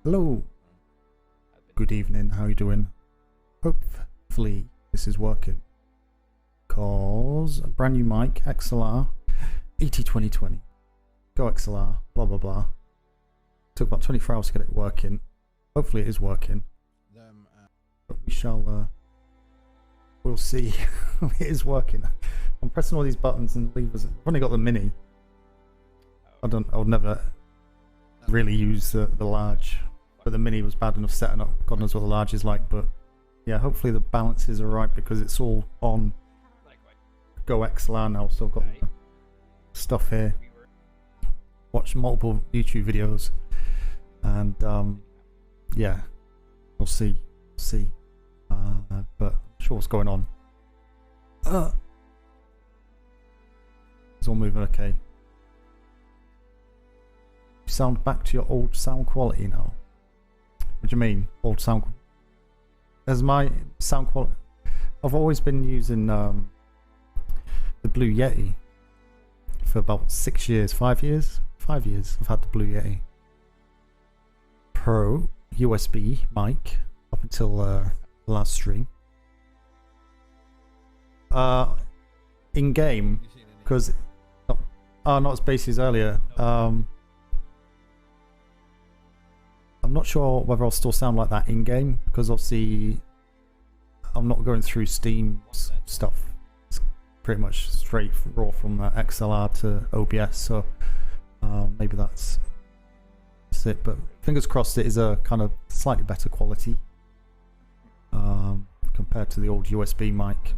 Hello. Good evening. How you doing? Hopefully this is working. Cause a brand new mic, XLR, ET2020. Go XLR. Blah blah blah. Took about 24 hours to get it working. Hopefully it is working. But we shall. We'll see. It is working. I'm pressing all these buttons and levers. I've only got the mini. I would never really use the large, but the mini was bad enough setting up. God knows what the large is like, but yeah, hopefully the balances are right because it's all on Go XLR now, so I've got stuff here. Watch multiple YouTube videos, and yeah, we'll see. But I'm sure what's going on. It's all moving okay. You sound back to your old sound quality now. What do you mean, old sound? As my sound quality, I've always been using the Blue Yeti for about 6 years, 5 years. 5 years I've had the Blue Yeti Pro USB mic up until the last stream. In game, because not as basic as earlier. I'm not sure whether I'll still sound like that in game because obviously I'm not going through Steam stuff. It's pretty much straight raw from XLR to OBS, so maybe that's it. But fingers crossed, it is a kind of slightly better quality compared to the old USB mic.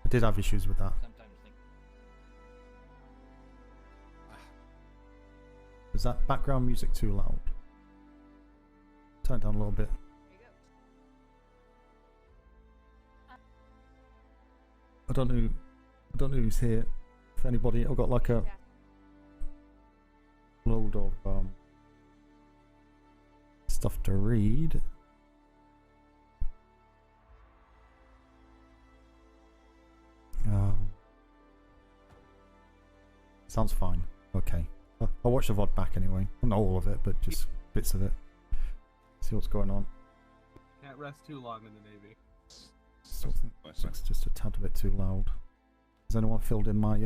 I did have issues with that. Is that background music too loud? Turn it down a little bit. I don't know who's here. If anybody, I've got like a load of stuff to read. Sounds fine. Okay. I'll watch the VOD back anyway. Not all of it, but just bits of it. See what's going on. Can't rest too long in the Navy. Still think that's just a tad bit too loud. Has anyone filled in my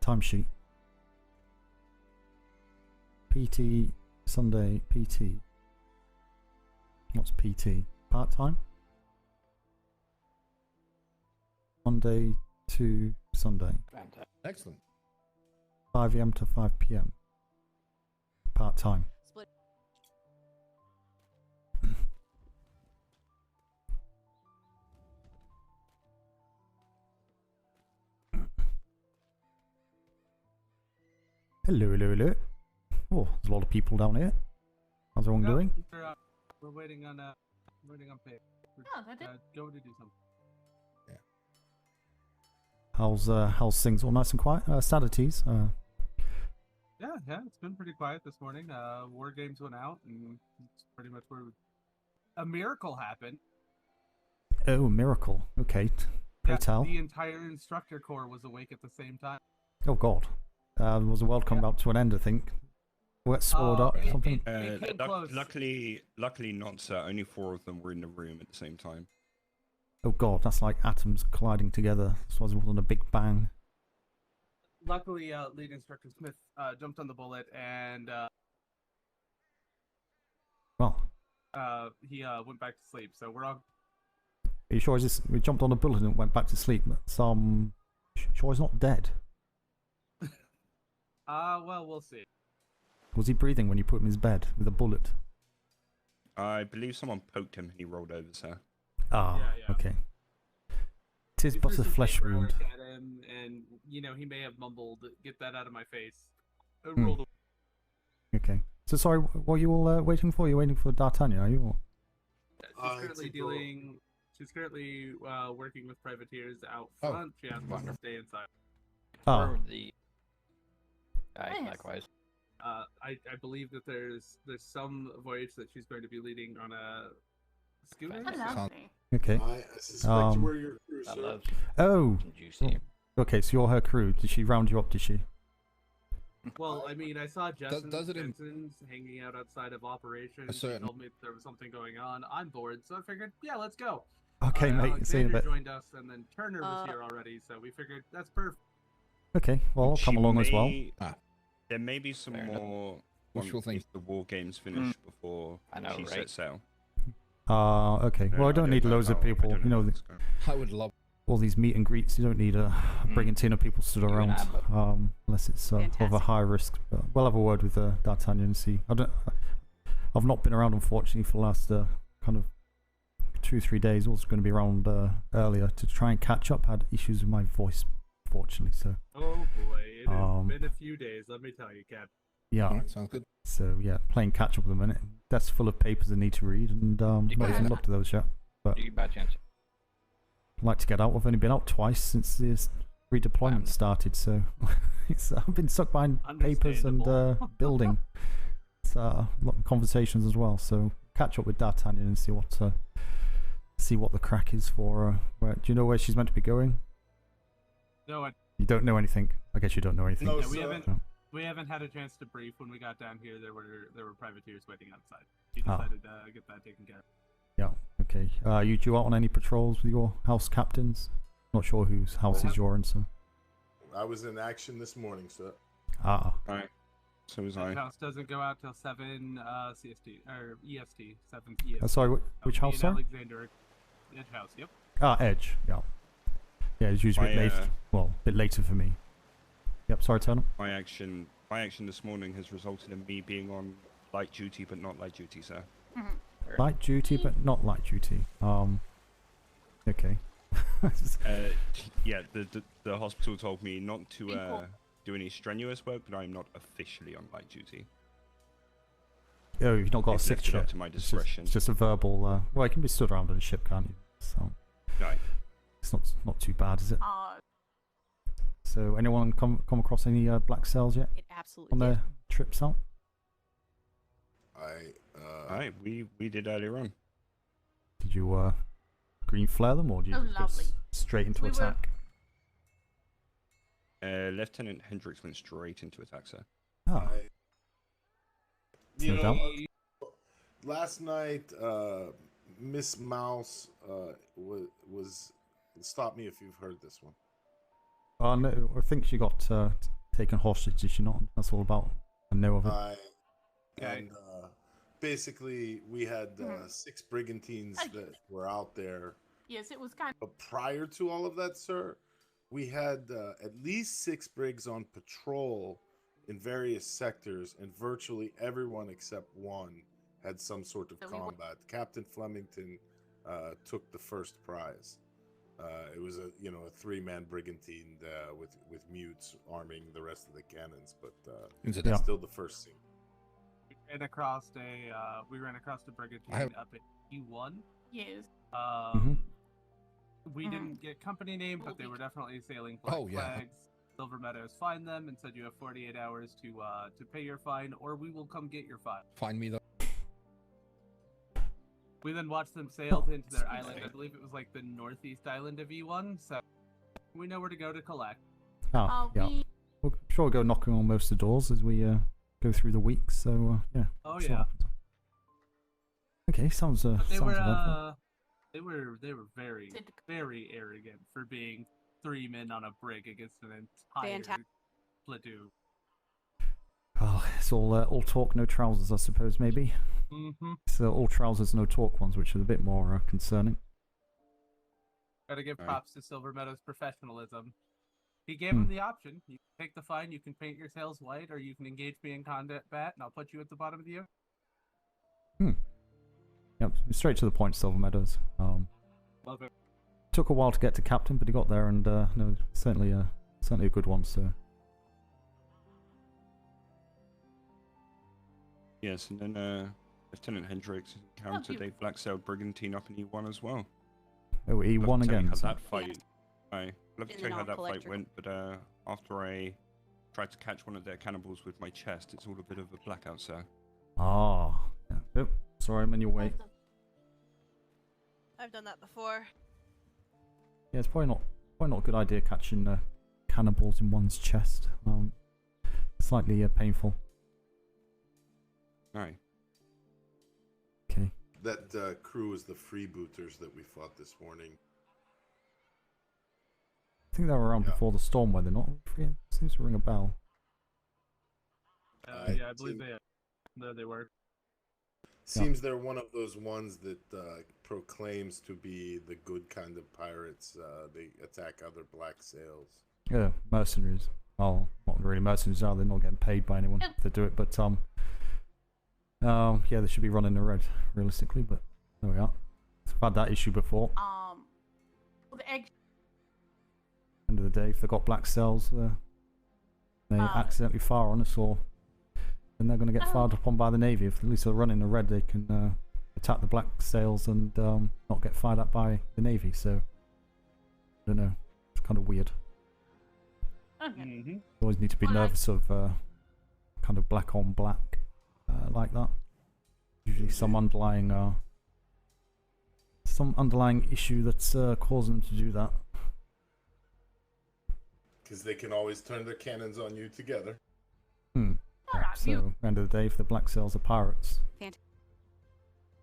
timesheet? PT Sunday PT. What's PT? Part time? Monday to Sunday. Excellent. 5 AM to 5 PM. Part time. Split. Hello. Oh, there's a lot of people down here. How's everyone doing? We're waiting on pay. Oh, that did. Go to do something. How's things? All nice and quiet? Sanities? Yeah, it's been pretty quiet this morning. War games went out, and it's pretty much where a miracle happened. Oh, miracle. Okay. Pray tell. The entire instructor corps was awake at the same time. Oh God. Was the world coming up to an end? I think. What swallowed up or something? It came close. Luckily not, sir. Only 4 of them were in the room at the same time. Oh God, that's like atoms colliding together. So it wasn't a big bang. Luckily, lead instructor Smythe jumped on the bullet, and he went back to sleep. So we're all. Are you sure we jumped on a bullet and went back to sleep? Sure he's not dead. Well, we'll see. Was he breathing when you put him in his bed with a bullet? I believe someone poked him and he rolled over, sir. Ah, yeah. Okay. 'Tis but a flesh wound. At him, and he may have mumbled, "Get that out of my face." Rolled away. Okay. So sorry, what are you all waiting for? You're waiting for D'Artagnan, are you? She's currently working with privateers out front. She asked us to stay inside. Oh. Likewise. I believe that there's some voyage that she's going to be leading on a schooner. Okay. I suspect you were your crew, sir. Oh. Okay, so you're her crew. Did she round you up? Did she? Well, I mean, I saw Justin does it in- Jensen's hanging out outside of operations. He certain- told me there was something going on. I'm bored, so I figured, yeah, let's go. Okay, mate. See you in a Alexander bit. joined us, and then Turner was here already, so we figured that's perfect. Okay, well, I'll come She along as well. may- Ah. There may be some Fair enough. more Wishful once thinking. the war games finish before I know, she right? sets sail. Okay. No, Well, I don't need know loads of how- I people. don't You know, how it's going. I would love. all these meet and greets. You don't need a brigantine of people stood You and around, I both. unless it's of a Fantastic. high risk. But we'll have a word with D'Artagnan and see. I've not been around, unfortunately, for the last kind of 2-3 days. I was going to be around earlier to try and catch up. I had issues with my voice, fortunately. So Oh boy, it has Um, been a few days, let me tell you, Cap. yeah. All right, sounds good. So yeah, playing catch up at the minute. Desk full of papers I need to read, and not even looked at those yet. You can buy a chance. I'd like to get out. I've only been out twice since this redeployment started, so I've been stuck behind papers and Understandable. building. It's a lot of conversations as well. So catch up with D'Artagnan and see what the crack is for. Do you know where she's meant to be going? No, You don't know anything. I guess you don't know anything. No, yeah, we sir. haven't. No. We haven't had a chance to brief. When we got down here, there were privateers waiting outside. She Ah. decided to get that taken care of. Yeah. Okay. You due out on any patrols with your house captains? Not sure whose houses you're in. So. I was in action this morning, sir. Right. So was The I. house doesn't go out till 7 CST or EST 7 EST. Sorry. Which Me house? and Sorry. Alexander, Edge House. Yep. Edge. Yeah. Yeah. It's usually a bit late. Well, a bit later for me. Yep. Sorry, Turner. My action this morning has resulted in me being on light duty, but not light duty, sir. Light duty, but not light duty. Okay. Yeah, the hospital told me not to Equal. do any strenuous work, but I'm not officially on light duty. Oh, you've not got a They've sick left it up check. to my It's just- discretion. It's just a verbal. Well, you can be stood around on a ship, can't you? So Right. it's not too bad, is it? Uh, So anyone come across any black cells yet it absolutely on did. their trips out? Right, we did earlier on. Did you green flare them, or did you Oh, just go lovely. straight into We were- attack? Lieutenant Hendricks went straight into attack, sir. Oh, You No know, doubt. last night, Miss Mouse was. Stop me if you've heard this one. no, I think she got taken hostage. Did she not? That's all about. I know of it. Okay. And basically, we had 6 brigantines that were out there. Yes, it was kind But prior to all of that, sir, we had at least 6 brigs on patrol in various sectors, and virtually everyone except one had some sort of So we were- combat. Captain Flemington took the first prize. It was a 3-man brigantine with mutes arming the rest of the cannons, but Yeah. that's still the first scene. We ran across a brigantine I have- up at E1. yes. We didn't get company name, but they were definitely sailing black Oh, yeah. flags. Silver Meadows fined them and said you have 48 hours to pay your fine, or we will come get your fine. Find me the. We then watched them sail into their island. I believe it was like the northeast island of E1, so we know where to go to collect. Yeah. We'll sure go knocking on most of the doors as we go through the week. So yeah. Oh see what yeah, happens. Okay, sounds but they sounds were eventful. they were very arrogant for being 3 men on a brig against an entire Fantastic. platoon. Oh, it's all talk, no trousers, I suppose. Maybe Mm-hmm. it's all trousers, no talk ones, which are a bit more concerning. Gotta give Right. props to Silver Meadows' professionalism. He gave him the option. You can take the fine, you can paint your sails white, or you can engage me in combat, and I'll put you at the bottom of the ocean. Yep, straight to the point, Silver Meadows. Love it. Took a while to get to captain, but he got there, and no, certainly a good one. So Yes, and then Lieutenant Hendricks encountered a black sailed brigantine up in E1 as well. oh, he Love won to tell you again. how so- that fight. I love to In tell you how an that fight all-electrical. went, but after I tried to catch one of their cannibals with my chest, it's all a bit of a blackout, sir. Ah, yeah. Oh, sorry, I'm in your way. I've done that before. Yeah, it's probably not a good idea catching cannibals in one's chest. slightly painful. Aye. Okay. That crew is the freebooters that we fought this morning. I think they were around before the storm, were they not? Seems to ring a bell. Yeah, I believe they. There they were. Seems they're one of those ones that proclaims to be the good kind of pirates. They attack other black sails. Yeah, mercenaries. Well, not really mercenaries are. They're not getting paid by anyone if they do it. But yeah, they should be running the red realistically. But there we are. I've had that issue before. Well, the egg. End of the day, if they've got black cells, they accidentally fire on us, or then they're going to get fired upon by the navy. If at least they're running the red, they can attack the black sails and not get fired at by the navy. So I don't know. It's kind of weird. Okay. Mm-hmm. You always need to be nervous of kind of black on black like that. Usually some underlying issue that's causing them to do that. Because they can always turn their cannons on you together. Yeah, so, end of the day, if the black sails are pirates.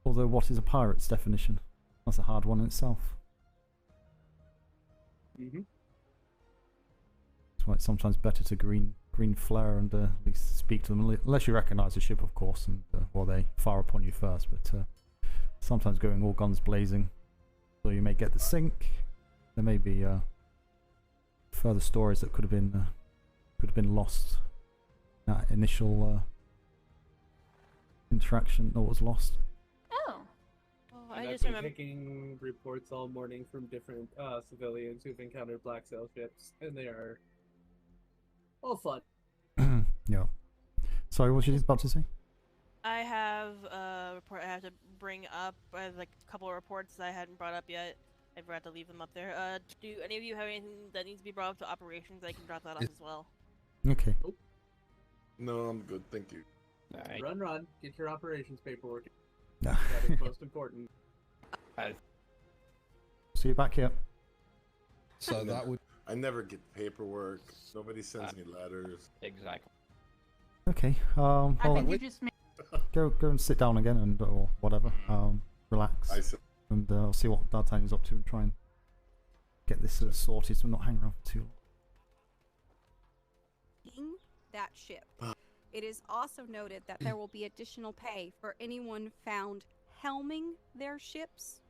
Although, what is a pirate's definition? That's a hard one in itself. Mm-hmm. That's why it's sometimes better to green flare and at least speak to them, unless you recognise the ship, of course, and or they fire upon you first. But sometimes going all guns blazing, so you may get the sink. There may be further stories that could have been lost. That initial interaction that was lost. Oh. I I just just remember. taking reports all morning from different civilians who've encountered black sail ships, and they are all fun. Yeah. Sorry, what was you about to say? I have a report I have to bring up. I have like a couple of reports that I hadn't brought up yet. I forgot to leave them up there. Do any of you have anything that needs to be brought up to operations? I can drop that off as well. Okay. No, I'm good, thank you. Alright. Run, get your operations paperwork. Yeah. That is most important. See you back here. So that would I never get paperwork. Nobody sends me letters. exactly. Okay. I Well, think you just made. go and sit down again and or whatever. Relax. I said, And I'll see what D'Artagnan's up to and try and get this sorted so I'm not hanging around for too long. That ship. It is also noted that there will be additional pay for anyone found helming their ships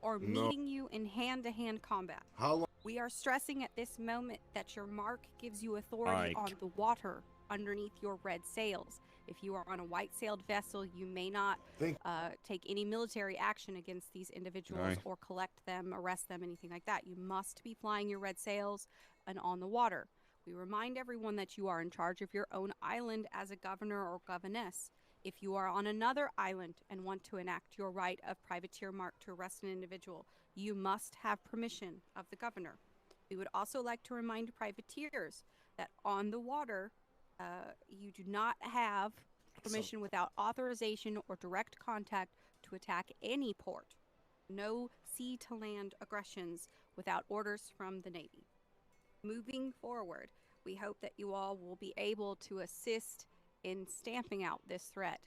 or No. meeting you in hand-to-hand combat. how long? We are stressing at this moment that your mark gives you authority Ike. on the water underneath your red sails. If you are on a white-sailed vessel, you may not Think- take any military action against these individuals Aye. or collect them, arrest them, anything like that. You must be flying your red sails and on the water. We remind everyone that you are in charge of your own island as a governor or governess. If you are on another island and want to enact your right of privateer mark to arrest an individual, you must have permission of the governor. We would also like to remind privateers that on the water, you do not have permission without authorization or direct contact to attack any port. No sea-to-land aggressions without orders from the Navy. Moving forward, we hope that you all will be able to assist in stamping out this threat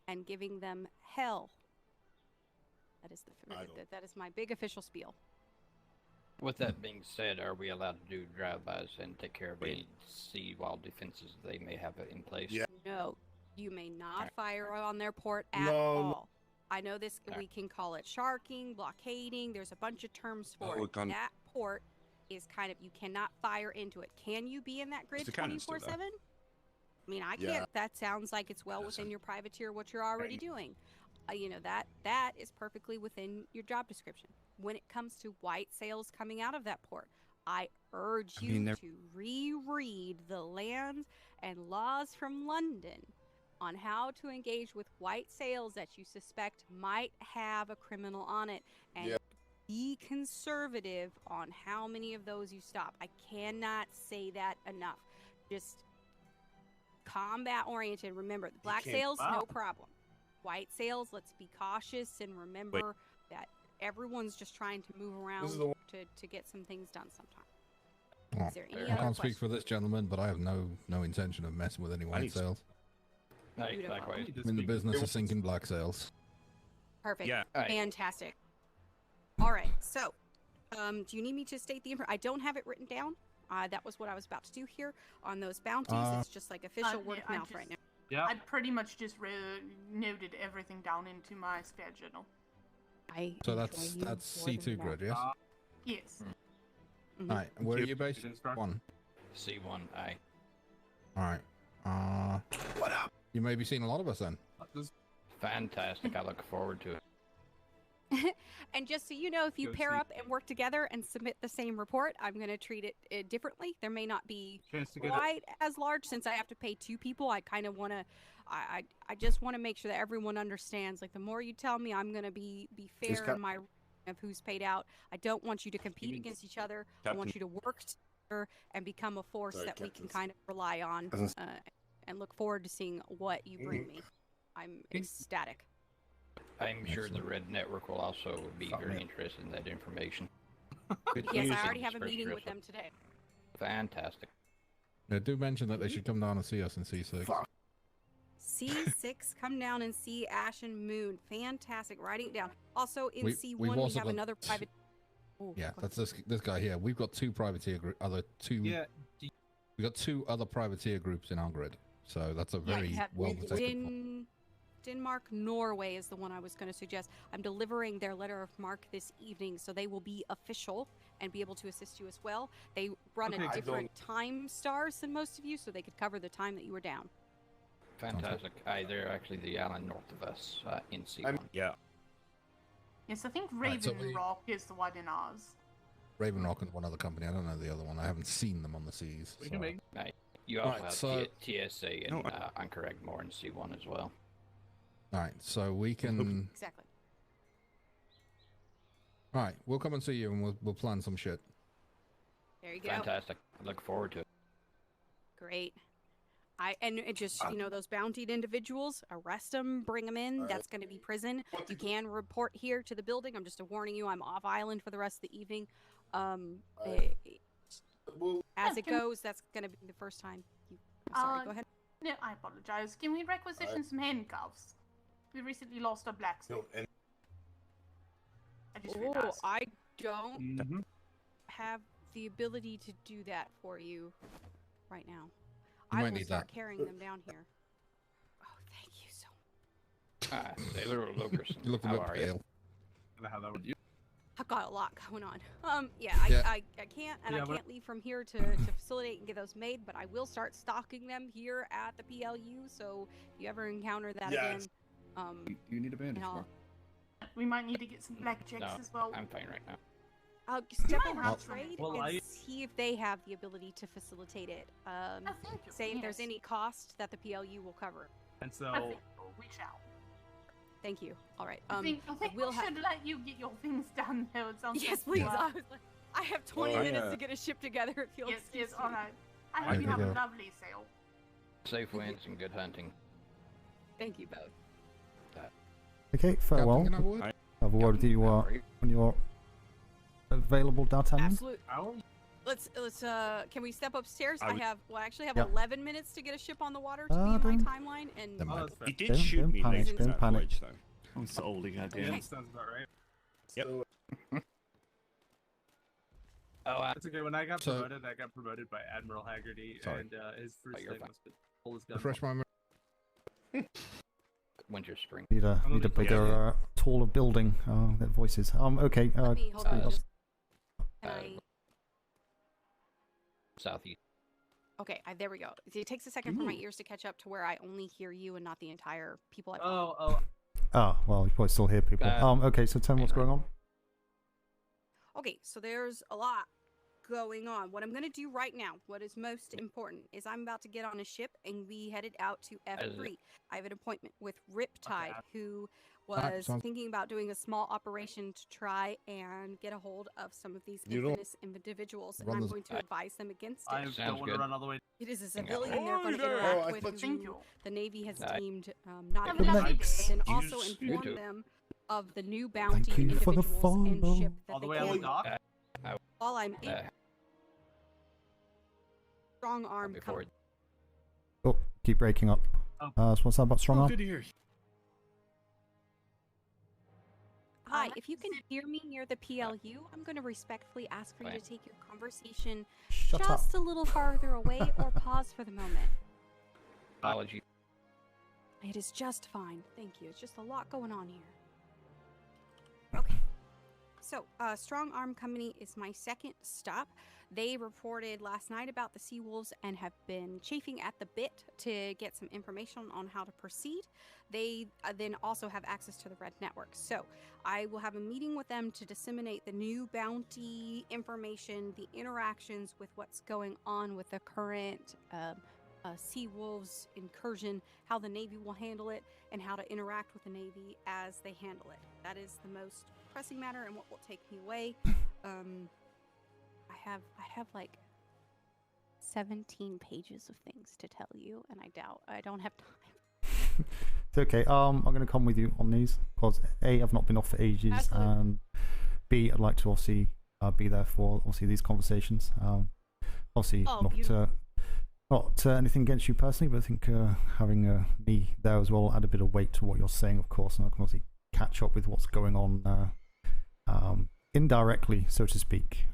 and giving them hell. That is that is my big official spiel. With that being said, are we allowed to do drive-bys and take care of any seawall defenses they may have in place? Yeah. No, you may not Alright. fire on their port at No, no. all. I know this, we can call it sharking, blockading, there's a bunch of terms for Oh, it. gun- That port is kind of, you cannot fire into it. Can you be in that grid the cannons still 24/7? I mean, I Yeah. can't, that sounds like it's well within your privateer, what you're already doing. You know, that is perfectly within your job description. When it comes to white sails coming out of that port, I urge you they're- to reread the lands and laws from London on how to engage with white sails that you suspect might have a criminal on it, and Yeah. be conservative on how many of those you stop. I cannot say that enough. Just combat oriented. Remember, the black can't- sails, no Wow. problem. White sails, let's be cautious and remember that everyone's just trying to move around the one- to get some things done sometimes. Well, Is there any I other can't questions? speak for this gentleman, but I have no intention of messing with any white need to- sales. Hey, Beautiful. likewise. I'm in the business of sinking black sales. Perfect. Yeah. Hey. Fantastic. All right. So, do you need me to state the information? I don't have it written down. That was what I was about to do here on those bounties. It's just like official word of yeah, I mouth right now. Yeah. I pretty much just noted everything down into my spare journal. So enjoy that's you more than C2 that. grid, yes? Yes. Mhm. Alright, where are you. you based? Good instruction. One. C1I. Alright. What up? You may be seeing a lot of us then. Fantastic. I look forward to it. And just so you know, if you Go pair see. up and work together and submit the same report, I'm going to treat it differently. There may not be Chance to get it. quite as large since I have to pay 2 people. I kind of want to, I just want to make sure that everyone understands. Like the more you tell me, I'm going to be fair in my of who's paid out. I don't want you to compete mean against each other. I want you to work together and become a force Sorry, that we can Captains. kind of rely on, and look forward to seeing what you bring me. I'm ecstatic. I'm sure the Red Network will also be very interested in that information. Good Yes, news I already in have a Express meeting with Drizzle. them today. Fantastic. They do mention that they should come down and see us in C6. C6, come down and see Ash and Moon. Fantastic. Writing it down. Also in We've C1, we also have got another private. Oh, Yeah, go ahead. that's this guy here. We've got 2 privateer Yeah. we got 2 other privateer groups in our grid. So that's a Yeah, very you have well protected Denmark, Norway is the one I was going to suggest. I'm delivering their letter of marque this evening, so they will be official and be able to assist you as well. They run Okay. at I different time stars than most of you, so they could cover the time that you were down. Fantastic. Aye, they're actually the island north of us in C1. Yeah. Yes, I think Right, so Raven we- Rock is the one in ours. Raven Rock and one other company. I don't know the other one. I haven't seen them on the seas. We can make. Aye. You also Right, have so- TSA and No, Anchor Egmore in C1 as well. Alright, so we can Exactly. Alright, we'll come and see you and we'll plan some shit. There you go. Fantastic. I look forward to it. Great. And it just, you know, those bountied individuals, arrest them, bring them in. That's going to be prison. You can report here to the building. I'm just warning you, I'm off island for the rest of the evening. Well, As it can- goes, that's going to be the first time. I'm sorry, go ahead. No, I apologize. Can we requisition some handcuffs? We recently lost a blacksmith. no, and I just Oh, realized. I don't Mhm. have the ability to do that for you right now. You I might will need start that. carrying them down here. Oh, thank you so much. Sailor Lugerson. You look a How bit are you? pale. I don't know how that would. I've got a lot going on. Yeah, Yeah. I can't, and Yeah, I but- can't leave from here to facilitate and get those made, but I will start stocking them here at the P.L.U. So if you ever encounter that Yes. again, You need a bandage and for. We might need to get some blackjacks No, as well. I'm fine right now. I'll step might over have to some. trade Well, and I- see if they have the ability to facilitate it. I think you- Say if there's yes. any cost that the P.L.U. will cover. And so, I think we'll reach out. Thank you. All right. I think we'll we ha- should let you get your things done, though. It sounds Yes, like please. you are- I was like, I have 20 Oh, minutes yeah. to get a ship together. If you'll Yes, excuse yes, me. all right. I Right, hope you have there a you go. lovely sail. Safe winds and good hunting. Thank you both. Okay, farewell. Captain, can I have a word? Aye. Have a word with you How are you? when you're available, D'Artagnan. Absolute. Ow. Let's can we step upstairs? I I would- have actually have Yep. 11 minutes to get a ship on the water to be in my don't- timeline, and Never Oh, mind. that's fair. He did Don't- shoot don't me panic, later don't that panic. voyage, though. I'm so old again. Yeah, Okay. sounds about right. Yep. so Oh, That's okay. When I got So- promoted, I got promoted by Admiral Haggerty, Sorry. and his first you're thing fine. was to pull his gun. Refresh my memory. winter, spring. Need a I'm gonna be bigger, taller building. Their voices. Okay. let me hold on. uh, Just, can uh, I? Southeast. Okay, there we go. It takes a second for my ears to catch up to where I only hear you and not the entire people I follow. Oh, Ah, well, you probably still hear people. Okay, so tell me what's going on. Okay, so there's a lot going on. What I'm going to do right now, what is most important, is I'm about to get on a ship and we headed out to F3. I have an appointment with Riptide, who was sounds- thinking about doing a small operation to try and get a hold of some of these You don't- infamous individuals, and Run I'm those- going to advise them against I it. don't Sounds want to good. run all the way. It is a Hang on. civilian they're going to Oh, interact I with thought who Thank you. the Navy has Aye. deemed not Have a guilty, lovely and day. then also Use- you inform too. them of the new bounty you for the individuals and follow. ship that All the they way on the can dock. while I'm in. Uh, strong arm before company. Oh, keep breaking up. Oh. So what's that about strong arm? Good to hear. Hi, if you can hear me near the P.L.U, I'm going to respectfully ask for you to take your conversation Shut up. just a little farther away or pause for the moment. apology. It is just fine. Thank you. It's just a lot going on here. Okay. So, Strong Arm Company is my second stop. They reported last night about the sea wolves and have been chafing at the bit to get some information on how to proceed. They then also have access to the Red Network. So, I will have a meeting with them to disseminate the new bounty information, the interactions with what's going on with the current sea wolves incursion, how the Navy will handle it, and how to interact with the Navy as they handle it. That is the most pressing matter and what will take me away. I have like 17 pages of things to tell you, and I don't have time. It's okay. I'm going to come with you on these because A, I've not been off for ages, Absolutely. and B, I'd like to obviously be there for obviously these conversations. Obviously Oh, not beautiful. not anything against you personally, but I think having me there as well add a bit of weight to what you're saying, of course, and I can obviously catch up with what's going on indirectly, so to speak,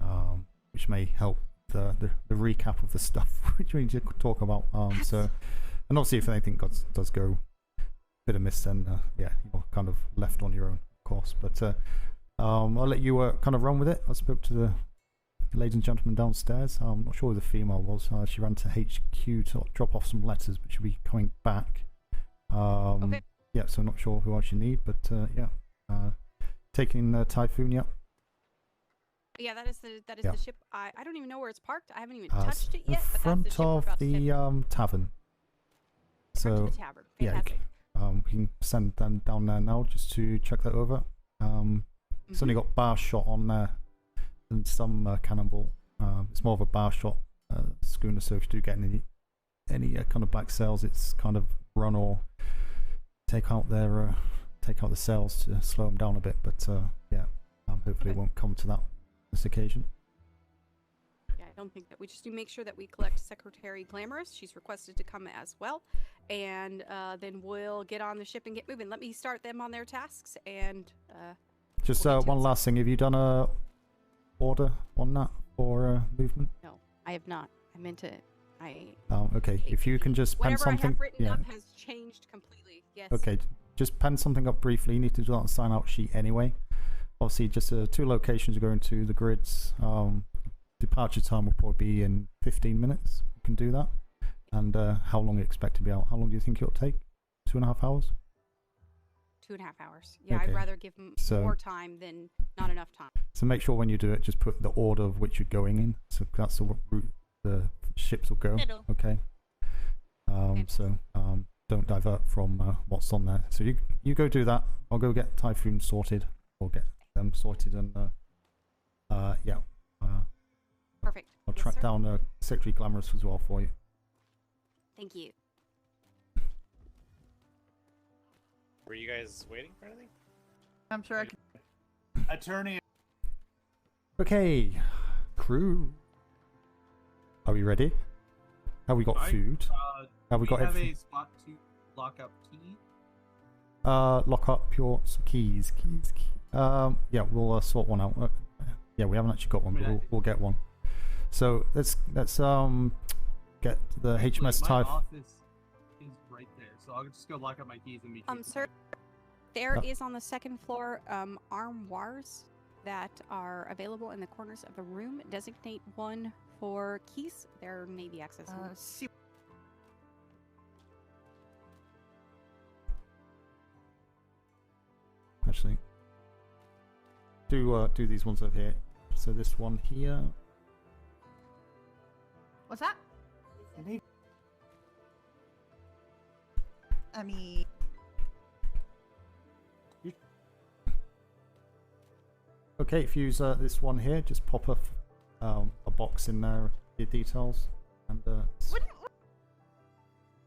which may help the recap of the stuff which we need to talk about. So, and obviously, if anything does go a bit amiss, then yeah, you're kind of left on your own, of course. But I'll let you kind of run with it. I spoke to the ladies and gentlemen downstairs. I'm not sure who the female was. She ran to HQ to drop off some letters, but she'll be coming back. Okay. Yeah, so I'm not sure who else you need, but yeah, taking Typhoon, yeah. Yeah, that is Yeah. the ship. I don't even know where it's parked. I haven't even It's touched it in yet. But front that's the ship we're of about to the tip. tavern. Front So of the tavern. yeah, Fantastic. we can send them down there now just to check that over. It's only got bar shot on there and some cannonball. It's more of a bar shot schooner, so if you do get any kind of black sails, it's kind of run or take out the sails to slow them down a bit. But yeah, hopefully it won't come to that this occasion. Yeah, I don't think that we just do make sure that we collect Secretary Glamorous. She's requested to come as well, and then we'll get on the ship and get moving. Let me start them on their tasks and. Just we'll get to one it. last thing. Have you done a order on that for movement? No, I have not. I meant to. Okay, if you can just pen Whatever something. I have written Yeah. up has changed completely. Yes. Okay, just pen something up briefly. You need to do that on a sign out sheet anyway. Obviously, just 2 locations are going to the grids. Departure time will probably be in 15 minutes. You can do that. And how long you expect to be out? How long do you think it'll take? 2.5 hours? 2.5 hours. Yeah, Okay. I'd rather give them So- more time than not enough time. So make sure when you do it, just put the order of which you're going in. So that's the route the ships will go. Hello. Okay. So don't divert from what's on there. So you go do that. I'll go get Typhoon sorted, or get them sorted, and yeah. Perfect. I'll Yes, track sir. down Secretary Glamorous as well for you. Thank you. Were you guys waiting for anything? I'm sure I can. Attorney. Okay, crew. Are we ready? Have we got food? Have we got have everything? a spot to lock up key? Lock up your keys. Yeah, we'll sort one out. Yeah, we haven't actually got one, but we'll get one. So let's get the HMS My Typh. office is right there, so I'll just go lock up my keys and meet you. Sir, there is on the second floor armoires that are available in the corners of the room. Designate one for keys. They're Navy access. Actually, do these ones over here. So this one here. What's that? I mean, Okay, if you use this one here, just pop a box in there, your details, and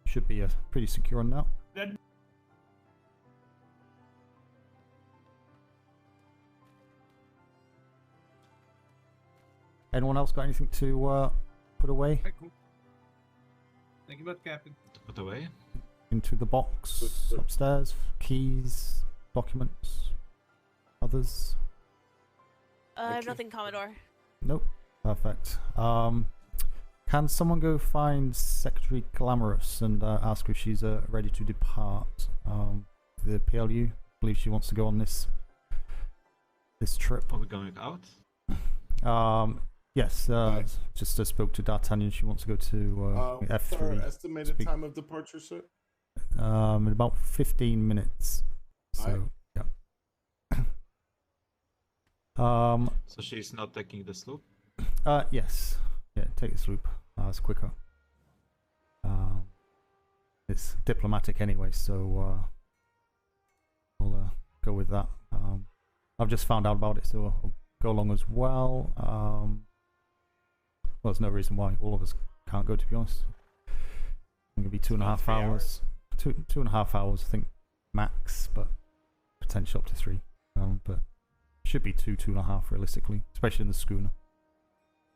should be pretty secure on that. Anyone else got anything to put away? Okay, cool. Thank you much, Captain. Put away. Into the box upstairs. Keys, documents, others. Nothing, Commodore. Nope. Perfect. Can someone go find Secretary Glamorous and ask if she's ready to depart? The P.L.U. I believe she wants to go on this trip. Are we going out? Yes. Just spoke to D'Artagnan. She wants to go to F3. Our estimated time of departure, sir? In about 15 minutes. So yeah. So she's not taking the sloop? Yes. Yeah, take the sloop. It's quicker. It's diplomatic anyway, so we'll go with that. I've just found out about it, so I'll go along as well. Well, there's no reason why all of us can't go, to be honest. It's going to be 2.5 hours. 2.5 hours, I think, max, but potential up to 3. But should be 2.5 realistically, especially in the schooner.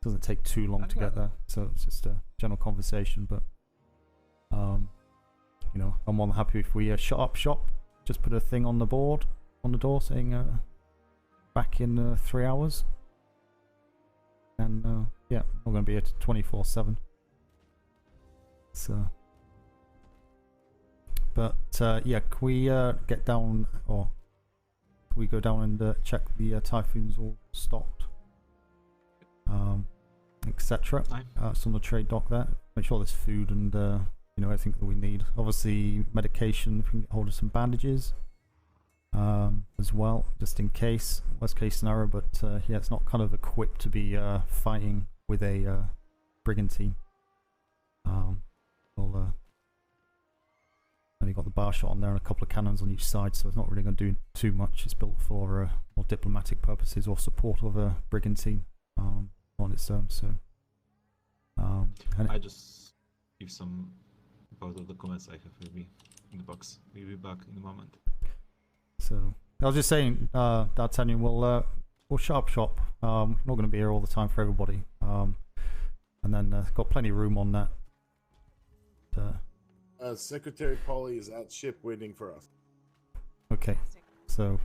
Doesn't take too long to get there, so it's just a general conversation. But you know, I'm more than happy if we shut up shop. Just put a thing on the board, on the door, saying back in 3 hours. And yeah, we're going to be here 24/7. So, but yeah, can we get down, or can we go down and check the Typhoon's all stocked? Etc. It's on the trade dock there. Make sure there's food and you know, everything that we need. Obviously, medication. If we can get hold of some bandages as well, just in case. Worst case scenario, but yeah, it's not kind of equipped to be fighting with a brigantine. We'll only got the bar shot on there and a couple of cannons on each side, so it's not really going to do too much. It's built for more diplomatic purposes or support of a brigantine. On its own, so I just give some about the documents I have with me in the box. We'll be back in a moment. So I was just saying, D'Artagnan, we'll shut up shop. We're not going to be here all the time for everybody, and then got plenty of room on that. Secretary Polly is at ship waiting for us. Okay, so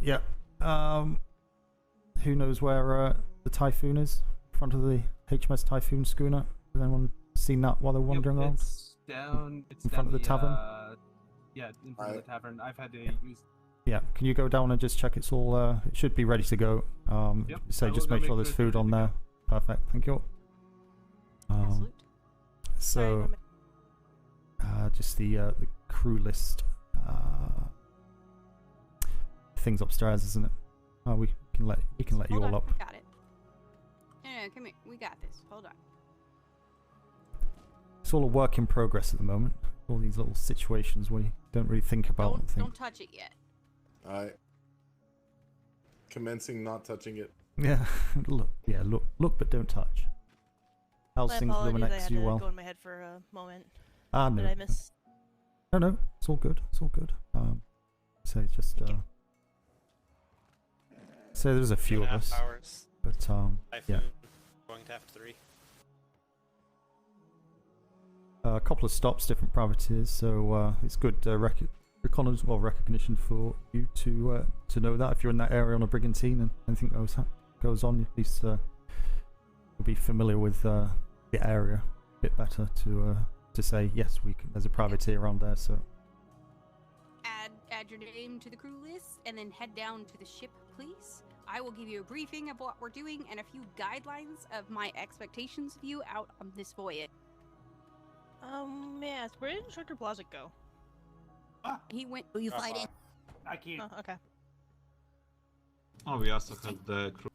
yeah. Who knows where the Typhoon is? In front of the HMS Typhoon schooner. Has anyone seen that while they're wandering around? It's down. It's in down front of the tavern. Yeah, in front of the tavern. I've had to use. Yeah, can you go down and just check it's all? It should be ready to go. Yep, So just make sure there's food on there. Perfect. Thank you. So, just the crew list. Things upstairs, isn't it? Oh, we can let you all up. Got it. No, come here. We got this. Hold on. It's all a work in progress at the moment. All these little situations we don't really think about. Don't touch it yet. Alright. Commencing not touching it. Yeah, look, but don't touch. How's things Luminex? You well? Go in my head for a moment. Ah, no. Did I miss? No, it's all good. It's all good. So just so there's a few of us, hours. but yeah. Going to F3. A couple of stops, different privateers, so it's good recognition for you to know that if you're in that area on a brigantine and anything goes on, at least you'll be familiar with the area a bit better to say yes, there's a privateer around there. So add your name to the crew list and then head down to the ship, please. I will give you a briefing of what we're doing and a few guidelines of my expectations of you out on this voyage. Yes, where did Instructor Blazik go? He went. Will you fight it? I can't. Oh, okay. Oh, we also had the crew.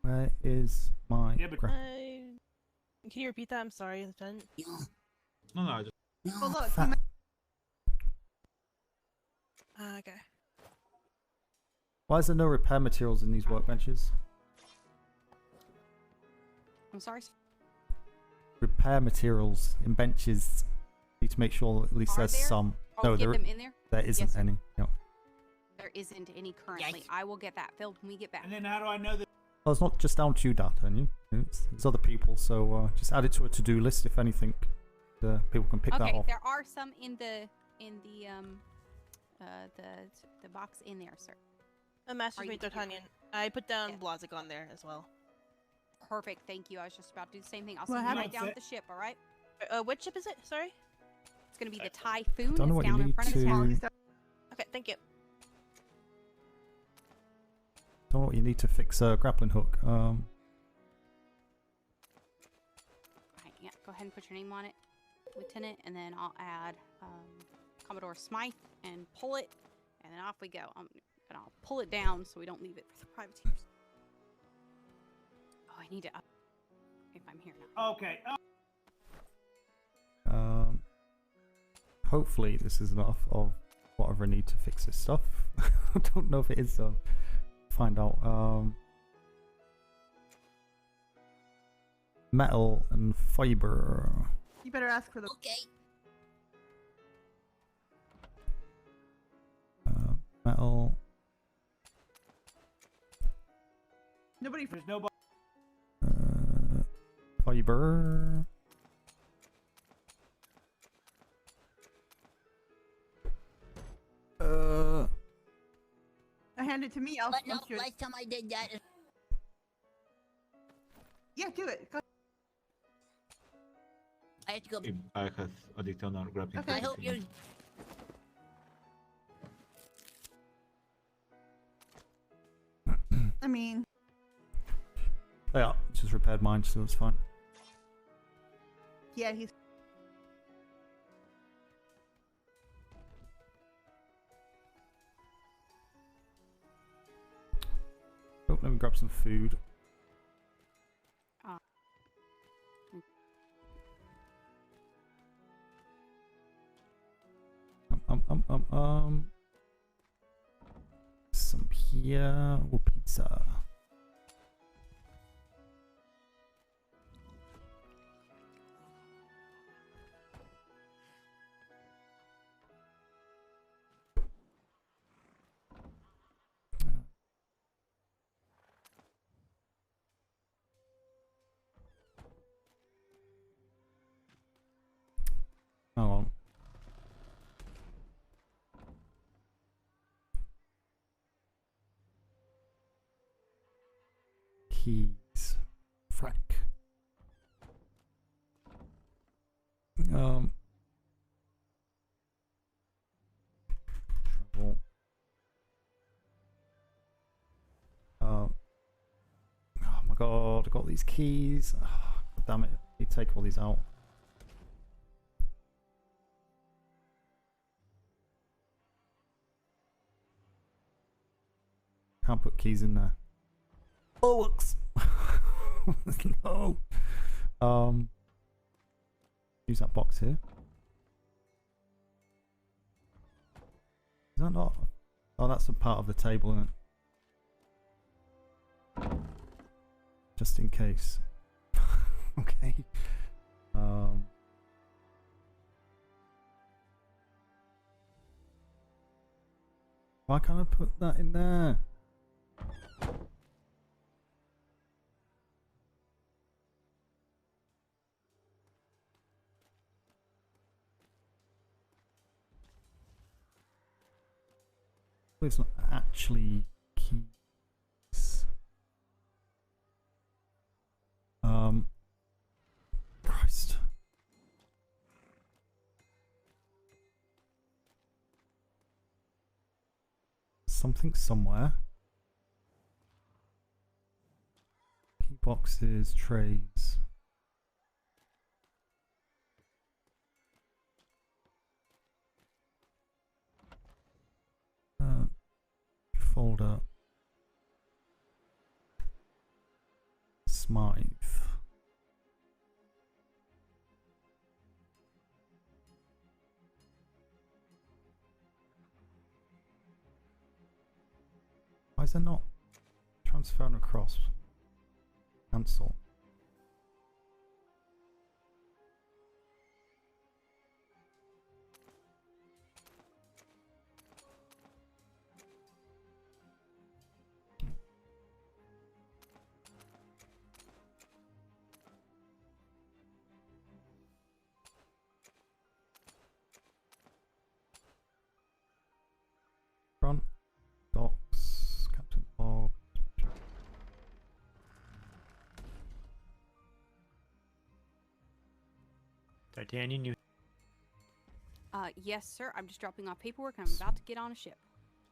Where is my? Yeah, but can you repeat that? I'm sorry, Lieutenant. No, I just. Well, look. Okay. Why is there no repair materials in these workbenches? I'm sorry. Repair materials in benches. Need to make sure at least there's some. No, there isn't any. No. There isn't any currently. I will get that filled when we get back. And then how do I know that? Well, it's not just down to you, Data, and you. There's other people, so just add it to a to-do list if anything. People can pick that Okay, off. there are some in the box in there, sir. A Master Are you- Fate D'Artagnan. I put down Blazek on there as well. Perfect, thank you. I was just about to do the same thing. I'll What send you right happened? down at the ship, all right? Which ship is it? Sorry? It's going to be the Typhoon. Don't know It's what you down in need front of to- town. Okay, thank you. Don't know what you need to fix a grappling hook. Right, yeah, go ahead and put your name on it, Lieutenant, and then I'll add Commodore Smythe and pull it, and then off we go. And I'll pull it down so we don't leave it for the privateers. Oh, I need to up if I'm here now. Okay. Hopefully this is enough of whatever I need to fix this stuff. I don't know if it is though. Find out. Metal and fiber. You better ask for the. Okay. Metal. Nobody. There's nobody. Fiber. Hand it to me. I'll But no, shoot it. last time I did that. Yeah, do it. Go. I have to go. I have additional grappling. Okay. I hope you. I mean, Yeah, just repaired mine, so it's fine. yeah, he's. Oh, let me grab some food. Some P.L.U. pizza. Hang on. Keys. Frank. Travel. Oh my god, I got these keys. Oh, god damn it. You take all these out. Can't put keys in there. Bollocks! No. Use that box here. Is that not? Oh, that's a part of the table, isn't it? Just in case. Okay. Why can't I put that in there? It's not actually keys. Christ. Something somewhere. Key boxes, trays. Folder. Smythe. Why is there not transferring across? Cancel. D'Artagnan, you. Yes, sir. I'm just dropping off paperwork. I'm about to get on a ship.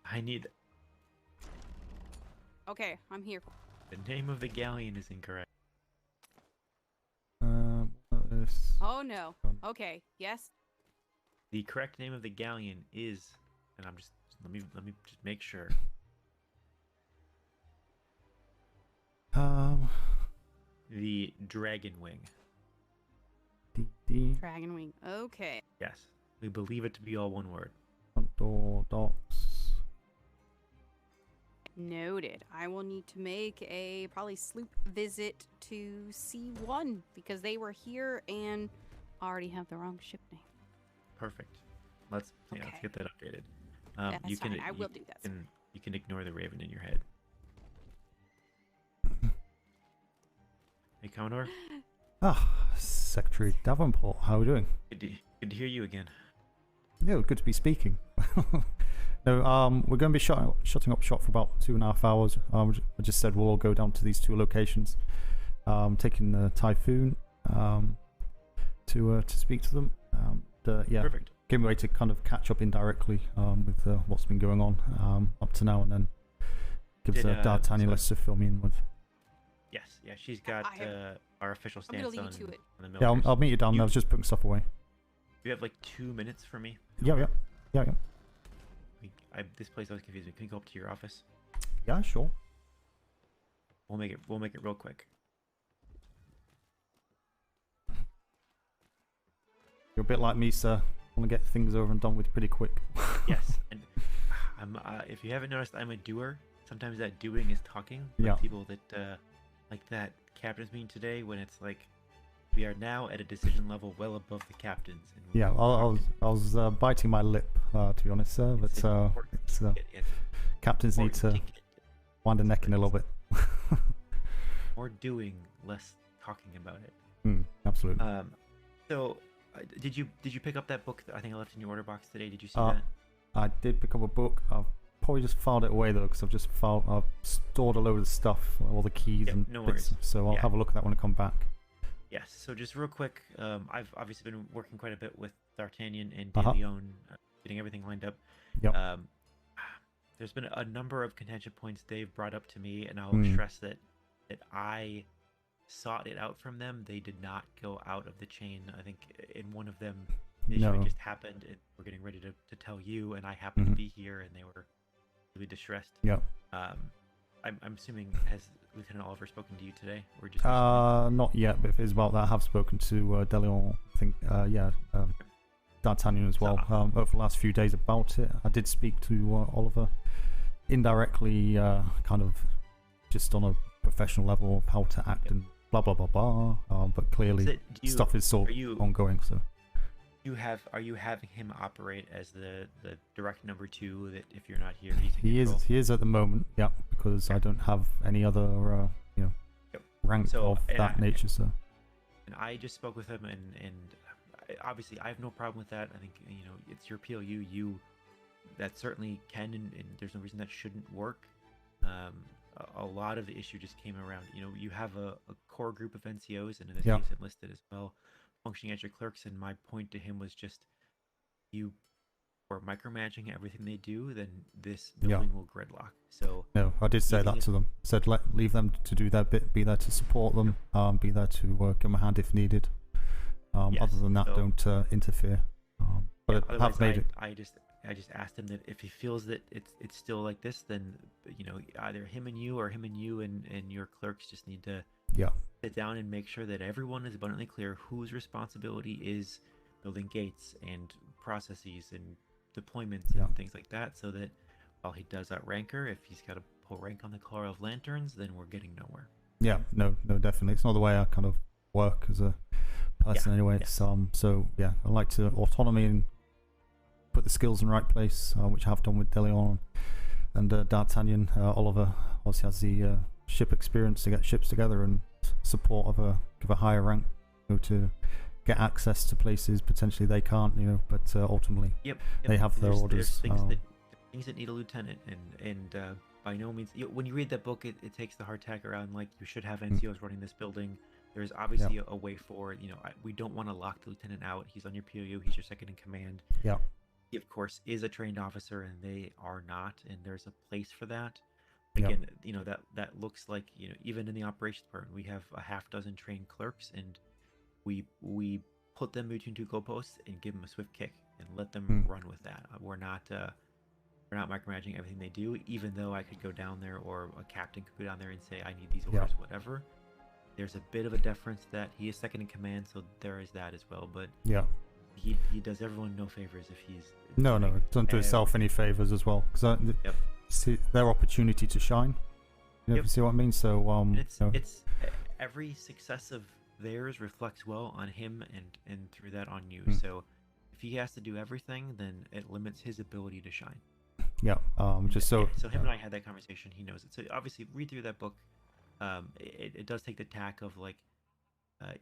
I need. Okay, I'm here. The name of the galleon is incorrect. Oh no. Okay. Yes. The correct name of the galleon is, and I'm just let me just make sure. The Dragon Wing. Dragon Wing. Okay. Yes, we believe it to be all one word. Front door docks. Noted. I will need to make a probably sloop visit to C1 because they were here and already have the wrong ship name. Perfect. Let's let's get that updated. That's you can. fine. I will do that. You can ignore the raven in your head. Hey, Commodore. Secretary Davenport, how are we doing? Good to hear you again. Yeah, good to be speaking. No, we're going to be shutting up shop for about 2.5 hours. I just said we'll all go down to these 2 locations. Taking the Typhoon to speak to them. Yeah, perfect. Getting ready to kind of catch up indirectly with what's been going on up to now, and then gives D'Artagnan less to fill me in with. Yes, yeah, she's got our official stance on the military. Yeah, I'll meet you down there. I was just putting stuff away. You have like 2 minutes for me? Yeah. This place always confuses me. Can we go up to your office? Yeah, sure. We'll make it real quick. You're a bit like me, sir. I want to get things over and done with pretty quick. Yes, and if you haven't noticed, I'm a doer. Sometimes that doing is talking. Yeah. People that like that captain's meeting today, when it's like we are now at a decision level well above the captains. And yeah, I was biting my lip to be honest, sir. But captains need to wind the neck in a little bit. More doing, less talking about it. Absolutely. So, did you pick up that book that I think I left in your order box today? Did you see that? I did pick up a book. I've probably just filed it away though, because I've stored a load of stuff, all the keys and no bits. worries. So I'll have a look at that when I come back. Yes. So just real quick, I've obviously been working quite a bit with D'Artagnan and De Leon, getting everything lined up. Yep. There's been a number of contention points they've brought up to me, and I'll stress that I sought it out from them. They did not go out of the chain. I think in one of them, the issue just happened, and we're getting ready to tell you, and I happened to be here, and they were really distressed. Yep. I'm assuming, has Lieutenant Oliver spoken to you today, or just not yet, but if it's about that, I have spoken to De Leon, I think, D'Artagnan as well, over the last few days about it. I did speak to Oliver indirectly, kind of just on a professional level of how to act and blah blah blah blah, but clearly stuff is still ongoing. So are you having him operate as the direct number 2, that if you're not here, he is at the moment, yeah, because I don't have any other rank of that nature. So and I just spoke with him, and obviously I have no problem with that. I think it's your P.L.U. That certainly can, and there's no reason that shouldn't work. A lot of the issue just came around, you have a core group of NCOs, and in this case enlisted as well, functioning as your clerks, and my point to him was just, you are micromanaging everything they do, then this building will gridlock. So no, I did say that to them. Said leave them to do their bit, be there to support them, be there to give them a hand if needed. Other than that, don't interfere. But I have made it. I just asked him that if he feels that it's still like this, then either him and you, or him and you and your clerks just need to sit down and make sure that everyone is abundantly clear whose responsibility is building gates and processes and deployments and things like that, so that while he does outrank her, if he's got to pull rank on the color of lanterns, then we're getting nowhere. Yeah, no, definitely. It's not the way I kind of work as a person anyway. It's, so yeah, I like to autonomy and put the skills in the right place, which I have done with De Leon and D'Artagnan. Oliver obviously has the ship experience to get ships together and support of a higher rank, to get access to places potentially they can't, but ultimately they have their orders. There's things that need a lieutenant, and by no means, when you read that book, it takes the hard tack around like you should have NCOs running this building. There's obviously a way forward. You know, we don't want to lock the lieutenant out. He's on your P.L.U. He's your second in command. Yeah. He, of course, is a trained officer, and they are not, and there's a place for that. Again, you know, that looks like, you know, even in the operations department, we have a half dozen trained clerks, and we put them between two goalposts and give them a swift kick and let them run with that. We're not micromanaging everything they do, even though I could go down there, or a captain could go down there and say, I need these orders, whatever. There's a bit of a deference that he is second in command, so there is that as well. But he does everyone no favors if he's no, doesn't do himself any favors as well, because see their opportunity to shine. You know, see what I mean? So it's every success of theirs reflects well on him, and through that on you. So if he has to do everything, then it limits his ability to shine. So him and I had that conversation. He knows it. So obviously, read through that book. It does take the tack of, like,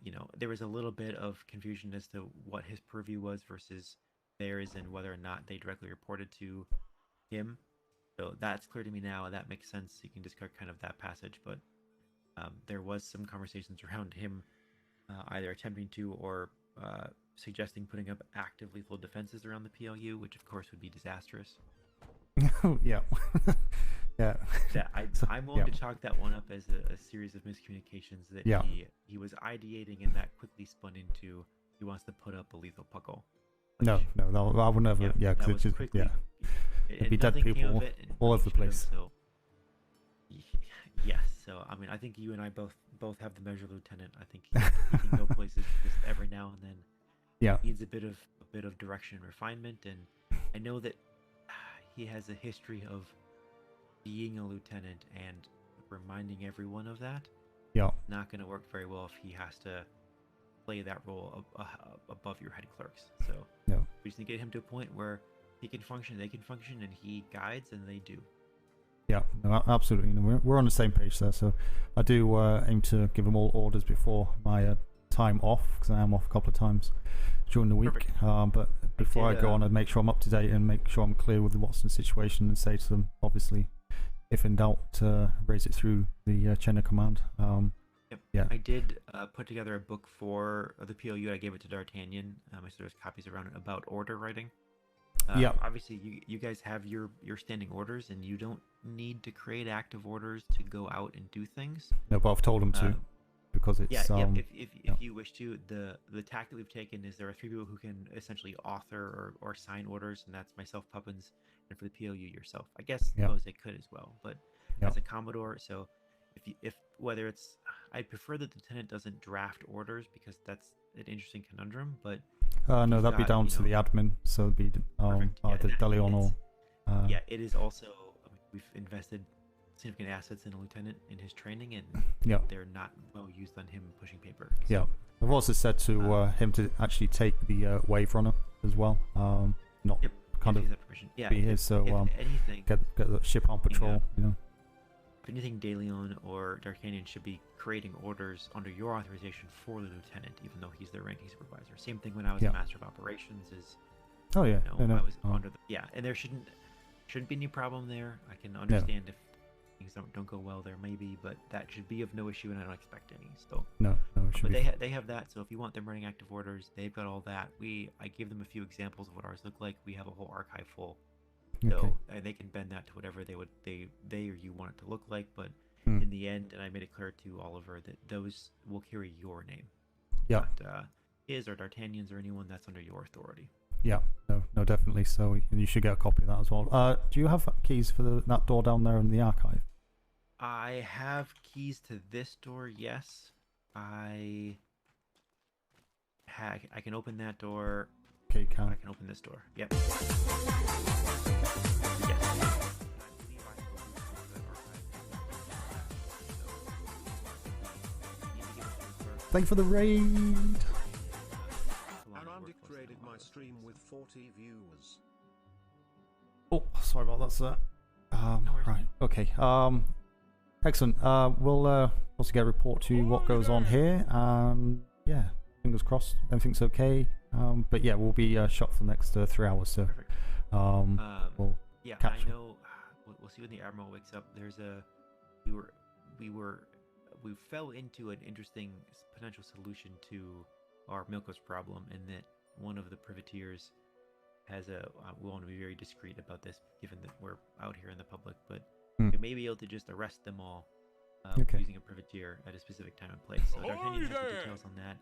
you know, there was a little bit of confusion as to what his purview was versus theirs, and whether or not they directly reported to him. So that's clear to me now, and that makes sense. You can discard kind of that passage, but there was some conversations around him either attempting to or suggesting putting up active lethal defenses around the P.L.U, which of course would be disastrous. Yeah. I'm willing to chalk that one up as a series of miscommunications that he was ideating, and that quickly spun into he wants to put up a lethal puckle. No, I would never. Because it's just it'd be dead people all over the place. So, yes, so I mean, I think you and I both have the measure lieutenant. I think he can go places just every now and then. Yeah, needs a bit of direction and refinement, and I know that he has a history of being a lieutenant and reminding everyone of that. Not going to work very well if he has to play that role above your head clerks. So we just need to get him to a point where he can function, they can function, and he guides, and they do. Yeah, no, absolutely. We're on the same page there. So I do aim to give them all orders before my time off, because I am off a couple of times during the week. But before I go on, I make sure I'm up to date and make sure I'm clear with the Watson situation, and say to them, obviously, if in doubt, raise it through the chain of command. I did put together a book for the P.L.U. I gave it to D'Artagnan. I said there's copies around it about order writing. Obviously, you guys have your standing orders, and you don't need to create active orders to go out and do things. No, but I've told them to, because it's if you wish to. The tack that we've taken is there are 3 people who can essentially author or sign orders, and that's myself, Puppins, and for the P.L.U. yourself. I guess suppose they could as well, but as a Commodore, so if whether it's, I'd prefer that the lieutenant doesn't draft orders, because that's an interesting conundrum. But no, that'd be down to the admin, so it'd be either Delion or it is also, I mean, we've invested significant assets in a lieutenant in his training, and they're not well used on him pushing paper. So, I've also said to him to actually take the Wave Runner as well. Not kind of be here, so anything, get the ship on patrol. You know. If anything, DeLeon or D'Artagnan should be creating orders under your authorization for the lieutenant, even though he's their ranking supervisor. Same thing when I was a master of operations. I was under and there shouldn't be any problem there. I can understand if things don't go well there, maybe, but that should be of no issue, and I don't expect any. So but they have that. So if you want them running active orders, they've got all that. I give them a few examples of what ours look like. We have a whole archive full. So they can bend that to whatever they or you want it to look like, but in the end, and I made it clear to Oliver that those will carry your name, not his or D'Artagnan's or anyone that's under your authority. No, definitely. So you should get a copy of that as well. Do you have keys for that door down there in the archive? I have keys to this door. Yes, I can open that door. Okay, I can open this door. Yep. Thank you for the raid. Arandic raided my stream with 40 viewers. Oh, sorry about that, sir. Right. Okay. Excellent. We'll also get a report to what goes on here, and fingers crossed everything's okay. But we'll be shot for the next 3 hours, so we'll catch I know. We'll see when the Admiral wakes up. There's we we fell into an interesting potential solution to our Milkos problem, in that one of the privateers has a. We want to be very discreet about this, given that we're out here in the public, but we may be able to just arrest them all using a privateer at a specific time and place. So D'Artagnan has the details on that.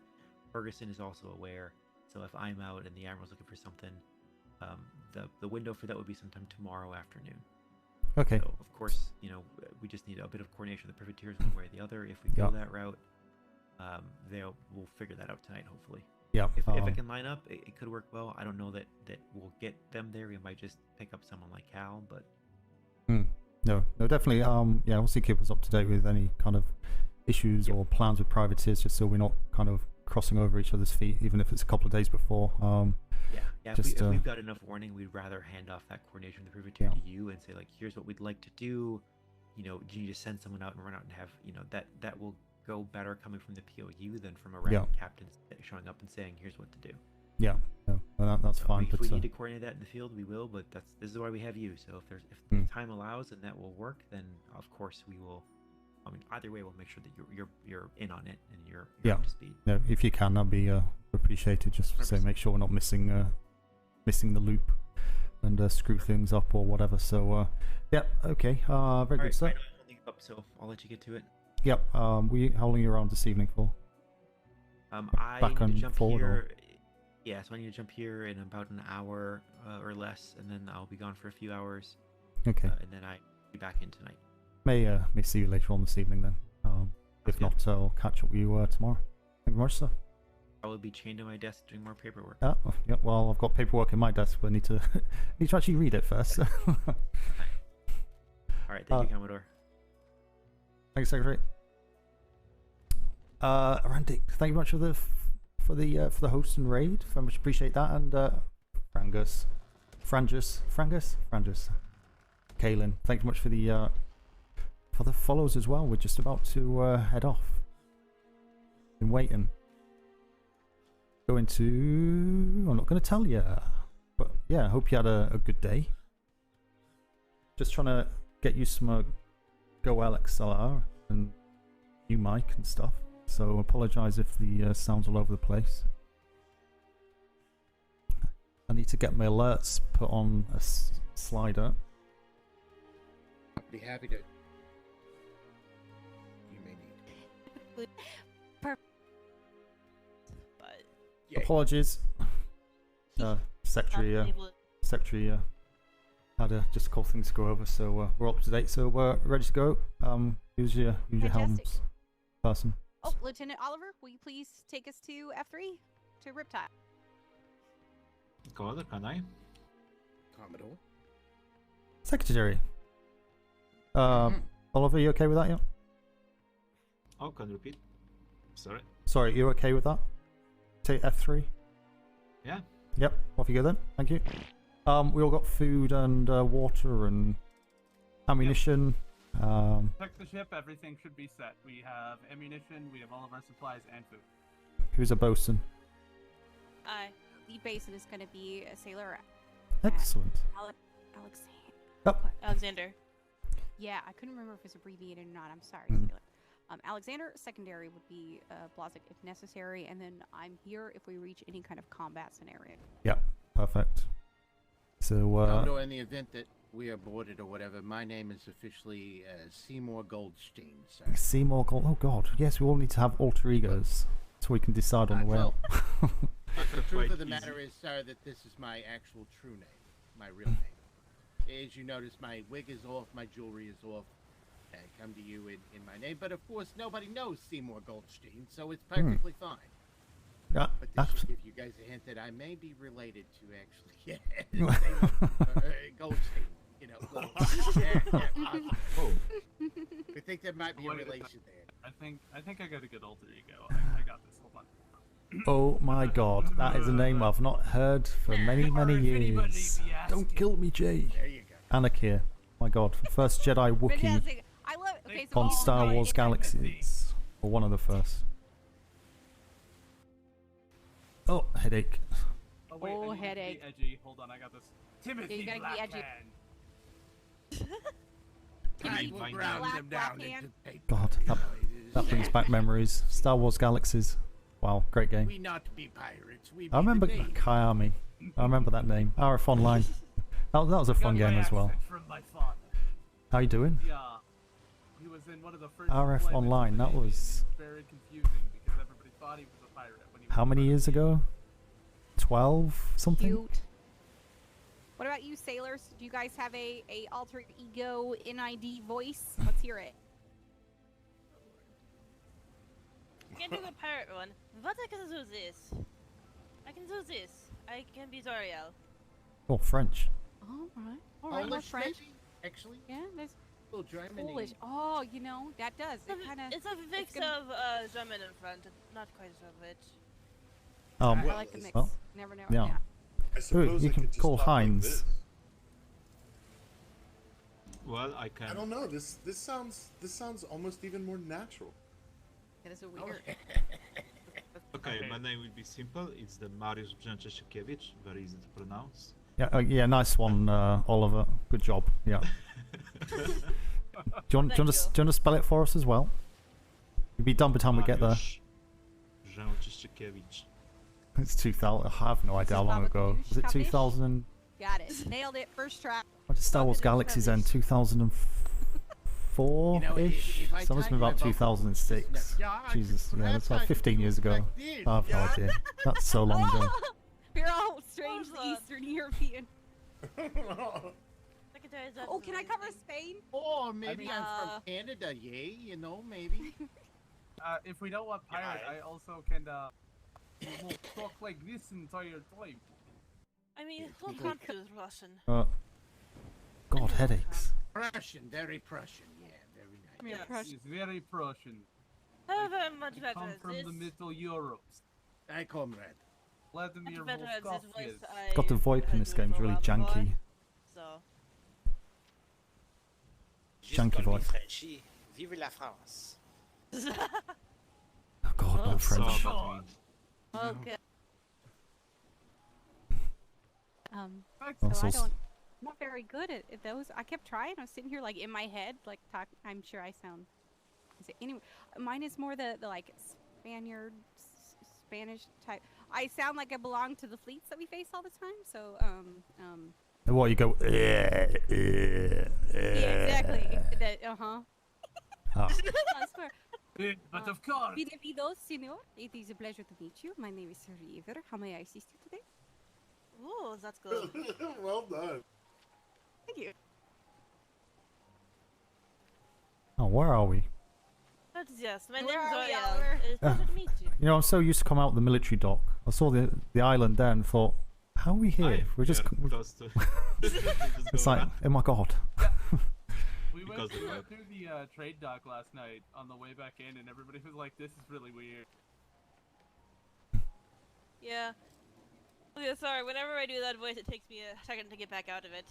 Ferguson is also aware. So if I'm out and the Admiral's looking for something, the window for that would be sometime tomorrow afternoon. Okay. So of course, we just need a bit of coordination with the privateers one way or the other. If we go that route, we'll figure that out tonight, hopefully. Yeah. If it can line up, it could work well. I don't know that we'll get them there. We might just pick up someone like Cal, but. No, definitely. Obviously keep us up to date with any kind of issues or plans with privateers, just so we're not kind of crossing over each other's feet, even if it's a couple of days before. If we've got enough warning, we'd rather hand off that coordination with the privateer to you and say, like, here's what we'd like to do. Do you need to send someone out and run out and have, that will go better coming from the P.L.U. than from a random captain showing up and saying, here's what to do. Yeah, that's fine. If we need to coordinate that in the field, we will. But this is why we have you. So if the time allows and that will work, then of course we will. I mean, either way, we'll make sure that you're in on it and you're up to speed. No, if you can, that'd be appreciated. Just so make sure we're not missing the loop and screw things up or whatever. So okay, very good, sir. Up, so I'll let you get to it. Yep. How long are you around this evening for? I Back need to and jump forward. here. Yeah, so I need to jump here in about an hour or less, and then I'll be gone for a few hours. Okay. And then I'll be back in tonight. May see you later on this evening then. If not, I'll catch up with you tomorrow. Thank you very much, sir. I will be chained to my desk doing more paperwork. Yeah. Well, I've got paperwork in my desk, but I need to actually read it first. All right. Thank you, Commodore. Thanks, Secretary. Randy, thank you much for the host and raid. Very much appreciate that. And Frangus, Kaylin, thank you much for the follows as well. We're just about to head off. Been waiting. I'm not going to tell you, but yeah, I hope you had a good day. Just trying to get you some Go LXLR and new mic and stuff. So apologise if the sound's all over the place. I need to get my alerts put on a slider. I'd be happy to. You may need. But Apologies. Secretary had just a couple things to go over, so we're up to date. So we're ready to go. Who's your helms person? Oh, Lieutenant Oliver, will you please take us to F3 to Riptide? Caller, can I? Commodore. Secretary. Oliver, you okay with that? Yeah. Oh, can you repeat? Sorry. Sorry, you okay with that? Take F3. Yeah. Yep. Off you go then. Thank you. We all got food and water and ammunition. Check the ship. Everything should be set. We have ammunition. We have all of our supplies and food. Who's a bosun? The basin is going to be a sailor. Excellent. Alexander. Yeah, I couldn't remember if it's abbreviated or not. I'm sorry, sailor. Alexander. Secondary would be Blazek if necessary, and then I'm here if we reach any kind of combat scenario. Yep. Perfect. So. Commodore, in the event that we are boarded or whatever, my name is officially Seymour Goldstein, sir. Seymour Gold. Oh God. Yes, we all need to have alter egos so we can decide on the way out. The truth of the matter is, sir, that this is my actual true name, my real name. As you notice, my wig is off, my jewelry is off. I come to you in my name, but of course nobody knows Seymour Goldstein, so it's perfectly fine. Yeah, but this should give you guys a hint that I may be related to actually, Goldstein. You know, Oh. I think there might be a relation there. I think I got a good alter ego. I got this. Hold on. Oh my God, that is a name I've not heard for many years. Don't kill me, Jay. There you go. Anakin. My God, first Jedi Wookiee Fantastic. I love. Okay, so on Star Wars Galaxies, or one of the first. Oh, headache. Oh, wait, Oh, I need to be headache. edgy. Hold on, I got this. Timothy Yeah, you gotta be edgy. Blackhand. I will ground them down into paper. God, That brings back memories. Star Wars Galaxies. Wow, great game. We not be pirates. We I remember be the Navy. Kayami. I remember that name. RF Online. That was a fun game as well. From my father. How you doing? Yeah. He was in one of the first RF deployments Online. of the That Navy. was Very confusing because everybody thought he was a pirate when he was how many years ago? 12 something. Cute. What about you, sailors? Do you guys have a alter ego NID voice? Let's hear it. I can do the pirate one. But I can do this. I can do this. I can be Zoriel. Oh, French. All right. All right. More Polish, French. maybe? Actually, Yeah, there's a little German. Polish. Oh, you know that does. It kind of. It's a mix of German and French. Not quite sure which. I like the mix. Well, Never know. yeah. I suppose you I can could just call talk like Heinz. this. Well, I can. I don't know. This sounds almost even more natural. That is a weird. Okay, my name will be simple. It's the Mariusz Brzęczyszkiewicz. Very easy to pronounce. Yeah, yeah, nice one, Oliver. Good job. Yeah. Do you want to spell it for us as well? We'll be done by the time we get there. Mariusz Brzęczyszkiewicz. It's 2000. I have no idea how long ago. Was it 2000? Got it. Nailed it. First try. What did Star Wars Galaxies end? 2004-ish? So it must be about 2006. Jesus, yeah, that's like 15 years ago. I have no idea. That's so long ago. We're all strange Eastern European. Oh, can I cover Spain? Or maybe I'm from Canada, yay, you know, maybe. If we don't want pirate, I also can talk like this entire time. I mean, who can't do Russian? God, headaches. Prussian, very Prussian, yeah, very nice. Yes, he's very Prussian. However, much He better come as from this. the Middle Europe. Hi, comrade. Vladimir Much better as this voice Volkov. God, the VoIP in this game is really janky. So. Janky voice. Frenchy. Vive la France. Oh God, no French. Okay. So I'm not very good at those. I kept trying. I was sitting here like in my head, like talk. I'm sure I sound. Anyway, mine is more the like Spaniard, Spanish type. I sound like I belong to the fleets that we face all the time. So What, you go? Yeah, exactly. That Oh. I swear. But of course. Bienvenidos, senor. It is a pleasure to meet you. My name is River. How may I assist you today? Ooh, that's good. Well done. Thank you. Oh, where are we? But yes, my name Where is are we, Zoriel. Oliver? It's a pleasure to meet you. You know, I'm so used to come out the military dock. I saw the island there and thought, how are we here? We're just. It's like, oh my God. We went through the trade dock last night on the way back in, and everybody was like, "This is really weird." Yeah. Okay, sorry, whenever I do that voice, it takes me a second to get back out of it.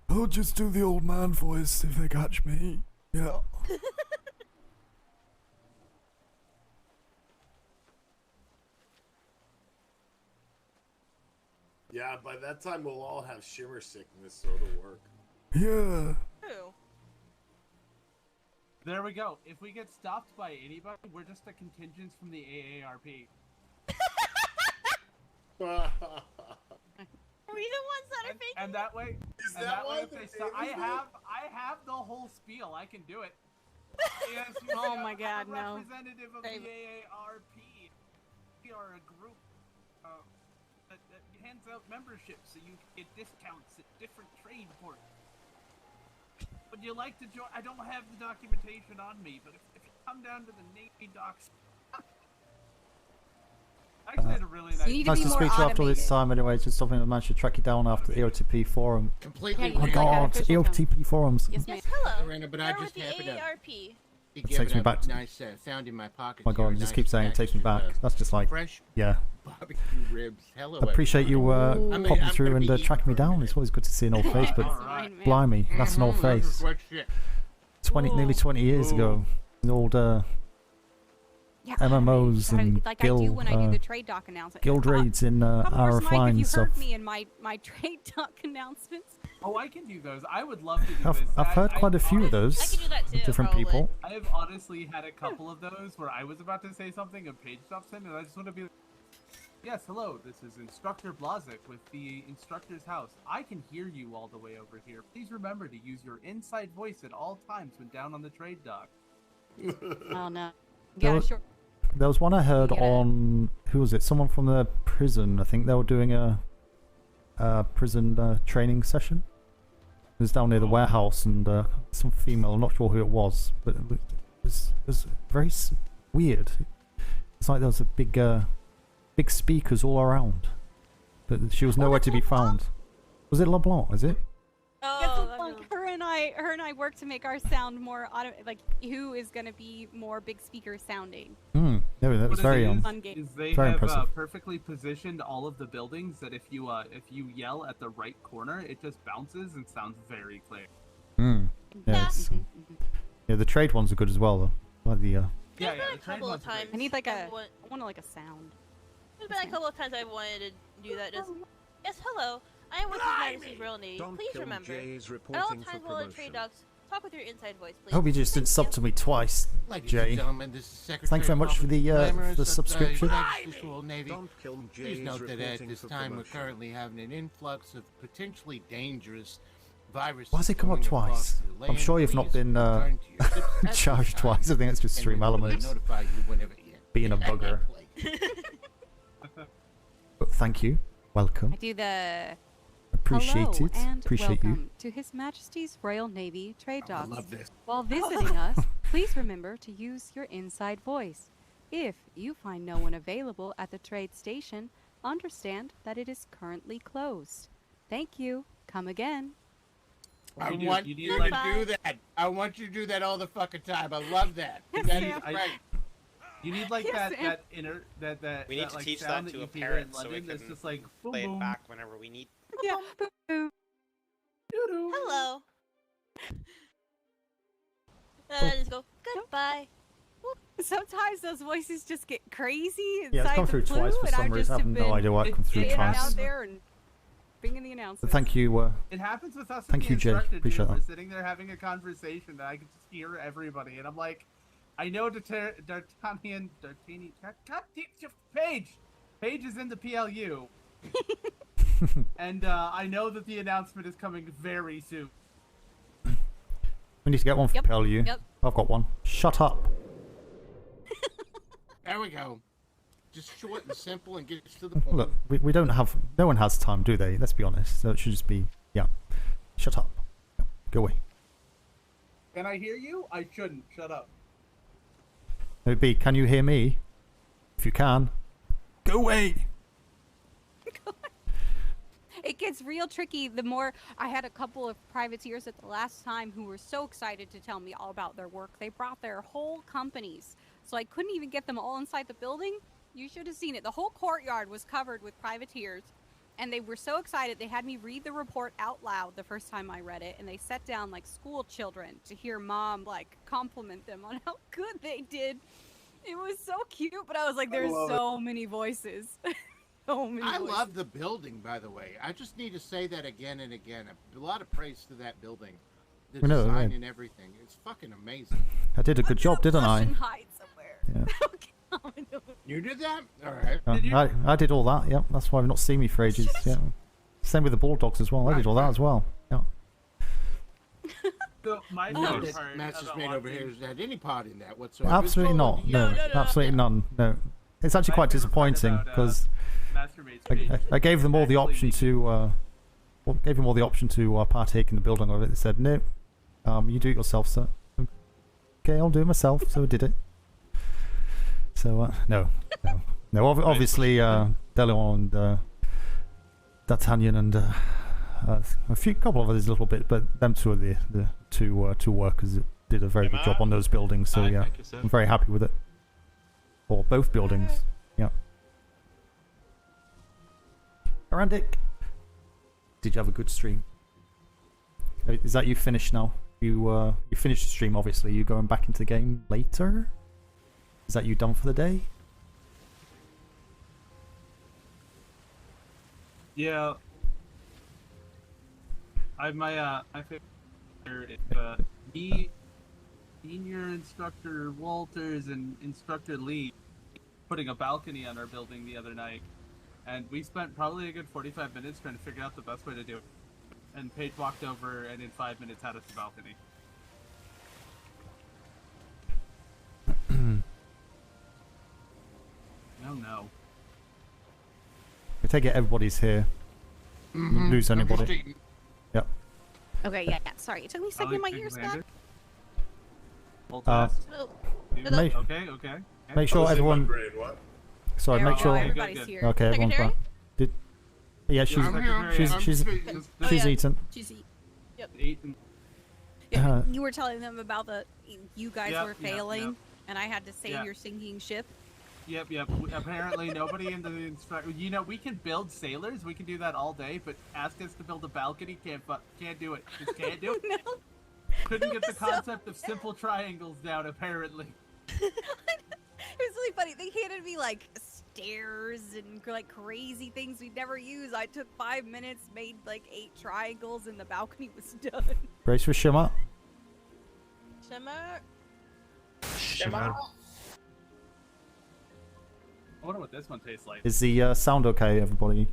I'll just do the old man voice if they catch me. Yeah. Yeah, by that time we'll all have shimmer sickness, so it'll work. Yeah. True. There we go. If we get stopped by anybody, we're just a contingent from the AARP. Are we the ones that are faking? And that way, Is and that that way, why if the they stop, name is I have the whole spiel. I can do it. Yes, you Oh see, my I'm God, a no. representative of the AARP. We are a group that hands out memberships so you can get discounts at different trade ports. Would you like to join? I don't have the documentation on me, but if you come down to the Navy docks. I actually had a really nice. Nice to speak to you after this time. Anyway, just something I managed to track you down after the EOTP forum. Completely. Oh my God, EOTP forums. Yes, hello. Miranda, but I We're just with happened the to. AARP. It takes me back to- Nice sound in my pocket. Oh my God, you just keep saying it takes me back. That's just like, fresh yeah. barbecue ribs. Hello. I appreciate you everybody. popping I'm through gonna and be eating tracking me for a down. It's always good to see an old face, but blimey, that's an old face. What shit? Nearly 20 years ago. The old Yeah, MMOs and like I do when I do the trade dock announcement. guild raids in Come over, RF Smythe, if line you stuff. heard me in my trade dock announcements. Oh, I can do those. I would love to do I've, this. I've heard quite a few of those. I can do that too, Different probably. people. I have honestly had a couple of those where I was about to say something and Paige stops in, and I just want to be like, yes, hello, this is Instructor Blazik with the instructor's house. I can hear you all the way over here. Please remember to use your inside voice at all times when down on the trade dock. Oh, no. There was, there was one I heard on, who was it? Someone from the prison. I think they were doing a prison training session. It was down near the warehouse, and some female, I'm not sure who it was, but it was very weird. It's like there was a big speakers all around, but she was nowhere to be found. Was it LeBlanc? Is it? Oh, her and I work to make our sound more like who is going to be more big speaker sounding. No, that was very Is they very have impressive. perfectly positioned all of the buildings that if you yell at the right corner, it just bounces and sounds very clear. Yeah, yeah, the trade ones are good as well though. Like the Yeah, There's been a couple of times. I need like I want like a sound. There's been a couple of times I wanted to do that. Just yes, hello. I am with His Majesty's Royal Navy. Don't Please kill remember, Jay's at all reporting for times while in promotion. trade docks, talk with your inside voice, please. I hope you just didn't sub to me twice, Ladies Jay. and gentlemen, this is Secretary Thanks very much for the subscription. Navy. Don't kill Please Jay's note that at reporting this for time we're promotion. currently having an influx of potentially dangerous viruses. Why has it come up going across twice? the I'm sure you've not Please been return to your ships at charged this time, twice. I think it's just and stream we will elements. notify you whenever Being a bugger. But thank you. Welcome. I do the Appreciate hello it. and Appreciate you. welcome to His Majesty's Royal Navy Trade I Docks. love this. While visiting us, please remember to use your inside voice. If you find no one available at the trade station, understand that it is currently closed. Thank you. Come again. I You do- want you do you like- to do that. I want you to do that all the fucking time. I love that. Yes, That Sam. is great. You need like Yes, that Sam. that inner that We need that, to like, teach sound that to you a hear parent in so we London that's can just like boom play boom. it back whenever we need. Yeah. Boom, boom. Hello. And I just go goodbye. Sometimes those voices just get crazy inside Yeah, it's come the through blue, twice for and some I've reason. I just have no been idea why it come through getting twice. out there and bringing the But announcements. thank you. It happens with us. Thank with you, the Jay. instructor, Appreciate too. We're that. sitting there having a conversation, and I can just hear everybody, and I'm like, I know D'Artagnan, God damn, Paige is in the P.L.U. And I know that the announcement is coming very soon. We need to get one for P.L.U. Yep. I've got one. Shut up. There we go. Just short and simple and get it to the point. Look, we don't have. No one has time, do they? Let's be honest. So it should just be. Yeah. Shut up. Yeah, go away. Can I hear you? I shouldn't. Shut up. It would be. Can you hear me? If you can, go away. It gets real tricky the more I had a couple of privateers at the last time who were so excited to tell me all about their work. They brought their whole companies, so I couldn't even get them all inside the building. You should have seen it. The whole courtyard was covered with privateers, and they were so excited they had me read the report out loud the first time I read it, and they sat down like school children to hear Mom like compliment them on how good they did. It was so cute, but I was like, there's so many voices. So many I voices. love the building, by the way. I just need to say that again and again. A lot of praise to that building. The I know, design yeah. and everything. It's fucking amazing. I did a good job, didn't I? Russian hide somewhere. Yeah. You did that? All right. I did all that. Yeah. That's why you've not seen me for ages. Yeah. Same with the Bulldogs as well. I did all that as well. Yeah. So my None favorite that part Masters about Made over watching- here has had any part in that whatsoever. Absolutely not. No. Absolutely none. No. It's actually quite disappointing because I gave them all the option to gave them all the option to partake in the building of it. They said no, you do it yourself, sir. Okay, I'll do it myself. So I did it. So no. Obviously, Deleon and D'Artagnan and a couple of others a little bit, but them two are the two workers that did a very good job on those buildings. So yeah, thank you, sir. I'm very happy with it. Or both buildings. Yeah. Arandic, did you have a good stream? Is that you finished now? You finished the stream, obviously. You going back into the game later? Is that you done for the day? Yeah. my favorite is me, Senior Instructor Walters, and Instructor Lee putting a balcony on our building the other night, and we spent probably a good 45 minutes trying to figure out the best way to do it. And Paige walked over and in 5 minutes had us a balcony. No. I take it everybody's here. Lose anybody. Yep. Okay, yeah. Sorry, it took me a second to get my ears back. Okay. Make sure everyone. Sorry, There make we go, sure. everybody's here. Okay, everyone's Secretary? back. Yeah, she's eaten. She's eaten. Yeah, you were telling them about you guys Yep, were yep, failing, yep. and I had to save Yeah. your sinking ship. Yep. Apparently, nobody in the instructor. You know, we can build sailors. We can do that all day, but ask us to build a balcony, can't do it. Just can't do it. No. Couldn't get the concept of simple triangles down. Apparently. It was really funny. They handed me like stairs and like crazy things we'd never use. I took 5 minutes, made like 8 triangles, and the balcony was done. Brace for Shimmer. Shimmer. I wonder what this one tastes like. Is the sound okay, everybody?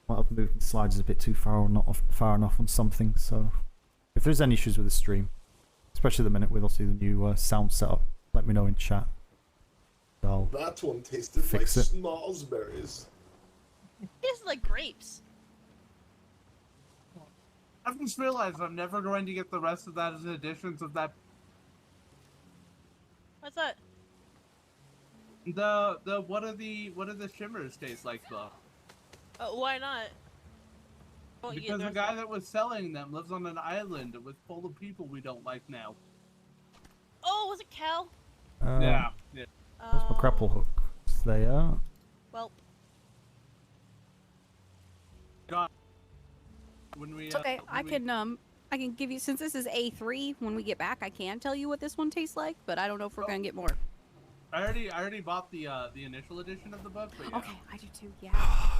Might have moved the slides a bit too far or not far enough on something, so if there's any issues with the stream, especially the minute we'll see the new sound setup, let me know in chat. I'll that one tasted fix like it. snozberries. It tastes like grapes. I've just realized I'm never going to get the rest of that as additions of that. What's that? The what are the shimmers taste like though? Why not? Won't you Because get the guy that was selling them lives on an island with full of people we don't like now. Oh, was it Cal? Yeah. Where's my grapple hook? It's there. Well. God. When we, It's okay. I can give you, since this is A3. When we get back, I can tell you what this one tastes like, but I don't know if we're gonna get more. I already bought the initial edition of the book. But yeah. Okay, I do too. Yeah.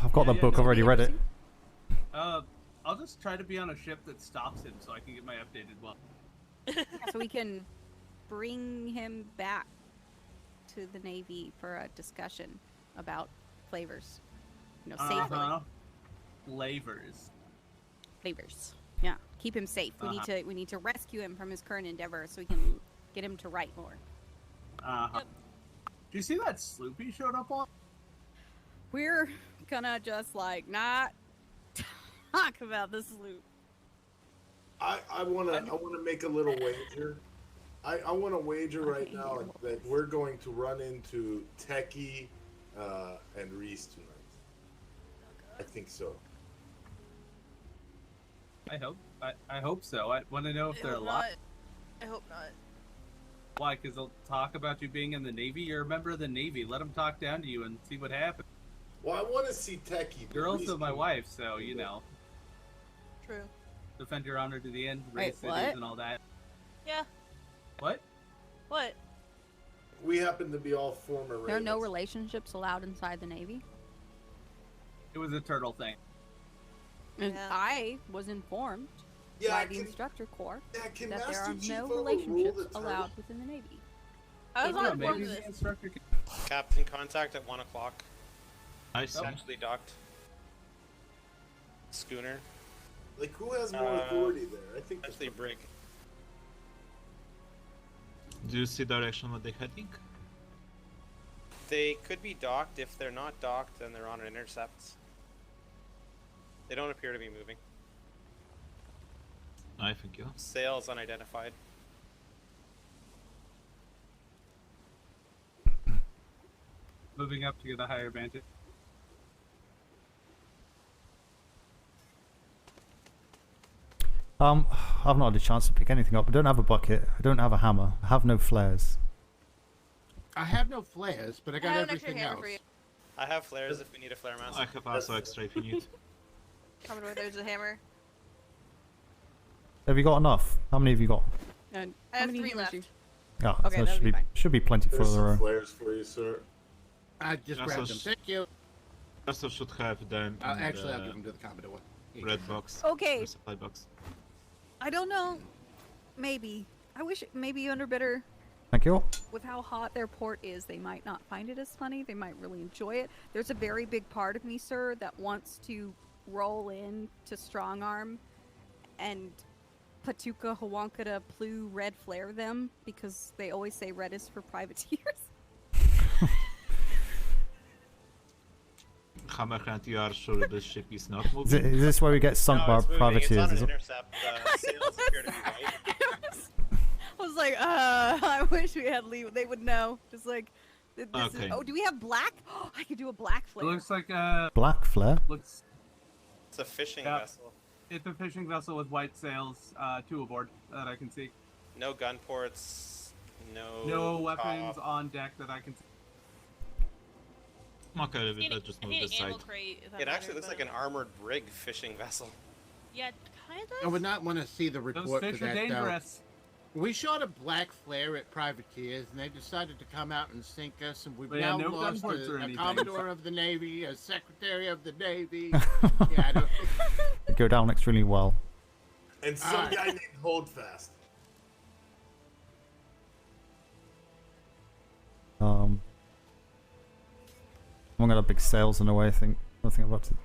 I've got that book. I've already read it. I'll just try to be on a ship that stops him so I can get my updated one. So we can bring him back to the Navy for a discussion about flavors. Safely. Flavors. Yeah. Keep him safe. We need to rescue him from his current endeavor so we can get him to write more. Do you see that sloop he showed up on? We're gonna just not talk about the sloop. I wanna make a little wager. I want to wager right now that we're going to run into Techie and Reese tonight. I think so. I hope so. I want to know if they're alive. I hope not. Why? Because they'll talk about you being in the Navy. You're a member of the Navy. Let them talk down to you and see what happens. Well, I want to see Techie. You're also my wife, so you know. True. Defend your honor to the end. Wait, Race what? cities and all that. Yeah. What? What? We happen to be all former. There are no Ravens. relationships allowed inside the Navy. It was a turtle thing. And I was informed by the instructor corps that there are no relationships allowed within the Navy. I was Yeah, not informed maybe of the this. instructor can... Captain contact at 1 o'clock. I see. Essentially docked. Schooner. Like, who has more authority there? I think Essentially brig. Do you see direction where they're heading? They could be docked. If they're not docked, then they're on an intercept. They don't appear to be moving. I think you. Sails unidentified. Moving up to get a higher vantage. I've not had a chance to pick anything up. I don't have a bucket. I don't have a hammer. I have no flares. I have no flares, but I got I have an extra everything hammer else. for you. I have flares if we need a flare master. I have also extra if you need. Coming with there's a hammer. Have you got enough? How many have you got? And I have 3 left. Oh, Okay, so that'll be fine. should be plenty There's further. some flares for you, sir. I just Yeah, grabbed so them. Thank you. Also should have them. Actually, I'll give them to the Commodore. Red box. Okay. Supply box. I don't know. Maybe. I wish maybe under better. Thank you. With how hot their port is, they might not find it as funny. They might really enjoy it. There's a very big part of me, sir, that wants to roll in to strong arm and Patuka Hawankata P.L.U red flare them because they always say red is for privateers. Hammerhand, you are sure the ship is not moving? Is this where we get sunk by privateers? Is it? Intercept. Sails appear to be right. I was like, I wish we had leave. They would know. Just like, this Okay. is. Oh, do we have black? Oh, I could do a black flare. It looks like a Black flare? looks. It's a fishing vessel. It's a fishing vessel with white sails, 2 aboard that I can see. No gun ports. No weapons on deck that I can see. Okay, let's just move this side. It actually looks like an armored brig fishing vessel. Yeah, kind I would not want to see the report fish for are that, dangerous. though. We shot a black flare at privateers, and they decided to come out and sink us, and we've Well, yeah, now no lost gunports or a anything, Commodore so- of the Navy, a Secretary of the Navy. Yeah, I don't They go down extremely well. And some guy named Holdfast. I'm gonna have big sails in a way, I think. Nothing about it.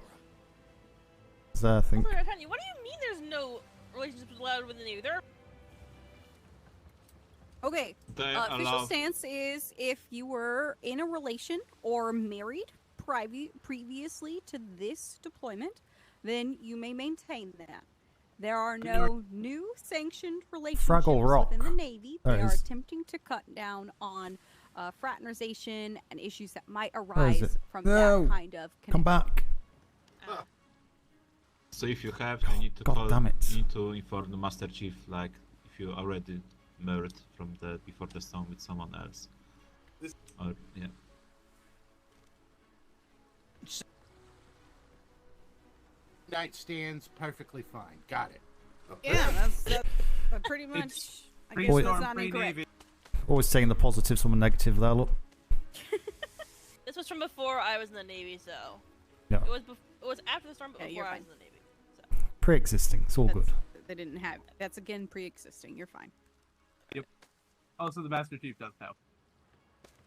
Is there, I think. What do you mean there's no relationships allowed with the Navy? There are... Okay. They Official allow- stance is if you were in a relation or married previously to this deployment, then you may maintain that. There are no new sanctioned relationships Fraggle Rock. within the Navy. There They it are is. attempting to cut down on fraternization and issues that might Where is arise it? from No. that kind of Come back. So if you have, you need to God call. damn it. You need to inform the Master Chief, like if you already married from the before the storm with someone else. Or yeah. Nightstands perfectly fine. Got it. Yeah, that's pretty much. I guess Pre-storm, that's not incorrect. Always saying the positives from the negative there, look. This was from before I was in the Navy, so... Yeah. It was after the storm, but Yeah, before you're I fine. was in the Navy. Pre-existing, it's all good. They didn't have. That's again pre-existing. You're fine. Yep. Also, the Master Chief does know.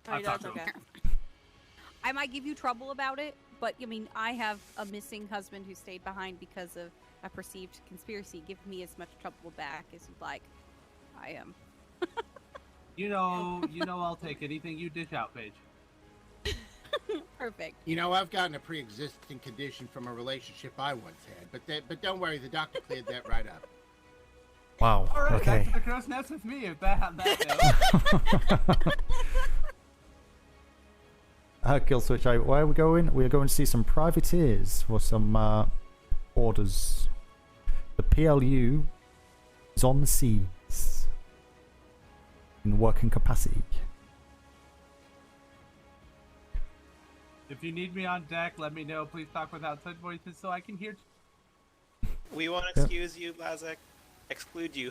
Oh, I that's thought so. okay. I might give you trouble about it, but I mean, I have a missing husband who stayed behind because of a perceived conspiracy. Give me as much trouble back as you'd like. I am. You know, I'll take anything you dish out, Paige. Perfect. You know, I've gotten a pre-existing condition from a relationship I once had, but don't worry, the doctor cleared that right up. Wow. All right, Okay. back to the crow's nest with me if that Kill switch out. Where are we going? We're going to see some privateers for some orders. The P.L.U. is on the seas in working capacity. If you need me on deck, let me know. Please talk with outside voices so I can hear. We won't excuse you, Blazek. Exclude you.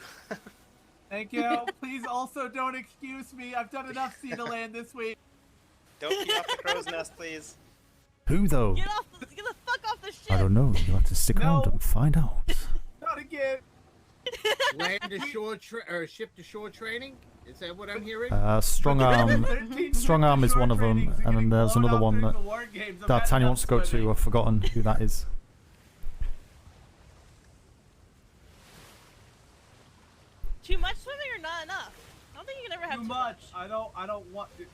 Thank you. Please also don't excuse me. I've done enough sea to land this week. Don't get off the crow's nest, please. Who though? Get the fuck off the ship! I don't know. You'll have to stick around and find out. Not again. Land to shore or ship to shore training? Is that what I'm hearing? Strong arm. Strong arm is one of them, and then there's another one that D'Artagnan wants to go to. I've forgotten who that is. Too much swimming or not enough? I don't think you can ever have Too much. I don't want to.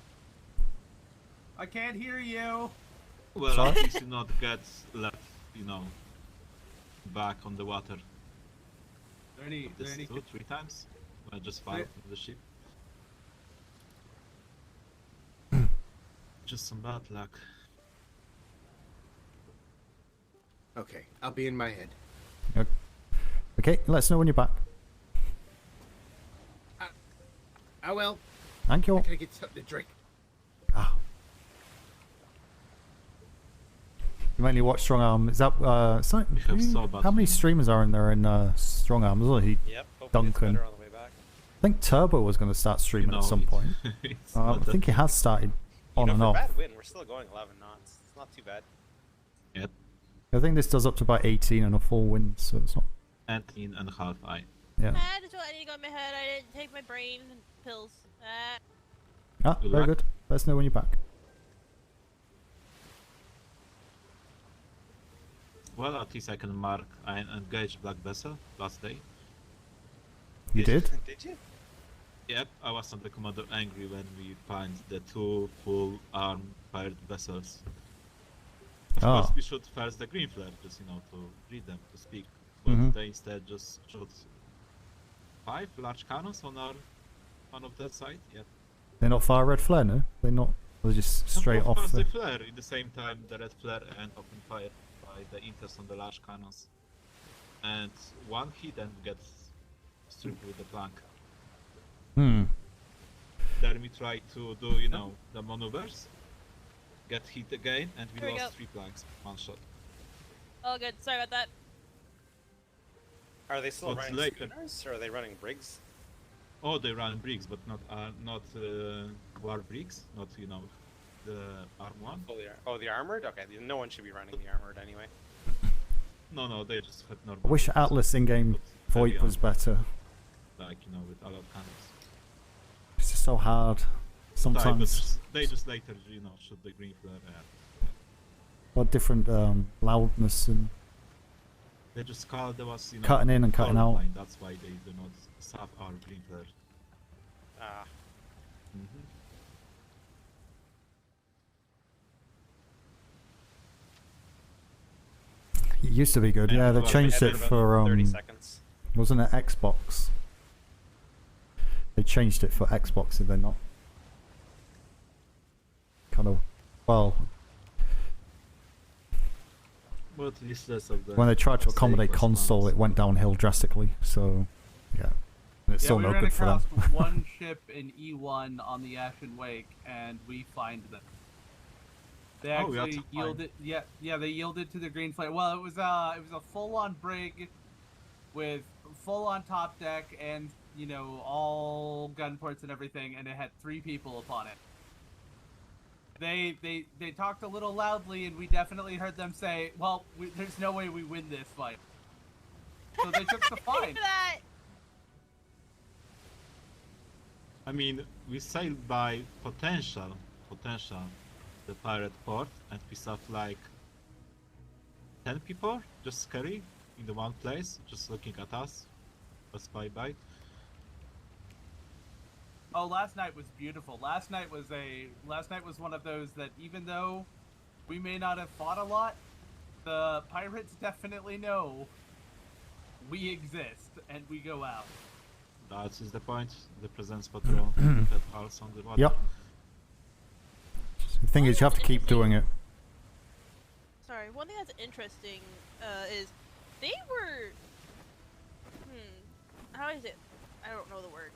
I can't hear you. Well, Sorry? at least you not get left, back on the water. This 2-3 times? I just fell from the ship. Just some bad luck. Okay, I'll be in my head. Okay, let us know when you're back. I will. Thank you. I gotta get something to drink. You mainly watch Strong Arm. Is that have how many streamers are in there in Strong Arm? Is he? Yep, hopefully it's Duncan. better on the way back. I think Turbo was going to start streaming at some point. I think he has started on and for off. bad wind, we're still going 11 knots. It's not too bad. Yep. I think this does up to about 18 and a full wind, so it's not. 19.5 I. Yeah. That's what I need to go in my head. I didn't take my brain pills. Very good. Let us know when you're back. Well, at least I can mark I engaged black vessel last day. You did? Did you? Yep, I was on the commander angry when we find the 2 full arm fired vessels. Of course, we shoot first the green flare, just to read them, to speak. But they instead just shot 5 large cannons on of that side. Yep. They're not fire red flare, no? They're not. They're just straight of off. Course, they flare in the same time the red flare and open fire by the inters on the large cannons. And one hit and gets stripped with the plank. Then we try to do, the maneuvers, get hit again, and we lost 3 planks, 1 shot. Oh, good. Sorry about that. Are they still What's running later? schooners, or are they running brigs? Oh, they run brigs, but not war brigs, not the arm one. Oh, the armored? Okay, no one should be running the armored anyway. No, they just had normal. I wish Atlas in-game VoIP was better. Like with a lot of cannons. It's just so hard. Sometimes. They just later, shoot the green flare. What different loudness and. They just call there was cutting in and cutting out. Line. That's why they do not sap our green flare. It used to be good, yeah. They changed it for 30 seconds. Wasn't it Xbox? They changed it for Xbox, did they not? Kind of. Well, at least less of the when they tried to accommodate console, it went downhill drastically. So, yeah, and it's still no good for them. We ran across one ship in E1 on the Ashen Wake, and we find them. They actually yielded. Yeah, they yielded to the green flare. Well, it was a full-on brig with full-on top deck and all gun ports and everything, and it had 3 people upon it. They talked a little loudly, and we definitely heard them say, "Well, there's no way we win this fight." So they took the fight. I mean, we sailed by potential, the pirate port, and we saw like 10 people just scary in the one place, just looking at us. A spy by. Oh, last night was beautiful. Last night was one of those that even though we may not have fought a lot, the pirates definitely know we exist and we go out. That is the point. The presence patrol that also on the water. Yep. The thing is, you have to keep doing it. Sorry, one thing that's interesting is they were. How is it? I don't know the word.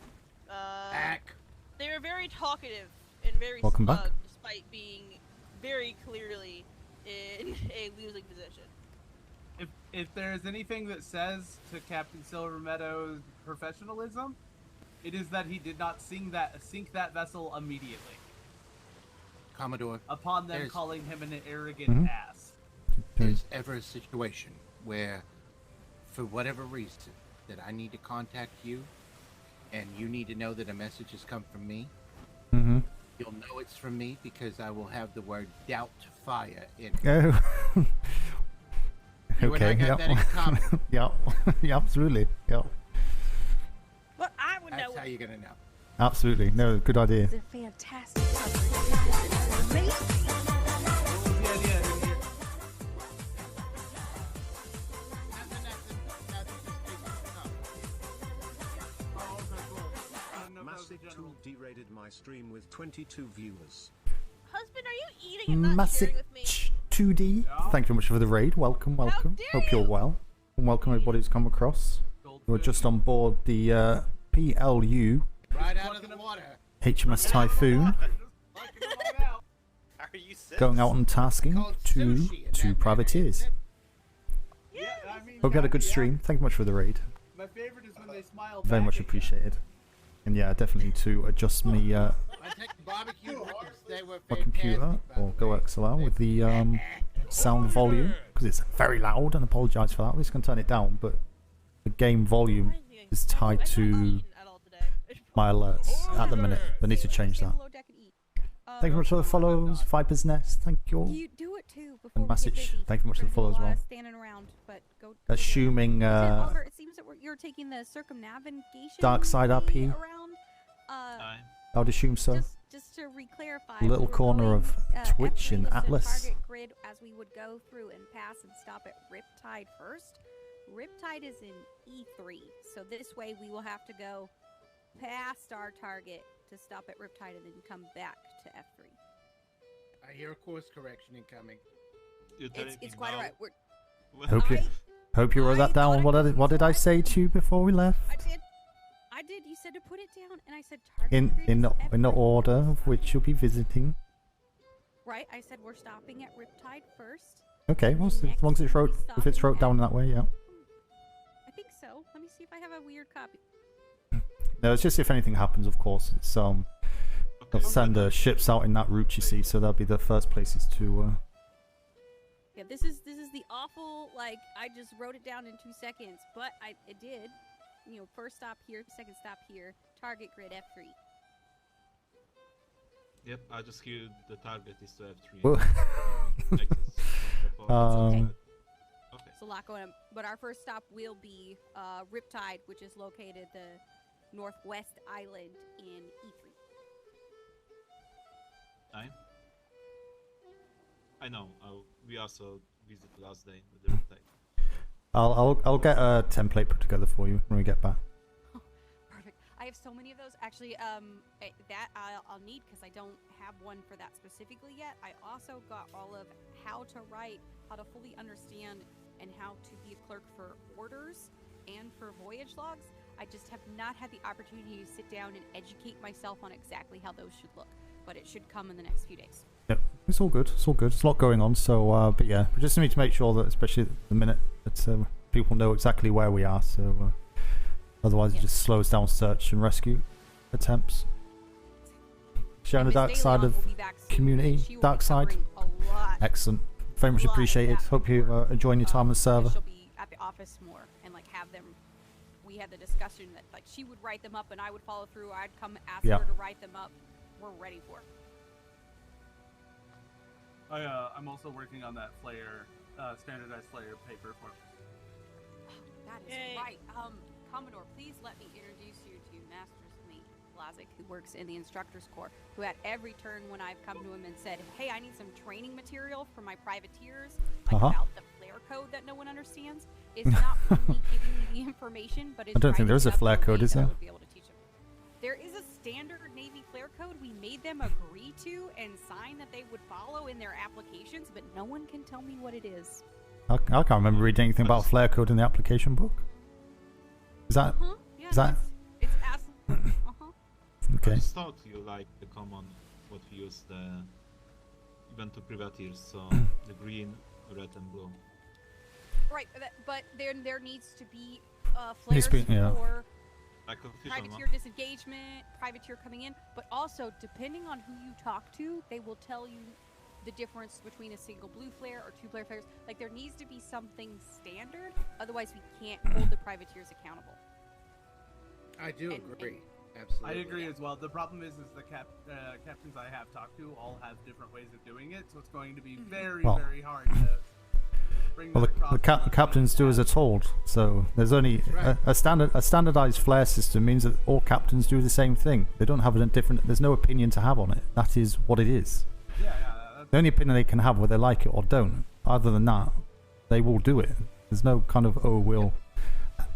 Back. They were very talkative and very Welcome smug, back. despite being very clearly in a losing position. If there's anything that says to Captain Silvermeadow's professionalism, it is that he did not sink that vessel immediately. Commodore. Upon them there's- calling him an arrogant ass. There's ever a situation where, for whatever reason, that I need to contact you, and you need to know that a message has come from me, you'll know it's from me because I will have the word doubt fire in it. Oh. You and I got that in common. Yeah, absolutely. Yeah. Well, I would That's know. how you're gonna know. Absolutely. No, good idea. It's a fantastic Massive 2 derated my stream with 22 viewers. Husband, are you eating and not Massive sharing with me? 2D. Thank you very much for the raid. Welcome. Hope you're well. And welcome everybody who's come across. We're just on board the P.L.U. Right out of the water. HMS Typhoon. Are you serious? Going out on tasking to 2 privateers. Yeah, I mean, Hope you had a good stream. Thank you much for the raid. my favorite is when they smile Very back much at you. appreciated. And yeah, definitely to adjust me I take the barbecue ribs. They were my computer fantastic, by or the go way. XLR with the sound volume because it's very loud, and apologise for that. At least I can turn it down, but the game volume is tied to my alerts at the minute. I need to change that. Thank you very much for the follows. Viper's Nest, thank you. You do it too before And Message, thank you very much for the follow as well. Standing around, but go Assuming Oliver, it seems that you're taking the circumnavigation DarksideRP. around. I would assume so. Just to re-clarify, Little we were corner going, of Twitch F3 in was the Atlas. target grid as we would go through and pass and stop at Riptide first. Riptide is in E3, so this way we will have to go past our target to stop at Riptide and then come back to F3. I hear a course correction incoming. It's quite alright. Hope you wrote that down. What did I say to you before we left? I did. You said to put it down, and I said target grid In is the order of which you'll be visiting. Right. I said we're stopping at Riptide first. Okay, well, as long as it's wrote, if it's wrote down that way, yeah. I think so. Let me see if I have a weird copy. No, it's just if anything happens, of course. It's they'll send ships out in that route, you see, so they'll be the first places to. Yeah, this is the awful, like, I just wrote it down in 2 seconds, but I did. You know, first stop here, second stop here, target grid F3. Yep, I just hear the target is to F3. Okay. It's a lot going on, but our first stop will be Riptide, which is located the northwest island in E3. I know. We also visited last day with the Riptide. I'll get a template put together for you when we get back. Perfect. I have so many of those. Actually, that I'll need because I don't have one for that specifically yet. I also got all of how to write, how to fully understand, and how to be a clerk for orders and for voyage logs. I just have not had the opportunity to sit down and educate myself on exactly how those should look, but it should come in the next few days. Yep, it's all good. It's all good. There's a lot going on, so but yeah, we just need to make sure that, especially at the minute, that people know exactly where we are. So otherwise, it just slows down search and rescue attempts. Sharing the dark side of community, dark side. Excellent. Very much appreciated. Hope you enjoying your time on the server. She'll be at the office more and like have them. We had the discussion that like she would write them up and I would follow through. I'd come ask her to write them up. We're ready for it. I'm also working on that Flare, standardized Flare paper for. That is right. Commodore, please let me introduce you to Master Smythe Blazik, who works in the Instructors Corps, who at every turn when I've come to him and said, hey, I need some training material for my privateers, like about the flare code that no one understands, is not only giving me the information, but is I don't think there's a flare code, is there? There is a standard Navy flare code we made them agree to and sign that they would follow in their applications, but no one can tell me what it is. I can't remember reading anything about flare code in the application book. Is that? Yeah, is that? It's absolutely. Okay. I just thought you like the common what we use the event to privateers, so the green, red, and blue. Right, but there needs to be flares for privateer disengagement, privateer coming in, but also depending on who you talk to, they will tell you the difference between a single blue flare or two blue flares. Like there needs to be something standard, otherwise we can't hold the privateers accountable. I do agree. Absolutely. I agree as well. The problem is the captains I have talked to all have different ways of doing it, so it's going to be very very hard to bring Well, the captains do as they're told. So there's only a standardized flare system means that all captains do the same thing. They don't have a different. There's no opinion to have on it. That is what it is. The only opinion they can have whether they like it or don't. Other than that, they will do it. There's no kind of we'll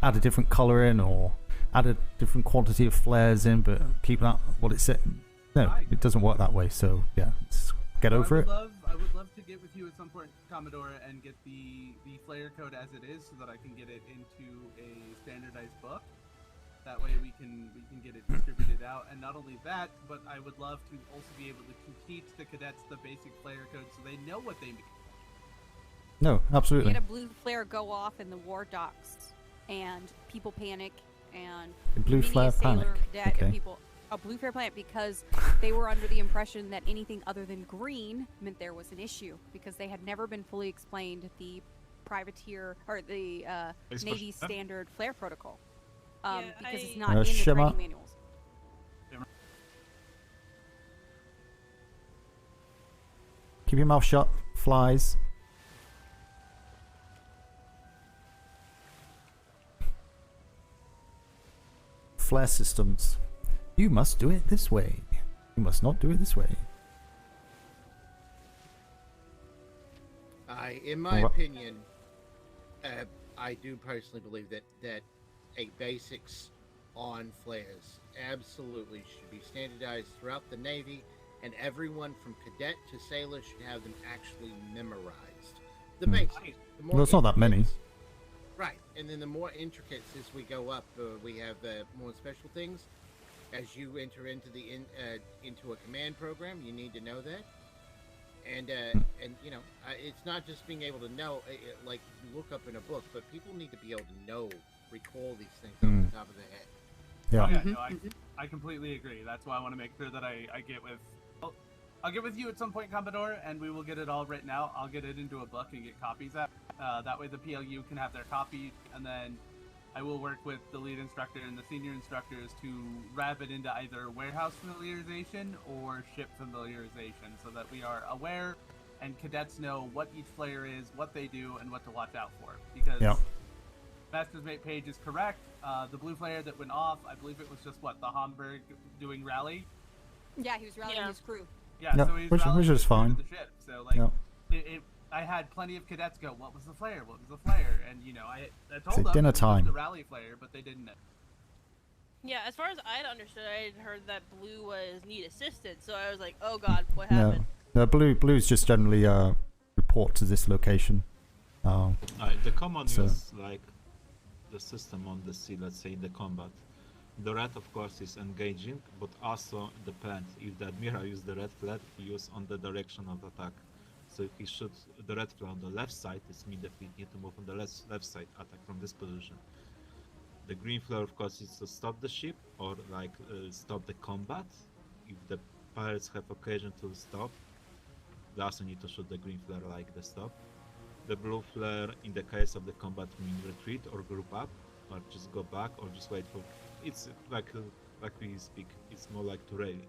add a different color in or add a different quantity of flares in, but keep that what it's set. No, it doesn't work that way. So yeah, let's get over it. I would love to get with you at some point, Commodore, and get the flare code as it is, so that I can get it into a standardized book. That way we can get it distributed out, and not only that, but I would love to also be able to teach the cadets the basic flare code so they know what they mean. No, absolutely. We had a blue flare go off in the war docks, and people panic, and blue flare panic. Cadet, okay. and people A blue flare plant because they were under the impression that anything other than green meant there was an issue because they had never been fully explained the privateer or the Navy standard flare protocol because it's not in the Shimmer. training manuals. Keep your mouth shut. Flies. Flare systems. You must do it this way. You must not do it this way. In my opinion, I do personally believe that a basics on flares absolutely should be standardized throughout the Navy, and everyone from cadet to sailor should have them actually memorized. The basics. The more Well, it's not that many. Right, and then the more intricate as we go up, we have more special things. As you enter into into a command program, you need to know that. And you know, it's not just being able to know, like you look up in a book, but people need to be able to recall these things off the top of their head. Yeah. Oh, yeah, no, I completely agree. That's why I want to make sure that I get with. I'll get with you at some point, Commodore, and we will get it all written out. I'll get it into a book and get copies out. That way the P.L.U. can have their copy, and then I will work with the lead instructor and the senior instructors to wrap it into either warehouse familiarization or ship familiarization so that we are aware and cadets know what each flare is, what they do, and what to watch out for. Because Master's Mate Page is correct. The blue flare that went off, I believe it was just, the Hamburg doing rally? Yeah, he was rallying his crew. Yeah, Yep, so he's which is fine. the ship. So, like, I had plenty of cadets go, what was the flare? What was the flare? And, you know, I told them dinner it was time. the rally flare, but they didn't know. Yeah, as far as I had understood, I had heard that blue was need assistance, so I was like, oh god, what happened? No, blue's just generally report to this location. The common so- use, like the system on the sea, let's say in the combat. The red, of course, is engaging, but also depends. If the admiral uses the red flag, he uses on the direction of attack. So if he shoots the red flag on the left side, this means that we need to move on the left side, attack from this position. The green flare, of course, is to stop the ship or like stop the combat. If the pirates have occasion to stop, they also need to shoot the green flare like the stop. The blue flare, in the case of the combat, means retreat or group up, or just go back, or just wait for. It's like we speak. It's more like to rally,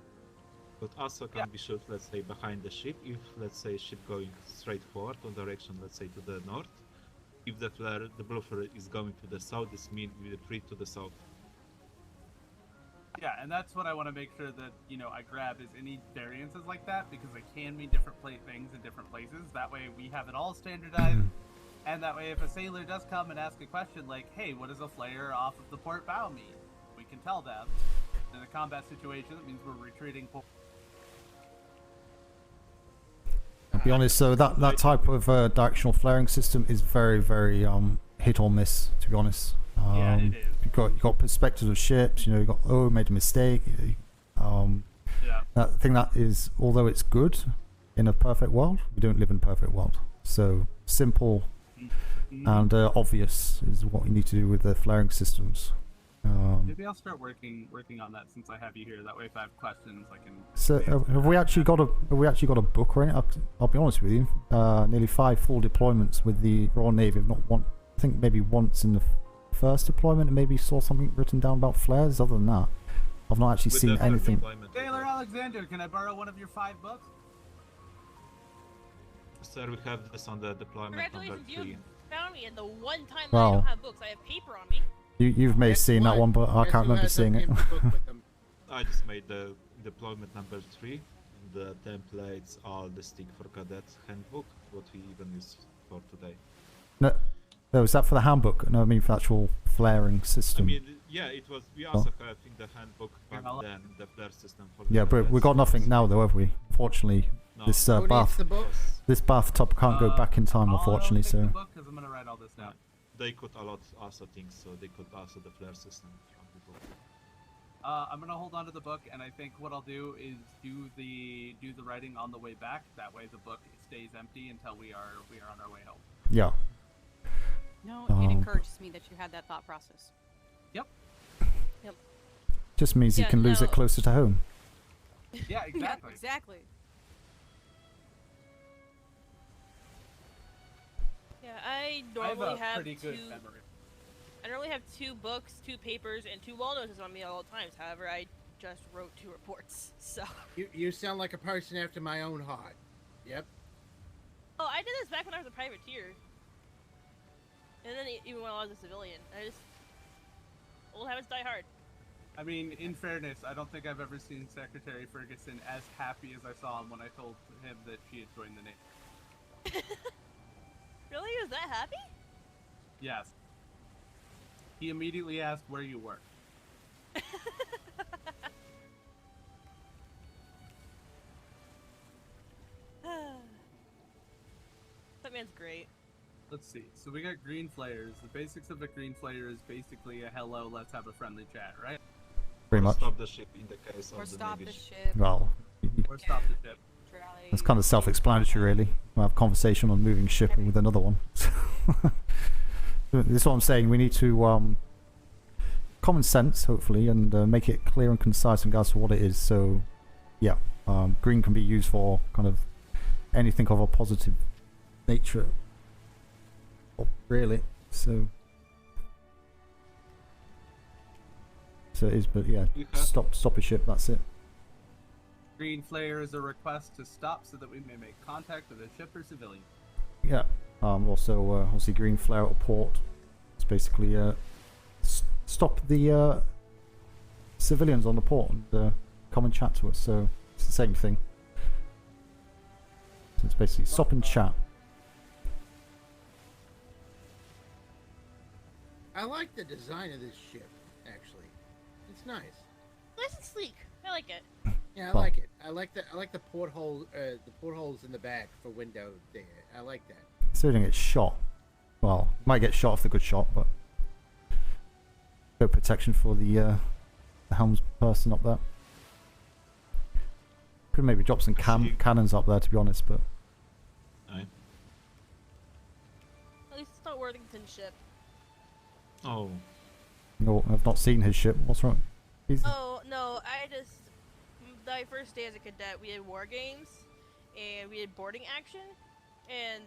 but also can be shot, let's say, behind the ship. If let's say ship going straight forward on direction, let's say to the north. If the blue flare is going to the south, this means we retreat to the south. Yeah, and that's what I want to make sure that, you know, I grab is any variances like that, because they can mean different things in different places. That way we have it all standardized, and that way if a sailor does come and ask a question like, hey, what does a flare off of the port bow mean? We can tell them. In a combat situation, that means we're retreating. I'll be honest, so that type of directional flaring system is very, very hit or miss, to be honest. Yeah, it is. You've got perspectives of ships, you know, you've got, made a mistake. That thing that is, although it's good in a perfect world, we don't live in a perfect world. So simple and obvious is what we need to do with the flaring systems. Maybe I'll start working on that since I have you here. That way, if I have questions, I can. So have we actually got a book or anything? I'll be honest with you. Nearly 5 full deployments with the Royal Navy. I've not one. I think maybe once in the first deployment, maybe saw something written down about flares. Other than that, I've not actually seen anything. Taylor Alexander, can I borrow one of your 5 books? Sir, we have this on the deployment number Congratulations, 3. you found me, and the one time Wow. I don't have books, I have paper on me. You've may have seen that one, but I can't remember seeing it. I just made the deployment number 3. The templates are the stick for cadets handbook, what we even use for today. No, is that for the handbook? No, I mean for the actual flaring system. I mean, yeah, it was. We also have in the handbook back then the flare system for. Yeah, but we got nothing now, though, have we? Unfortunately, No. this Who needs the this bathtub can't go back in time, unfortunately. I'll So. take the book because I'm gonna write all this down. They could allot also things, so they could also the flare system from the book. I'm gonna hold on to the book, and I think what I'll do is do the writing on the way back. That way, the book stays empty until we are on our way home. Yeah. No, it encourages me that you had that thought process. Yep. Yep. Just means you Yeah, can lose it no. closer to home. Yeah, exactly. Exactly. Yeah, I I have normally a have pretty good memory. I normally have 2 books, 2 papers, and 2 wall notices on me at all times. However, I just wrote 2 reports, so. You sound like a person after my own heart. Yep. Oh, I did this back when I was a privateer. And then even when I was a civilian. Old habits die hard. I mean, in fairness, I don't think I've ever seen Secretary Ferguson as happy as I saw him when I told him that she had joined the Navy. Really? He was that happy? Yes. He immediately asked where you were. That man's great. Let's see. So we got green flares. The basics of a green flare is basically a hello, let's have a friendly chat, right? Pretty much. Stop the ship in the case Or of the stop Navy the ship. ship. Well, Or stop the ship. that's kind of self-explanatory, really. We'll have a conversation on moving ship with another one. This is what I'm saying. We need to common sense, hopefully, and make it clear and concise in regards to what it is. So, yeah, green can be used for kind of anything of a positive nature. Oh, really? So it is, but yeah, stop a ship. That's it. Green flare is a request to stop so that we may make contact with a ship or civilian. Yeah. Also, obviously, green flare at a port. It's basically stop the civilians on the port and come and chat to us. So it's the same thing. So it's basically stop and chat. I like the design of this ship, actually. It's nice. Nice and sleek. I like it. Yeah, I Well- like it. I like the porthole, the portholes in the back for window there. I like that. So you don't get shot. Well, might get shot if they're good shot, but no protection for the helms person up there. Could maybe drop some cannons up there, to be honest, but Aye. At least it's not Worthington's ship. Oh. no, I've not seen his ship. What's wrong? Oh, no, my first day as a cadet, we had war games, and we had boarding action, and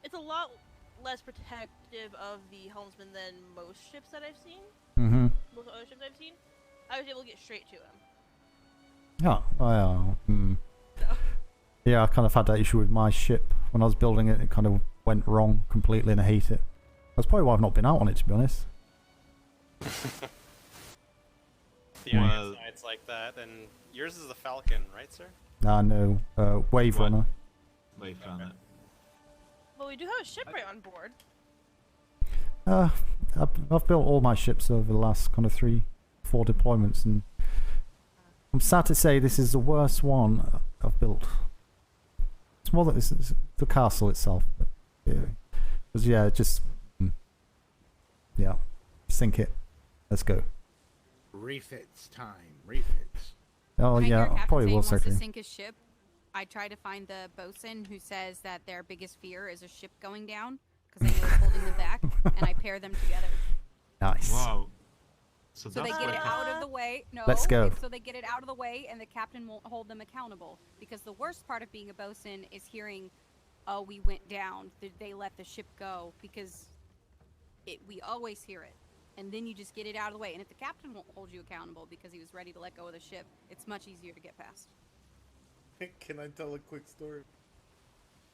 it's a lot less protective of the helmsman than most ships that I've seen. Mm-hmm. Most other ships I've seen. I was able to get straight to him. Yeah, I kind of had that issue with my ship. When I was building it, it kind of went wrong completely and I hate it. That's probably why I've not been out on it, to be honest. Yeah, it's like that. And yours is the Falcon, right, sir? No, Wave Runner. Wave Runner. But we do have a shipwright on board. I've built all my ships over the last kind of 3-4 deployments, and I'm sad to say this is the worst one I've built. It's more than it's the castle itself, but yeah, sink it. Let's go. Refits time. Refits. Oh When I yeah, hear I Captain probably Zane will wants to second. sink his ship, I try to find the bosun who says that their biggest fear is a ship going down because they know it's holding them back, and I pair them together. Nice. Wow. So they get it out of the way. No, Let's go. So they get it out of the way, and the captain won't hold them accountable. Because the worst part of being a bosun is hearing, "Oh, we went down. They let the ship go." Because we always hear it, and then you just get it out of the way. And if the captain won't hold you accountable because he was ready to let go of the ship, it's much easier to get past. Can I tell a quick story?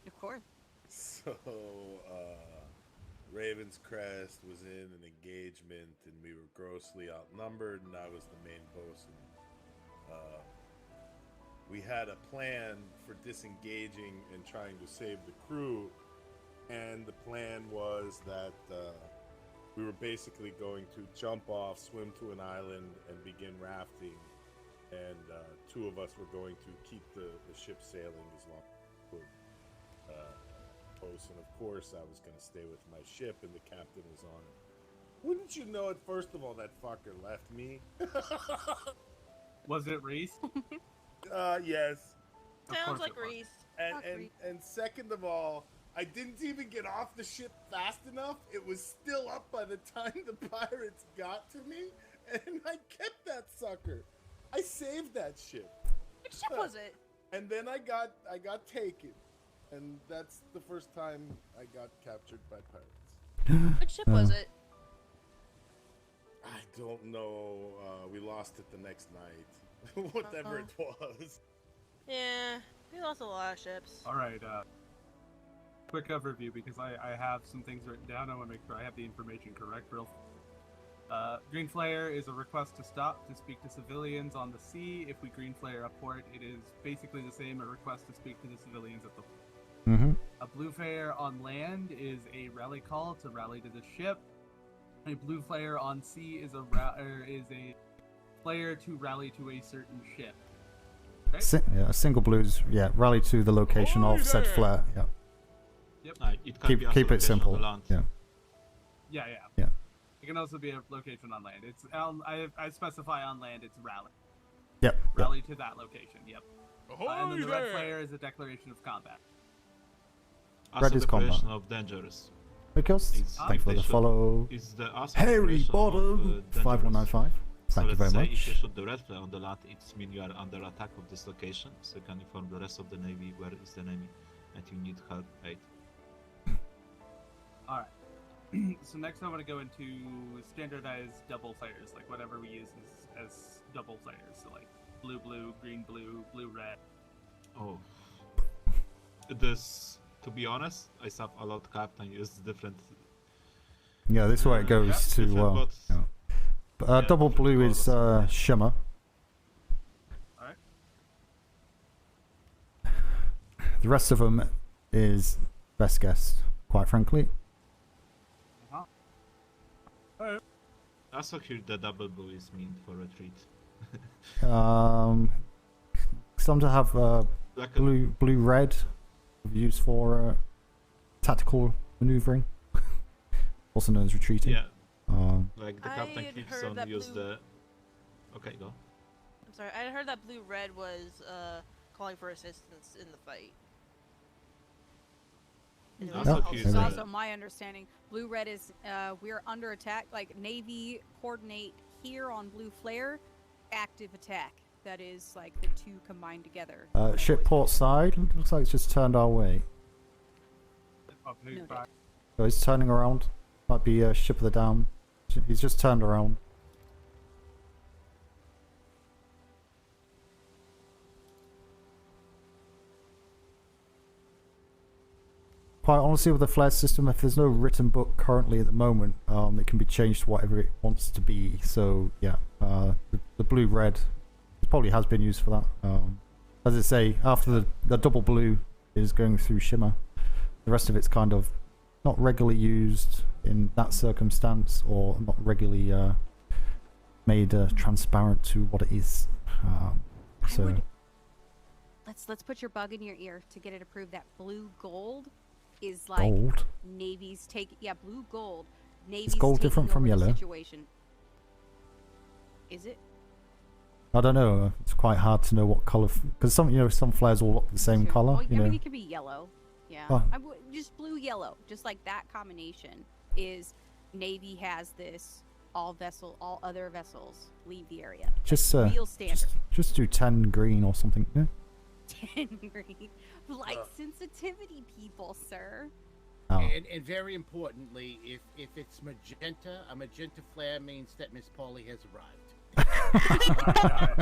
Of course. So, Raven's Crest was in an engagement, and we were grossly outnumbered, and I was the main bosun. We had a plan for disengaging and trying to save the crew, and the plan was that we were basically going to jump off, swim to an island, and begin rafting, and 2 of us were going to keep the ship sailing as long as we could. And of course I was going to stay with my ship, and the captain was on it. Wouldn't you know it, first of all, that fucker left me. Was it Reese? Yes. Sounds like Reese. And second of all, I didn't even get off the ship fast enough. It was still up by the time the pirates got to me, And I kept that sucker. I saved that ship. Which ship was it? And then I got taken. And that's the first time I got captured by pirates. Which ship was it? I don't know. We lost it the next night. Whatever it was. Yeah, we lost a lot of ships. Alright, quick overview because I have some things written down. I want to make sure I have the information correct. Green flare is a request to stop to speak to civilians on the sea. If we green flare a port, it is basically the same, a request to speak to the civilians at the port. A blue flare on land is a rally call to rally to the ship. A blue flare on sea is a flare to rally to a certain ship. Right? A single blues, rally to the location of said flare. Yeah. Yep. It can be also Keep it location simple. on the land. Yeah. Yeah. It can also be a location on land. It's I specify on land. It's rally. Yep. Rally to that location. Yep. And then the red flare is a declaration of combat. Also Red is combat. declaration of dangerous. Because thank you for the follow. Is the Harry Bottom 5195. Thank you very If much. you shoot the red flare on the land, it means you are under attack of this location, so you can inform the rest of the navy where is the enemy and you need help aid. Alright. So next I want to go into standardized double flares, like whatever we use as double flares. So like blue, green, blue, red. Oh. This, to be honest, I saw a lot of captain use different. Yeah, this is where it goes too different well. bots. Yeah. But, double blue is shimmer. Alright. The rest of them is best guess, quite frankly. I also hear the double blue is mean for retreat. Some to have Like blue red used for tactical maneuvering, also known as retreating. Yeah. Like the captain I had keeps heard on that use blue- the. Okay, go. I'm sorry, I heard that blue red was calling for assistance in the fight. And it was Also also- use It's the- also my understanding. Blue red is we're under attack. Like Navy coordinate here on blue flare, active attack. That is like the two combined together. Ship port side looks like it's just turned our way. Noted. So he's turning around. Might be a ship of the down. He's just turned around. Quite honestly, with the flare system, if there's no written book currently at the moment, it can be changed to whatever it wants to be. So yeah, the blue-red probably has been used for that. As I say, after the double blue is going through shimmer, the rest of it's kind of not regularly used in that circumstance, or not regularly made transparent to what it is. So Let's put your bug in your ear to get it approved. That blue gold is like Gold? Navy's take. Yeah, blue gold. Navy's Is gold taking different from over the yellow? Situation. Is it? I don't know. It's quite hard to know what color, because some flares all look the same Sure. color. Oh, You I mean, know. it could be yellow. Yeah. Oh. Just blue yellow. Just like that combination is Navy has this. All other vessels leave the area. Just real standard. just do 10 green or something. Yeah. 10 green. Light sensitivity, people, sir. Oh. And very importantly, if it's magenta, a magenta flare means that Miss Polly has arrived.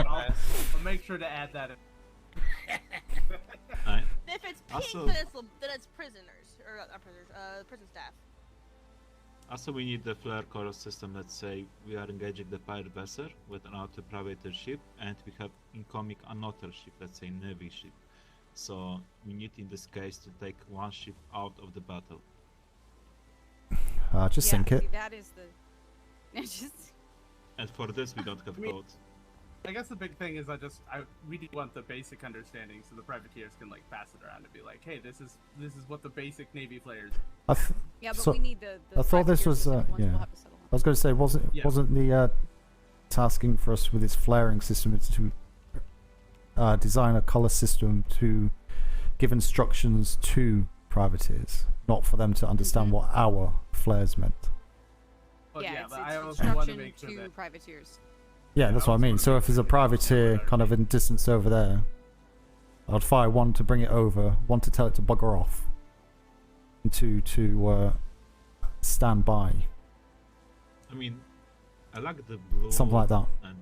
Alright. I'll make sure to add that in. Alright. If it's pink, Also- then it's prisoners or not prisoners, prison staff. Also, we need the flare chorus system. Let's say we are engaging the pirate vessel with an outer privateer ship, and we have incoming another ship, let's say Navy ship. So we need, in this case, to take one ship out of the battle. Just sink it. See, that is the. Just. And for this, we don't have code. I guess the big thing is we do want the basic understanding so the privateers can like pass it around and be like, hey, this is what the basic Navy flares. Yeah, but we need the I thought this was ones we'll yeah. have to settle on. I was going to say, wasn't the tasking for us with this flaring system is to design a color system to give instructions to privateers, not for them to understand what our flares meant. But yeah, but it's I also want to instruction make sure to that privateers. Yeah, that's what I mean. So if there's a privateer kind of in distance over there, I'd fire one to bring it over, one to tell it to bugger off, and two to stand by. I mean, I like the blue. Something like that. And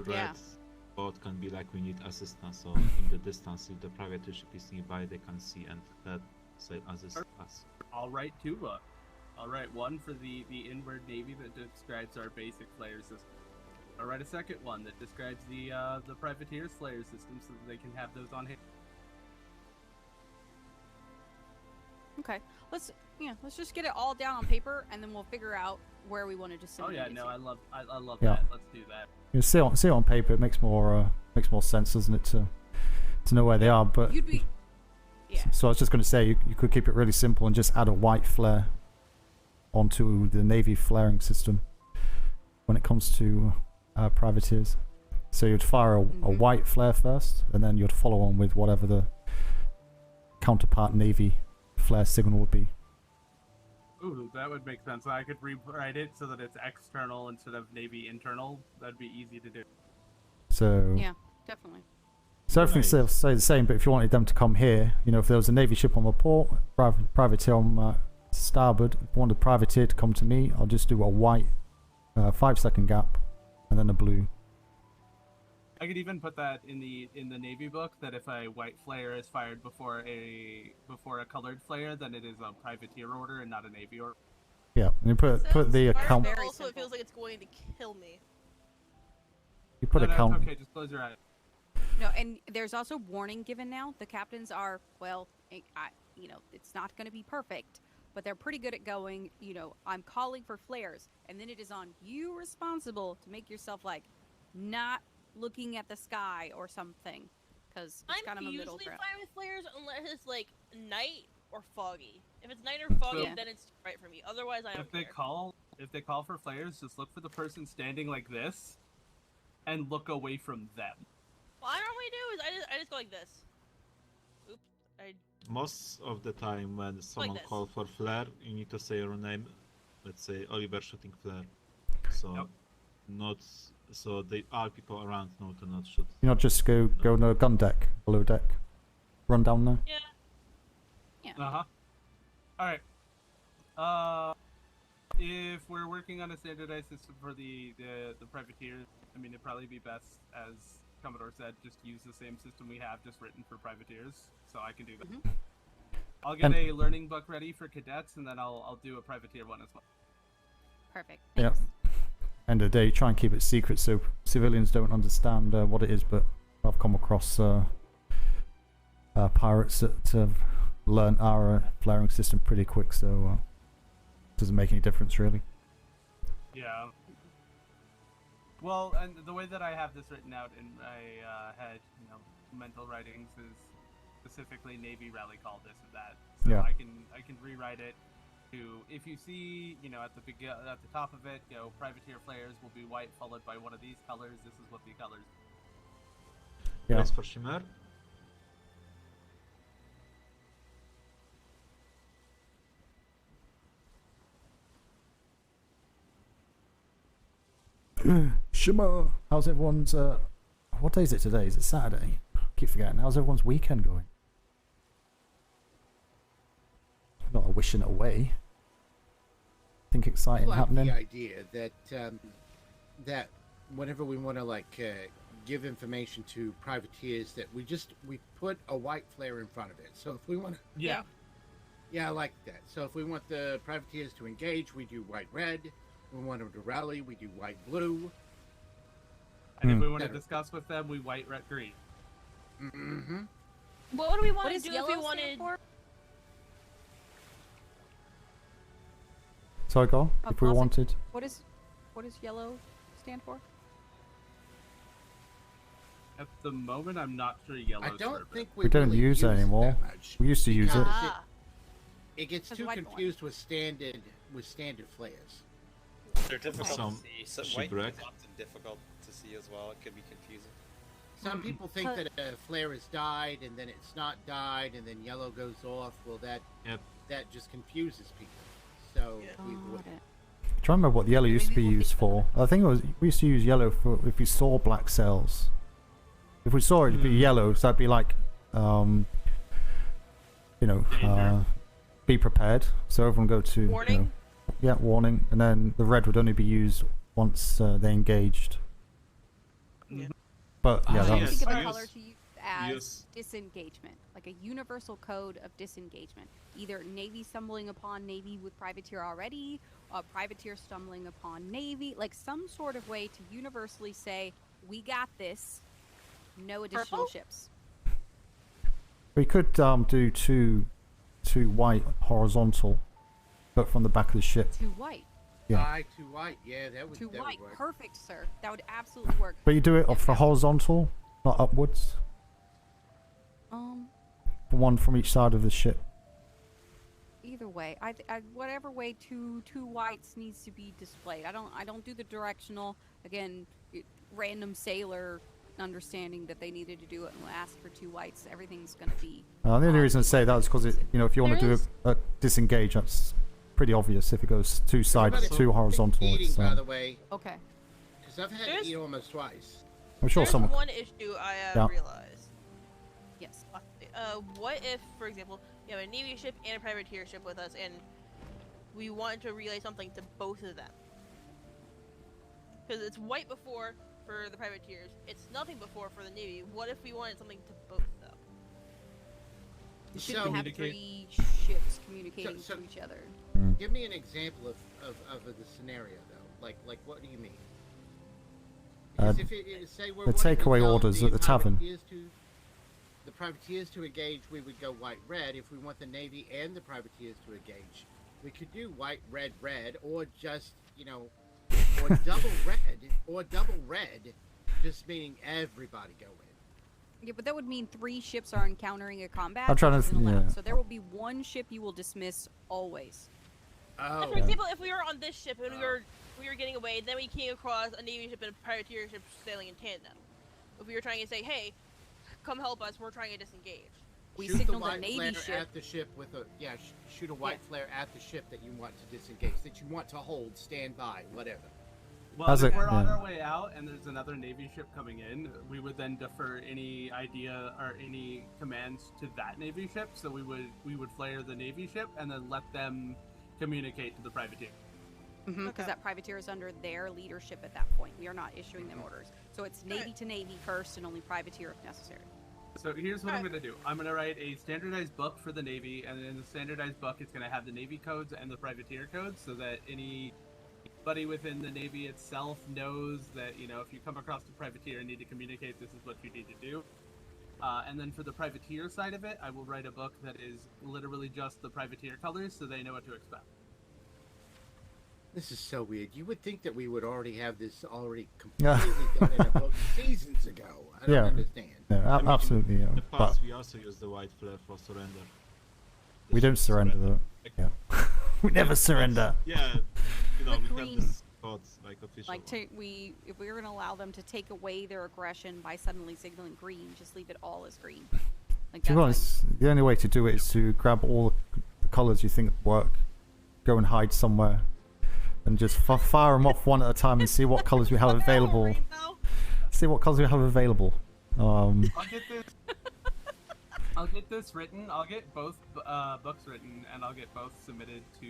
red Yeah. both can be like we need assistance. So in the distance, if the privateer ship is nearby, they can see and that say assist us. I'll write two. I'll write one for the inward navy that describes our basic flare system. I'll write a second one that describes the privateer slayer system so that they can have those on hand. Okay, let's just get it all down on paper, and then we'll figure out where we want to Oh disseminate. yeah, it no, to. I love Yeah. that. Let's do that. You see it on paper, it makes more sense, doesn't it, to know where they are. But You'd be, yeah. so I was just going to say you could keep it really simple and just add a white flare onto the navy flaring system when it comes to privateers. So you'd fire a white flare first, and then you'd follow on with whatever the counterpart navy flare signal would be. Ooh, that would make sense. I could rewrite it so that it's external instead of navy internal. That'd be easy to do. So Yeah, definitely. So everything's still stay the same, but if you wanted them to come here, you know, if there was a navy ship on my port, privateer on starboard, if I wanted a privateer to come to me, I'll just do a white 5-second gap and then a blue. I could even put that in the navy book that if a white flare is fired before a colored flare, then it is a privateer order and not a navy order. Yeah, and you put the account. Also, it feels like it's going to kill me. You put No, account. it's okay, just close your eyes. No, and there's also warning given now. The captains are, well, it's not going to be perfect, but they're pretty good at going, I'm calling for flares, and then it is on you responsible to make yourself not looking at the sky or something, because it's kind of a middle usually ground. fine with flares unless it's night or foggy. If it's night or foggy, So- then it's right for me. Otherwise, I don't If they care. call for flares, just look for the person standing like this, and look away from them. What I normally do is I just go like this. Oops, I Most of the time when someone this. calls for flare, you need to say your name. Let's say Oliver shooting flare. So so they all people around know to not shoot. You not just go on a gun deck, below deck, run down there. Yeah. Uh-huh. Alright. If we're working on a standardized system for the privateers, I mean, it'd probably be best, as Commodore said, just use the same system we have, just written for privateers, so I can do that. I'll get a learning book ready for cadets, and then I'll do a privateer one as well. Perfect. Yeah. End of the day, try and keep it secret so civilians don't understand what it is, but I've come across pirates that have learned our flaring system pretty quick, so it doesn't make any difference really. Yeah. Well, and the way that I have this written out in my head, mental writings is specifically Navy rally call this or that. So Yeah. I can rewrite it to, if you see, at the top of it, privateer flares will be white followed by one of these colors. This is what the colors. Yeah. Price for Shimmer. Shimmer! How's everyone's what day is it today? Is it Saturday? I keep forgetting. How's everyone's weekend going? Not wishing it away. Think exciting Like happening. the idea that that whenever we want to give information to privateers, that we put a white flare in front of it. So if we want to, Yeah. I like that. So if we want the privateers to engage, we do white red. We want them to rally, we do white blue. And if we want to discuss with them, we white, red, green. Mm-hmm. What would we want What to does do if yellow we stand wanted? for? Sorry, go. If we Pause it. wanted. What does yellow stand for? At the moment, I'm not sure yellow's I don't for think We don't really use it anymore. that much We used to use it. because it gets 'Cause too white confused with standard flares. They're difficult Some to see. So white shipwreck. is often difficult to see as well. It could be confusing. Some people think that a flare is dyed and then it's not dyed and then yellow goes off. Well, that just confuses people. So we would. to remember what the yellow used to be used for. I think it was we used to use yellow for if we saw black sails. If we saw it, it'd be yellow, so that'd be like, be prepared. So everyone go to Warning? yeah, warning, and then the red would only be used once they engaged. Yeah. But yeah, that was. Think of a color to use as disengagement, like a universal code of disengagement. Either Navy stumbling upon Navy with privateer already, or privateer stumbling upon Navy, like some sort of way to universally say, we got this, no additional ships. We could do two white horizontal, but from the back of the ship. Two white. Yeah. Two white. Yeah, that would. Two that white. would work. Perfect, sir. That would absolutely work. But you do it for horizontal, not upwards. One from each side of the ship. Either way, whatever way two whites needs to be displayed. I don't do the directional. Again, random sailor understanding that they needed to do it and ask for two whites. Everything's gonna be. The only reason I say that is because if you want to do a disengage, that's pretty obvious. If it goes two sides, two horizontal. Eating, by the way. Okay. Because I've had to eat almost twice. I'm sure There's someone. one issue I have realized. Yes. What if, for example, you have a Navy ship and a privateer ship with us, and we want to relay something to both of them? Because it's white before for the privateers, it's nothing before for the Navy. What if we wanted something to both of them? You shouldn't have three ships communicating to each other. Give me an example of the scenario, though. Like what do you mean? Because if it, say we're the wanting to takeaway tell orders at the tavern. The privateers to engage, we would go white-red. If we want the Navy and the privateers to engage, we could do white-red-red, or just, or double red, just meaning everybody go in. Yeah, but that would mean three ships are encountering a combat. I'm trying to which isn't allowed. yeah. So there will be one ship you will dismiss always. So for example, if we were on this ship and we were getting away, then we came across a Navy ship and a privateer ship sailing in tandem. If we were trying to say, hey, come help us, we're trying to disengage. We shoot signaled the a white Navy flare ship. at the ship with a shoot a white flare at the ship that you want to disengage, that you want to hold, stand by, whatever. Well, if we're on our way out and there's another Navy ship coming in, we would then defer any idea or any commands to that Navy ship. So we would flare the Navy ship and then let them communicate to the privateer. Because that privateer is under their leadership at that point. We are not issuing them orders. So it's Navy to Navy first and only privateer if necessary. So here's what I'm going to do. I'm going to write a standardized book for the Navy, and in the standardized book it's going to have the Navy codes and the privateer codes, so that anybody within the Navy itself knows that, if you come across the privateer and need to communicate, this is what you need to do. And then for the privateer side of it, I will write a book that is literally just the privateer colors, so they know what to expect. This is so weird. You would think that we would already have this completely done in a book seasons ago. I don't understand. Yeah, absolutely. Yeah. In the past, we also use the white flare for surrender. We don't surrender though. Yeah. We never surrender. Yeah, we have this code, official. If we were going to allow them to take away their aggression by suddenly signaling green, just leave it all as green. To be honest, the only way to do it is to grab all the colours you think work, go and hide somewhere, and just fire them off one at a time and see what colours we have available. See what colours we have available. I'll get this written. I'll get both books written, and I'll get both submitted to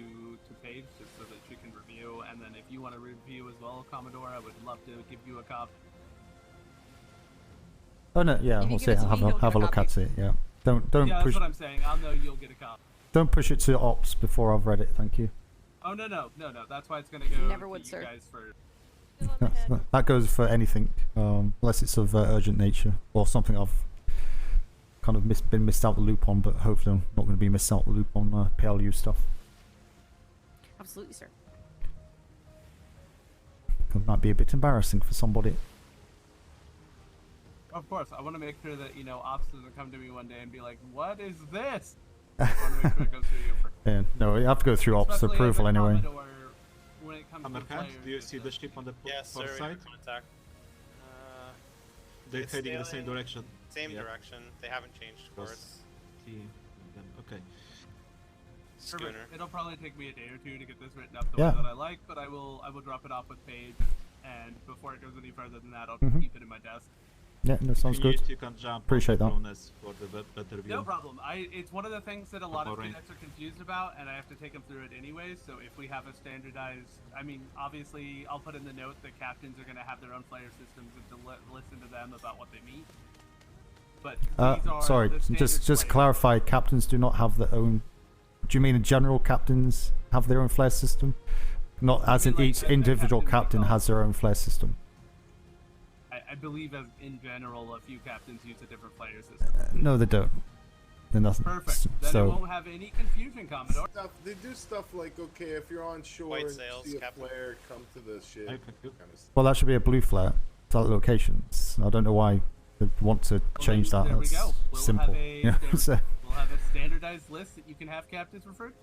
Paige just so that she can review. And then if you want to review as well, Commodore, I would love to give you a copy. Oh no, yeah, we'll see. Have a look at it. Yeah, don't Yeah, push. that's what I'm saying. I'll know you'll get a copy. Don't push it to ops before I've read it. Thank you. Oh no. That's why it's gonna go. Never would, to sir. you guys first. That goes for anything, unless it's of urgent nature or something I've kind of been missed out the loop on. But hopefully, I'm not going to be missed out the loop on P.L.U. stuff. Absolutely, sir. Because it might be a bit embarrassing for somebody. Of course, I want to make sure that, you know, ops doesn't come to me one day and be like, "What is this?" I want to make sure it goes through you first. Yeah, no, you have to go through ops Especially approval as a anyway. Commodore, when it comes to Hammerhead, players, do you see the ship on the Yes, far sir, side? contact. They're It's heading in the same sailing direction. Same Yeah. direction. They haven't changed course. Okay. schooner. It'll probably take me a day or two to get this written up the Yeah. way that I like, but I will drop it off with Paige, and before it goes any further than that, I'll Mhm. keep it in my desk. Yeah, no, sounds good. You can jump Appreciate on that. bonus for the better view. No problem. It's one of the things that a lot of Boring. cadets are confused about, and I have to take them through it anyways. So if we have a standardized, I mean, obviously, I'll put in the note that captains are going to have their own flare systems and to listen to them about what they mean. But these are Sorry, the standard just flares. clarify. Captains do not have their own. Do you mean the general captains have their own flare system? Not as in each individual captain has their own flare system. I believe, as in general, a few captains use a different flare system. No, they don't. Then that's Perfect. Then so. it won't have any confusion, Commodore. They do stuff like, okay, if you're on shore White and sails, see a Captain. flare, come to the ship. Kind of stuff. Well, that should be a blue flare to that locations. I don't know why they want to change that. There we That's go. We'll simple. Have a Yeah. So, we'll have a standardized list that you can have captains refer to.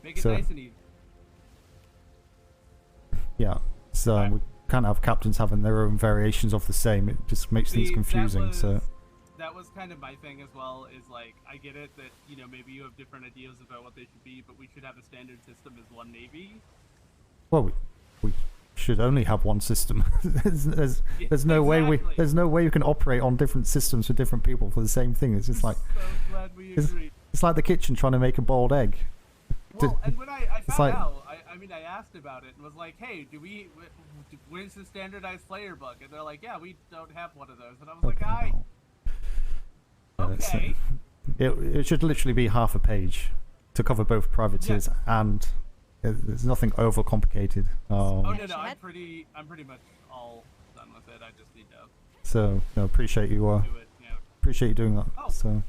Make it So- nice and easy. yeah. So we can't have captains having their own variations of the same. It just makes things See, confusing. So. That was kind of my thing as well, is like, I get it that, you know, maybe you have different ideas about what they should be, but we should have a standard system as one Navy. Well, we should only have one system. there's no way you can operate on different systems for different people for the same thing. It's just like So glad we agree. it's like the kitchen trying to make a boiled egg. Well, and when I It's found like- out, I mean, I asked about it and was like, hey, where's the standardized flare book? And they're like, yeah, we don't have one of those. And I was like, okay. It should literally be half a page to cover both privateers and there's nothing overcomplicated. Oh no, I'm pretty much all done with it. I just need to So no, appreciate you. do it. Yeah. Appreciate you doing that. Oh. So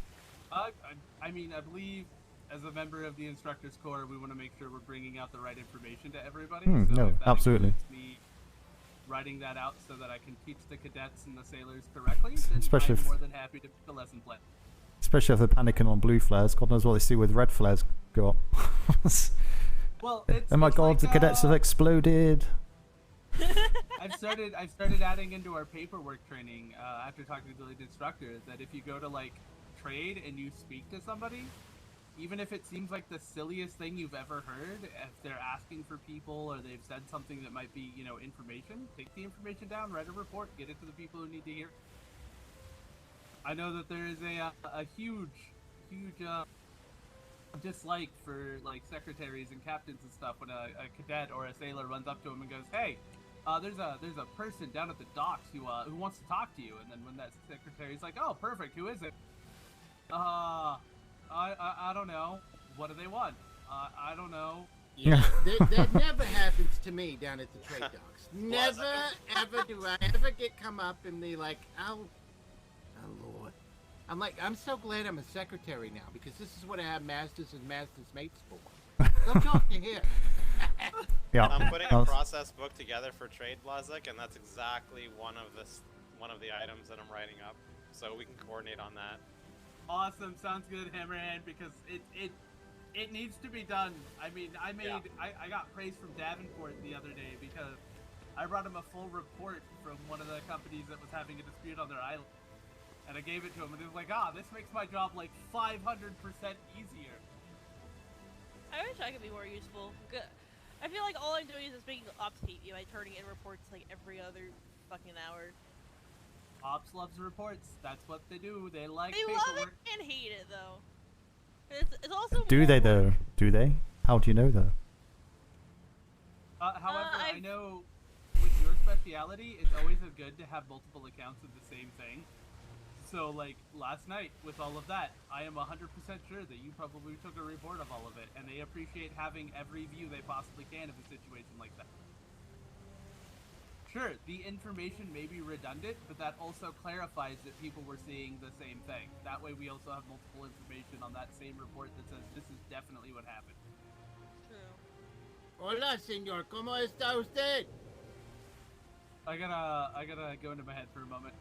I mean, I believe as a member of the instructors corps, we want to make sure we're bringing out the right information to everybody. So no, if that absolutely. includes me writing that out so that I can teach the cadets and the sailors correctly, then Especially I'm if- more than happy to put the lesson plan. especially if they're panicking on blue flares, God knows what they see with red flares go up. Well, oh my it's God, like, the cadets have exploded. I've started adding into our paperwork training after talking to the lead instructor that if you go to like trade and you speak to somebody, even if it seems like the silliest thing you've ever heard, if they're asking for people or they've said something that might be, you know, information, take the information down, write a report, get it to the people who need to hear. I know that there is a huge dislike for like secretaries and captains and stuff when a cadet or a sailor runs up to him and goes, "Hey, there's a person down at the docks who wants to talk to you." And then when that secretary's like, "Oh, perfect. Who is it?" I don't know. What do they want? I don't know. Yeah, that never happens to me down at the trade docks. Never, ever do I ever come up and be like, oh Lord. I'm like, I'm so glad I'm a secretary now because this is what I have masters and masters mates for. Go talk to him. Yeah. I'm putting a process book together for Trade Blazek, and that's exactly one of the items that I'm writing up. So we can coordinate on that. Awesome, sounds good, Hammerhand, because it needs to be done. I mean, I got praise from Davenport the other day because I brought him a full report from one of the companies that was having a dispute on their island. And I gave it to him, and he was like, this makes my job like 500% easier. I wish I could be more useful. I feel like all I'm doing is just making ops hate me by turning in reports like every other fucking hour. Ops loves reports. That's what they do. They like They paperwork. love it and hate it though. It's also Do they though? Do they? How do you know though? However, I know with your speciality, it's always good to have multiple accounts of the same thing. So, like, last night, with all of that, I am 100% sure that you probably took a report of all of it, and they appreciate having every view they possibly can of a situation like that. Sure, the information may be redundant, but that also clarifies that people were seeing the same thing. That way we also have multiple information on that same report that says this is definitely what happened. Hola, señor. ¿Cómo está usted? I gotta go into my head for a moment.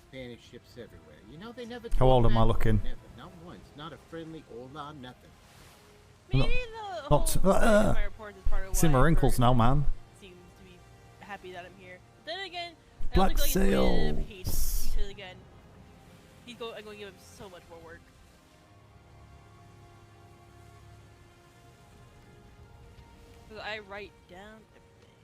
Spanish ships everywhere. You know, they never How old am I looking? Never. Not once. Not a friendly hola, nothing. Maybe the whole my report is part of why Simmer wrinkles now, man. seems to be happy that I'm here. Then again, I Black don't think I'll get sails. paid because again, I'm going to give him so much more work. I write down everything.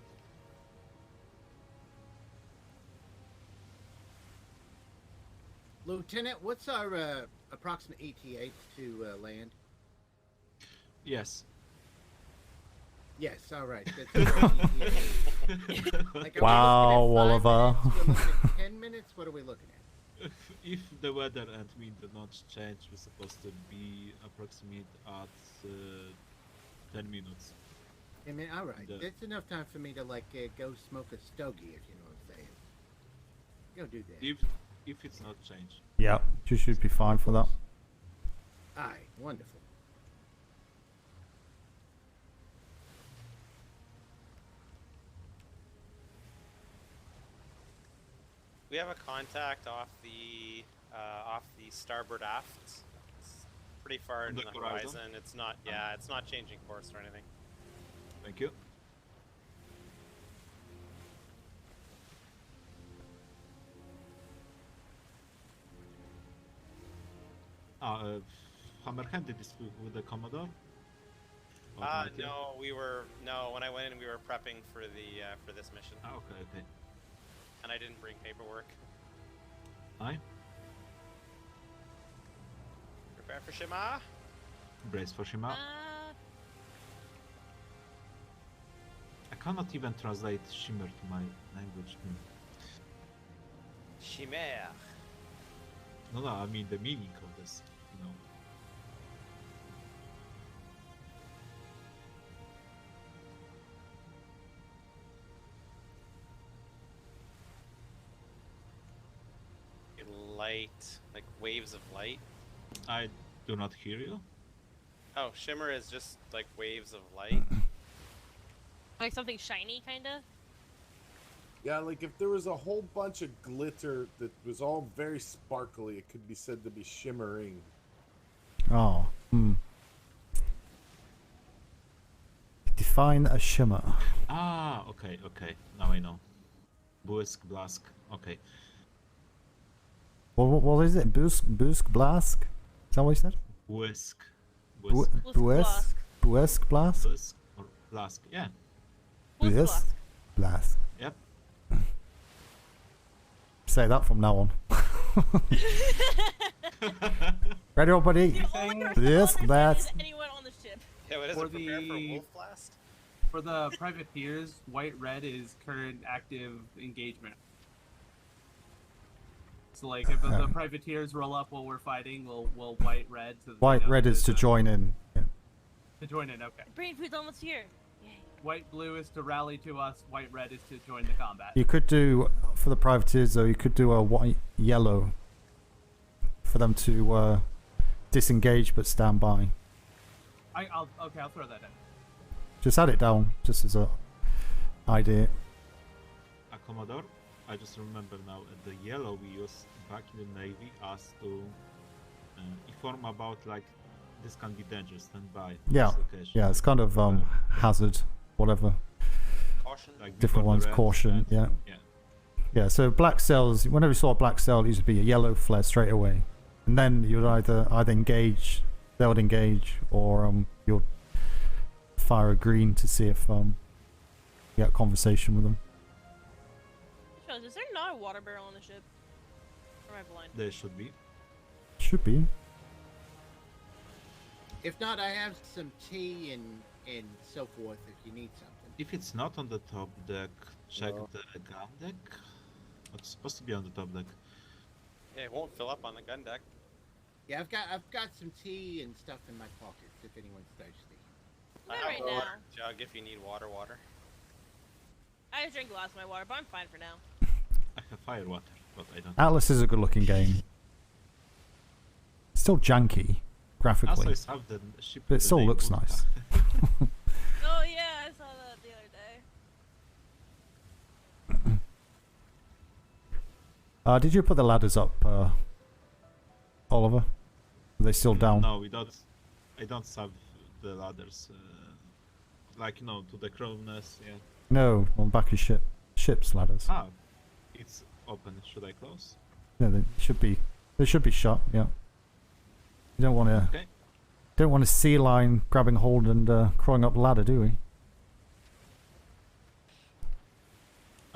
Lieutenant, what's our approximate ETA to land? Yes. Yes, all right. That's a great ETA. Like, are we Wow, looking at 5 Oliver. minutes? We're looking at 10 minutes? What are we looking at? If the weather and wind do not change, we're supposed to be approximate at 10 minutes. I mean, all right. The- That's enough time for me to like go smoke a stogie, if you know what I'm saying. Go do that. If it's not changed. Yeah, you should be fine for that. Aye, wonderful. We have a contact off the starboard aft. It's pretty far in the horizon. It's not, yeah, it's not changing course or anything. Thank you. Hammerhead, did this with the Commodore? Or not yet? No, when I went in, we were prepping for this mission. Okay. And I didn't bring paperwork. Aye. Prepare for Shima. Brace for Shima. I cannot even translate Shimmer to my language. Chimère. No, I mean the meaning of this, you know. Light, like waves of light. I do not hear you. Oh, shimmer is just like waves of light. Like something shiny, kinda? Yeah, like if there was a whole bunch of glitter that was all very sparkly, it could be said to be shimmering. Oh. Define a shimmer. Ah, okay. Now I know. Busk, blask. Okay. What is it? Busk, blask? Is that what you said? Busk. Busk, blask. Busk or blask, yeah. Busk, blask. Yep. Say that from now on. Ready, everybody? Busk, blask. Anyone on the ship. Yeah, what is For it? Prepare for Wolf Blast? For the privateers, white-red is current active engagement. So, like, if the privateers roll up while we're fighting, we'll white-red. So White-red is to join in. Yeah. To join in, okay. Brain food's almost here. Yay. White-blue is to rally to us. White-red is to join the combat. You could do, for the privateers though, you could do a white-yellow for them to disengage but stand by. I'll throw that in. Just add it down, just as a idea. A Commodore? I just remember now, the yellow we used back in the Navy as to inform about, like, this can be dangerous, stand by. Yeah, yeah, it's kind of hazard, whatever. Caution. Like different ones, caution, yeah. Yeah, so black cells, whenever you saw a black cell, it used to be a yellow flare straight away. And then you'd either engage, they would engage, or you'll fire a green to see if you get a conversation with them. Is there not a water barrel on the ship? Or am I blind? There should be. Should be. If not, I have some tea and so forth if you need something. If it's not on the top deck, check the gun deck. It's supposed to be on the top deck. Yeah, it won't fill up on the gun deck. Yeah, I've got some tea and stuff in my pockets if anyone's thirsty. I Not have right a now. water jug if you need water. I just drank a glass of my water, but I'm fine for now. I have fire water, but I don't. Atlas is a good looking game. It's still janky, graphically. Also, I have the ship But it with the still name looks Ulta. nice. Oh yeah, I saw that the other day. Did you put the ladders up, Oliver? Are they still down? No, we don't. I don't have the ladders. Like, you know, to the crowness, yeah. No, on back of ship's ladders. Ah, it's open. Should I close? Yeah, they should be. They should be shut. Yeah. You don't want to. Okay. Don't want a sea lion grabbing hold and crawling up the ladder, do we?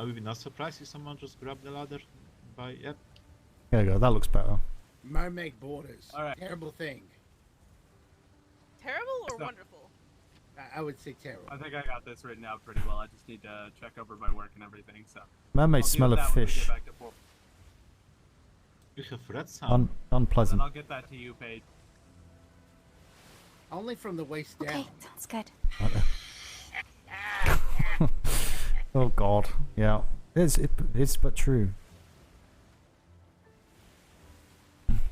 I would be not surprised if someone just grabbed the ladder by, yep. There you go, that looks better. Mermaid borders. All right. Terrible thing. Terrible or So- wonderful? I would say terrible. I think I got this written out pretty well. I just need to check over my work and everything. So. Mermaids I'll deal smell with of that when we get fish. back to port. You have read some. Unpleasant. Then I'll get that to you, Paige. Only from the waist down. Okay, sounds good. Oh God, yeah. It's but true.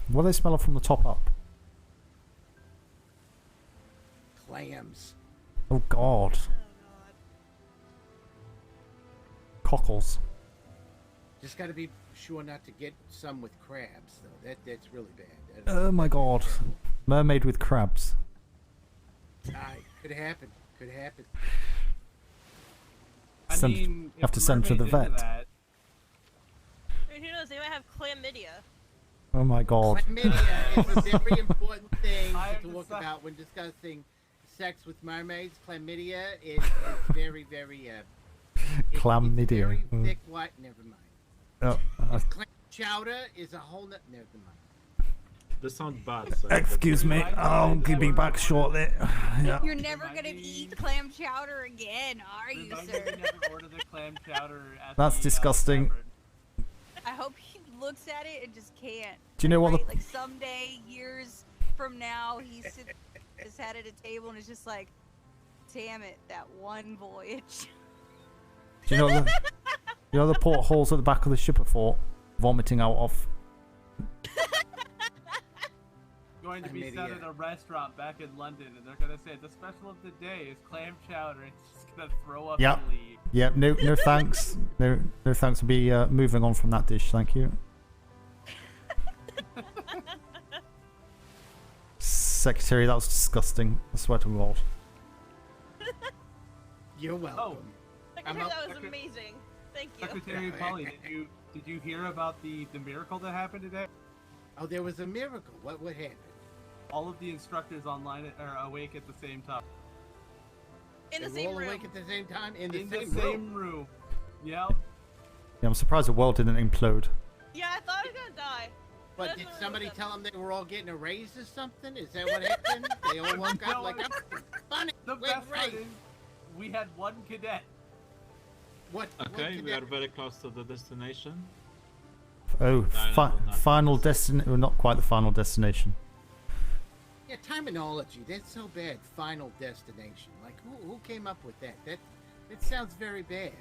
What do they smell of from the top up? Clams. Oh God. Cockles. Just got to be sure not to get some with crabs, though. That's really bad. Oh my God. Mermaid with crabs. Could happen. Could happen. You have to send to the vet. Who knows? They might have chlamydia. Oh my God. Chlamydia is a very important thing to talk about when discussing sex with mermaids. Chlamydia is very, very. Chlamydia. It's very Mm. thick, white. Never mind. Clam chowder is a whole. Never mind. They sound bad. So Excuse me. I'll be back shortly. Yeah. You're never gonna eat clam chowder again, are you, sir? Never order the clam chowder at That's the, disgusting. I hope he looks at it and just can't. Do you know what Right? the- Like someday, years from now, he sits his head at a table and is just like, "Damn it, that one voyage." Do you know the portholes at the back of the ship are for vomiting out of? Going to be set at a restaurant back in London, and they're gonna say the special of the day is clam chowder, and it's just gonna throw up Yep. and leave. Yep. No thanks. No thanks. We'll be moving on from that dish. Thank you. Secretary, that was disgusting. I swear to God. You're welcome. Secretary, that was amazing. Thank you. Secretary Polly, did you hear about the miracle that happened today? Oh, there was a miracle. What happened? All of the instructors online are awake at the same time. In the They same were all room. awake at the same time in the In same room. room. Yep. Yeah, I'm surprised the world didn't implode. Yeah, I thought I was gonna die. But That's did what somebody it was. tell them they were all getting a raise or something? Is that what happened? They all woke up like, I'm funny. The We're best part great. is, we had one cadet. What? Okay, we are very close to the destination. Oh, No, final destination. Well, not quite the final destination. Yeah, terminology. That's so bad. Final destination. Like, who came up with that? That sounds very bad.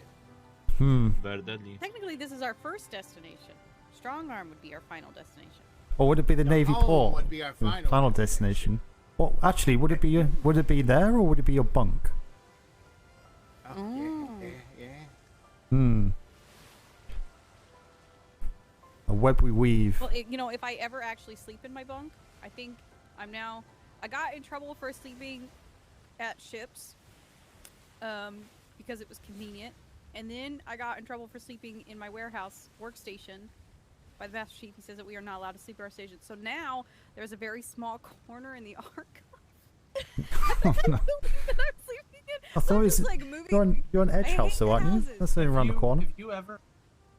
Very deadly. Technically, this is our first destination. Strong arm would be our final destination. Or would it be the Navy home port? would be our final destination. Well, actually, would it be there or would it be your bunk? Oh, yeah. A web we weave. Well, if I ever actually sleep in my bunk, I think I got in trouble for sleeping at ships, because it was convenient, and then I got in trouble for sleeping in my warehouse workstation. By the Master Chief, he says that we are not allowed to sleep at our station. So now there's a very small corner in the archive. I thought it was, like you're on Edge I House, hate though, aren't you? houses. That's only around the corner. If you ever,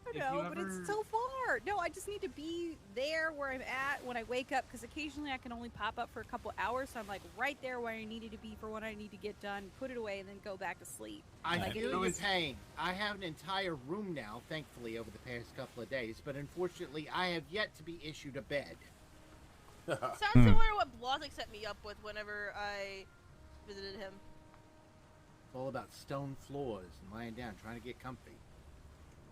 But it's so far. No, I just need to be there where I'm at when I wake up, because occasionally I can only pop up for a couple hours, so I'm like right there where I needed to be for what I need to get done, put it away, and then go back to sleep. I Like, feel it your was- pain. I have an entire room now, thankfully, over the past couple of days, but unfortunately, I have yet to be issued a bed. Sounds similar to what Blazek set me up with whenever I visited him. It's all about stone floors and lying down, trying to get comfy.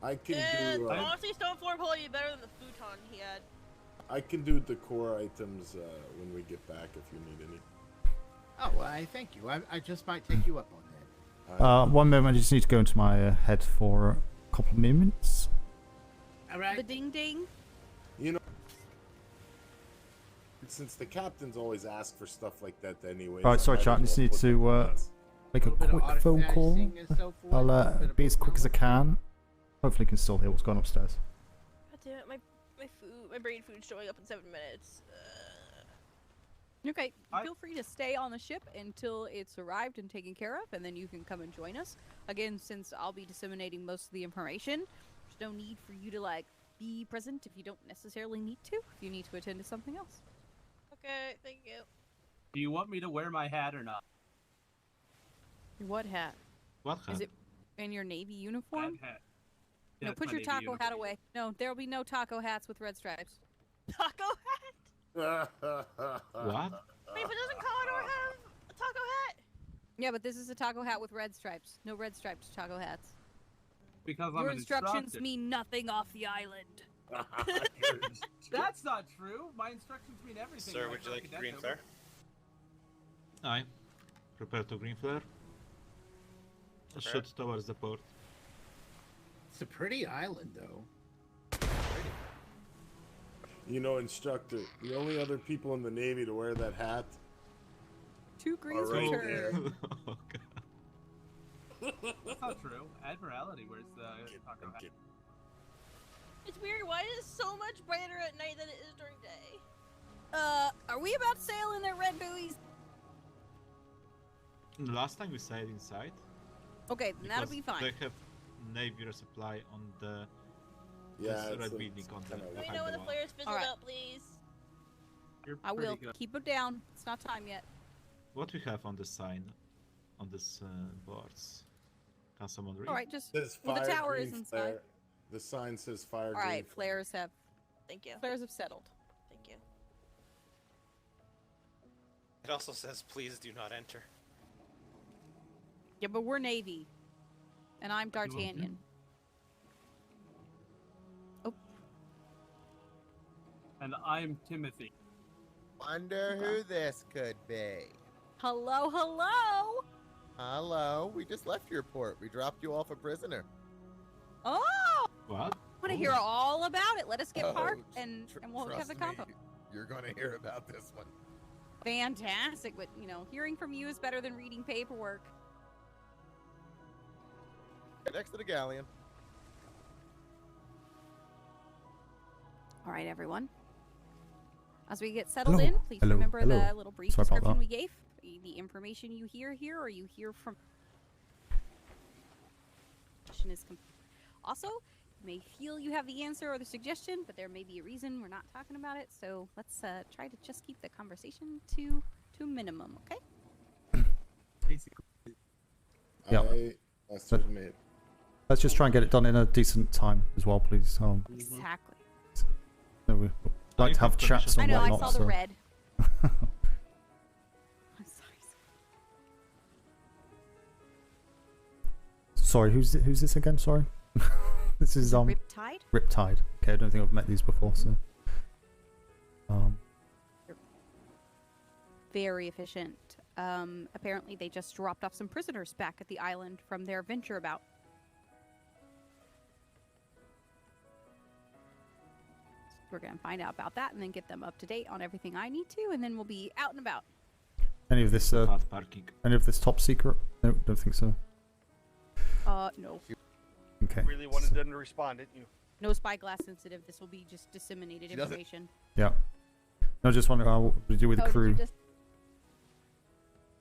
I can And do. honestly, Stone Floor probably be better than the futon he had. I can do decor items when we get back if you need any. Oh, well, I thank you. I just might take you up on that. One moment, I just need to go into my head for a couple of moments. All right. The ding ding. You know, since the captains always ask for stuff like that anyway. Alright, sorry, chat. I just need to make a Little bit of quick phone call. artifacting and so forth, a I'll little bit of be as quick as I can. Hopefully, you can still hear what's going on upstairs. God damn it, my brain food's showing up in 7 minutes. Okay, feel free to stay on the ship until it's arrived and taken care of, and then you can come and join us. Again, since I'll be disseminating most of the information, there's no need for you to, like, be present if you don't necessarily need to, if you need to attend to something else. Okay, thank you. Do you want me to wear my hat or not? What hat? What hat? Is it in your Navy uniform? That hat. No, That's put my your Navy taco uniform. hat away. No, there will be no taco hats with red stripes. Taco hat? What? Wait, but doesn't Colorado have a taco hat? Yeah, but this is a taco hat with red stripes. No red striped taco hats. Because Your I'm an instructions instructor. mean nothing off the island. That's not true. My instructions mean everything. Sir, when I would you like a cadet green over. flare? Aye. Prepare to green flare. Shoot towards the port. It's a pretty island, though. You know, instructor, the only other people in the Navy to wear that hat 2 greens are right return. there. That's not true. Admiralty wears the taco hat. It's weird. Why is it so much brighter at night than it is during day? Are we about to sail in their red buoys? The last time we sailed inside. Okay, then that'll be because fine. They have Navy resupply on the Yeah, this it's red a- building on the Let me behind know when the the wall. flares fizzled Alright. out, please. You're I will. pretty good. Keep them down. It's not time yet. What we have on the sign, on this boards? Can someone read? Alright, just. Says Well, the fire tower green is inside. flare. The sign says fire green Alright, flare. Thank you. Flares have settled. Thank you. It also says, please do not enter. Yeah, but we're Navy. And I'm D'Artagnan. Oh, And I'm Timothy. Wonder who this could be. hello, hello! Hello, we just left your port. We dropped you off a prisoner. Oh! What? Want to hear all about it? Let us get Oh, parked and we'll have Trust the me, combo. you're gonna hear about this one. Fantastic, but you know, hearing from you is better than reading paperwork. Next to the galleon. All right, everyone. As we get settled Hello, in, please hello, remember hello. the little brief Sorry about description that. we gave. The information you hear here, or you hear from. Is also, you may feel you have the answer or the suggestion, but there may be a reason we're not talking about it. So let's try to just keep the conversation to a minimum, okay? Basically. Yeah. Let's admit. Let's just try and get it done in a decent time as well, please. Exactly. So we like to have chats I and know. whatnot. I saw the red. Sorry, who's this again? Sorry. This is Riptide? Riptide. Okay, I don't think I've met these before, so Very efficient. Apparently they just dropped off some prisoners back at the island from their venture about. We're gonna find out about that and then get them up to date on everything I need to, and then we'll be out and about. any of this any of this top secret? No, don't think so. No. Okay. Really wanted them to respond, didn't you? No spyglass sensitive. This will be just disseminated She doesn't- information. Yeah. No, just wondering what we do with the crew.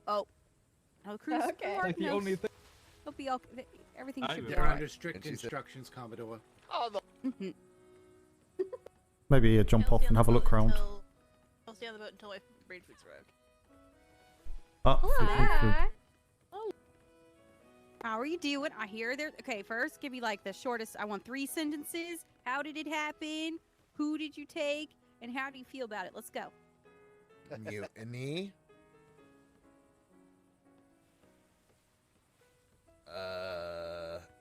Oh. No, the crew's Okay. work, Like the no. only thing- It'll be all. Everything should be They're alright. under strict instructions, Commodore. Oh, Mhm. Maybe jump off and have a look around. I'll stay on the boat until my brain food's arrived. How are you doing? I hear there. Okay, first give me like the shortest. I want 3 sentences. How did it happen? Who did you take? And how do you feel about it? Let's go. Mutiny.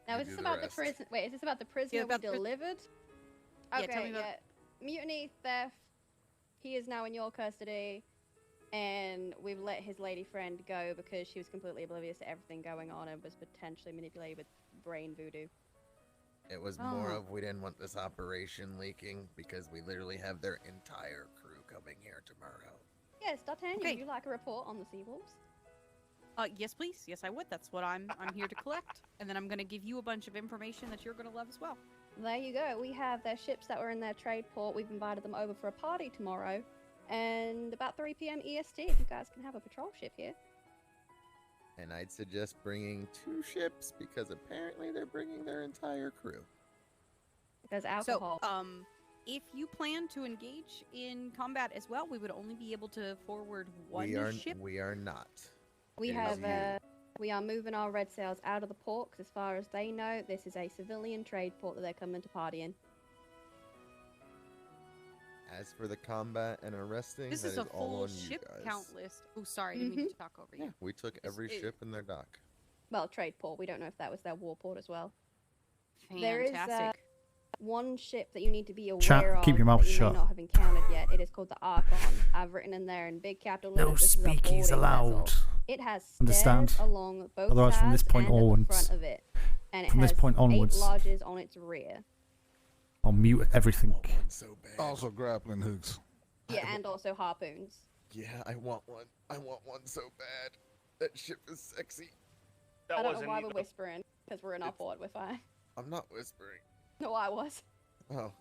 Now, you is do this about the rest. prison? Wait, is this about the prisoner about we the pris- delivered? Yeah, Okay, tell me about- yeah. Mutiny, theft. He is now in your custody, and we've let his lady friend go because she was completely oblivious to everything going on and was potentially manipulated with brain voodoo. It was more Oh. of we didn't want this operation leaking because we literally have their entire crew coming here tomorrow. Yes, D'Artagnan, Okay. would you like a report on the Seawolves? Yes, please. Yes, I would. That's what I'm here to collect. And then I'm gonna give you a bunch of information that you're gonna love as well. There you go. We have their ships that were in their trade port. We've invited them over for a party tomorrow. and about 3 p.m. EST, if you guys can have a patrol ship here. And I'd suggest bringing 2 ships because apparently they're bringing their entire crew. There's alcohol. So, if you plan to engage in combat as well, we would only be able to forward one ship. We are not. We It is have you. we are moving our red sails out of the port 'cause as far as they know, this is a civilian trade port that they're coming to party in. As for the combat and arresting, This that is a all full on you ship guys. count list. Oh, sorry, I didn't mean to talk over you. We took every it- ship in their dock. Well, trade port. We don't know if that was their war port as well. There is Fantastic. one ship that you need to be aware Chat, of keep your mouth that you shut. may not have encountered yet. It is called the Archon. I've written in there in big capital No letters. This is a speakies boarding allowed. vessel. It has stairs Understand? along both Otherwise, sides from this point and at the onwards, front of it. And it from has this point onwards, 8 lodges on its rear. I'll mute everything. Also grappling hooks. Yeah, and also harpoons. Yeah, I want one. I want one so bad. That ship is sexy. I don't know why we're whispering, because we're in our port, we're fine. I'm not whispering. No, I was. Oh.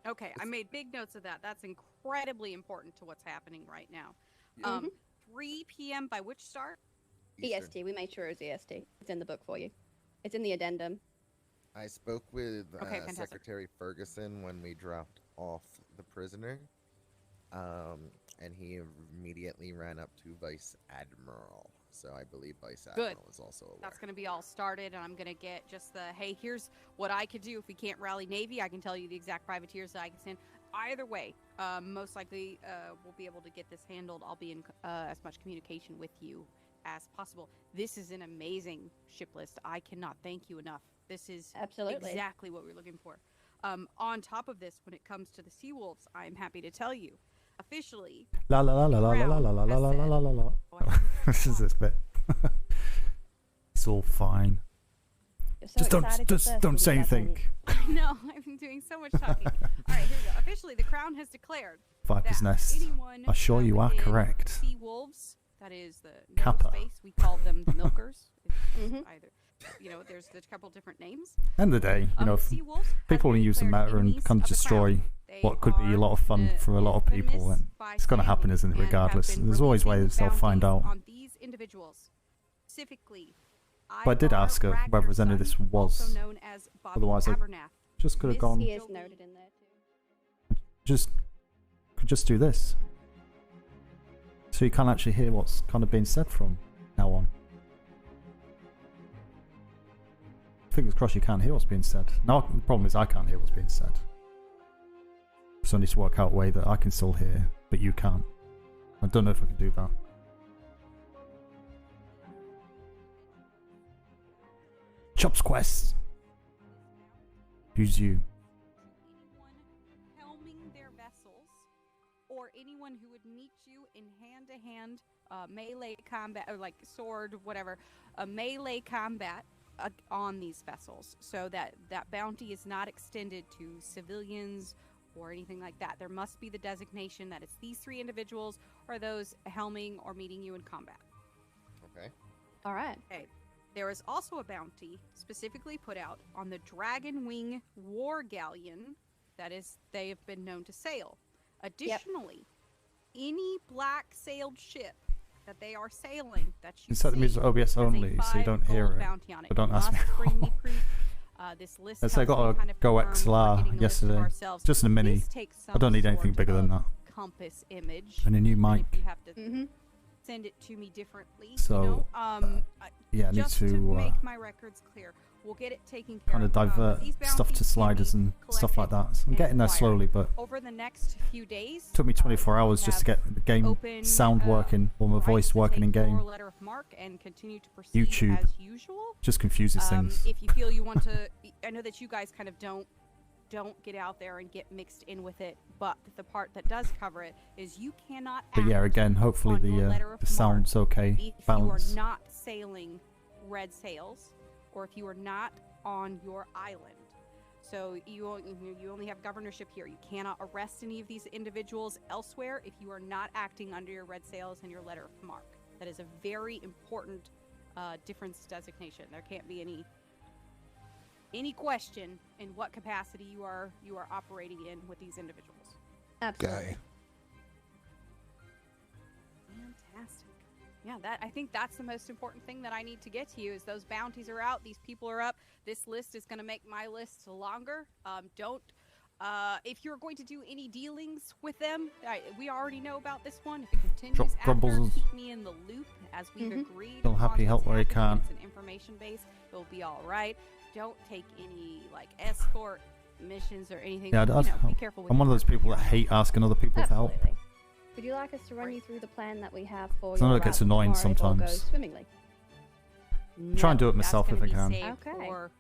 Okay, I made big notes of that. That's incredibly important to what's happening right now. Yeah. 3 p.m. by which start? EST. We made sure it was EST. It's in the book for you. It's in the addendum. I spoke with Okay, fantastic. Secretary Ferguson when we dropped off the prisoner, and he immediately ran up to Vice Admiral. So I believe Vice Admiral is also aware. That's going to be all started, and I'm going to get just the, hey, here's what I could do if we can't rally Navy. I can tell you the exact privateers that I can send. Either way, most likely we'll be able to get this handled. I'll be in as much communication with you as possible. This is an amazing ship list. I cannot thank you enough. This is Absolutely. exactly what we're looking for. On top of this, when it comes to the Seawolves, I'm happy to tell you, officially, La la la la la la la la la la la la la la. This is this bit. It's all fine. Just don't say anything. I know, I've been doing so much talking. All right, here we go. Officially, the Crown has declared Viper's that Nest. anyone I'm sure you are within correct. Sea wolves, that is the Kappa. middle space. We call them the milkers. It's Mhm. either, there's a couple different names. End of the day, you know, Sea wolves have people been only use the declared meta and enemies kind of of the destroy Crown. They what could be a lot of fun are for a lot of people, and it's going to happen, isn't it? and have Regardless, been there's always releasing ways they'll find bounties out. on these individuals. Specifically, But I did ask her whether as any of this was. also known as Bobby Otherwise, I Abernath. just could have Miss gone. He is noted in there too. Could just do this, so you can't actually hear what's kind of being said from now on. Fingers crossed you can't hear what's being said. Now the problem is I can't hear what's being said. So I need to work out a way that I can still hear, but you can't. I don't know if I can do that. Chops Quest. Who's you? Helming their vessels, or anyone who would meet you in hand-to-hand melee combat, or like sword, whatever, melee combat on these vessels, so that bounty is not extended to civilians or anything like that. There must be the designation that it's these 3 individuals or those helming or meeting you in combat. Okay. All right. Okay. There is also a bounty specifically put out on the Dragon Wing War Galleon that is they have been known to sail. Additionally, any black-sailed ship that they are sailing that you Set the music OBS only, so you don't hear it. But don't ask me. This list Yes, I got a Go XLR yesterday, just in a mini. I don't need anything bigger than that. Compass image. And a new mic. If you have to send it to me differently. So, yeah, I need just to make my records clear. We'll get it taken care kind of divert These stuff to bounties sliders and stuff like that. So I'm getting there slowly, but over the next few days, took me 24 hours just to get the game open, sound working or my voice working in game. letter of mark and continue to proceed YouTube as usual. just confuses things. If you feel you want to, I know that you guys kind of don't get out there and get mixed in with it, but the part that does cover it is you cannot But yeah, again, hopefully the sound's okay, if balance. you are not sailing red sails, or if you are not on your island. So you only have governorship here. You cannot arrest any of these individuals elsewhere if you are not acting under your red sails and your letter of mark. That is a very important difference designation. There can't be any question in what capacity you are operating in with these individuals. Absolutely. Yeah, I think that's the most important thing that I need to get to you is those bounties are out, these people are up. This list is going to make my list longer. If you're going to do any dealings with them, we already know about this one. If it continues Drop after, grumbles. keep me in the loop as we've agreed. He'll happily help where he can. It's an information base. It'll be all right. Don't take any like escort missions or anything. Yeah, be careful with I'm one of those people that hate asking other people for help. Absolutely. Would you like us to run you through the plan that we have for So I know your it gets arrival annoying tomorrow if all sometimes. goes swimmingly? Try and do it that's myself gonna if I be can. saved Okay. for-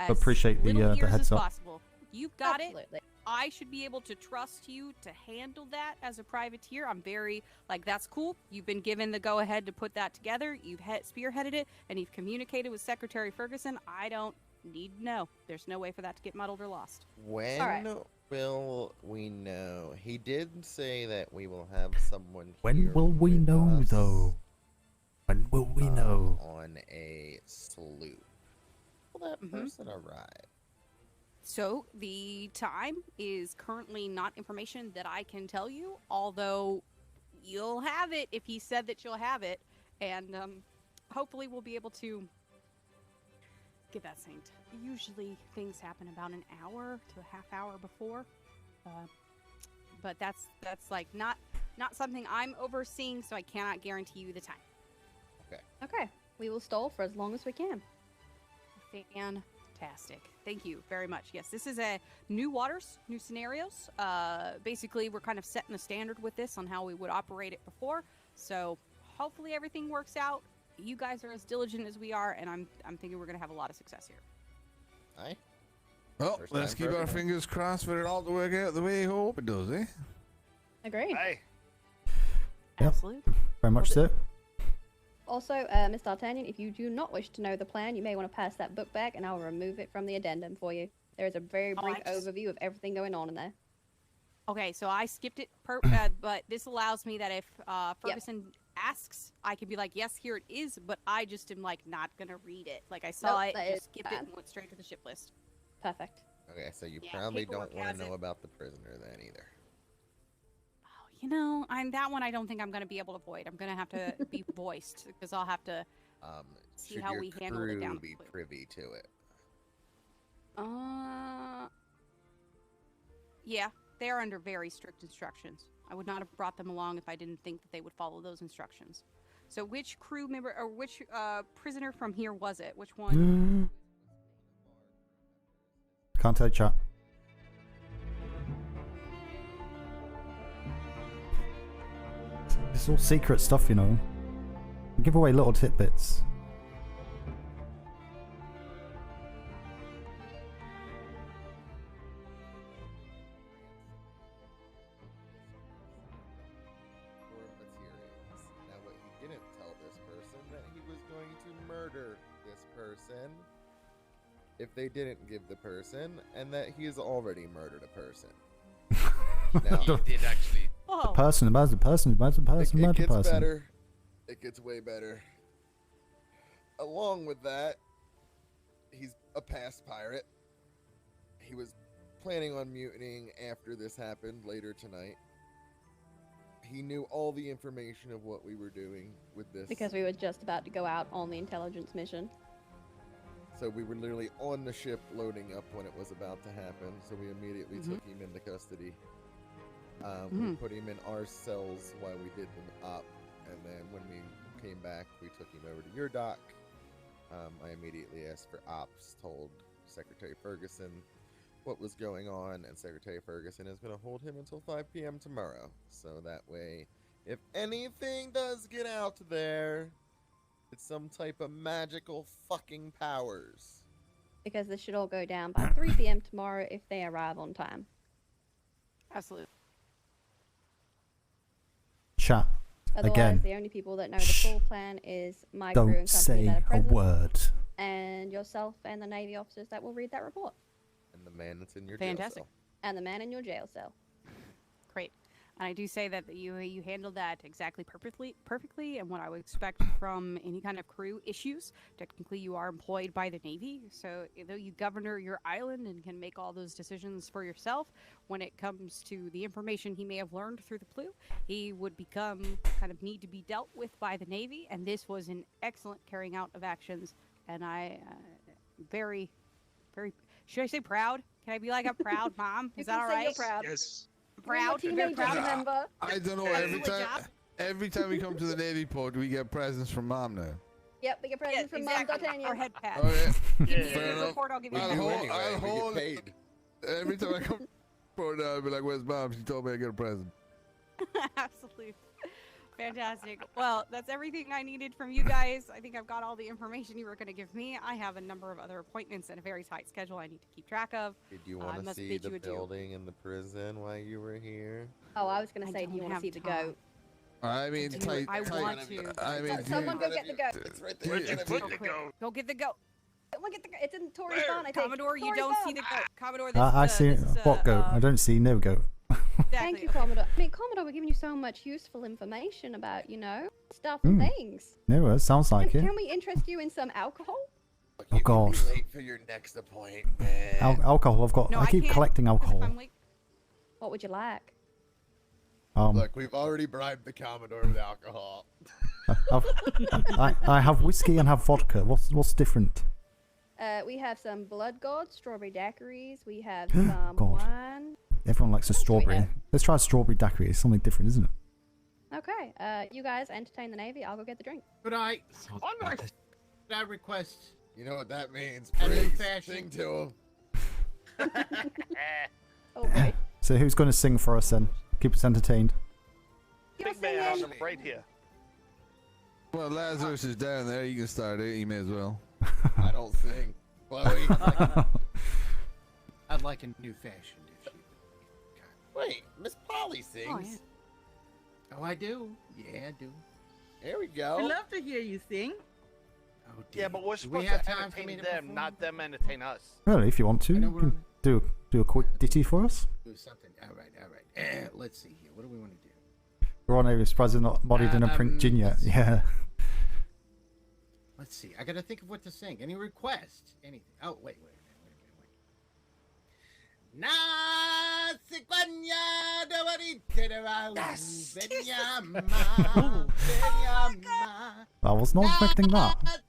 Appreciate the little ears heads as up. possible. You've got Absolutely. it. I should be able to trust you to handle that as a privateer. I'm very, that's cool. You've been given the go-ahead to put that together. You've spearheaded it, and you've communicated with Secretary Ferguson. I don't need to know. There's no way for that to get muddled or lost. When Alright. will we know? He did say that we will have someone When here will we with know, us, though? When will we know? On a sloop. Will that person arrive? So the time is currently not information that I can tell you, although you'll have it if he said that you'll have it, and hopefully we'll be able to get that synced. Usually things happen about an hour to a half hour before, but that's like not something I'm overseeing, so I cannot guarantee you the time. Okay. We will stall for as long as we can. Fantastic. Thank you very much. Yes, this is a new waters, new scenarios. Basically, we're kind of setting the standard with this on how we would operate it before. So hopefully everything works out. You guys are as diligent as we are, and I'm thinking we're going to have a lot of success here. Aye. Well, First let's time keep for our everything. fingers crossed for it all to work out the way we hope it does, eh? Agreed. Hey. Absolutely. Very much so. Also, Miss D'Artagnan, if you do not wish to know the plan, you may want to pass that book back, and I will remove it from the addendum for you. There is a very brief overview of everything going on in there. Okay, so I skipped it, but this allows me that if Ferguson asks, I can be like, yes, here it is, but I just am like not gonna read it. Like I saw Nope, it, that just is skipped it and went straight to the ship list. Perfect. Okay, so you Yeah, probably paperwork don't want has to it. know about the prisoner then either. You know, that one I don't think I'm gonna be able to avoid. I'm gonna have to be voiced because I'll have to see Should how your we handle it crew down. be privy to it? Yeah, they're under very strict instructions. I would not have brought them along if I didn't think that they would follow those instructions. So which crew member or which prisoner from here was it? Which one? Can't tell chat. It's all secret stuff, you know. We give away little tidbits. Or materials. Now, what he didn't tell this person that he was going to murder this person if they didn't give the person, and that he has already murdered a person. Now, He did actually. The person, the person, it gets person. better. It gets way better. Along with that, he's a past pirate. He was planning on mutinying after this happened later tonight. He knew all the information of what we were doing with this. Because we were just about to go out on the intelligence mission. So we were literally on the ship loading up when it was about to happen. So we immediately took him into custody. We put him in our cells while we did the op. And then when we came back, we took him over to your dock. I immediately asked for ops, told Secretary Ferguson what was going on, and Secretary Ferguson is going to hold him until 5 p.m. tomorrow. So that way, if anything does get out there, it's some type of magical fucking powers. Because this should all go down by 3 p.m. tomorrow if they arrive on time. Absolutely. Chat. Otherwise, Again. the only people that know the full plan is my crew Don't and company say that are a present, word. and yourself and the Navy officers that will read that report. And the man that's in your Fantastic. jail cell. And the man in your jail cell. Great. And I do say that you handled that exactly perfectly, and what I would expect from any kind of crew issues. Technically, you are employed by the Navy, so though you governor your island and can make all those decisions for yourself, when it comes to the information he may have learned through the P.L.U, he would become kind of need to be dealt with by the Navy, and this was an excellent carrying out of actions, and I very, very, should I say proud? Can I be like a proud mom? Is that all right? You're proud. Yes. Proud. Teenage member. I don't know. Every time we come to the Navy port, we get presents from Mom now. Yep, we get presents from exactly. Mom D'Artagnan. Our head pad. Oh, yeah. Give me Fair a enough. report, I'll give you I'll a hold, report. I'll hold every time I come to the port, I'll be like, "Where's Mom? She told me I get a present." Absolutely. Fantastic. Well, that's everything I needed from you guys. I think I've got all the information you were going to give me. I have a number of other appointments and a very tight schedule I need to keep track of. Did you I want to must see bid the you adieu. building and the prison while you were here? Oh, I was going to say, do don't you want to have see the time. goat? I mean, tight. I tight. want to. I mean, Someone go get the goat. It's right Where'd there. you put the goat? Go get the goat. Look at the goat. It's in Tori's barn, I think. Commodore, you Tori's don't see barn. the goat. Commodore, this I is, see this is, what goat? I don't see no goat. Thank you, Commodore. I mean, Commodore, we're giving you so much useful information about, stuff and things. No, it sounds like Can, it. can we interest you in some alcohol? Oh God. Late for your next appointment. Alcohol. I've got. No, I keep can't, collecting 'cause if alcohol. I'm late- What would you like? Look, we've already bribed the Commodore with alcohol. I have whiskey and have vodka. What's different? We have some Blood Gods, strawberry daiquiris. We have some God. wine. Everyone likes a strawberry. Let's try a strawberry daiquiri. It's something different, isn't it? Okay. You guys entertain the Navy. I'll go get the drink. Could I request? You know what that means? A new Priest, fashion. sing to him. Oh boy. So who's going to sing for us then? Keep us entertained. Big man, I'm right here. Well, Lazarus is down there. You can start it. You may as well. I don't sing. Chloe. I'd like a new fashion if you. Wait, Miss Polly sings. Oh, I do. Yeah, I do. There we go. I'd love to hear you sing. Oh, Yeah, but we're Do we supposed have to time for me entertain to them, perform? not them entertain us. Well, if you want to, you can do a quick ditty for us. Do something. All right. Let's see here. What do we want to do? We're on over surprised not bodied in a print gin yet. Yeah. Let's see. I gotta think of what to sing. Any requests? Anything? Oh, wait. I was not expecting that.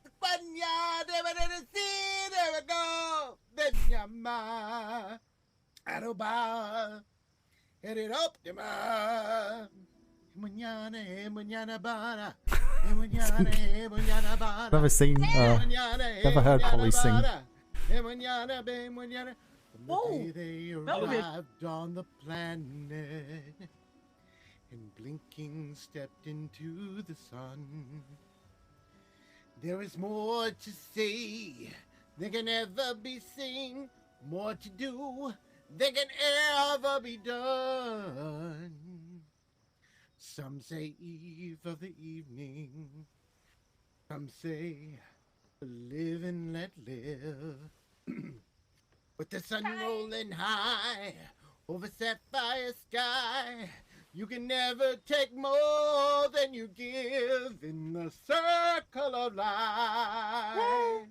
Never seen, never heard Polly sing. The day they arrived on the planet and blinking stepped into the sun. There is more to say than can ever be seen, more to do than can ever be done. Some say eve of the evening, some say live and let live. With the sun rolling high over sapphire sky, you can never take more than you give in the circle of life.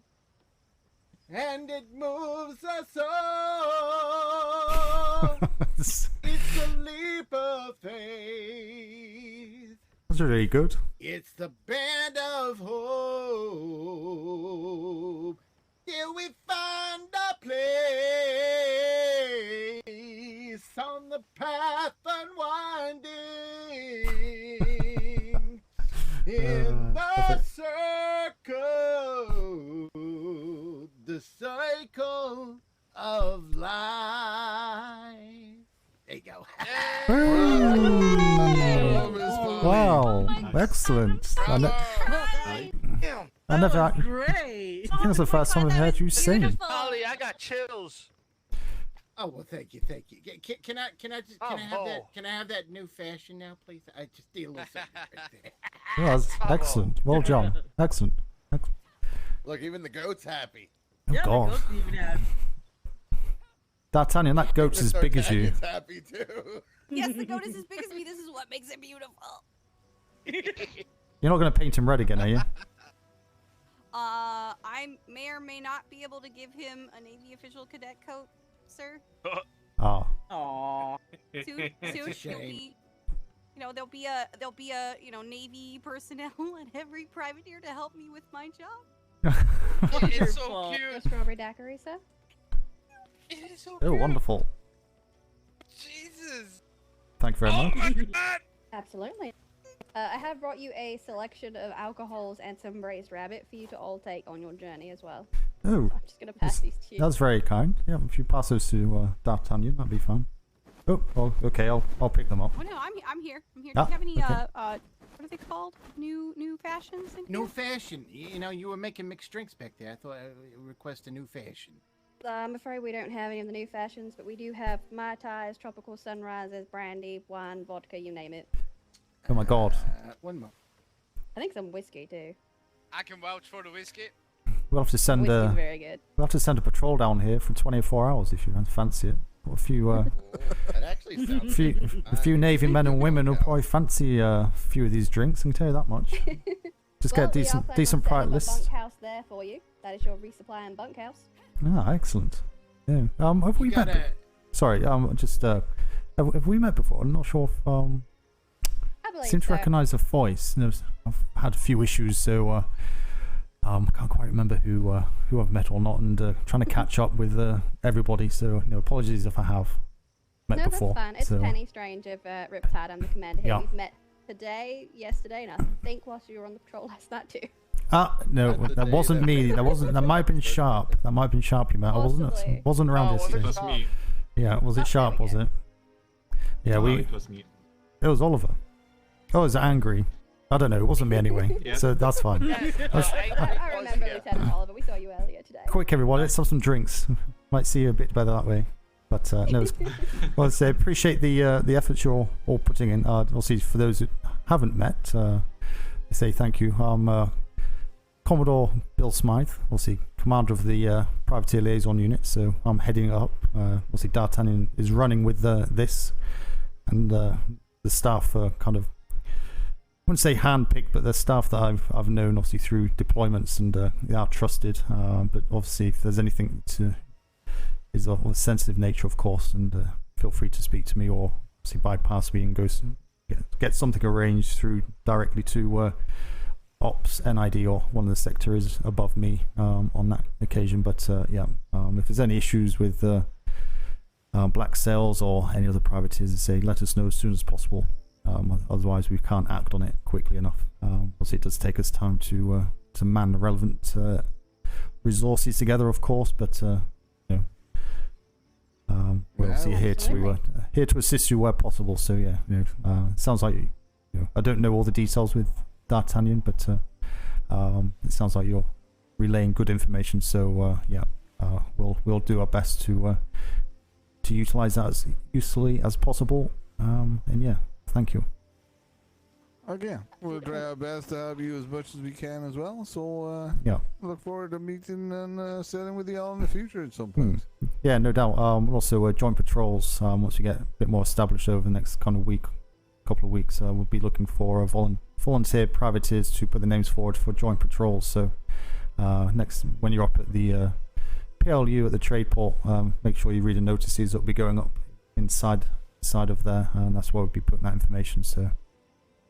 And it moves us all. It's a leap of faith. That's really good. It's the band of hope. Till we find a place on the path unwinding in the cycle of life. There you go. Wow, excellent. I never. Great. I think it's the first time I've heard you sing. Polly, I got chills. Oh well, thank you. Can I have that new fashion now, please? I just need a little something right there. Yeah, that's excellent. Well done. Excellent. Look, even the goat's happy. Oh, God. D'Artagnan, that goat's as big as you. It's happy too. Yes, the goat is as big as me. This is what makes it beautiful. You're not going to paint him red again, are you? I may or may not be able to give him a Navy official cadet coat, sir. Oh. Aww. Soon he'll be, there'll be a Navy personnel and every privateer to help me with my job. It's so A cute. strawberry daiquiri, sir? It is so Oh, cute. wonderful. Jesus. Thank you very Oh much. my God. Absolutely. I have brought you a selection of alcohols and some braised rabbit for you to all take on your journey as well. Oh. I'm just gonna pass these to you. That's very kind. Yeah, if you pass those to D'Artagnan, that'd be fine. Oh, well, okay, I'll pick them up. Oh no, I'm here. I'm here. Ah, Do you have any okay. what are they called? New fashions in here? New fashion. You know, you were making mixed drinks back there. I thought I would request a new fashion. I'm afraid we don't have any of the new fashions, but we do have Mai Tais, tropical sunrises, brandy, wine, vodka, you name it. Oh my god. One more. I think some whiskey too. I can vouch for the whiskey. We'll have to send Whiskey's very good. we'll have to send a patrol down here for 24 hours if you fancy it. Or a few That actually sounds a few Navy men and women will probably fancy a few of these drinks. I can tell you that much. Just Well, get we a are planning on decent setting price up a list. bunkhouse there for you. That is your resupply and bunkhouse. Ah, excellent. Yeah. Have we met? Sorry. Just have we met before? I'm not sure if I believe seem to so. recognise the voice. I've had a few issues, so I can't quite remember who I've met or not, and trying to catch up with everybody. So apologies if I have met No, before. that's fine. It's so, Penny Strange of Riptide. I'm the commander here. Yeah. We've met today, yesterday, and I think whilst you were on the patrol last night too. No, that wasn't me. That might have been Sharp. That might have been Sharp you met. I Possibly. wasn't around Oh, yesterday. it was me. Yeah, was it Sharp? Was it? Yeah, No, it was me. It was Oliver. Oh, was it Angry? I don't know. It wasn't me ananyway. Yeah. So that's fine. I remember Lieutenant Oliver. We saw you earlier today. Quick, everyone. Let's have some drinks. Might see you a bit better that way. But no, well, I appreciate the efforts you're all putting in. Obviously, for those who haven't met, I say thank you. I'm Commodore Bill Smythe, obviously commander of the Privateer Liaison Unit, so I'm heading up. Obviously, D'Artagnan is running with this, and the staff are kind of, I wouldn't say handpicked, but the staff that I've known obviously through deployments, and they are trusted. But obviously, if there's anything that is of a sensitive nature, of course, and feel free to speak to me or obviously bypass me and go get something arranged through directly to Ops, NID, or one of the sectors above me on that occasion. But yeah, if there's any issues with Black Sails or any other privateers, say let us know as soon as possible. Otherwise, we can't act on it quickly enough. Obviously, it does take us time to man the relevant resources together, of course. But we're obviously here to assist you where possible. So yeah, it sounds like I don't know all the details with D'Artagnan, but it sounds like you're relaying good information. So yeah, we'll do our best to utilize that as usefully as possible. And yeah, thank you. Okay, we'll try our best to help you as much as we can as well. So yeah, look forward to meeting and sailing with you all in the future at some point. Yeah, no doubt. We'll also join patrols once we get a bit more established over the next kind of couple of weeks. We'll be looking for volunteer privateers to put their names forward for joint patrols. So next, when you're up at the P.L.U. at the trade port, make sure you read the notices that will be going up inside of there, and that's where we'll be putting that information. So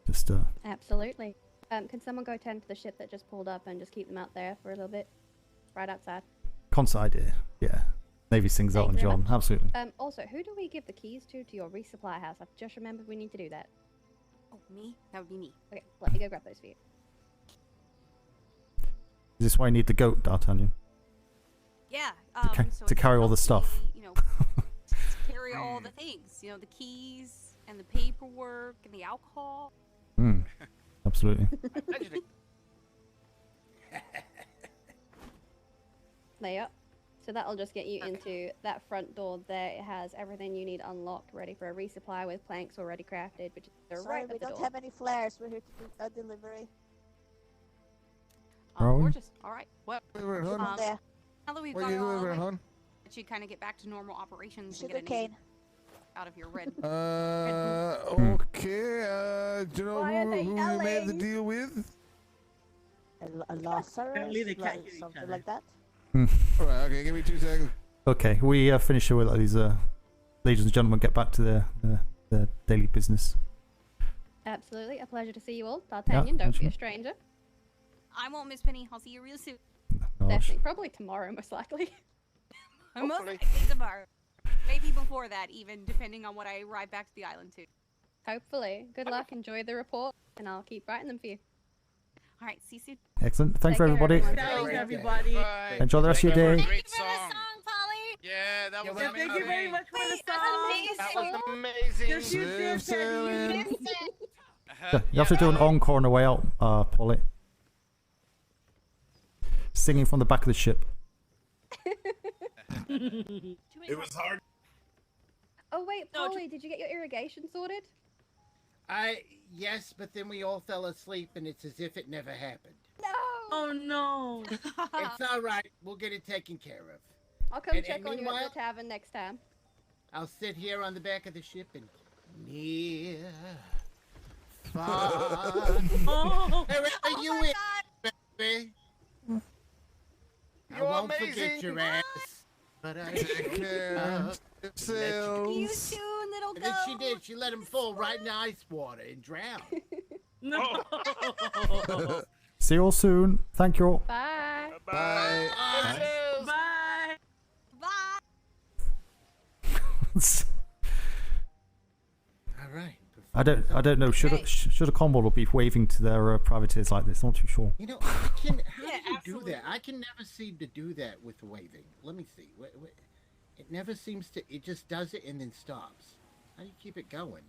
just Absolutely. Can someone go tend to the ship that just pulled up and just keep them out there for a little bit, right outside? concert idea. Yeah, Navy sings Elton John. Absolutely. Also, who do we give the keys to your resupply house? I've just remembered we need to do that. Oh, me? That would be me. Okay, let me go grab those for you. Is this why you need the goat, D'Artagnan? Yeah. So To carry all the stuff. Carry all the things. The keys and the paperwork and the alcohol. Absolutely. There you are. So that'll just get you into that front door there. It has everything you need unlocked, ready for a resupply with planks already crafted, which is right we at the don't door. have any flares. We're here to do a delivery. Are we? Gorgeous. All right. Well, Delivering, hon? There. now that we've What got are you it all delivering, hon? let you kind of get back to normal operations and Sugar get a name cane. out of your red. Okay. Do you know Why are they who you made the yelling? deal with? A Lazarus, Apparently they can't like, hear each something other. like that. Alright, okay, give me 2 seconds. Okay, we finish here with these ladies and gentlemen get back to their daily business. Absolutely, a pleasure to see you all. D'Artagnan, don't be a stranger. I won't miss Penny. I'll see you real soon. Definitely, probably tomorrow, most likely. Most likely tomorrow. Maybe before that, even depending on what I arrive back to the island to. Hopefully. Good luck. Enjoy the report, and I'll keep writing them for you. All right, see you soon. Excellent. Thanks for Take care, everybody. everyone. Thanks, everybody. Enjoy the rest of your day. Great song. Yeah, that was amazing. Thank you very much for the song. That was amazing. Yes, you did, Teddy. You missed it. Yeah, you have to do an encore on the way out, Polly. Singing from the back of the ship. It was hard. Oh wait, Polly, did you get your irrigation sorted? Yes, but then we all fell asleep, and it's as if it never happened. No. Oh no. It's all right. We'll get it taken care of. I'll come And check on you at meanwhile, the tavern next time. I'll sit here on the back of the ship and near, far, Oh. wherever you in, baby. I You're won't amazing. forget your ass, but I Take care of yourselves. You soon, little And then she did. She let him fall right in the ice water and drown. No. See you all soon. Thank you all. Bye. Bye. Bye. Bye. All right. I don't know. Should a Commonwealth be waving to their privateers like this? Not too sure. You know, how do you do that? I can never seem to do that with waving. Let me see. It never seems to. It just does it and then stops. How do you keep it going?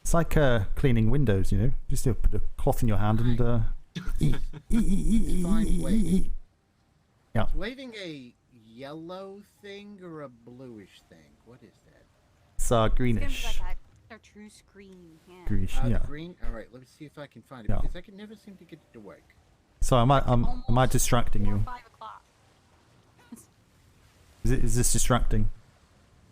It's like cleaning windows, you know. Just put a cloth in your hand and Fine waving. Yeah. Is waving a yellow thing or a bluish thing? What is that? It's greenish. It's like a chartreuse green. Yeah. Greenish, The yeah. green. All right. Let me see if I can find it Yeah. because I can never seem to get it to work. So am I distracting you? 5 o'clock. Is this distracting?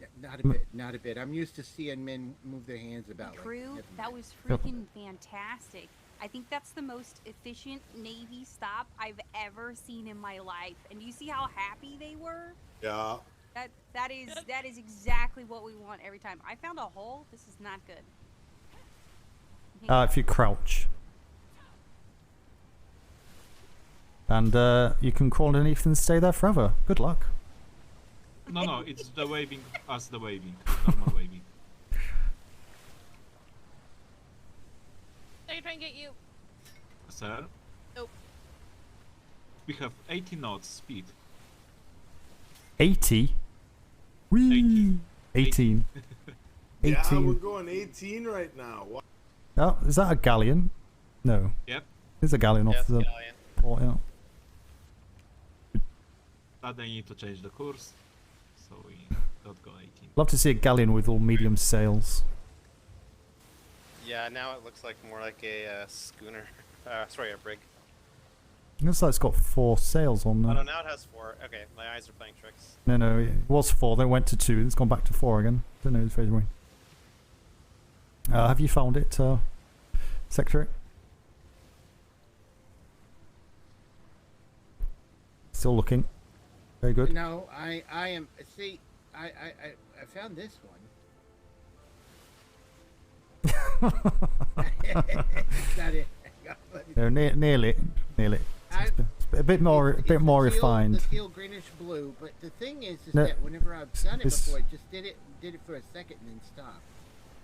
Yeah, not a bit. Not a bit. I'm used to seeing men move their hands about. Like, Crew, never that mind. was freaking fantastic. I think that's the most efficient Navy stop I've ever seen in my life. And do you see how happy they were? Yeah. That is exactly what we want every time. I found a hole. This is not good. If you crouch. And you can crawl underneath and stay there forever. Good luck. No, it's the waving, us the waving, normal waving. I can try and get you. Sir, Nope. we have 80 knots speed. 80? Whee! 18. Yeah, 18. we're going 18 right now. What? Oh, is that a galleon? No. Yep. There's a galleon off the port, yeah. But they need to change the course, so we don't go 18. Love to see a galleon with all medium sails. Yeah, now it looks like more like a schooner. Sorry, a brig. Looks like it's got 4 sails on Oh there. no, now it has 4. Okay, my eyes are playing tricks. No, it was 4, then it went to 2, it's gone back to 4 again. Don't know, it's very weird. Have you found it, Secretary? Still looking. Very good. No, I am. See, I found this one. Not it. No, nearly. It's a bit more refined. The teal greenish blue, but the thing is No, that whenever I've done it it's- before, I just did it for a second and then stopped.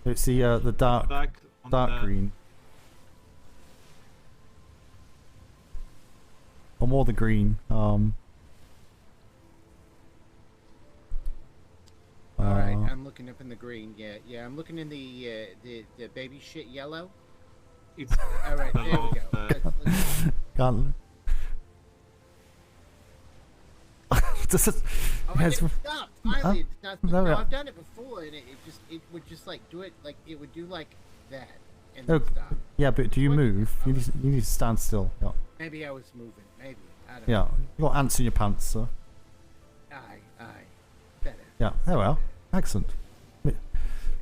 It's the dark green. Or more the green. Alright, I'm looking up in the green. Yeah, I'm looking in the baby shit yellow. It's alright. There we go. Can't. This is. Oh, and it stopped. Finally, it's not. No, No, yeah. I've done it before, and it would just like do it like it would do like that, and Oh, then stop. yeah, but do you move? You need to stand still. Yeah. Maybe I was moving. Maybe I don't Yeah. know. You got ants in your pants, sir. Aye. Yeah, there we are. Excellent. I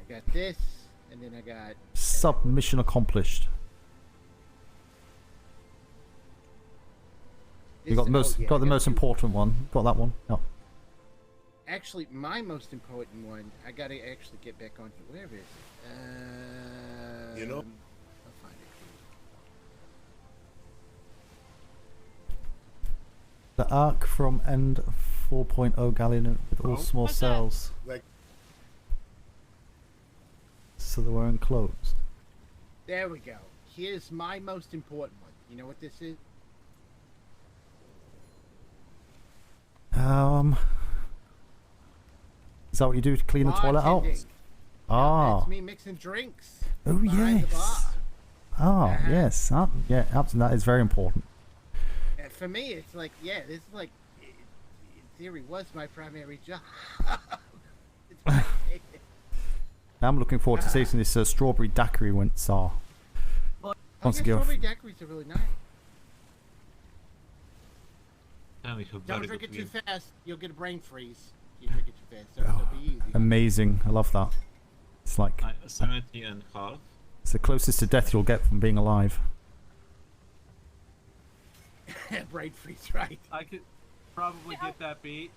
got this, and then I got Submission accomplished. You got the most, got the most important one. Got that one. Yeah. Actually, my most important one, I gotta actually get back on here. Where is it? You know? I'll find it. The arc from end 4.0 galleon with all small What's that? cells. Like, So they were enclosed. There we go. Here's my most important one. You know what this is? Is that what you do to clean the toilet out? Bartending. Ah. That's me mixing drinks. Oh behind the bar. yes. Ah yes. Yeah, absolutely. That is very important. And for me, it's like, yeah, this is like, in theory, was my primary job. I'm looking forward to tasting this strawberry daiquiri when it's once again. Strawberry daiquiris are really nice. And we have Don't very drink good it too view. fast. You'll get a brain freeze. You drink it too fast, so it'll be easy. Amazing. I love that. It's like 70.5. it's the closest to death you'll get from being alive. Brain freeze, right? I could probably get that beat.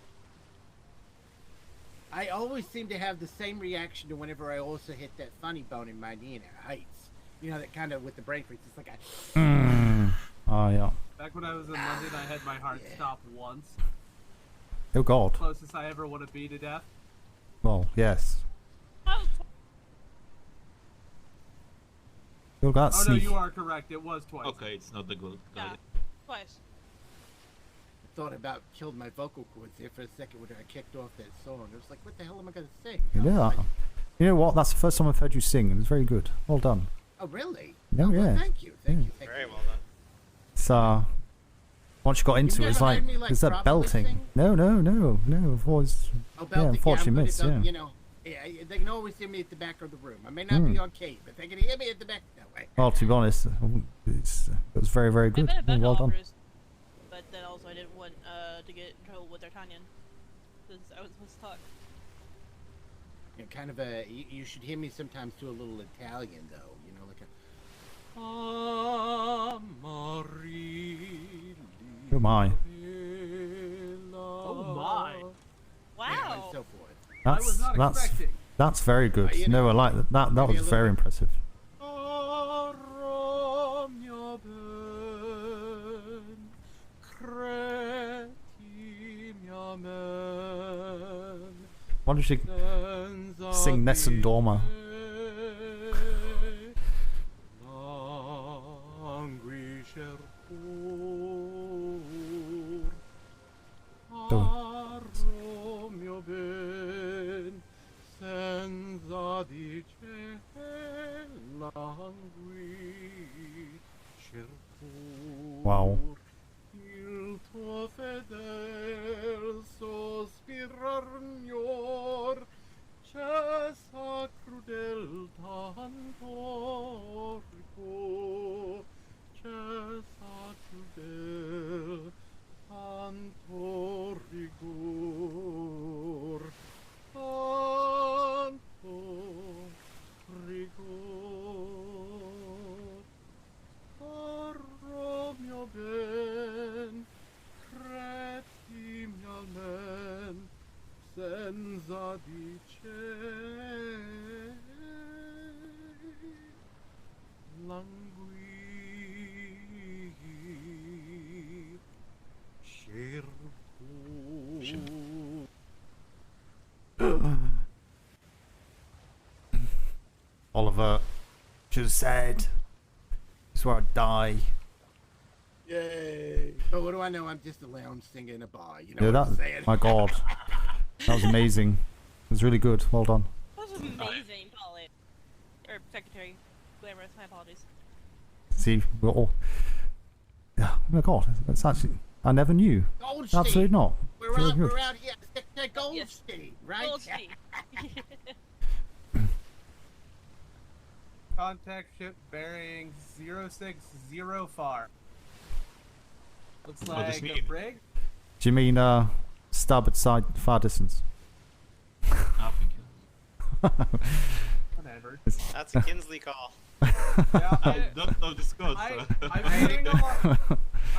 I always seem to have the same reaction to whenever I also hit that funny bone in my knee and it heights. You know, that kind of with the brain freeze. It's like Oh yeah. Back when I was in London, I had my heart stop once. Oh God. Closest I ever want to be to death. Well, yes. You got Oh no, sneak. you are correct. It was twice. Okay, it's not the good guy. Twice. I thought about killed my vocal cords there for a second when I kicked off that song. I was like, what the hell am I going to sing? Yeah. You know what? That's the first time I've heard you sing, and it's very good. Well done. Oh, really? Oh, well, yeah. thank you. Thank you. Very well done. It's once you got into it, it's never like heard me, like, is that properly belting? sing? No. I've always Oh, yeah, belting. unfortunately I'm good missed. at Yeah. them, you know, they can always hear me at the back of the room. I may not be on key, but they can hear me at the back. No way. Well, to be honest, it was very, very good. I've been a Well done. Bruce, but then also I didn't want to get in trouble with D'Artagnan because I was supposed to talk. You know, kind of a. You should hear me sometimes do a little Italian though. You know, like a. Oh my. Oh my. Wow. And so forth. That's very good. you No, I like that. That maybe was a little very bit. impressive. Why don't you sing Nessun Dorma? Wow. Il tuo fedel sospirar miglior, cessa crudel tanto rico, cessa crudel tanto rigor, tanto rigor. Porro mio ben, credi mio men, senza dice langui Oliver should have said, "This is where I die." Yay! But what do I know? I'm just a lounge singer in a bar. You know Yeah, what I'm that. saying? My God, that was amazing. It was really good. Well done. That was amazing, Polly. Or Secretary Glamorous, my apologies. See, we're all. Yeah. Oh my God, that's actually. I never knew. Goldstein. Absolutely not. We're Very out, good. we're out here. Secretary Goldstein, right? Goldstein. Contact ship bearing 060 Looks like a brig. Do you mean starboard side, far distance? Whatever. That's a Kinsley call. I don't know this code. I've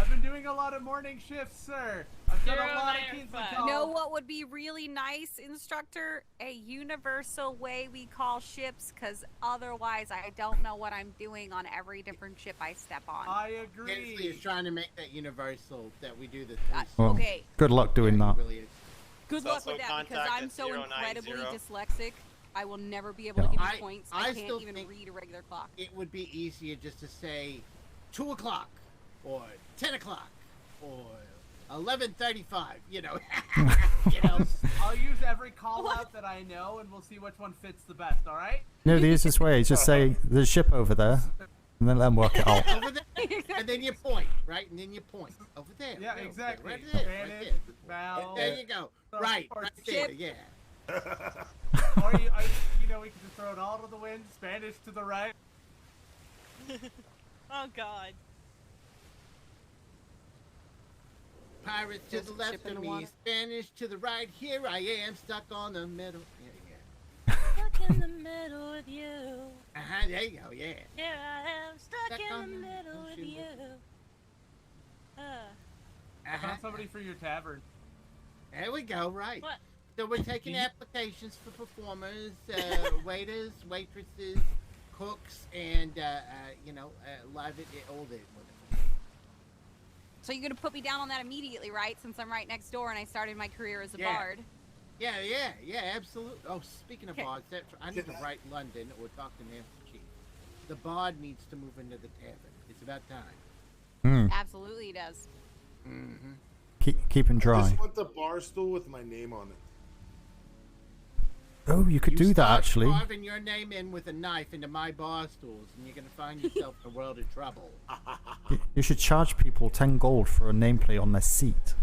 been doing a lot of morning shifts, sir. I've done a lot of Kinsley calls. Know what would be really nice, instructor? A universal way we call ships, because otherwise I don't know what I'm doing on every different ship I step on. I agree. Kinsley is trying to make that universal that we do the Well, okay. Good luck doing that. Good luck also with that, because contact I'm at so 090. incredibly dyslexic. I will never be able to give you points. I can't still even think read a regular clock. It would be easier just to say 2 o'clock or 10 o'clock or 11:35. You know. I'll use every call out that I know, and we'll see which one fits the best. All right? No, the easiest way is just say there's a ship over there, and then let them work it out. Over there, and then you point, right? And then you point over there. Yeah, Real, exactly. Right there. Spanish, Right vowel, there. There you go. Right there. Yeah. Or we can just throw it all to the wind. Spanish to the right. Oh God. Pirates to the left of me, Spanish to the right. Here I am, stuck on the middle. Yeah. Stuck in the middle with you. There you go. Yeah. Here I am, stuck in the middle with you. I found somebody for your tavern. There we go. Right. What? So we're taking applications for performers, waiters, waitresses, cooks, and live all the. So you're gonna put me down on that immediately, right? Since I'm right next door and I started my career as a Yeah. bard. Yeah, absolutely. Oh, speaking of bards, I need to write London or talk to Master Chief. The bard needs to move into the tavern. It's about time. Absolutely, he does. Mm-hmm. Keep him I dry. just want the bar stool with my name on it. Oh, you could do that actually. Carving your name in with a knife into my bar stools, and you're gonna find yourself in a world of trouble. You should charge people 10 gold for a nameplate on their seat.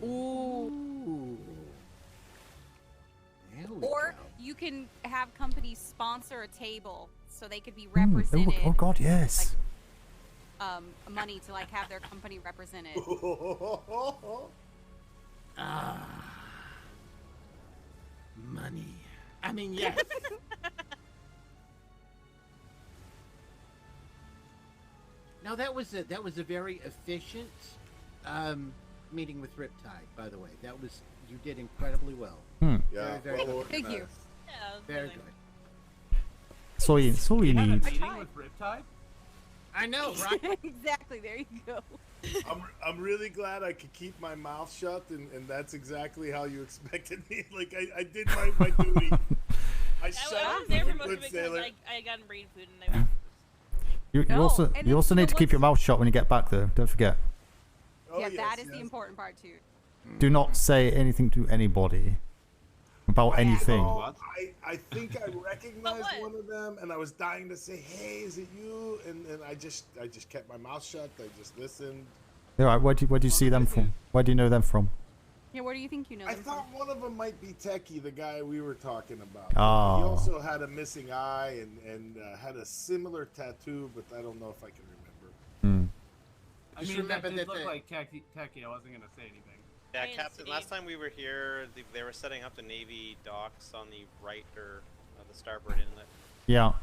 Ooh. Or you can have companies sponsor a table so they could be represented. Oh God, yes. Money to have their company represented. Money. I mean, yes. No, that was a very efficient meeting with Riptide. By the way, you did incredibly well. Yeah, very well good. Thank you. Very good. That's all you Had a need. meeting with Riptide? I know, right? Exactly. There you go. I'm really glad I could keep my mouth shut, and that's exactly how you expected me. Like I did my duty. I I was there for most of it because I got brain food and I You also need to keep your mouth shut when you get back though. Don't forget. Yeah, that is the important part too. Do not say anything to anybody about anything. I think I recognized one of them, and I was dying to say, "Hey, is it you?" And I just kept my mouth shut. I just listened. All right, where do you see them from? Where do you know them from? Yeah, where do you think you know I them thought one of them might be Techie, the guy we were talking about. Oh. He also had a missing eye and had a similar tattoo, but I don't know if I can remember. I mean, that did look like Techie. I wasn't gonna say anything. Yeah, Captain. Last time we were here, they were setting up the Navy docks on the right or the starboard inlet. Yeah.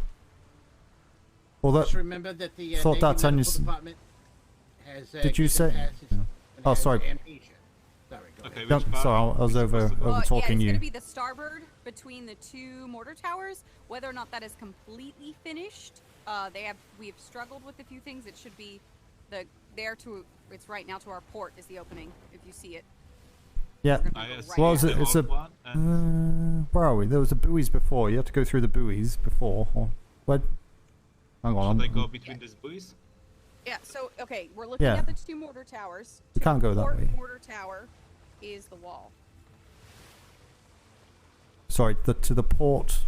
Well, that. Just remember that the thought Navy that's on your. Medical Department has. Did you given say? passage Yeah. and Oh, has sorry. amnesia. Sorry, go ahead. No, sorry, I was over talking it's you. gonna be the starboard between the two mortar towers. Whether or not that is completely finished, we have struggled with a few things. It should be it's right now to our port is the opening if you see it. Yeah. Well, it's a. Where are we? There was a buoys before. You have to go through the buoys before. Where? Hang on. Should I go between these buoys? Yeah. So okay, we're looking at the two mortar towers. You can't go that Port way. mortar tower is the wall. Sorry, to the port.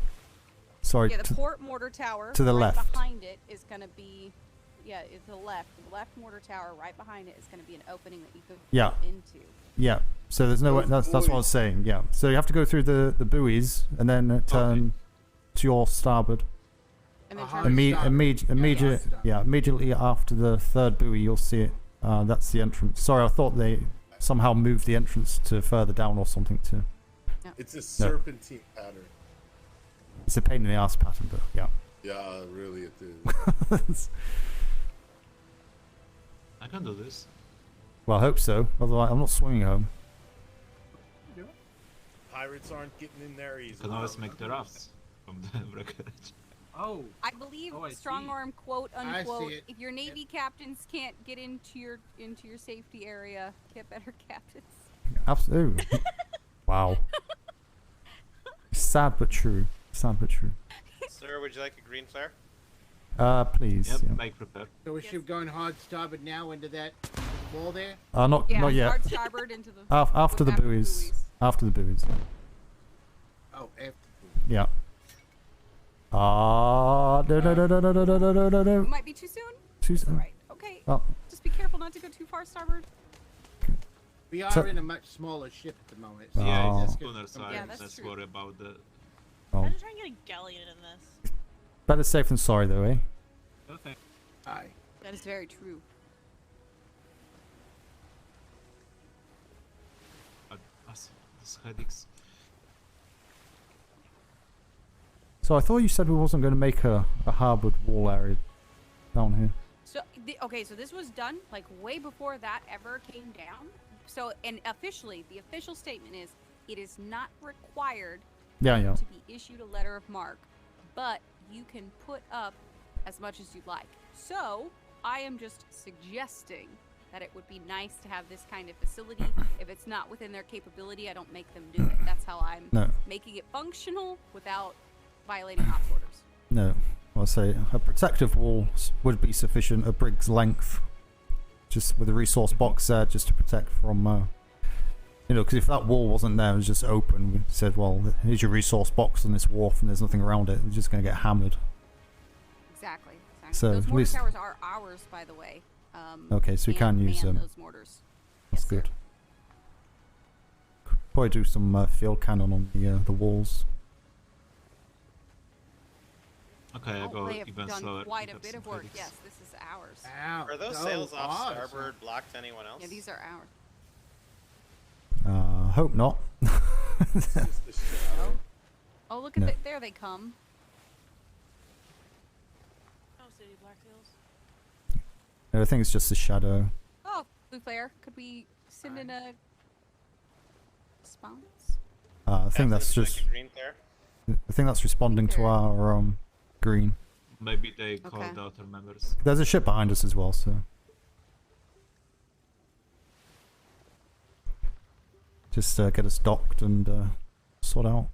Sorry. Yeah, the port mortar tower. to the right left. behind it is gonna be. Yeah, it's the left. The left mortar tower right behind it is going to be an opening that you could Yeah. go into. Yeah. So there's no way. That's what I was saying. Yeah. So you have to go through the buoys and then turn to your starboard. And then turn to Immediately after the third buoy, you'll see it. That's the entrance. Sorry, I thought they somehow moved the entrance to further down or something too. It's a serpentine pattern. It's a pain in the ass pattern, but yeah. Yeah, really it is. I can do this. Well, I hope so. Otherwise, I'm not swimming home. Pirates aren't getting in there easy. You can always make the rafts from the wreckage. Oh. I believe I strong see. arm, quote I see unquote. it. If your Navy captains can't get into your safety area, get better captains. Absolutely. Wow. Sad but true. Sad but true. Sir, would you like a green flare? Please. Yep, Yeah. make prepare. So is she going hard starboard now into that wall there? Not yet. Hard starboard into the. After the buoys. After the buoys. Oh, after. Yeah. No. Might be too soon. Too soon. Right. Okay. Oh. Just be careful not to go too far starboard. We are So- in a much smaller ship at the moment. Yeah, Oh. it's that's the good. schooner side. Yeah, that's Let's true. worry about the. Oh. I'm just trying to get a galleon in this. Better safe than sorry, though, eh? Okay. Aye. That is very true. This headaches. So I thought you said we wasn't going to make a harbour wall area down here. So okay, so this was done like way before that ever came down. So and officially, the official statement is it is not required Yeah. to be issued a letter of marque, but you can put up as much as you'd like. So I am just suggesting that it would be nice to have this kind of facility. If it's not within their capability, I don't make them do it. That's how I'm No. making it functional without violating ops orders. No. I'll say a protective wall would be sufficient, a brig's length, just with a resource box there, just to protect from, because if that wall wasn't there, it was just open, we said, well, here's your resource box on this wharf and there's nothing around it, we're just going to get hammered. Exactly. So, those at mortar least- towers are ours, by the way. Okay, so we can use man them. those mortars. That's good. Probably do some field cannon on the walls. Okay, I Oh, go they have even done slower. quite a because bit of some work. headaches. Yes, this is ours. Ow. Are those Oh, sails off ours. starboard blocked to anyone else? Yeah, these are ours. Hope not. Oh, look at No. there they come. Oh, city black sails. No, I think it's just a shadow. Oh, blue flare. Could we send in a response? I think that's Captain, would you just. like a green flare? I think that's responding to our green. Maybe they called out our members. There's a ship behind us as well, so. Just get us docked and sort out.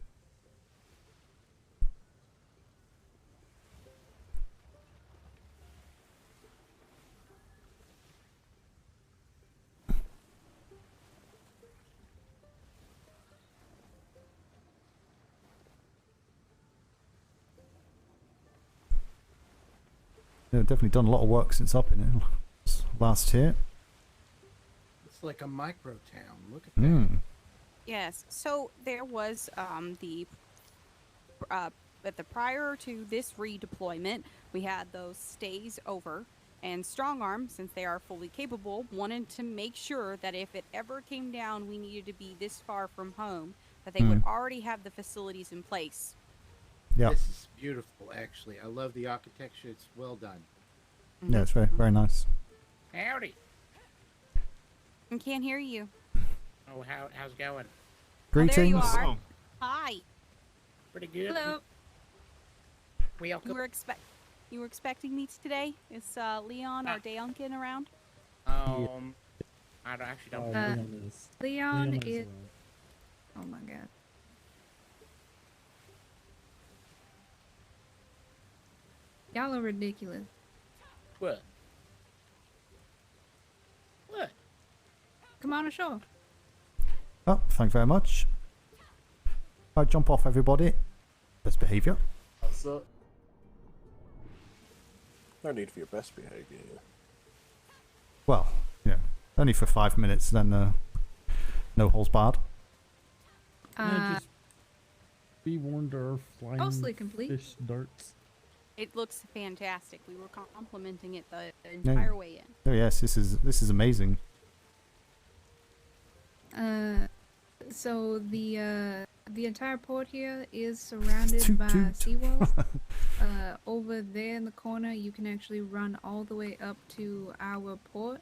Yeah, definitely done a lot of work since I've been in last year. It's like a micro town. Look at that. Mm. Yes. So there was at the prior to this redeployment, we had those stays over, and Strong Arm, since they are fully capable, wanted to make sure that if it ever came down, we needed to be this far from home, that they would already have the facilities in place. Yeah. This is beautiful, actually. I love the architecture. It's well done. Yeah, it's very, very nice. Howdy. I can't hear you. Oh, how's it going? Greetings. Oh, there you are. Hi. Pretty good. Hello. Welcome. You were expecting me today? Is Leon or Duncan around? I actually don't know. Leon is. Oh my god. Y'all are ridiculous. What? What? Come on ashore. Oh, thank you very much. Right, jump off, everybody. Best behaviour. So, no need for your best behaviour here. Well, yeah, only for 5 minutes, then no holes barred. Just be warned, our flying mostly complete. fish darts. It looks fantastic. We were complimenting it the Yeah. entire way in. Oh yes, this is amazing. So the the entire port here is surrounded Toot by toot. seawalls. Over there in the corner, you can actually run all the way up to our port.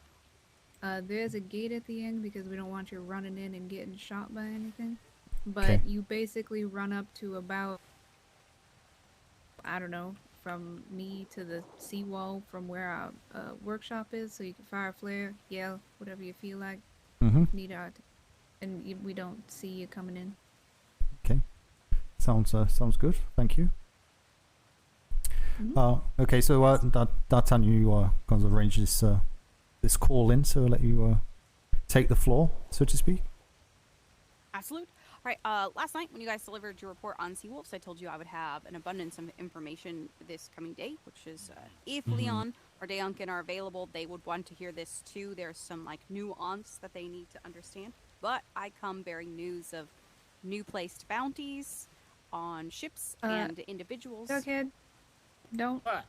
There's a gate at the end because we don't want you running in and getting shot by anything. But Okay. you basically run up to about, I don't know, from me to the seawall from where our workshop is, so you can fire a flare, yell, whatever you feel like. Mhm. Need our, and we don't see you coming in. Okay. Sounds good. Thank you. Okay, so D'Artagnan, you guys arrange this call in, so I'll let you take the floor, so to speak. Absolute. All right. Last night when you guys delivered your report on Seawolves, I told you I would have an abundance of information this coming day, which is if Leon or Deonkin are available, they would want to hear this too. There's some like nuance that they need to understand. But I come bearing news of new placed bounties on ships and individuals. Jughead, don't. What?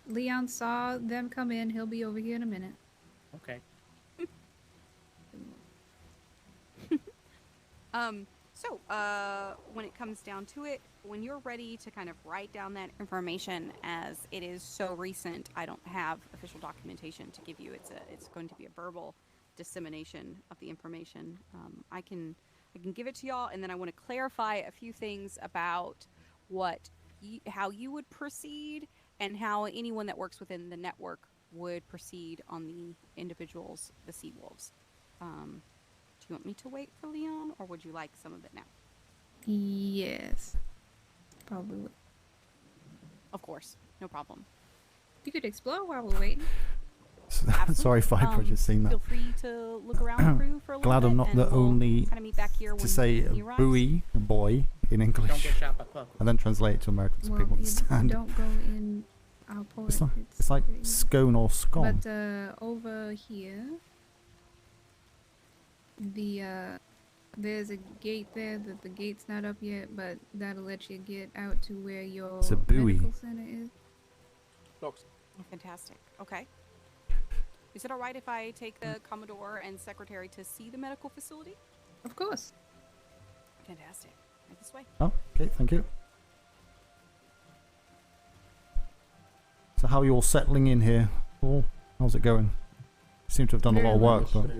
Leon saw them come in. He'll be over here in a minute. Okay. So, when it comes down to it, when you're ready to kind of write down that information, as it is so recent, I don't have official documentation to give you. It's going to be a verbal dissemination of the information. I can give it to y'all, and then I want to clarify a few things about how you would proceed and how anyone that works within the network would proceed on the individuals, the Sea Wolves. Do you want me to wait for Leon, or would you like some of it now? Yes. Probably would. Of course. No problem. You could explore while we're waiting. Sorry if I've just seen that. Feel free to look around the crew for a little Glad bit. I'm not and the we'll only kinda meet back here to when say he arrives. buoy, boy, in Don't English, get shot by Puckle. and then translate it to American so Well, people you understand. don't go in our port. It's like scone or scone. But over here, there's a gate there. The gate's not up yet, but that'll let you get out to where your It's a buoy. medical center is. Fantastic. Okay. Is it all right if I take the Commodore and Secretary to see the medical facility? Of course. Fantastic. Right this way. Oh, okay, thank you. So how are you all settling in here? Paul, how's it going? You seem to have done a lot of work, but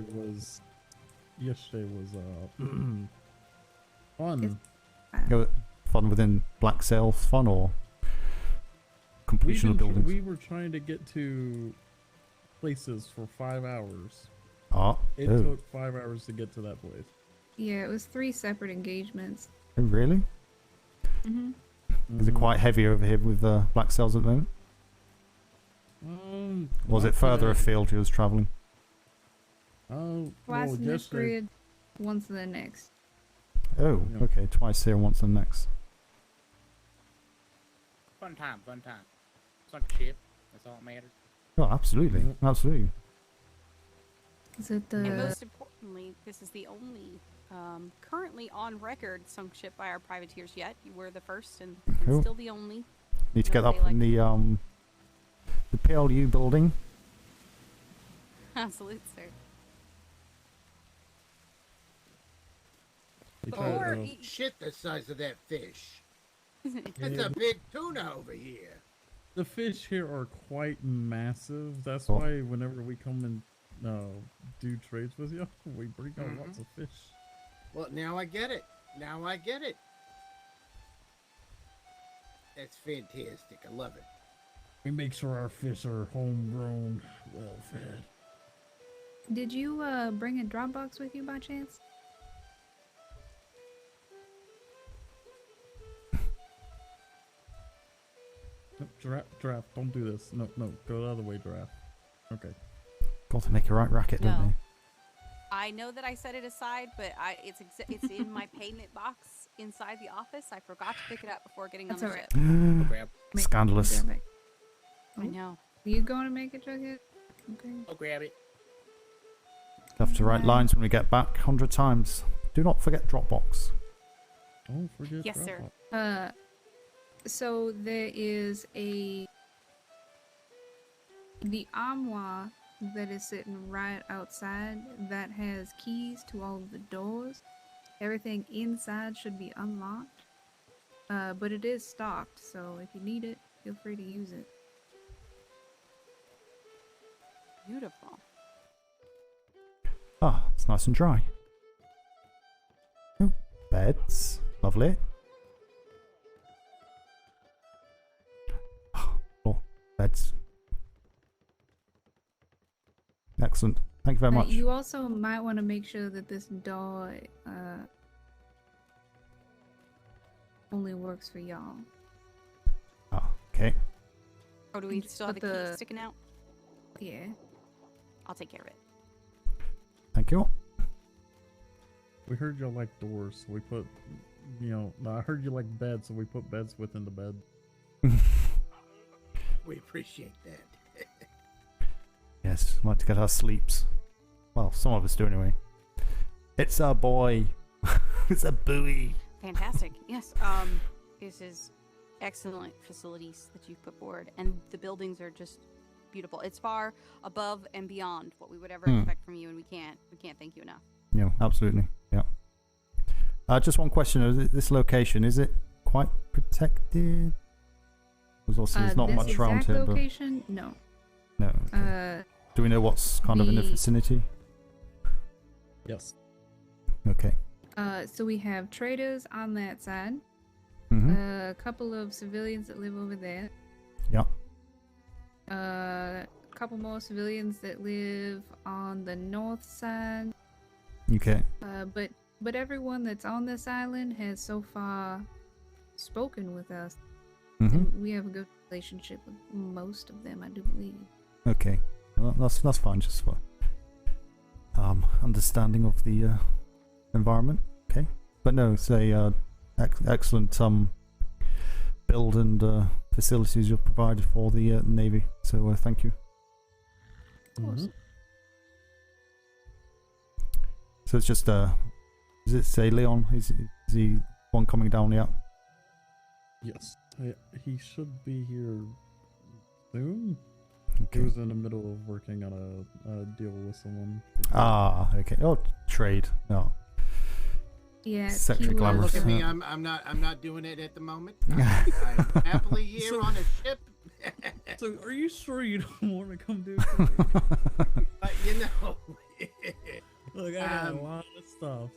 Yesterday was fun. fun within Black Sails, fun or completion of buildings? We were trying to get to places for 5 hours. It Oh. took 5 hours to get to that place. Yeah, it was 3 separate engagements. Oh, really? Mhm. Is it quite heavy over here with Black Sails at the moment? Or was not it further bad. afield you was travelling? Oh, Twice well, in this yesterday, grid, once in the next. Oh, okay, twice here, once and next. Fun time, fun time. Sunk ship. That's all that matters. Oh, absolutely, absolutely. Is it And the... most importantly, this is the only currently on record sunk ship by our privateers yet. You were the first and Cool. still the only. Need to get Nobody up in the P.L.U. building. Absolute, sir. Or eat shit the size of that fish. It's a big tuna over here. the fish here are quite massive. That's Oh. why whenever we come and do trades with you, we bring out lots of fish. Well, now I get it. Now I get it. That's fantastic. I love it. We make sure our fish are homegrown, well fed. Did you bring a Dropbox with you by chance? Nope, giraffe, don't do this. No, go the other way, giraffe. Okay. Got to make a right racket, don't No. they? I know that I set it aside, but it's in my payment box inside the office. I forgot to pick it up before getting That's on the alright. ship. grab. Scandalous. I know. You going to make it, Jughead? Okay. I'll grab it. Have to write lines when we get back 100 times. Do not forget Dropbox. Don't forget. Yes, sir. So there is the armoire that is sitting right outside that has keys to all of the doors. Everything inside should be unlocked. But it is stocked, so if you need it, feel free to use it. Beautiful. Ah, it's nice and dry. Oh, beds. Lovely. Oh, beds. Excellent. Thank you very much. You also might want to make sure that this door only works for y'all. Ah, okay. Oh, do we still have the key sticking out? Yeah. I'll take care of it. Thank you. We heard you like doors, so we put, I heard you like beds, so we put beds within the bed. We appreciate that. Yes, like to get our sleeps. Well, some of us do anyway. It's our boy. It's a buoy. Fantastic. Yes. This is excellent facilities that you've put forward, and the buildings are just beautiful. It's far above and beyond what we would ever expect from you, and we can't thank you enough. Yeah, absolutely. Yeah. Just one question: this location, is it quite protected? Because also there's not much around here. Location? No. No. Okay. Do we know what's kind of in the vicinity? Yes. Okay. So we have traders on that side. A couple of civilians that live over there. Yeah. A couple more civilians that live on the north side. Okay. But everyone that's on this island has so far spoken with us. And we have a good relationship with most of them, I do believe. Okay. Well, that's fine, just for understanding of the environment. Okay. But no, say excellent build and facilities you've provided for the Navy. So thank you. Of course. So it's just is it say Leon? Is he one coming down yet? Yes. He should be here soon. Okay. He was in the middle of working on a deal with someone. Ah, okay. Oh, trade. No. Yeah. Sexually glamorous. Look at me. I'm not doing it at the moment. I'm happily here on a ship. So, are you sure you don't want to come do? You know. Look, I got a lot of stuff.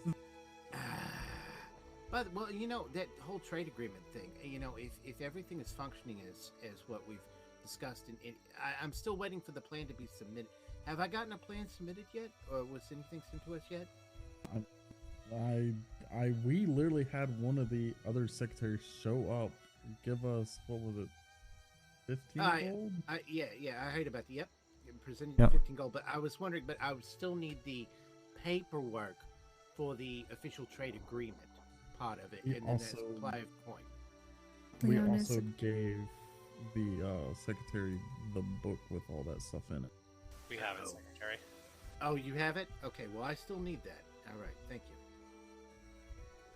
But well, you know that whole trade agreement thing. You know, if everything is functioning as what we've discussed, I'm still waiting for the plan to be submitted. Have I gotten a plan submitted yet, or was anything sent to us yet? We literally had one of the other secretaries show up, give us, what was it, 15 gold? Yeah, I heard about the presenting 15 gold, but I was wondering, but I would still need the paperwork for the official trade agreement part of it, and then the supply of coin. We also gave the secretary the book with all that stuff in it. We have it, Secretary. Oh, you have it? Okay, well, I still need that. All right, thank you.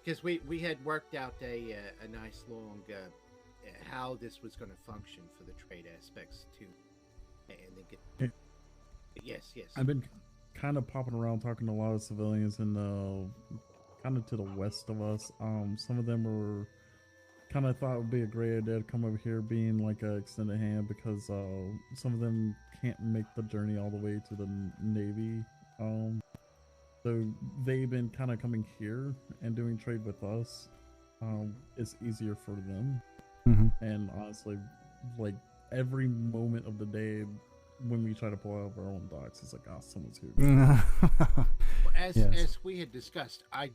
Because we had worked out a nice long how this was going to function for the trade aspects too, and then get. Yes. I've been kind of popping around talking to a lot of civilians in the kind of to the west of us. Some of them were kind of thought it would be a great idea to come over here, being like an extended hand, because some of them can't make the journey all the way to the Navy. So they've been kind of coming here and doing trade with us. It's easier for them. And honestly, like every moment of the day when we try to pull out of our own docks, it's like, someone's here. Well, as we had discussed, I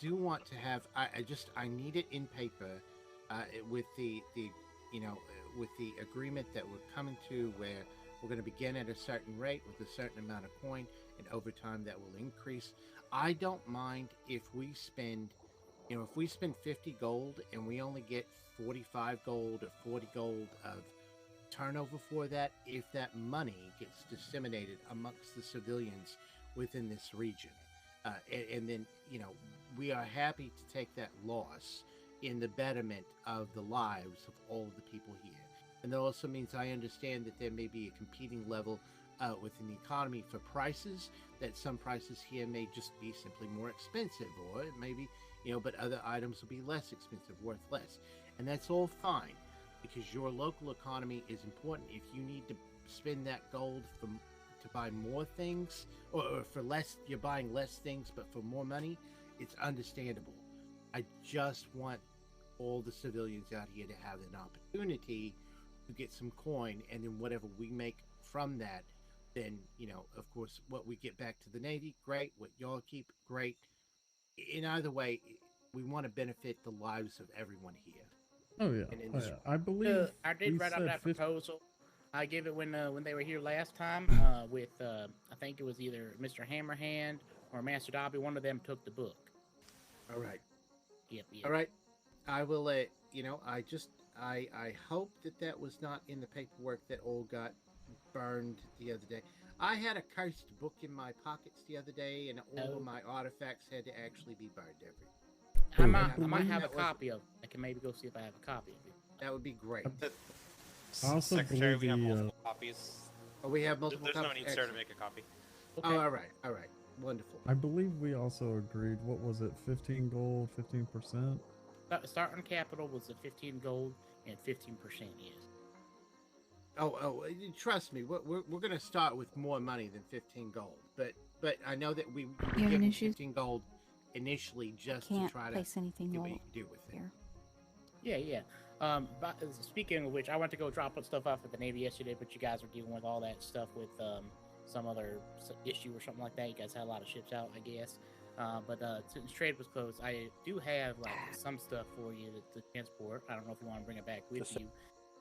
do want to have, I need it in paper, with the with the agreement that we're coming to, where we're going to begin at a certain rate with a certain amount of coin, and over time that will increase. I don't mind if we spend, if we spend 50 gold and we only get 45 gold or 40 gold of turnover for that, if that money gets disseminated amongst the civilians within this region. And then, we are happy to take that loss in the betterment of the lives of all of the people here. And that also means I understand that there may be a competing level within the economy for prices, that some prices here may just be simply more expensive, or maybe, but other items will be less expensive, worth less. And that's all fine, because your local economy is important. If you need to spend that gold to buy more things, or for less, you're buying less things, but for more money, it's understandable. I just want all the civilians out here to have an opportunity to get some coin, and then whatever we make from that, then, of course, what we get back to the Navy, great. What y'all keep, great. In either way, we want to benefit the lives of everyone here. Oh yeah, And in oh, this- yeah. I believe I did we write up said that 50 proposal. I gave it when they were here last time with I think it was either Mr. Hammerhand or Master Dobby. One of them took the book. All right. Yep. All right. I will I hope that was not in the paperwork that all got burned the other day. I had a cursed book in my pockets the other day, and all of my artifacts had to actually be burned I might have a copy of it. I can maybe go see if I have a copy of it. That would be great. I also Secretary, we have believe multiple copies. Oh, we have multiple There's no copies? need, sir, to make a copy. Oh, all right. Wonderful. I believe we also agreed. What was it? 15 gold, 15%. Starting capital was the 15 gold and 15% yes. Oh, trust me, we're going to start with more money than 15 gold, but I know that we You have give an you issue? 15 gold initially just to Can't try to place anything see what low you can do with it. here. Yeah. But speaking of which, I went to go drop stuff off at the Navy yesterday, but you guys were dealing with all that stuff with some other issue or something like that. You guys had a lot of ships out, I guess. But since trade was closed, I do have some stuff for you to transport. I don't know if you want to bring it back with you.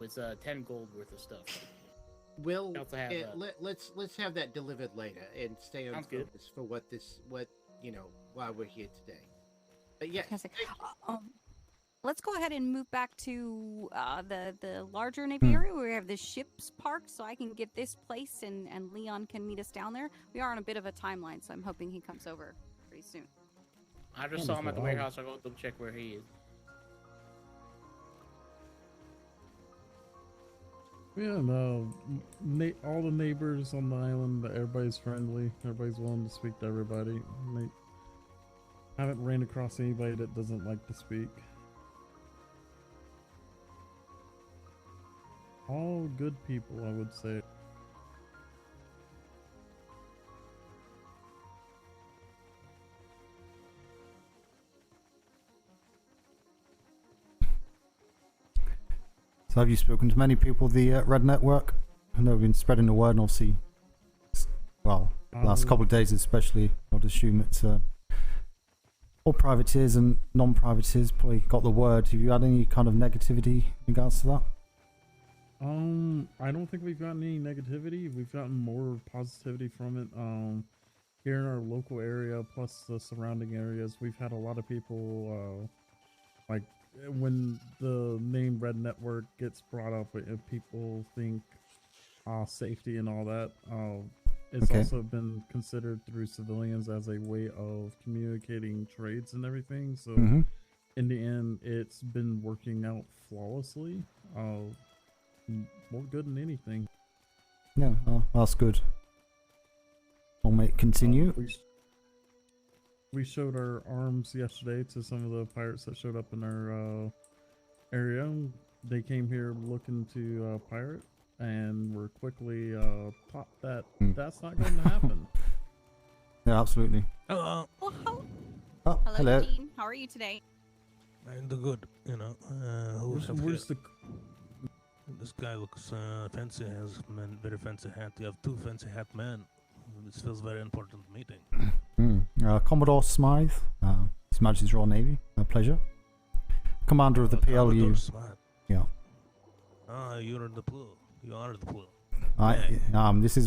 It was 10 gold worth of stuff. We'll also have, let's have that delivered later and stay on Sounds good. focus for why we're here today. But yeah, Fantastic. Let's go ahead and move back to the larger Navy area where we have the ships parked, so I can get this place and Leon can meet us down there. We are on a bit of a timeline, so I'm hoping he comes over pretty soon. I just saw him at the warehouse. I'll go double check where he is. Yeah, no, all the neighbors on the island, everybody's friendly. Everybody's willing to speak to everybody. I haven't ran across anybody that doesn't like to speak. All good people, I would say. So have you spoken to many people of the Red Network? I know we've been spreading the word, and obviously, well, last couple of days especially, I'd assume it's all privateers and non-privateers probably got the word. Have you had any kind of negativity in regards to that? I don't think we've gotten any negativity. We've gotten more positivity from it. Here in our local area, plus the surrounding areas, we've had a lot of people, like, when the name Red Network gets brought up, people think safety and all that. It's also been considered through civilians as a way of communicating trades and everything. So in the end, it's been working out flawlessly. More good than anything. Yeah, that's good. I'll make continue. We showed our arms yesterday to some of the pirates that showed up in our area. They came here looking to pirate, and were quickly taught that that's not going to happen. Yeah, absolutely. Hello. Oh, hello. Dean. How are you today? I'm the good, Where's the... This guy looks fancy, has very fancy hat. You have two fancy hat men. This feels very important meeting. Commodore Smythe, His Majesty's Royal Navy, a pleasure. Commander of the P.L.U. Yeah. Ah, you're the P.L.U. You are the P.L.U. This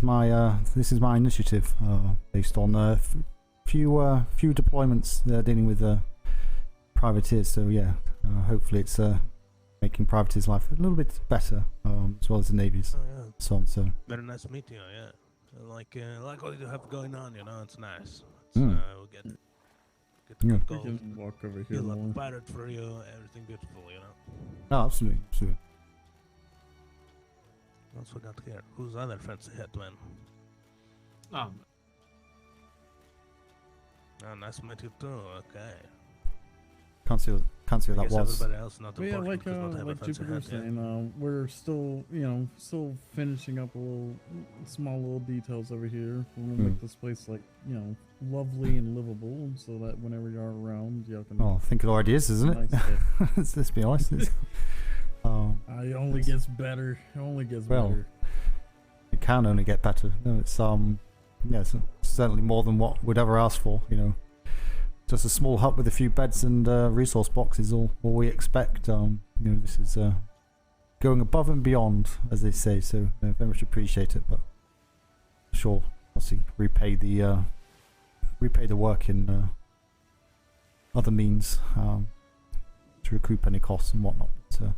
is my initiative, based on few deployments dealing with privateers. So yeah, hopefully it's making privateers' life a little bit better, as well as the Navy's. So very nice to meet you. Yeah, like what you have going on. It's nice. Mm. We'll get Yeah, good we gold. can walk over here He'll have more. a pirate for you. Everything beautiful. Oh, absolutely, absolutely. What else we got here? Who's other fancy hat man? Oh, nice to meet you too. Okay. Can't see what I that guess was. everybody else not But yeah, important does not have a like fancy Jupiter was hat, yeah? saying, we're still, still finishing up a little, small little details over here. We want to make this place like, lovely and livable, so that whenever you are around, y'all can. Oh, I think it already is, isn't it? Let's be honest. It only gets better. It only gets better. It can only get better. No, it's it's certainly more than what we'd ever ask for. Just a small hut with a few beds and resource boxes, all we expect. This is going above and beyond, as they say. So very much appreciate it, but sure, obviously repay the work in other means to recoup any costs and whatnot. But,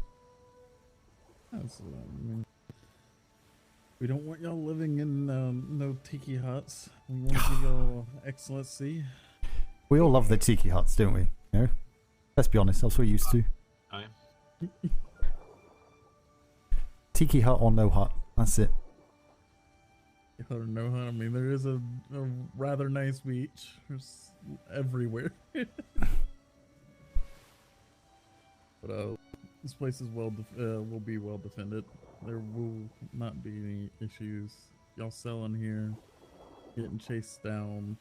we don't want y'all living in no tiki huts. We want to give y'all excellency. we all love the tiki huts, don't we? Let's be honest, that's what we're used to. Tiki hut or no hut, that's it. Hut or no hut. I mean, there is a rather nice beach. There's everywhere. But this place is will be well defended. There will not be any issues. Y'all selling here, getting chased down.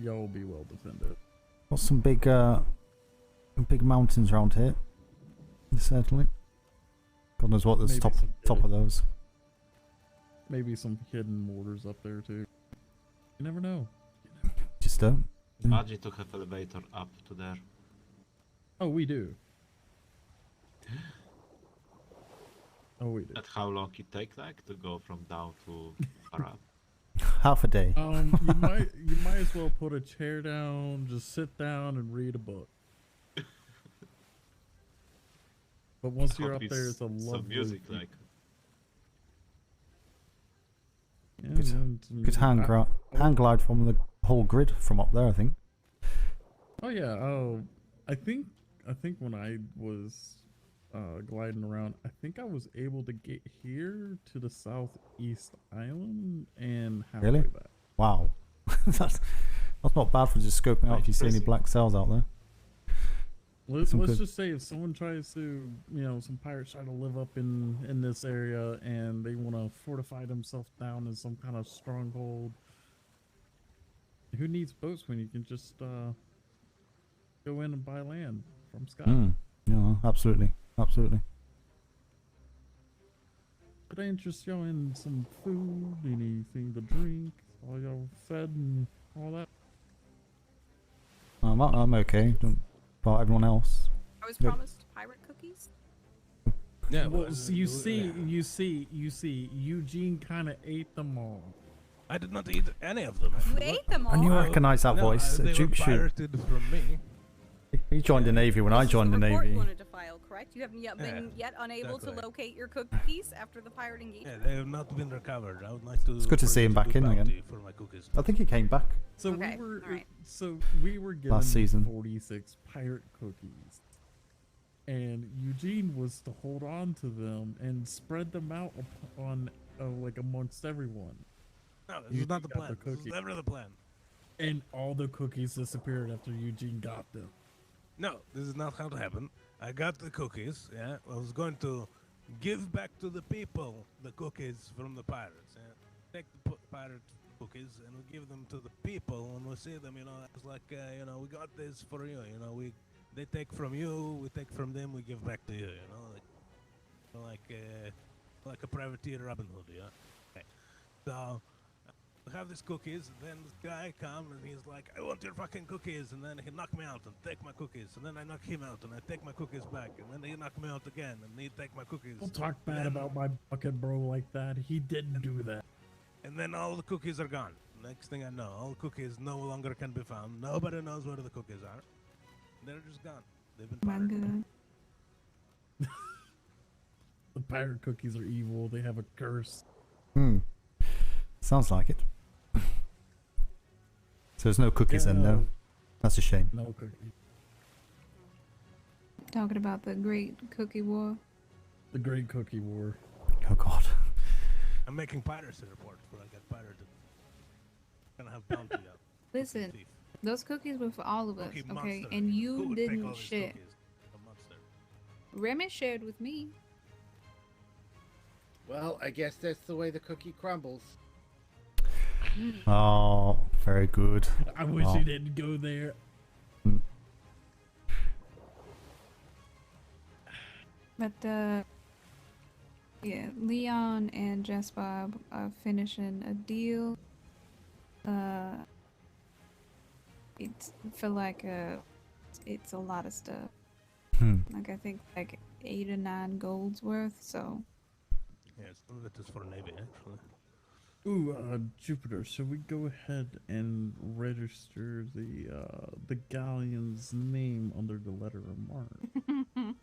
Y'all will be well defended. Got some big mountains around here. Certainly. God knows what there's Maybe top of those. Maybe some hidden mortars up there too. You never know. Just don't. Imagine to have elevator up to there. Oh, we do. Oh, we do. And how long it take to go from down to up? Half a day. You might as well put a chair down, just sit down and read a book. But once you're up there, it's a lovely. Some music like. Yeah, Could hang glide from the whole grid from up there, I think. Oh yeah. Oh, I think when I was gliding around, I think I was able to get here to the southeast island and halfway Really? back. Wow. that's not bad for just scoping out if you see any black cells out there. Let's just say if someone tries to, some pirates try to live up in this area and they want to fortify themselves down in some kind of stronghold, who needs boats when you can just go in and buy land from Scott? Yeah, absolutely. Absolutely. Could I interest y'all in some food, anything to drink? All y'all fed and all that? I'm okay. Don't about everyone else. I was promised pirate cookies. Yeah, well, you see, Eugene kind of ate them all. I did not eat any of them. You ate them all? And you recognise that voice, they were Duke Shoot. pirated from me. He joined the Navy when I joined the report Navy. you wanted to file, correct? You haven't been yet unable to locate your cookies after the pirate engagement? Yeah, they have not been recovered. I would like to. It's good to see him back in again. For my cookies. I think he came back. So Okay, we were given Last season. 46 pirate cookies, and Eugene was to hold on to them and spread them out on amongst everyone. No, this is not the plan. This is never the plan. And all the cookies disappeared after Eugene got them. No, this is not how it happened. I got the cookies, yeah. I was going to give back to the people the cookies from the pirates, yeah. Take the pirate cookies and we give them to the people when we see them, it's like, we got this for you, they take from you, we take from them, we give back to you, like a privateer Robin Hood, yeah. Okay. So, have these cookies, then this guy come and he's like, I want your fucking cookies, and then he knock me out and take my cookies, and then I knock him out and I take my cookies back, and then he knock me out again and he take my cookies. Don't talk bad about my bucket bro like that. He didn't do that. And then all the cookies are gone. Next thing I know, all cookies no longer can be found. Nobody knows where the cookies are. They're just gone. They've been pirated. The pirate cookies are evil. They have a curse. Sounds like it. So there's no cookies then, no? That's a shame. No cookies. Talking about the Great Cookie War. The Great Cookie War. Oh god. I'm making piracy reports, but I got pirated. gonna have bounty out. Listen, those cookies were for all of us, Cookie okay? monster. And Who you would take all didn't these share. cookies? A monster. Remy shared with me. Well, I guess that's the way the cookie crumbles. Oh, very good. I wish Oh. he didn't go there. But yeah, Leon and Jess Bob are finishing a deal. It's for like it's a lot of stuff. Like I think like 8 or 9 golds worth. So Yeah, some of it is for Navy, actually. Ooh, Jupiter, should we go ahead and register the galleon's name under the letter of marque?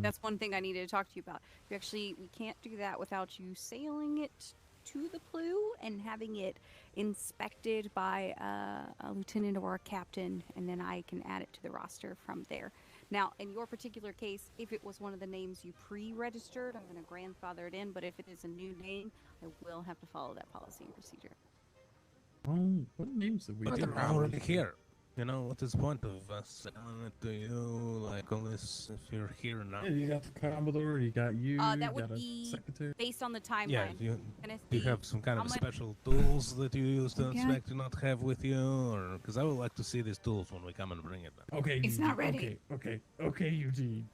That's one thing I needed to talk to you about. We can't do that without you sailing it to the P.L.U. and having it inspected by a lieutenant or a captain, and then I can add it to the roster from there. Now, in your particular case, if it was one of the names you pre-registered, I'm going to grandfather it in, but if it is a new name, I will have to follow that policy and procedure. What names did we But do? you're already here. You know, what is the point of us selling it to you, like, unless if you're here now? Yeah, you got the Commodore, you got you, That you would got a be secretary. based on the timeline. Yeah, do you have some kind how of much- special tools that you use to Okay. inspect and not have with you? Or because I would like to see these tools when we come and bring it back. Okay, It's Eugene, not ready. Okay, Eugene.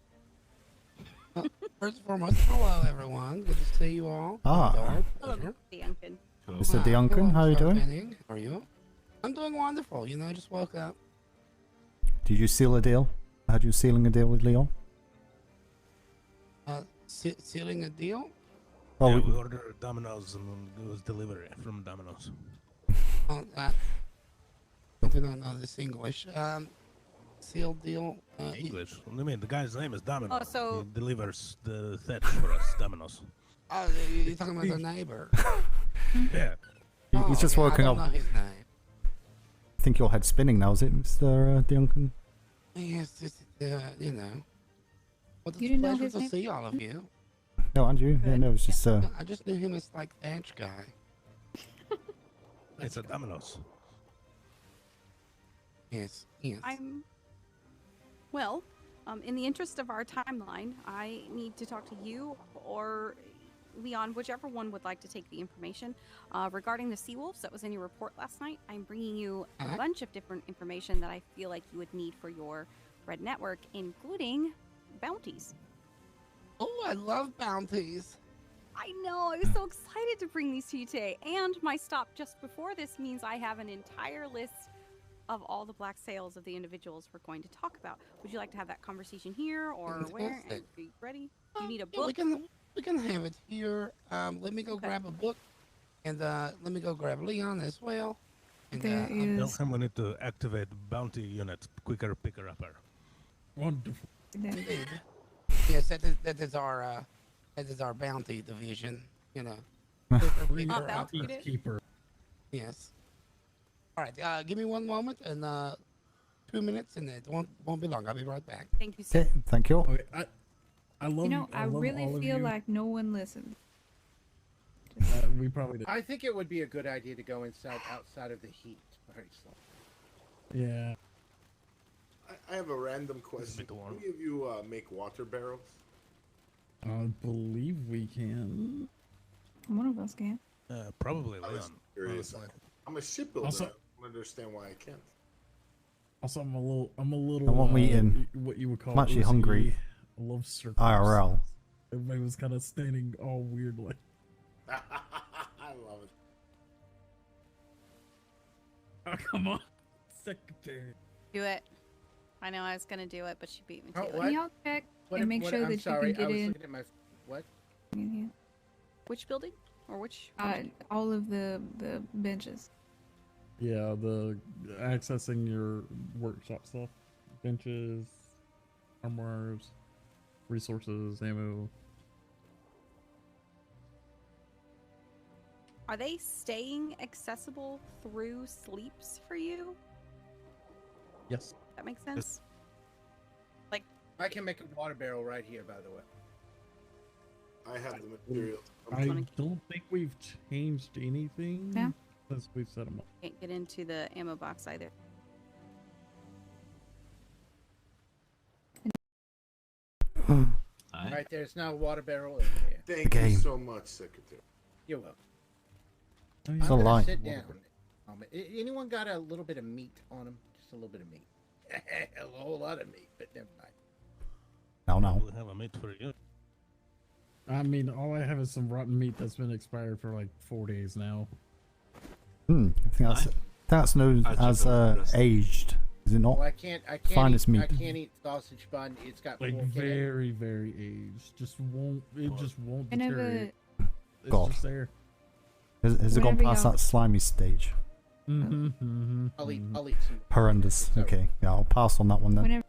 First and foremost, hello everyone. Good to see you all. Ah. Hello, Biancan. Mr. Duncan, how are you doing? How are you? I'm doing wonderful. You know, I just woke up. Did you seal a deal? Had you sealing a deal with Leon? Sealing a deal? Oh, Yeah, we- we ordered Domino's and it was delivery from Domino's. Oh, I do not know this English. Seal deal. English? What do you mean? The guy's name is Domino. Oh, so- He delivers the fetch for us, Domino's. You're talking about the neighbor. Yeah. He's just yeah, woken I up. don't know his name. I think your head's spinning now, is it, Mr. Duncan? Yes, it's, you know. Well, it's You a didn't know pleasure his to name? see all of you. No, Andrew. Yeah, no, it's just. I just knew him as like Thatch guy. It's a Domino's. Yes. Well, in the interest of our timeline, I need to talk to you or Leon, whichever one would like to take the information. Regarding the sea wolves that was in your report last night, I'm bringing you a bunch of different information that I feel like you would need for your Red Network, including bounties. Oh, I love bounties. I know, I was so excited to bring these to you today. And my stop just before this means I have an entire list of all the black sails of the individuals we're going to talk about. Would you like to have that conversation here or where? Fantastic. Are you ready? You need a Yeah, book? we can have it here. Let me go grab a book, and let me go grab Leon as well. And, Tell him we need to activate bounty unit quicker picker upper. Wonderful. Indeed. Yes, that is our bounty division. You know. Keeper. Yes. All right. Give me one moment and 2 minutes, and it won't be long. I'll be right back. Thank you, sir. Okay, thank you. Okay, I love. You know, I love really all of feel you. like no one listened. We probably did. I think it would be a good idea to go outside of the heat. Very slow. Yeah. I have a random question. Do any of you make water barrels? I believe we can. One of us can. Probably I was Leon. curious. honestly. I'm a shipbuilder. Also- I don't understand why I can't. Also, I'm a little. I want me in. What you would call. I'm actually OCD. hungry. I love circles. IRL. Everybody was kind of standing all weirdly. I love it. Oh, come on, secretary. Do it. I know I was gonna do it, but she beat me to Oh, it. what? Can y'all check and make sure I'm that sorry, you can I get was in? looking at my what? in here? Which building or which? All of the benches. Yeah, the accessing your workshop stuff, benches, armors, resources, ammo. Are they staying accessible through sleeps for you? Yes. That makes sense. Like I can make a water barrel right here, by the way. I have the materials. I don't think we've changed anything. Yeah. We've set them up. Can't get into the ammo box either. Right, there's now a water barrel in there. Thank you so much, Secretary. You're welcome. It's I'm a gonna lie. sit down. Anyone got a little bit of meat on them? Just a little bit of meat. A whole lot of meat, but never mind. No. We'll have a meat for you. I mean, all I have is some rotten meat that's been expired for like 4 days now. I think that's known as aged. Is it not? Well, I can't Finest eat, meat. I can't eat sausage bun. It's got Like pork in it. very, very aged. Just won't Whenever- deteriorate. It's God. just there. Has it gone Whenever past y'all- that slimy stage? I'll eat some. Horrendous. Okay, yeah, I'll pass on that one then. Whenever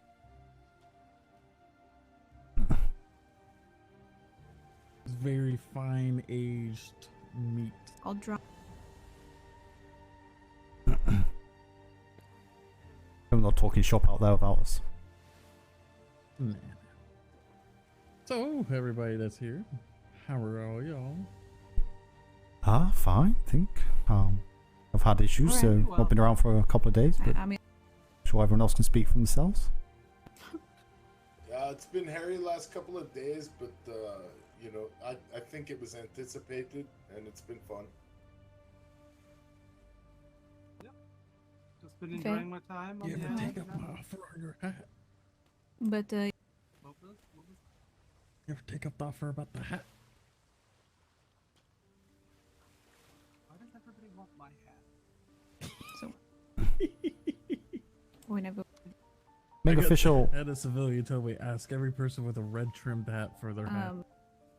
It's very fine aged meat. I'll drop. I'm not talking shop out there about us. Nah. So, everybody that's here, how are all y'all? Fine, I think. I've had issues, so Alright, not been around for a couple of days, but I mean, I'm sure everyone else can speak for themselves. It's been hairy last couple of days, but I think it was anticipated, and it's been fun. Just been Okay. enjoying my time on You the ever island. take off the fur on your hat? but What was- You ever take off the fur about the hat? Why does everybody want my hat? whenever Make official. At a civilian told me, ask every person with a red trimmed hat for their hat.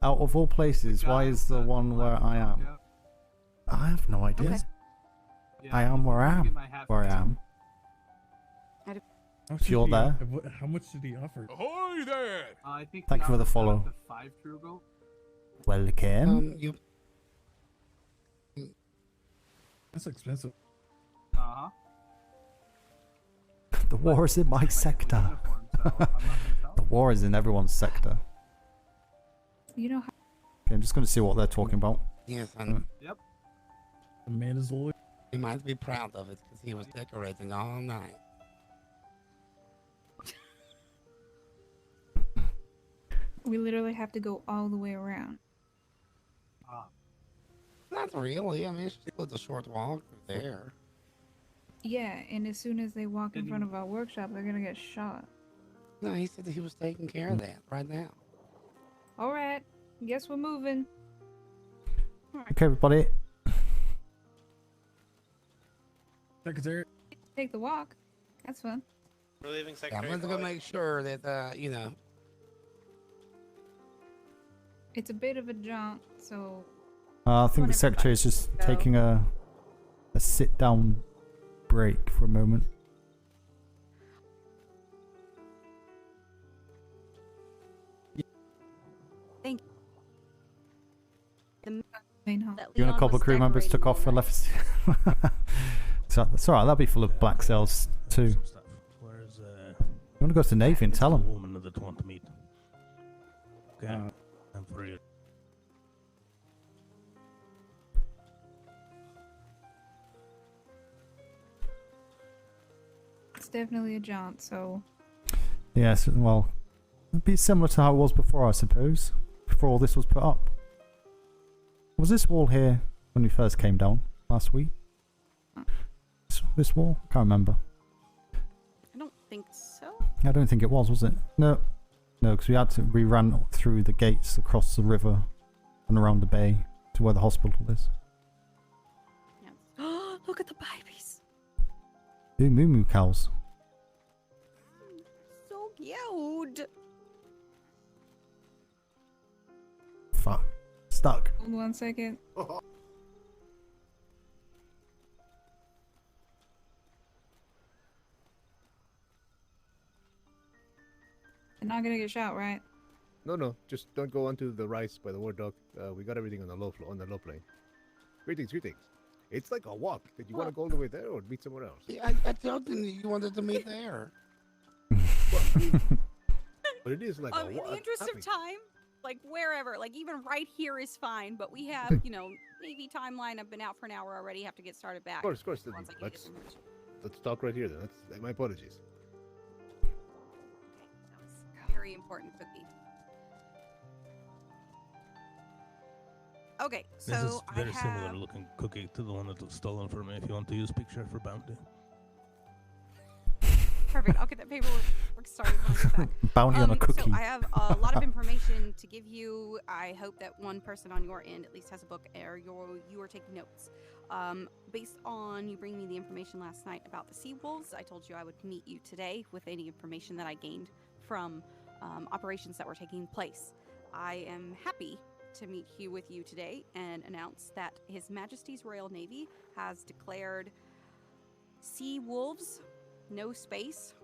Out of all places, why is the one where I am? I have no idea. Okay. I am where I am. Where I am. If you're there. How much did he offer? Ahoy there! I think Thank you for the follow. The 5 true gold. Welcome. That's expensive. Uh-huh. The war is in my sector. The war is in everyone's sector. you know how Okay, I'm just going to see what they're talking about. Yes, and Yep. The man is loyal. he might be proud of it because he was decorating all night. we literally have to go all the way around. Not really. I mean, it's just a short walk there. Yeah, and as soon as they walk in front of our workshop, they're gonna get shot. No, he said that he was taking care of that right now. All right, guess we're moving. Okay, everybody. Secretary. Take the walk. That's fun. We're leaving Yeah, I'm Secretary. going to go make sure that, you know. It's a bit of a jaunt, so I think the secretary is just taking a sit down break for a moment. Thank you. You and a couple of crew members took off for left. So that's alright, that'll be full of black cells too. Where's You want to go to the Navy and tell the them? woman that want to meet? Okay, I'm for you. it's definitely a jaunt. So Yes, well, it'd be similar to how it was before, I suppose. Before all this was put up. Was this wall here when we first came down last week? This wall? I can't remember. I don't think so. I don't think it was it? No. No, because we ran through the gates across the river and around the bay to where the hospital is. Look at the babies. Ooh, moo moo cows. So cute. Fuck. Stuck. hold 1 second. They're not gonna get shot, right? No, just don't go onto the rise by the war dog. We got everything on the low floor, on the low plane. Greetings. It's like a walk. Did you want to go all the way there or meet somewhere else? Yeah, I told him you wanted to meet there. But it is like a In walk. the interest of time, like wherever, like even right here is fine. But we have, you know, Navy timeline. I've been out for an hour already. Have to get started back. Of course. Then once I get this information. Let's talk right here then. That's my apologies. That was very important for me. Okay, so This is very I have... similar looking cookie to the one that was stolen from me. If you want to use picture for bounty. Perfect. I'll get that paperwork started when I get back. Bounty on a cookie. So I have a lot of information to give you. I hope that one person on your end at least has a book, or you are taking notes. Based on you bringing me the information last night about the sea wolves, I told you I would meet you today with any information that I gained from operations that were taking place. I am happy to meet with you today and announce that His Majesty's Royal Navy has declared sea wolves, no space,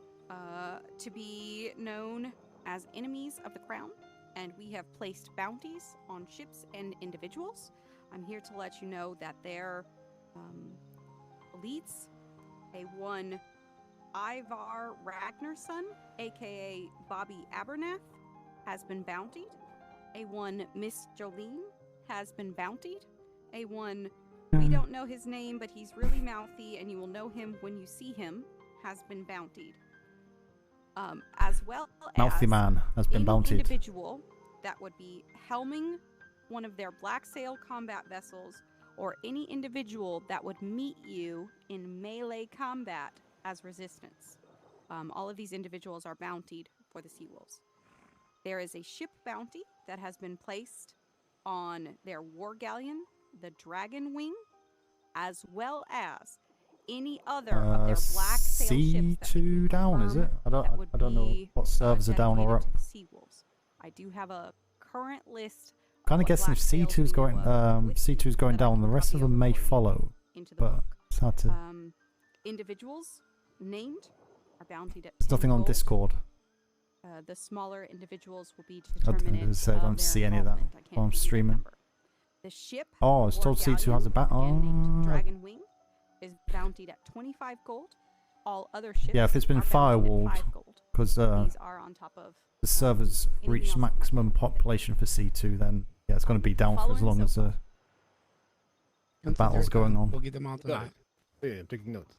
to be known as enemies of the crown, and we have placed bounties on ships and individuals. I'm here to let you know that their elites, a one Ivar Ragnarsson, aka Bobby Abernath, has been bountied. A one Miss Jolene has been bountied. A one, we don't know his name, but he's really mouthy, and you will know him when you see him, has been bountied. As well Mouthy as man has been any bountied. individual that would be helming one of their black sail combat vessels, or any individual that would meet you in melee combat as resistance. All of these individuals are bountied for the Sea Wolves. There is a ship bounty that has been placed on their war galleon, the Dragon Wing, as well as any other of their black sail ships that C2 down, is it? I don't know what servers are down or up. Sea Wolves. I do have a current list. Kind of guessing if C2's going down, the rest of them may follow. But it's hard to. Individuals named are bountied at. There's nothing on Discord. The smaller individuals will be I determined. don't see any of that while I'm streaming. The ship. Oh, it's told C2 has a Dragon Wing is bountied at 25 gold. All other ships. Yeah, if it's been firewalled, because these are on top of the servers reached maximum population for C2, then yeah, it's going to be down for as long as the battle's going on. We'll get them out tonight. Yeah, I'm taking notes.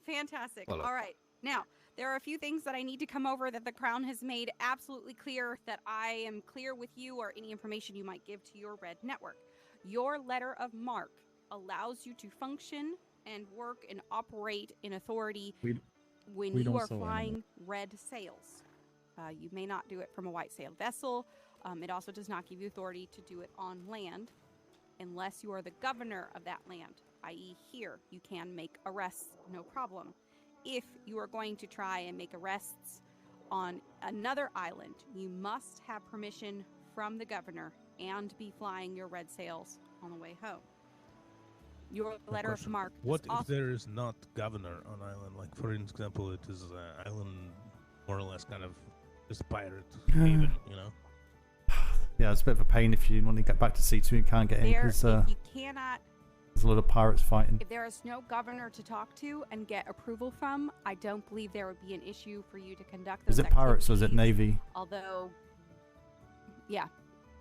Fantastic. Follow. All right. Now, there are a few things that I need to come over that the Crown has made absolutely clear that I am clear with you, or any information you might give to your Red Network. Your letter of marque allows you to function and work and operate in authority when you are flying red sails. You may not do it from a white sail vessel. It also does not give you authority to do it on land unless you are the governor of that land, i.e. here. You can make arrests, no problem. If you are going to try and make arrests on another island, you must have permission from the governor and be flying your red sails on the way home. Your letter of marque. What if there is not governor on island? Like, for example, it is island more or less kind of just pirate haven, you know? Yeah, it's a bit of a pain if you want to get back to C2 and can't get in because you cannot. There's a lot of pirates fighting. If there is no governor to talk to and get approval from, I don't believe there would be an issue for you to conduct those Is it pirates or is it Navy? Although, yeah.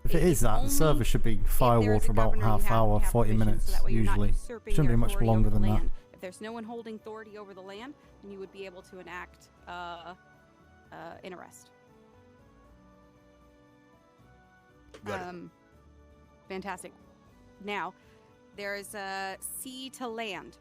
If it is that, the server should be firewalled for about half hour, 40 minutes usually. Shouldn't be much longer than that. If there's no one holding authority over the land, then you would be able to enact an arrest. Fantastic. Now, there's a sea to land.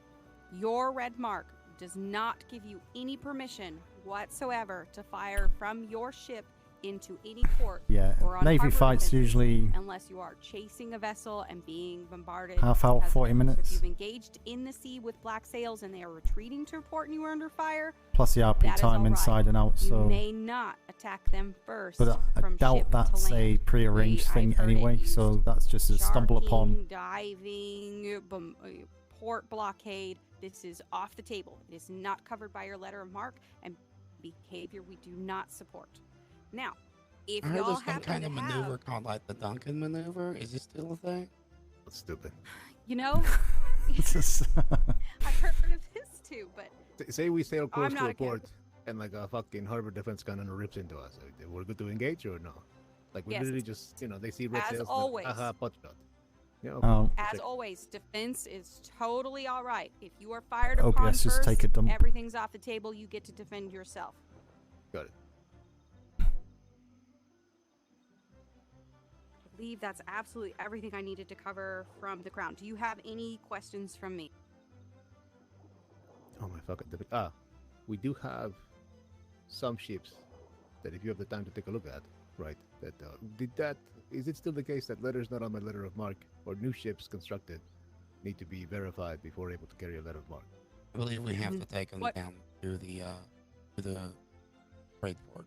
Your red mark does not give you any permission whatsoever to fire from your ship into any port. Yeah, or on Navy harbor fights defenses, usually unless you are chasing a vessel and being bombarded. half hour, 40 So minutes. if you've engaged in the sea with black sails and they are retreating to a port and you are under fire, Plus the RP that is time all right. inside and out, so. You may not attack them first. But I from doubt ship to that's a land. pre-arranged I've thing heard it anyway, so that's just a stumble upon. Sharking, diving, port blockade. This is off the table. It is not covered by your letter of marque, and behavior we do not support. Now, if I heard y'all there's some happen kind to of maneuver called like the Duncan maneuver. Is it still a thing? That's stupid. you know, I've heard of this too, but Say we sail close I'm to not a a captain. port and like a fucking harbor defense cannon rips into us. We're good to engage or no? Like we Yes, literally it's- just, they see red as sails. always. Haha, pot shot. Yeah. Oh. As always, defense is totally all right. If you are fired OBS upon just first, take a dump. everything's off the table. You get to defend yourself. Got it. I believe that's absolutely everything I needed to cover from the ground. Do you have any questions from me? Oh my fucking. We do have some ships that if you have the time to take a look at, right? Is it still the case that letters not on my letter of mark or new ships constructed need to be verified before able to carry a letter of mark? I believe we have to take them What- down to the trade port.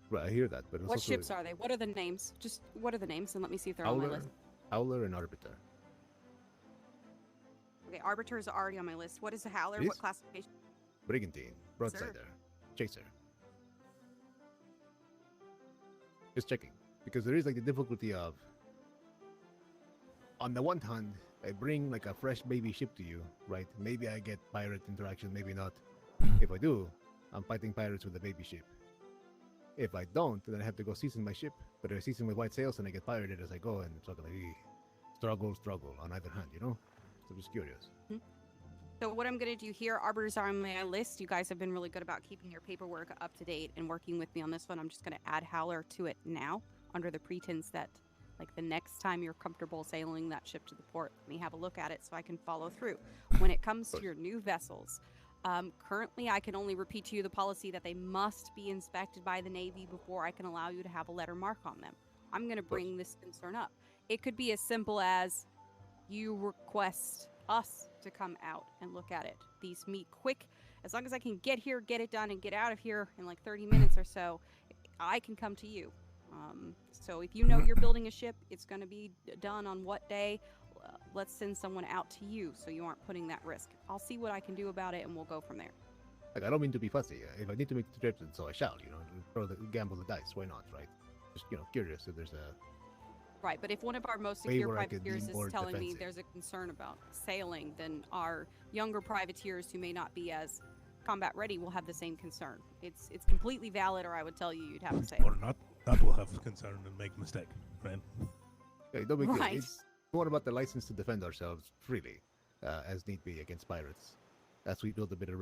Right, I hear that, but it's What also ships are they? What are the names? Just what are the names, and let me see if they're on my list. Howler and Arbiter. Okay, Arbiter is already on my list. What is a Howler? It What is? classification? Brigantine, Broadsider, Chaser. Just checking, because there is like the difficulty of, on the one hand, I bring like a fresh baby ship to you, right? Maybe I get pirate interaction, maybe not. If I do, I'm fighting pirates with a baby ship. If I don't, then I have to go season my ship, but I season with white sails and I get pirated as I go, and it's sort of like struggle on either hand, So I'm just curious. So what I'm going to do here, Arbiters are on my list. You guys have been really good about keeping your paperwork up to date and working with me on this one. I'm just going to add Howler to it now under the pretense that like the next time you're comfortable sailing that ship to the port, let me have a look at it so I can follow through. When it comes to your new vessels, currently I can only repeat to you the policy that they must be inspected by the Navy before I can allow you to have a letter mark on them. I'm going to bring this concern up. It could be as simple as you request us to come out and look at it. These meet quick. As long as I can get here, get it done, and get out of here in like 30 minutes or so, I can come to you. So if you know you're building a ship, it's going to be done on what day, let's send someone out to you so you aren't putting that risk. I'll see what I can do about it, and we'll go from there. Like, I don't mean to be fussy. If I need to make the trips, and so I shall, gamble the dice. Why not, right? Just, curious if there's a... Right, but if one of our most way secure where I could privateers be is more telling me defensive. there's a concern about sailing, then our younger privateers who may not be as combat ready will have the same concern. It's completely valid, or I would tell you you'd have to sail. Or not, that will have concern and make mistake, right? Hey, don't be good. Right. It's more about the license to defend ourselves freely, as need be, against pirates. That's we built a bit of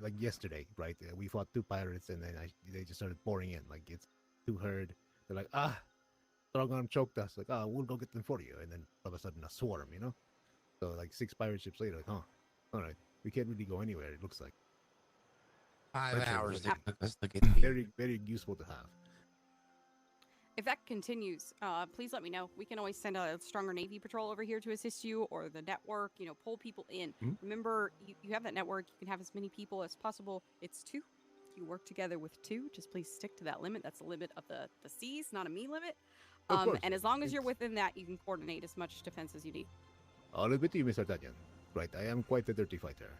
like yesterday, right? We fought 2 pirates, and then they just started pouring in. Like, it's 2 herd. They're like, strong arm choked us. Like, we'll go get them for you. And then all of a sudden, a swarm, So like 6 pirate ships later, like, all right, we can't really go anywhere. It looks like 5 hours like, it took us to get here. very, very useful to have. If that continues, please let me know. We can always send a stronger Navy patrol over here to assist you, or the network, pull people in. Remember, you have that network. You can have as many people as possible. It's 2. You work together with 2. Just please stick to that limit. That's the limit of the seas, not a me limit. Of course. And as long as you're within that, you can coordinate as much defense as you need. I'll admit to you, Mr. Tanyan. Right, I am quite a dirty fighter.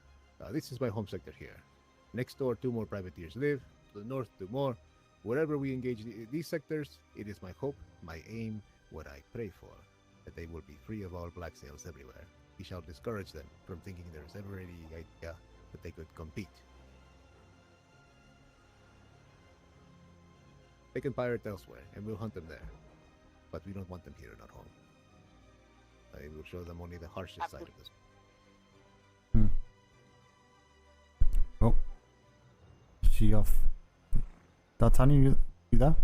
This is my home sector here. Next door, 2 more privateers live. To the north, 2 more. Wherever we engage these sectors, it is my hope, my aim, what I pray for, that they will be free of all black sails everywhere. We shall discourage them from thinking there is ever any idea that they could compete. They can pirate elsewhere, and we'll hunt them there. But we don't want them here, not home. I will show them only the harshest side of this. Oh. She off. D'Artagnan, you there?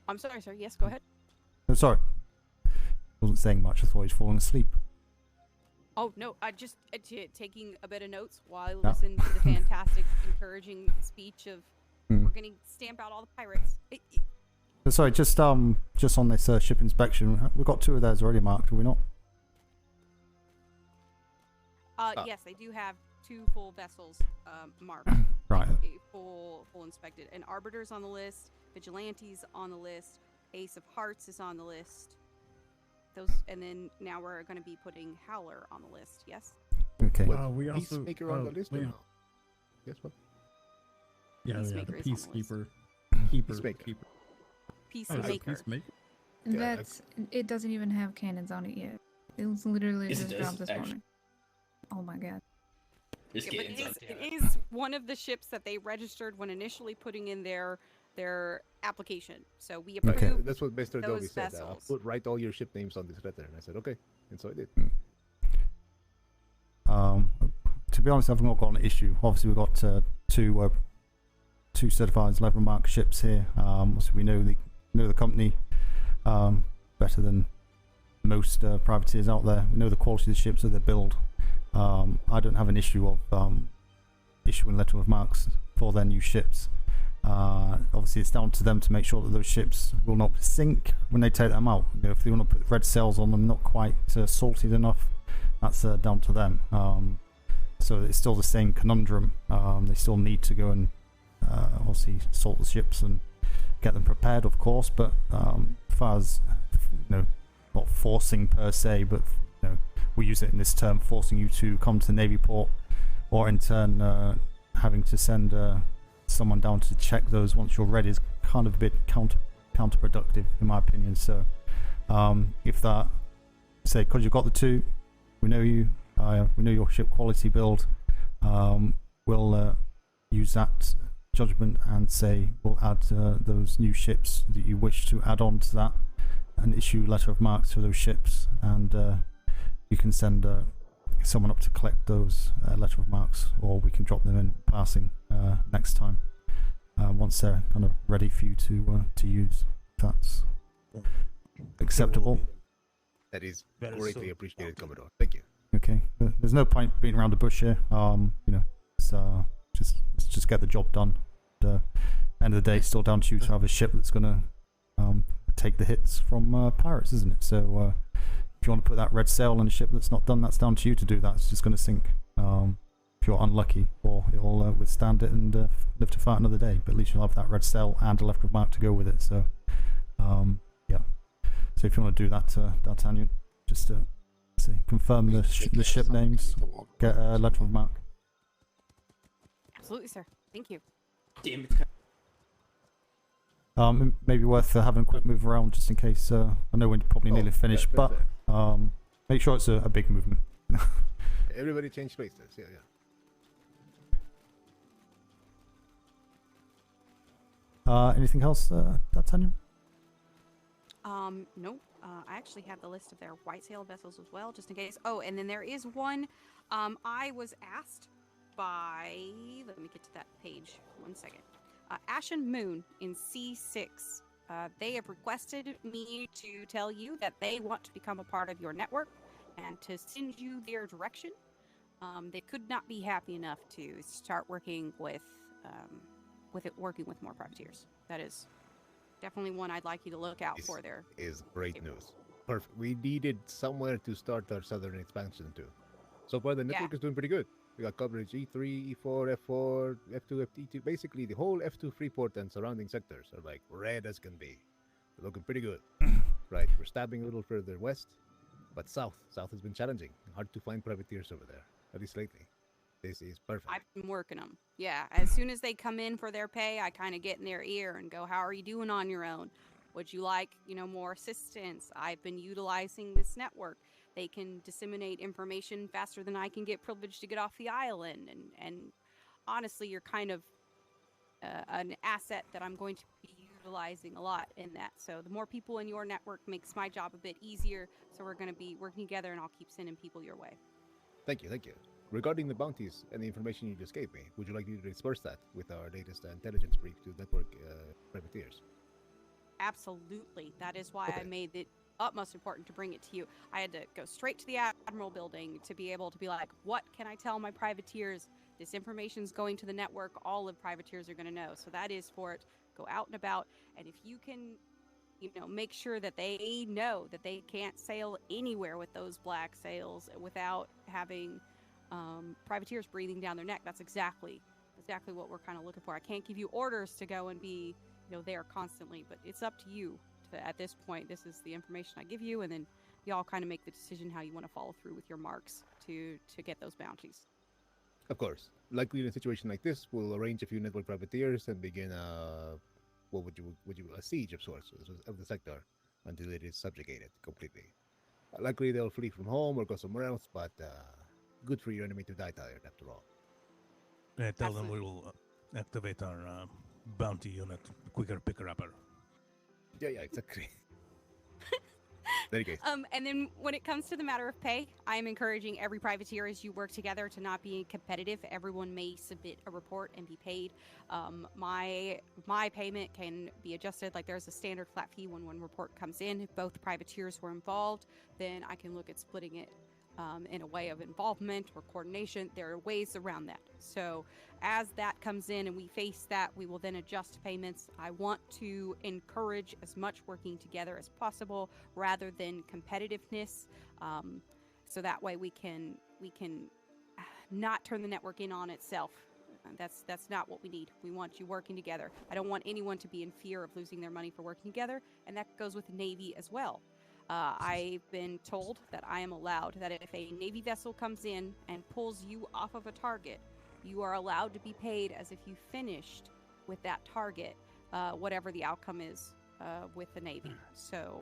I'm sorry, sir. Yes, go ahead. Oh, sorry. Wasn't saying much. I thought he'd fallen asleep. Oh, no. I just taking a bit of notes while I listened to the fantastic, encouraging speech of we're going to stamp out all the pirates. Sorry, just on this ship inspection, we've got 2 of those already marked, have we not? Yes, they do have 2 full vessels marked. Right. Full inspected. And Arbiter's on the list, Vigilante's on the list, Ace of Hearts is on the list. And then now we're going to be putting Howler on the list, yes? Okay. We also Peacemaker on the list or no? Yes, what? Yeah, the Peacemaker is on the list. peacekeeper. Keeper. Peacemaker. That's it. Doesn't even have cannons on it yet. It was literally just dropped this morning. Oh my god. Yeah, but it is one of the ships that they registered when initially putting in their their application. So we approve Okay, that's what Mr. those Dobby said. vessels. Write all your ship names on this letter, and I said okay, and so I did. To be honest, I've not got an issue. Obviously, we've got two certified level mark ships here. So we know the company better than most privateers out there. We know the quality of the ships that they build. I don't have an issue of issuing letter of marks for their new ships. Obviously, it's down to them to make sure that those ships will not sink when they take them out. You know, if they want to put red sails on them, not quite salted enough, that's down to them. So it's still the same conundrum. They still need to go and obviously salt the ships and get them prepared, of course. But as far as not forcing per se, but we use it in this term, forcing you to come to the Navy port, or in turn having to send someone down to check those once you're ready is kind of a bit counterproductive, in my opinion. So if that, say, because you've got the two, we know you, we know your ship quality build, we'll use that judgment and say we'll add those new ships that you wish to add on to that and issue letter of marks for those ships, and you can send someone up to collect those letter of marks, or we can drop them in passing next time once they're kind of ready for you to use. If that's acceptable. That is greatly appreciated, Commodore. Thank you. Okay, there's no point beating around the bush here. So let's just get the job done. End of the day, it's still down to you to have a ship that's gonna take the hits from pirates, isn't it? So if you want to put that red sail on a ship that's not done, that's down to you to do that. It's just going to sink if you're unlucky, or it'll withstand it and live to fight another day. But at least you'll have that red sail and a letter of mark to go with it. So yeah. So if you want to do that, D'Artagnan, just confirm the ship names, get a letter of mark. Absolutely, sir. Thank you. Damn it. Maybe worth having a quick move around just in case. I know we're probably nearly finished, but make sure it's a big movement. Everybody change places. Yeah. Anything else, D'Artagnan? No. I actually have the list of their white sail vessels as well, just in case. Oh, and then there is one. I was asked by. Let me get to that page. 1 second. Ashen Moon in C6. They have requested me to tell you that they want to become a part of your network and to send you their direction. They could not be happy enough to start working with more privateers. That is definitely one I'd like you to look out for there. Is great news. Perfect. We needed somewhere to start our southern expansion too. So far, the network is doing pretty good. We got coverage E3, E4, F4, F2, FT2. Basically, the whole F2 Freeport and surrounding sectors are like red as can be. We're looking pretty good. Right, we're stabbing a little further west, but south has been challenging. Hard to find privateers over there, at least lately. This is perfect. I've been working them. Yeah, as soon as they come in for their pay, I kind of get in their ear and go, how are you doing on your own? Would you like, more assistance? I've been utilizing this network. They can disseminate information faster than I can get privileged to get off the island. And honestly, you're kind of an asset that I'm going to be utilizing a lot in that. So the more people in your network makes my job a bit easier. So we're going to be working together, and I'll keep sending people your way. Thank you. Regarding the bounties and the information you just gave me, would you like me to disperse that with our latest intelligence brief to network privateers? Absolutely. That is why I made it utmost important to bring it to you. I had to go straight to the Admiral building to be able to be like, what can I tell my privateers? This information's going to the network. All of privateers are going to know. So that is for it. Go out and about. And if you can, make sure that they know that they can't sail anywhere with those black sails without having privateers breathing down their neck. That's exactly what we're kind of looking for. I can't give you orders to go and be, there constantly, but it's up to you. At this point, this is the information I give you, and then y'all kind of make the decision how you want to follow through with your marks to get those bounties. Of course. Likely in a situation like this, we'll arrange a few network privateers and begin a siege of sorts of the sector until it is subjugated completely. Likely they'll flee from home or go somewhere else, but good for your enemy to die tired after all. Tell them we will activate our bounty unit, quicker picker-upper. Yeah, exactly. There you go. And then when it comes to the matter of pay, I am encouraging every privateer as you work together to not be competitive. Everyone may submit a report and be paid. My payment can be adjusted. Like there's a standard flat fee when one report comes in. If both privateers were involved, then I can look at splitting it in a way of involvement or coordination. There are ways around that. So as that comes in and we face that, we will then adjust payments. I want to encourage as much working together as possible rather than competitiveness. So that way we can not turn the network in on itself. That's not what we need. We want you working together. I don't want anyone to be in fear of losing their money for working together, and that goes with the Navy as well. I've been told that I am allowed that if a Navy vessel comes in and pulls you off of a target, you are allowed to be paid as if you finished with that target, whatever the outcome is with the Navy. So,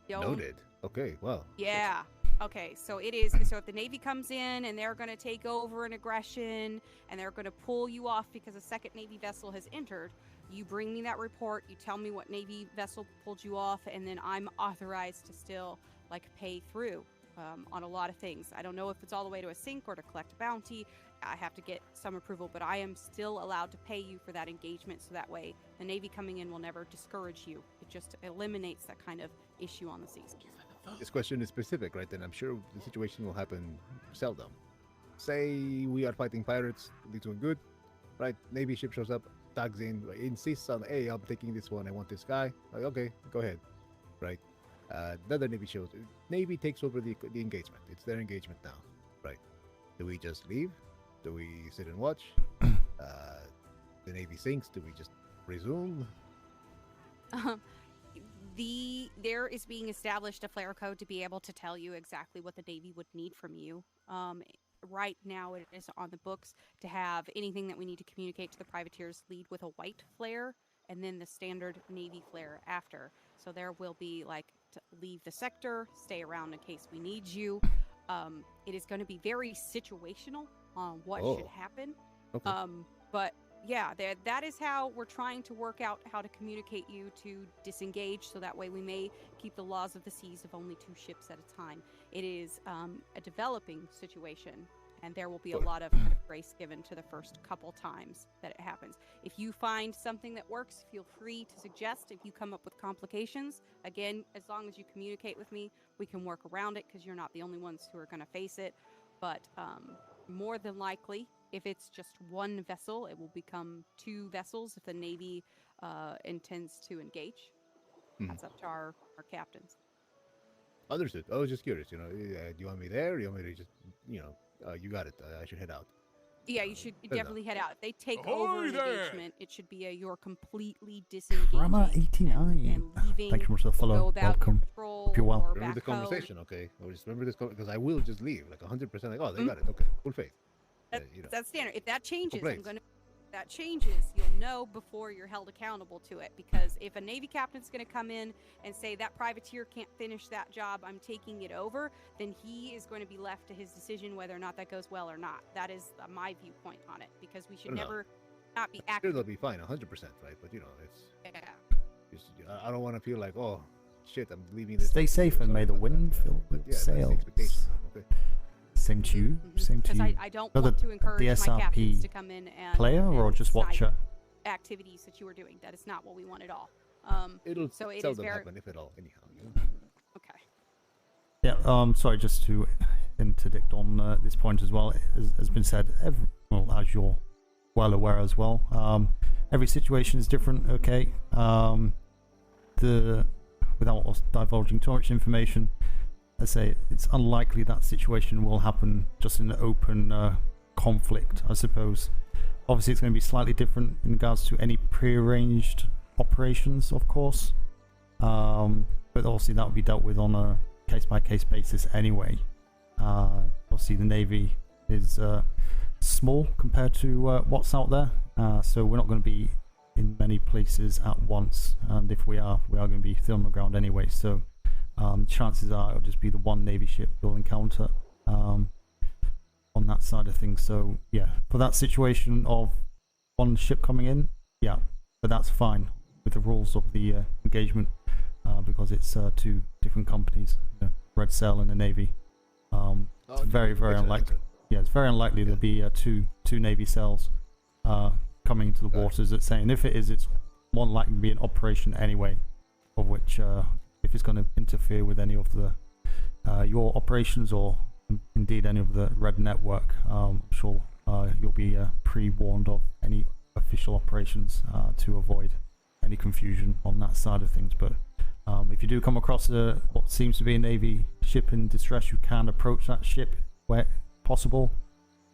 Noted. Okay, well. Yeah. Okay, so it is. So if the Navy comes in and they're going to take over an aggression and they're going to pull you off because a second Navy vessel has entered, you bring me that report, you tell me what Navy vessel pulled you off, and then I'm authorized to still pay through on a lot of things. I don't know if it's all the way to a sink or to collect a bounty. I have to get some approval, but I am still allowed to pay you for that engagement, so that way the Navy coming in will never discourage you. It just eliminates that kind of issue on the seas. This question is specific, right? And I'm sure the situation will happen seldom. Say we are fighting pirates, they're doing good, right? Navy ship shows up, tags in, insists on, hey, I'm taking this one, I want this guy. Like, okay, go ahead, right? Another Navy shows, Navy takes over the engagement. It's their engagement now, right? Do we just leave? Do we sit and watch? The Navy sinks. Do we just resume? There is being established a flare code to be able to tell you exactly what the Navy would need from you. Right now it is on the books to have anything that we need to communicate to the privateers lead with a white flare and then the standard Navy flare after. So there will be to leave the sector, stay around in case we need you. It is going to be very situational on what should happen. Okay. But yeah, that is how we're trying to work out how to communicate you to disengage, so that way we may keep the laws of the seas of only 2 ships at a time. It is a developing situation, and there will be a lot of grace given to the first couple times that it happens. If you find something that works, feel free to suggest. If you come up with complications, again, as long as you communicate with me, we can work around it, because you're not the only ones who are going to face it. But more than likely, if it's just 1 vessel, it will become 2 vessels if the Navy intends to engage. That's up to our captains. Understood. I was just curious, do you want me there? Or do you want me to just, you got it. I should head out. Yeah, you should Fair definitely head out. If they take Ahoy over an there! engagement, it should be you're completely disengaging. Rama 89. Thank you for the follow. Welcome. Hope you're well. Remember the conversation, okay? Or just remember this, because I will just leave, 100%. They got it. Okay, full faith. That's standard. If that changes, Complaints. that changes, you'll know before you're held accountable to it. Because if a Navy captain's going to come in and say that privateer can't finish that job, I'm taking it over, then he is going to be left to his decision whether or not that goes well or not. That is my viewpoint on it, because we should never not be Sure, active. they'll be fine, 100%, right? But I don't want to feel like, oh, shit, I'm leaving this. Stay safe and may the wind fill with that's the sails. expectation. Okay. Same to you. Same to Because you. I don't You're want to encourage the my captains to SRP come in and player or just snipe watcher? activities that you are doing. That is not what we want at all. It'll so it is seldom very happen, if at all, anyhow. okay. Yeah. Sorry, just to interdict on this point as well. Has been said. As you're well aware as well. Every situation is different. Okay. Without divulging too much information, I say it's unlikely that situation will happen just in an open conflict, I suppose. Obviously, it's going to be slightly different in regards to any prearranged operations, of course. But obviously, that would be dealt with on a case-by-case basis anyway. Obviously, the Navy is small compared to what's out there, so we're not going to be in many places at once. And if we are going to be still on the ground anyway. So chances are it'll just be the 1 Navy ship you'll encounter on that side of things. So yeah, for that situation of 1 ship coming in, yeah, but that's fine with the rules of the engagement because it's two different companies, Red Sail and the Navy. It's very unlikely. Yeah, it's very unlikely there'll be two Navy sails coming into the waters at sea. And if it is, it's more likely to be an operation anyway, of which if it's going to interfere with any of the your operations or indeed any of the Red Network, I'm sure you'll be pre-warned of any official operations to avoid any confusion on that side of things. But if you do come across what seems to be a Navy ship in distress, you can approach that ship where possible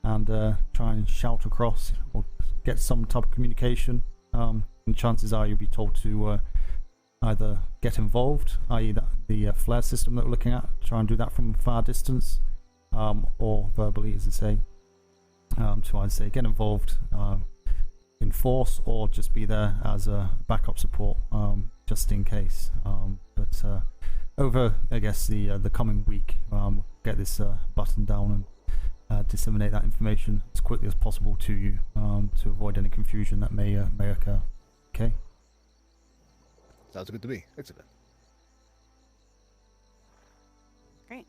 and try and shout across or get some type of communication. And chances are you'll be told to either get involved, i.e. the flare system that we're looking at, try and do that from a far distance, or verbally, as I say, to either say get involved in force or just be there as a backup support, just in case. But over, I guess, the coming week, get this button down and disseminate that information as quickly as possible to you, to avoid any confusion that may occur. Okay. Sounds good to me. Excellent. Great.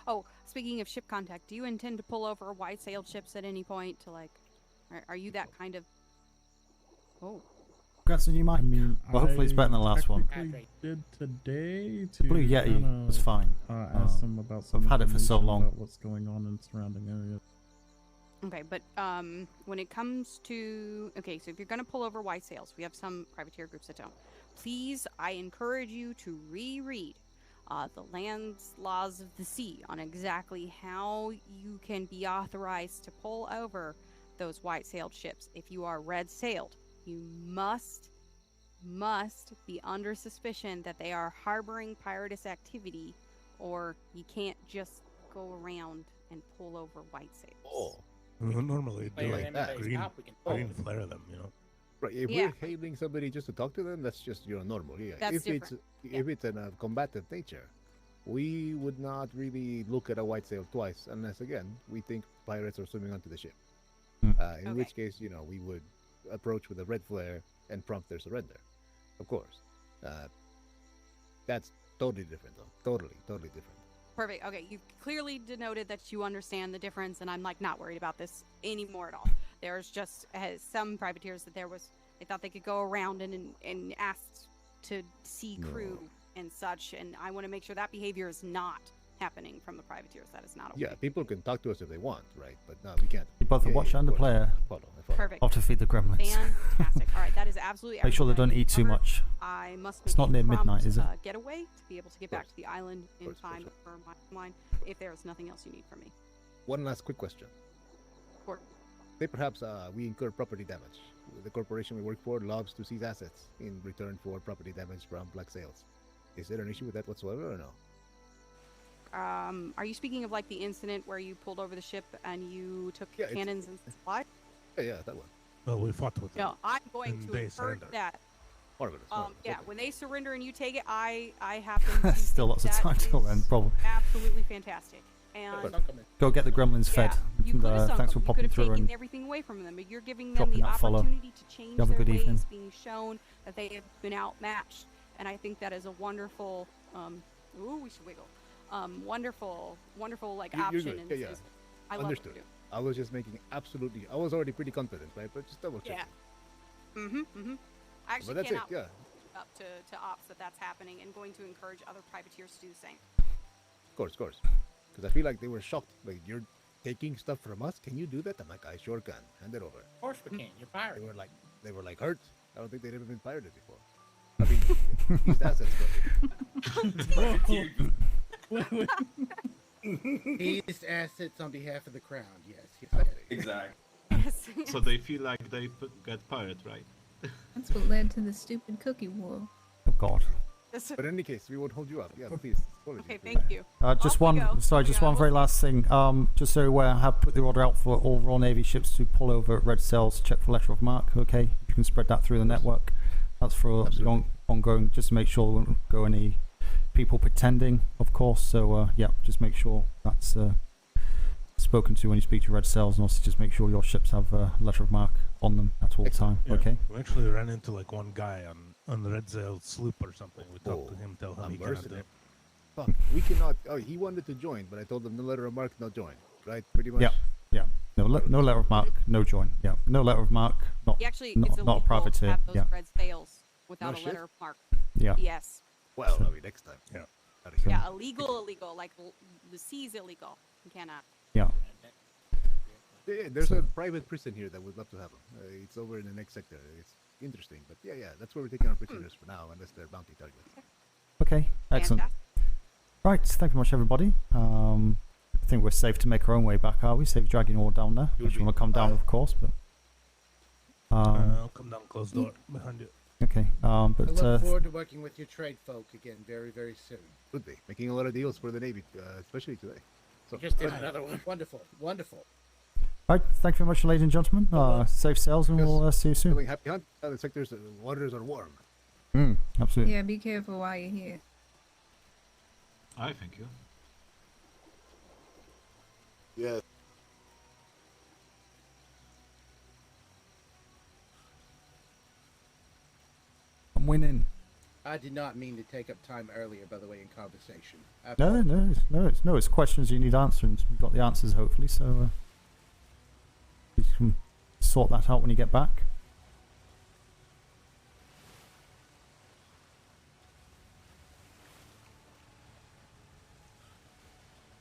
Oh, speaking of ship contact, do you intend to pull over wide-sailed ships at any point to are you that kind of? Oh. Congrats on you, Mike. Well, hopefully it's better than the last one. Did today to Blue Yeti was fine. Ask them about some I've had it for so information long. about what's going on in surrounding areas. Okay, but when it comes to so if you're gonna pull over white sails, we have some privateer groups that don't. Please, I encourage you to reread the land's laws of the sea on exactly how you can be authorized to pull over those white-sailed ships. If you are red-sailed, you must be under suspicion that they are harboring piratous activity, or you can't just go around and pull over white sails. Oh. Normally do like that. Green flare them, Right, if Yeah. we're hailing somebody just to talk to them, that's just normal. Yeah. That's if it's a combative nature, we would not really look at a white sail twice unless again we think pirates are swimming onto the ship. In which case, we would approach with a red flare and prompt their surrender. Of course. That's totally different though. Totally different. Perfect. Okay, you've clearly denoted that you understand the difference, and I'm not worried about this anymore at all. There's just some privateers that they thought they could go around and asked to see crew and such, and I want to make sure that behavior is not happening from the privateers. That is not okay. Yeah, people can talk to us if they want, right? But no, we can't. You both watch and the player. Follow. Perfect. How to feed the gremlins. Fantastic. All right, that is absolutely. Make sure they don't eat too much. I must. It's not near midnight, is it? Getaway to be able to get back to the island in time for my line. If there is nothing else you need from me. One last quick question. Sure. Say perhaps we incur property damage. The corporation we work for loves to seize assets in return for property damage from black sails. Is there an issue with that whatsoever or no? Are you speaking of the incident where you pulled over the ship and you took cannons and supplies? Yeah, that one. Well, we fought with them. No, I'm going to they encourage surrendered. that. Marvelous. Yeah, when they surrender and you take it, I happen to Still lots of time till then, probably. absolutely fantastic. And Go get the gremlins fed. you could have Thanks for you could popping have through taken and everything away from them, but you're giving them dropping the that follow. opportunity to change You have a their good ways, evening. being shown that they have been outmatched, and I think that is a wonderful. We should wiggle. Wonderful You're option. good. And Yeah. I love Understood. what you do. I was just making I was already pretty confident, right? But just double check. Yeah. I actually that's cannot it, up to ops that's happening, and going to encourage other privateers to do the same. Of course. Because I feel like they were shocked. Like, you're taking stuff from us? Can you do that? I'm like, I sure can. Hand it over. Of course we can. You're pirated. They were like hurt. I don't think they'd ever been pirated before. I mean, these assets from Seized assets on behalf of the crown. Yes. Exactly. Yes. So they feel like they get pirate, right? That's what led to the stupid cookie war. Oh God. But in any case, we won't hold you up. Yeah, please. Apologies. Okay, thank you. Just one very last thing. Just so you're aware, I have put the order out for all Royal Navy ships to pull over at red sails, check for letter of marque. Okay, you can spread that through the network. That's for ongoing, just to make sure there won't go any people pretending, of course. So yeah, just make sure that's spoken to when you speak to red sails, and also just make sure your ships have a letter of marque on them at all time. Yeah, Okay. We actually ran into like one guy on the red sail sloop or something. We talked to him, tell him I'm he cannot mercenary. do it. Fuck, we cannot. Oh, he wanted to join, but I told him no letter of marque, no join. Right, pretty much. Yeah. Yeah. No, no letter of marque, no join. Yeah. No letter of marque, not He actually, not, it's not a illegal to privateer. have those Yeah. red sails without No a shit. letter of marque. Yeah. Yes. Well, I mean, next time. Yeah. Yeah, illegal. Like the sea's illegal. You cannot. Yeah. Yeah, there's a private prison here that would love to have him. It's over in the next sector. It's interesting, but yeah, that's where we're taking our prisoners for now, unless they're bounty targets. Okay. Excellent. Right. Thank you very much, everybody. I think we're safe to make our own way back, are we? Safe dragging you all down there. If you want to come down, of course, but. I'll come down, close door behind you. Okay. I But look forward to working with your trade folk again very, very soon. Could be making a lot of deals for the Navy, especially today. So Just did another one. Wonderful, wonderful. right. Thank you very much, ladies and gentlemen. Safe sails, and we'll see you soon. feeling happy hunt. The sectors, waters are warm. Absolutely. Yeah, be careful while you're here. I thank you. Yeah. I'm winning. I did not mean to take up time earlier, by the way, in conversation. No, it's questions you need answering. You've got the answers, hopefully, so you can sort that out when you get back.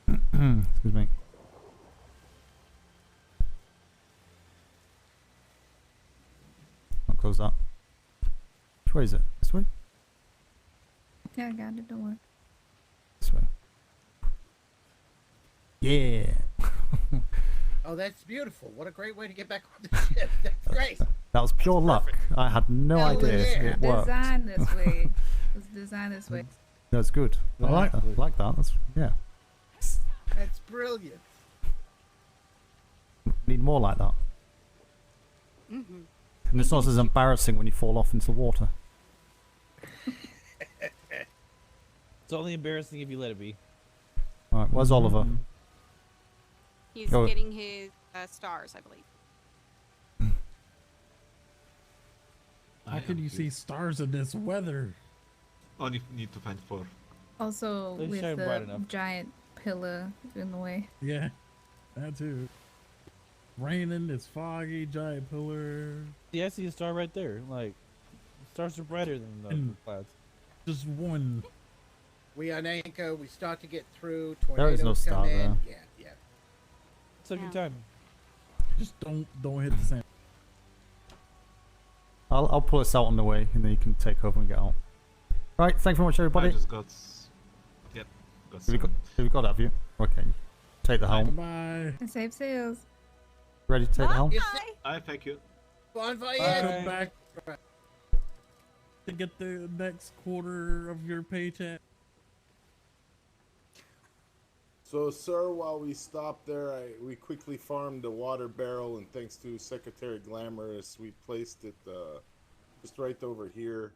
Excuse me. I'll close that. Which way is it? This way? Yeah, I got it. Don't worry. This way. Yeah. Oh, that's beautiful. What a great way to get back on the ship. That's great. That was pure luck. I had no idea it worked. Designed this way. It was designed this way. That's good. I like that. I like that. That's yeah. That's brilliant. Need more like that. Mm-hmm. And it's not as embarrassing when you fall off into the water. It's only embarrassing if you let it be. All right. Where's Oliver? He's Go. getting his stars, I believe. How can you see stars in this weather? Only need to find 4. Also, They with shine bright the enough. giant pillar in the way. Yeah, that too. Raining, it's foggy, giant pillar. Yeah, I see a star right there. Like, stars are brighter than the And- clouds. Just one. We on anchor. We start to get through. There is no Tornadoes star come in. there. Yeah. Take your time. Just don't hit the sand. I'll pull us out on the way, and then you can take over and get out. Right. Thank you very much, everybody. I just got. Yep. Got Have you got? some. Have you? Okay. Take the helm. Bye. And safe sails. Ready to take the helm? Yes, I thank you. Bon Come voyage. back to get the next quarter of your paycheck. So, sir, while we stopped there, we quickly farmed a water barrel, and thanks to Secretary Glamorous, we placed it just right over here.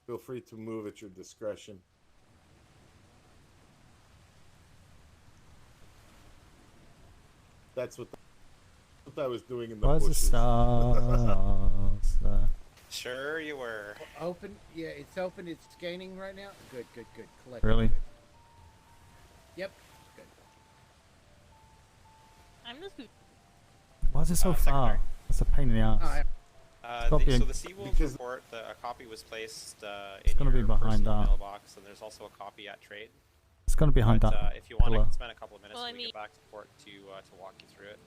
Feel free to move at your discretion. That's what I was doing in the Where's the bushes. stars? Sure you were. Open. Yeah, it's open. It's scanning right now. Good. Collect. Really? Yep. Good. I'm just. Why is it so far? That's a pain in the ass. So the Seawolves report, a copy was placed in gonna your be behind personal that. mailbox, and there's also a copy at trade. It's gonna be behind But, that if you want, I pillar. can spend a couple of minutes Well, when I we mean- get back to port to walk you through it.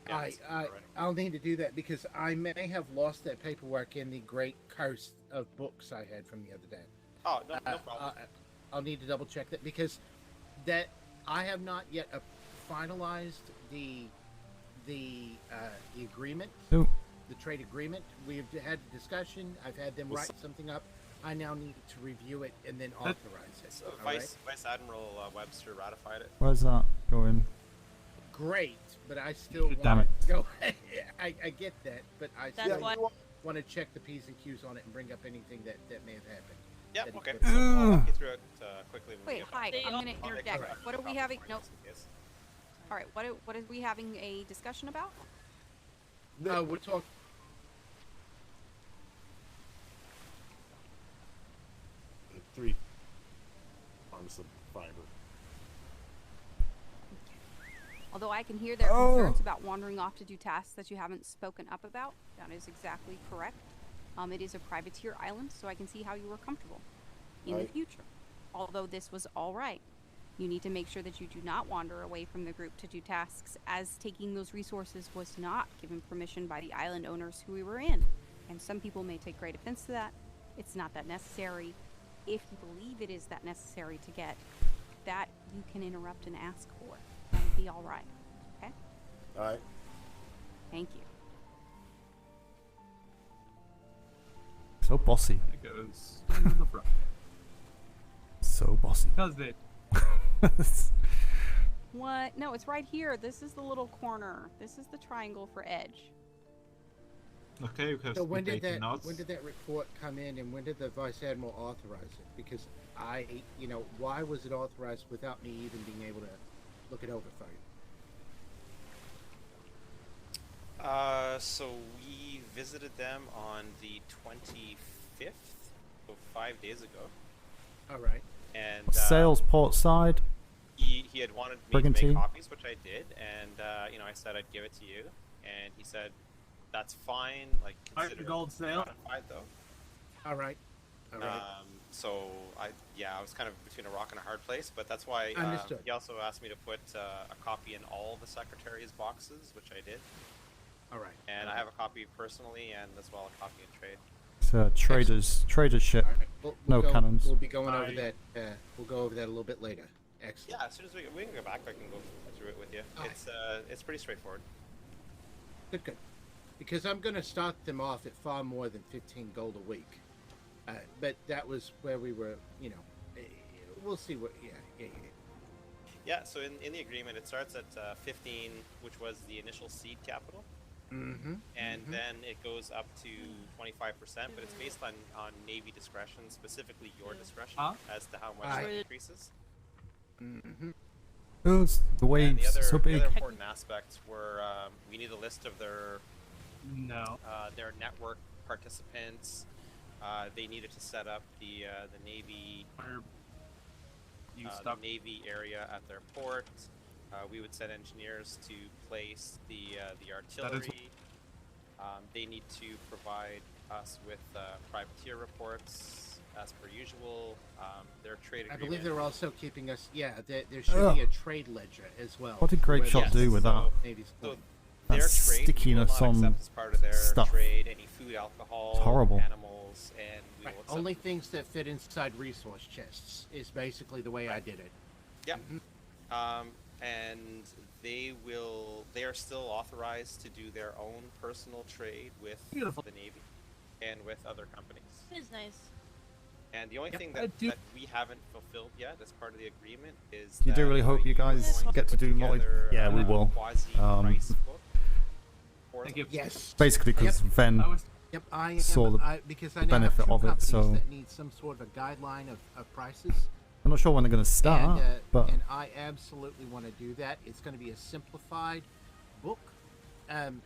Yeah, it's already. I'll need to do that because I may have lost that paperwork in the great curse of books I had from the other day. Oh, no problem. I'll need to double check that because that I have not yet finalized the agreement, Ooh. the trade agreement. We've had a discussion. I've had them write something up. I now need to review it and then authorize it. So all right? Vice Admiral Webster ratified it. Where's that going? Great, but I still Damn want it. to go. I get that, but I That's still why- want to check the P's and Q's on it and bring up anything that may have happened. Yeah, that he okay. could So have I'll walk you through it quickly when we Wait, get back. hi. I'm gonna I'll make interject. a What are we copy having? for you Nope. just in case. All right, what are we having a discussion about? No, we're talking. Three arms of fiber. Although I can hear their concerns about wandering off to do tasks that you haven't spoken up about, that is exactly correct. It is a privateer island, so I can see how you were comfortable in the future. Although this was all right, you need to make sure that you do not wander away from the group to do tasks, as taking those resources was not given permission by the island owners who we were in. And some people may take great offense to that. It's not that necessary. If you believe it is that necessary to get, that you can interrupt and ask for. That would be all right. Okay? All right. Thank you. So bossy. It goes into the front. So bossy. Does it? What? No, it's right here. This is the little corner. This is the triangle for edge. Okay, you have So when speed did taking that notes. when did that report come in, and when did the vice admiral authorize it? Because why was it authorized without me even being able to look it over for you? So we visited them on the 25th, so 5 days ago. All right. And Sales port side. he had wanted me to Brigantine. make copies, which I did, and I said I'd give it to you, and he said that's fine. Like, consider it gold sale. modified, though. All right. All right. So I was kind of between a rock and a hard place, but that's why Understood. he also asked me to put a copy in all the secretary's boxes, which I did. All right. And I have a copy personally, and as well a copy in trade. It's a trader's ship. All right. We'll No go, cannons. We'll be going over that. We'll go over that a little bit later. Excellent. Yeah, as soon as we can go back, I can go through it with you. It's pretty straightforward. Good. Because I'm going to start them off at far more than 15 gold a week. But that was where we were. We'll see what. Yeah. Yeah. So in the agreement, it starts at 15, which was the initial seed capital. Mm-hmm. And then it goes up to 25%, but it's based on Navy discretion, specifically your discretion, as to how much it increases. Mm-hmm. The way And the it's other, so the big. other important aspects were we need a list of their network participants. They needed to set up the Navy the Navy area at their port. We would send engineers to place the artillery. They need to provide us with privateer reports as per usual. Their trade I agreement. believe they're also keeping us. Yeah, there should be a trade ledger as well. What did Great where Shot the- do with that? Navy's So point. their That trade stickiness we will not on accept as part of their stuff. trade any food, alcohol, It's horrible. animals, and we Right. will accept Only things that fit inside resource chests is basically the way I did it. Yep. And they are still authorized to do their own personal trade with the Navy and with other companies. It is nice. And the only thing that we haven't fulfilled yet as part of the agreement is You do really hope you guys get to do more. Yeah, we will. Quasi-price book for them. Yes. Basically, because Ven Yep, I am. saw the because I now benefit have two of it, companies so that need some sort of a guideline of prices. I'm not sure when they're going to start, but And I absolutely want to do that. It's going to be a simplified book, and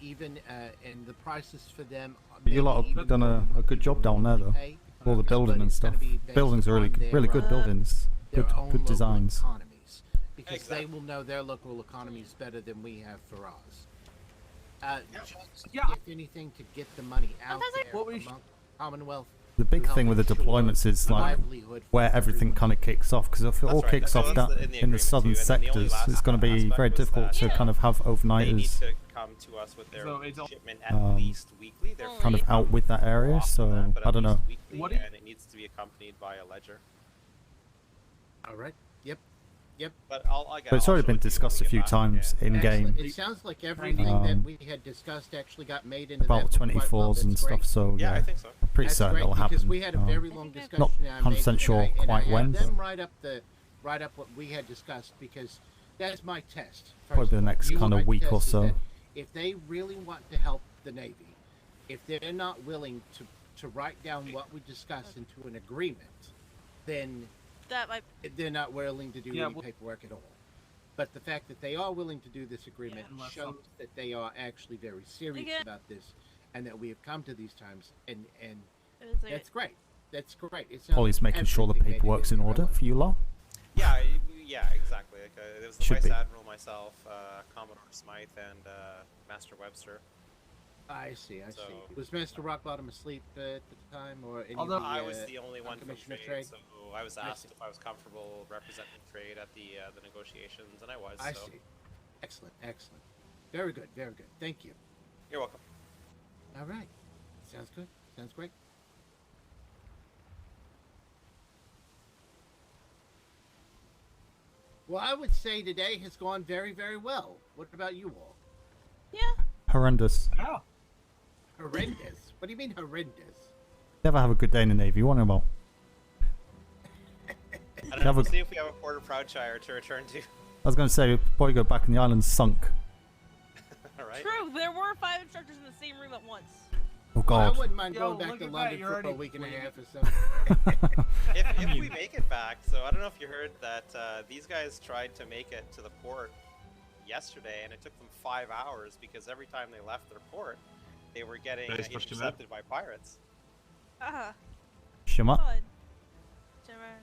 even and the prices for them. you lot have done a good job down there, though. All the building and stuff. Buildings are really good buildings. their Good own local designs. economies, because they will know their local economies better than we have for ours. Just, if anything, to get the money out there among Commonwealth. The big to help thing with the ensure deployments is the like livelihood where for everything kind of kicks off, because if it all kicks off down in the southern sectors, it's going to be very difficult to kind of have They need overnighters to come to us with their shipment at least weekly. They're kind of out with that area. So but I at don't least know. weekly, and it needs to be accompanied by a ledger. All right. Yep. But But it's already been discussed a few times in game Excellent. It sounds like everything that we had discussed actually got made into about that book quite well. 24s and That's stuff. great. So Yeah, I think so. I'm pretty That's certain great, it'll happen. because we had a very long discussion. Not and I made 100% sure and quite I had when. them but write up what we had discussed, because that's my test. Probably first the of all. next You kind know, of my week test or is so. that if they really want to help the Navy, if they're not willing to write down what we discussed into an agreement, then That might. they're not willing to do Yeah, any well- paperwork at all. But the fact that they are willing to do this agreement unless shows that they are actually very serious Again. about this, and that we have come to these times, and It's like- that's great. That's great. It's not Polly's making sure the everything they paperwork's did in order for you lot. Yeah, yeah, exactly. Like, there was the Should Vice be. Admiral, myself, Commodore Smythe, and Master Webster. I see. I So- see. Was Master Rockbottom asleep at the time, or any Although of the, I was the only one from Commissioner trade, so I was I asked see. if I was comfortable representing trade at the negotiations, and I was. I so. see. Excellent. Excellent. Very good. Very good. Thank you. You're welcome. All right. Sounds good. Sounds great. Well, I would say today has gone very, very well. What about you all? Horrendous. Oh. Horrendous. What do you mean horrendous? Never have a good day in the Navy. What about? I Have don't know. a- See if we have a Port of Proudshire to return to. I was going to say, before you go back and the island's sunk. All right. True, there were 5 instructors in the same room at once. Oh, Well, I God. wouldn't mind Yo, going back look to at that, London you're for a already week and a bleeding. half or something. If we make it back, so I don't know if you heard that these guys tried to make it to the port yesterday, and it took them 5 hours because every time they left their port, they were getting Race for Shimmer. intercepted by pirates. Ah. Shimmer. Fun. Shimmer.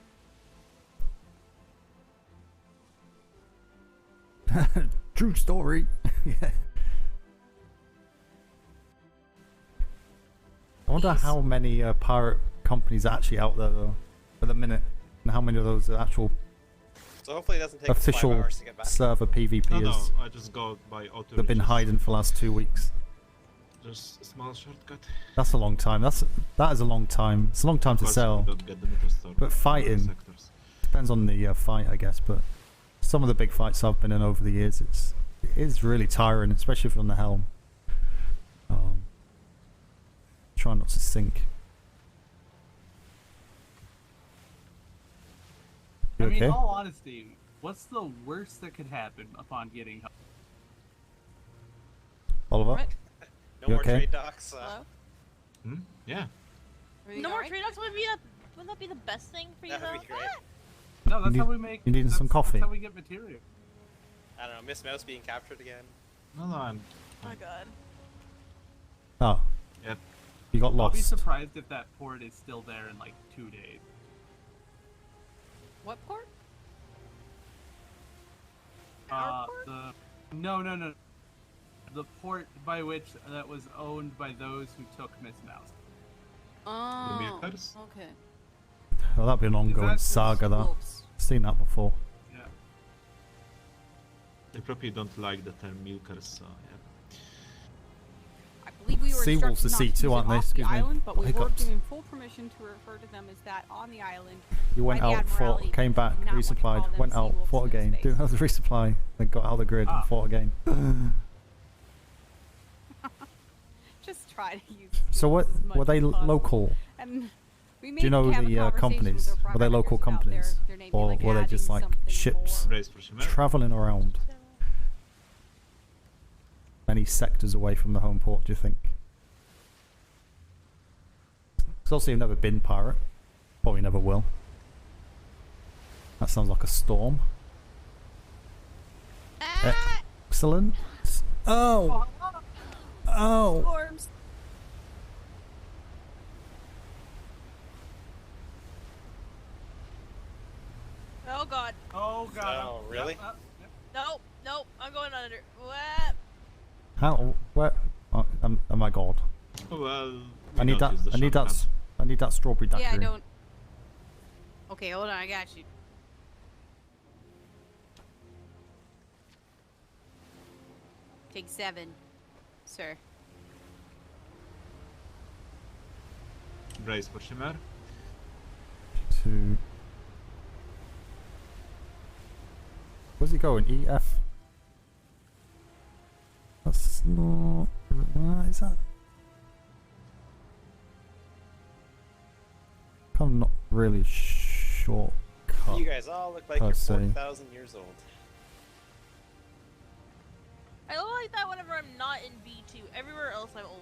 True story. Yeah. I wonder how many pirate companies are actually out there though, at the minute, and how many of those are actual So hopefully it doesn't take us 5 official hours to get back. server PvPers No, I just go by auto. that've been hiding for the last 2 weeks. Just a small shortcut. That's a long time. That is a long time. It's a long time Of to course, sell. you don't get the meter store But fighting sectors. depends on the fight, I guess. But some of the big fights I've been in over the years, it is really tiring, especially if you're on the helm. Try not to sink. You I mean, okay? in all honesty, what's the worst that could happen upon getting home? Oliver? No You more okay? trade docks. Hmm? Yeah. No more trade docks wouldn't that be the best thing for you That though? would be great. No, that's You how need- we make. you needing some coffee? That's how we get material. I don't know. Miss Mouse being captured again. No, I'm. Oh my god. Oh. Yep. You got I'll be lost. surprised if that port is still there in like 2 days. What port? No. The port by which that was owned by those who took Miss Mouse. Oh, Milkers? okay. Oh, that'd be an ongoing that- saga, that. Whoops. Seen that before. Yeah. They probably don't like the term milkers, so yeah. I believe we were Seawolves instructed to not sea to too, use aren't it they? off Excuse the me. island, but we were Hiccups. given full permission to refer to them as that on the island. You went by the out, fought, Admiralty. came back, We do not want to call resupplied, them went out, Seawolves fought in again, space. do another resupply, then got out of the grid and fought again. Just try to use. So what as much were they as possible. local? And we Do you may know have a the conversation with companies? their Were they prime local ministers about companies, their navy, or like were they just adding like something ships more. Race for Shimmer? traveling around? Many sectors away from the home port, do you think? Because also you've never been pirate, probably never will. That sounds like a storm. Excellent. Oh. Oh. Storms. Oh god. Oh god. Oh, really? Nope. I'm going under. What? How? Where? Oh, oh my god. Well, I need that. I need that. I need that strawberry daiquiri. Yeah, I don't. Okay, hold on. I got you. Take 7, sir. Race for Shimmer? To. Where's he going? EF. That's not. Where is that? Kind of not really shortcut. You guys all look like per you're se. 40,000 years old. I look like that whenever I'm not in V2. Everywhere else I'm old.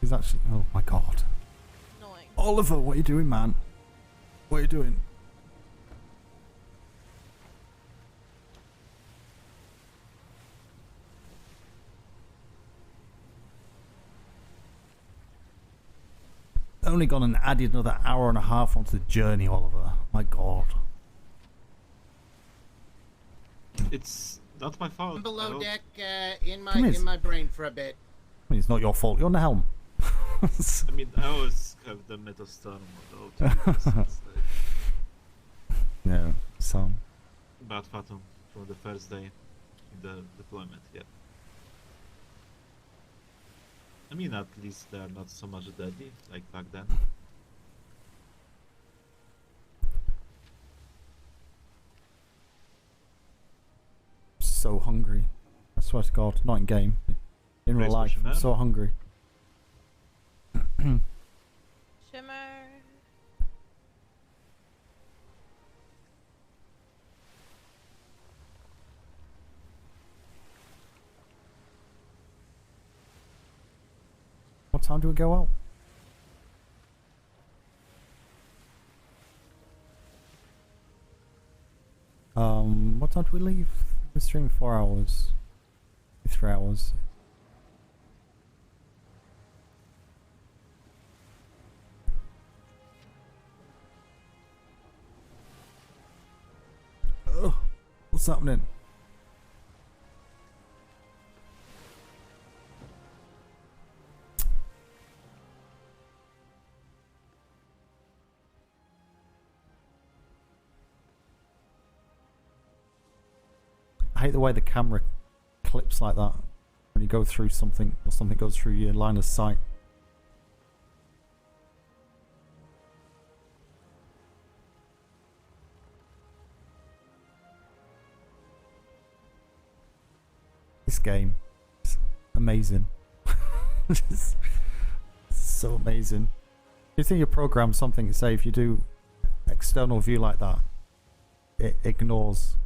He's actually. Oh my god. Annoying. Oliver, what are you doing, man? What are you doing? only gone and added another hour and a half onto the journey, Oliver. My God. It's not my fault. I'm below I deck in Come here. my brain for a bit. I mean, it's not your fault. You're on the helm. I mean, I always have the metal stone though. Yeah, some. Bad Fatum from the first day in the deployment, yeah. I mean, at least they are not so much deadly like back then. So hungry. I swear to God, not in game. In real Praise life, I'm Shimmer. so hungry. Shimmer. What time do we go out? What time do we leave? We're streaming 4 hours. 3 hours. Oh, what's happening? I hate the way the camera clips like that when you go through something or something goes through your line of sight. This game is amazing. It's so amazing. You think you program something to say if you do external view like that, it ignores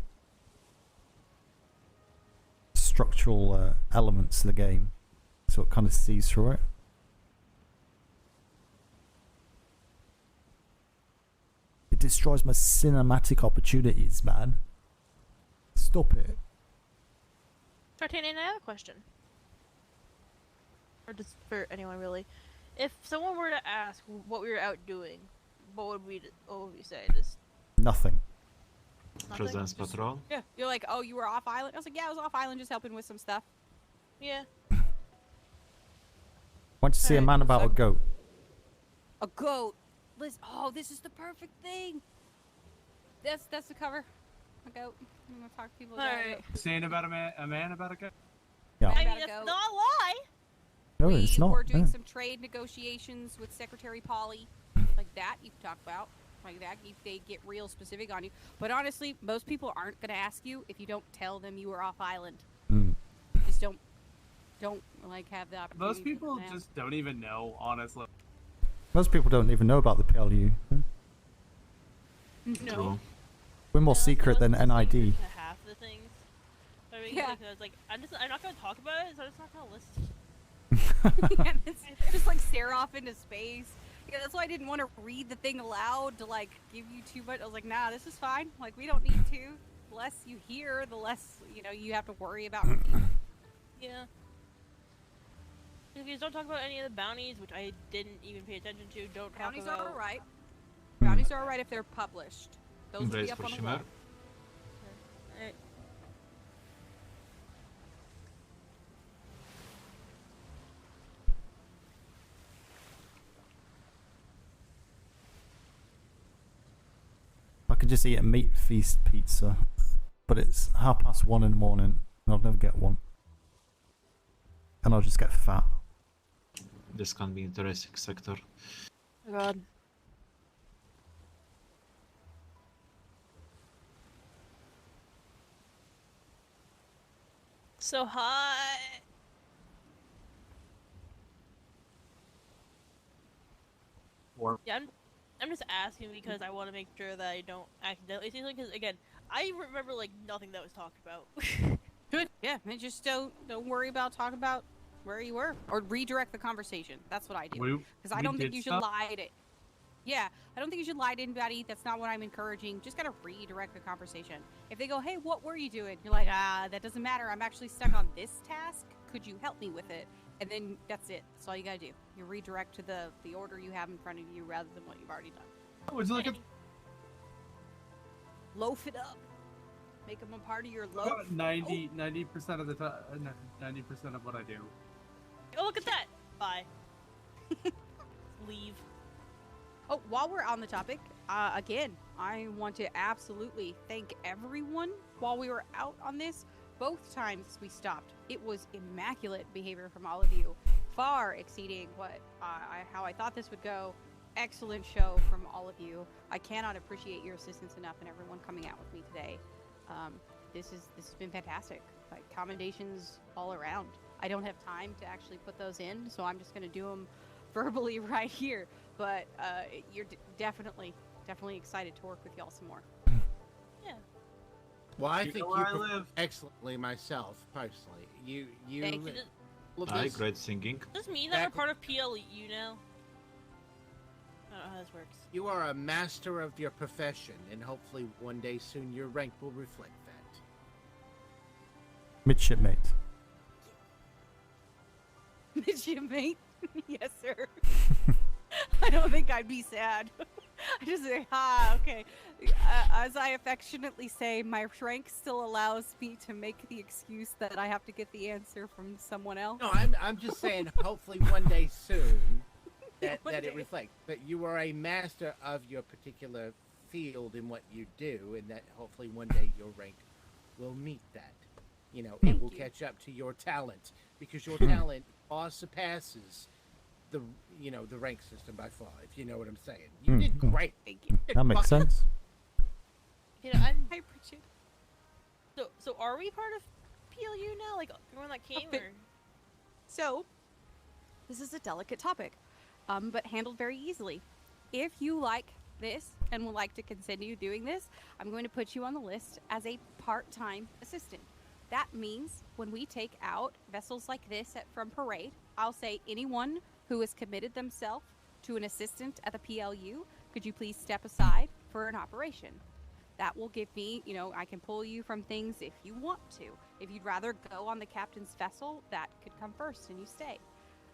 structural elements of the game, so it kind of sees through it. It destroys my cinematic opportunities, man. Stop it. D'Artagnan, I have a question. Or just for anyone really. If someone were to ask what we were out doing, what would we say? Just Nothing. Presence patrol. Yeah, you're like, oh, you were off island. I was like, yeah, I was off island just helping with some stuff. yeah. Why don't you see a man about a goat? A goat. Liz, oh, this is the perfect thing. That's the cover. A goat. I'm gonna talk to people about Alright. it. Saying about a man about a goat. Yeah. I mean, About a that's goat. not a lie. No, it's not. We're doing yeah. some trade negotiations with Secretary Polly, like that you can talk about, like that if they get real specific on you. But honestly, most people aren't gonna ask you if you don't tell them you were off island. Just don't like have the opportunity. Most people to ask. just don't even know, honestly. Most people don't even know about the P.L.U. No. We're more secret than NID. To half the things. I mean, Yeah. like, I'm not gonna talk about it, so I'm just not gonna listen. Yeah, it's just like stare off into space. Yeah, that's why I didn't want to read the thing aloud to like give you too much. I was like, nah, this is fine. Like we don't need to. The less you hear, the less you have to worry about repeating. Yeah. If you don't talk about any of the bounties, which I didn't even pay attention to, don't Bounties talk about. are alright. Bounties are alright if they're published. Those will Embrace be up for on the Shimmer. wall. Alright. I could just eat a meat feast pizza, but it's 1:30 in the morning, and I'll never get one. And I'll just get fat. This can be interesting sector. Oh god. So hot. Yeah, I'm just asking because I want to make sure that I don't accidentally say something. Because again, I remember like nothing that was talked about. Good. Yeah, and just don't worry about talking about where you were or redirect the conversation. That's what I do. Because I don't think you should lie to. Yeah, I don't think you should lie to anybody. That's not what I'm encouraging. Just gotta redirect the conversation. If they go, hey, what were you doing? You're like, that doesn't matter. I'm actually stuck on this task. Could you help me with it? And then that's it. That's all you gotta do. You redirect to the order you have in front of you rather than what you've already done. Would you like a Loaf it up. Make them a part of your loaf. about 90% of the time, 90% of what I do. Oh, look at that! Bye. Leave. Oh, while we're on the topic, again, I want to absolutely thank everyone while we were out on this. Both times we stopped, it was immaculate behavior from all of you, far exceeding what how I thought this would go. Excellent show from all of you. I cannot appreciate your assistance enough and everyone coming out with me today. This has been fantastic. Like, commendations all around. I don't have time to actually put those in, so I'm just going to do them verbally right here. But you're definitely excited to work with y'all some more. Yeah. Well, I You think know you where I performed live. excellently myself, personally. You Thank you. all of Aye, this- great singing. Does this mean that we're Back- part of P.L.U now? I don't know how this works. You are a master of your profession, and hopefully one day soon your rank will reflect that. Midshipmate. Midshipmate? Yes, sir. I don't think I'd be sad. I just say, okay. As I affectionately say, my rank still allows me to make the excuse that I have to get the answer from someone else. No, I'm just saying, hopefully one day soon that One it day. reflects. But you are a master of your particular field in what you do, and that hopefully one day your rank will meet that. You know, it will catch up to your talent, because your talent far surpasses the rank system by far. If you know what I'm saying, you did great. Thank you. That makes sense. You know, I appreciate it. So are we part of P.L.U now? Like, everyone that came, bit. or? So, this is a delicate topic, but handled very easily. If you like this and would like to continue doing this, I'm going to put you on the list as a part-time assistant. That means when we take out vessels like this from Parade, I'll say anyone who has committed themselves to an assistant at the P.L.U, could you please step aside for an operation? That will give me, I can pull you from things if you want to. If you'd rather go on the captain's vessel, that could come first and you stay.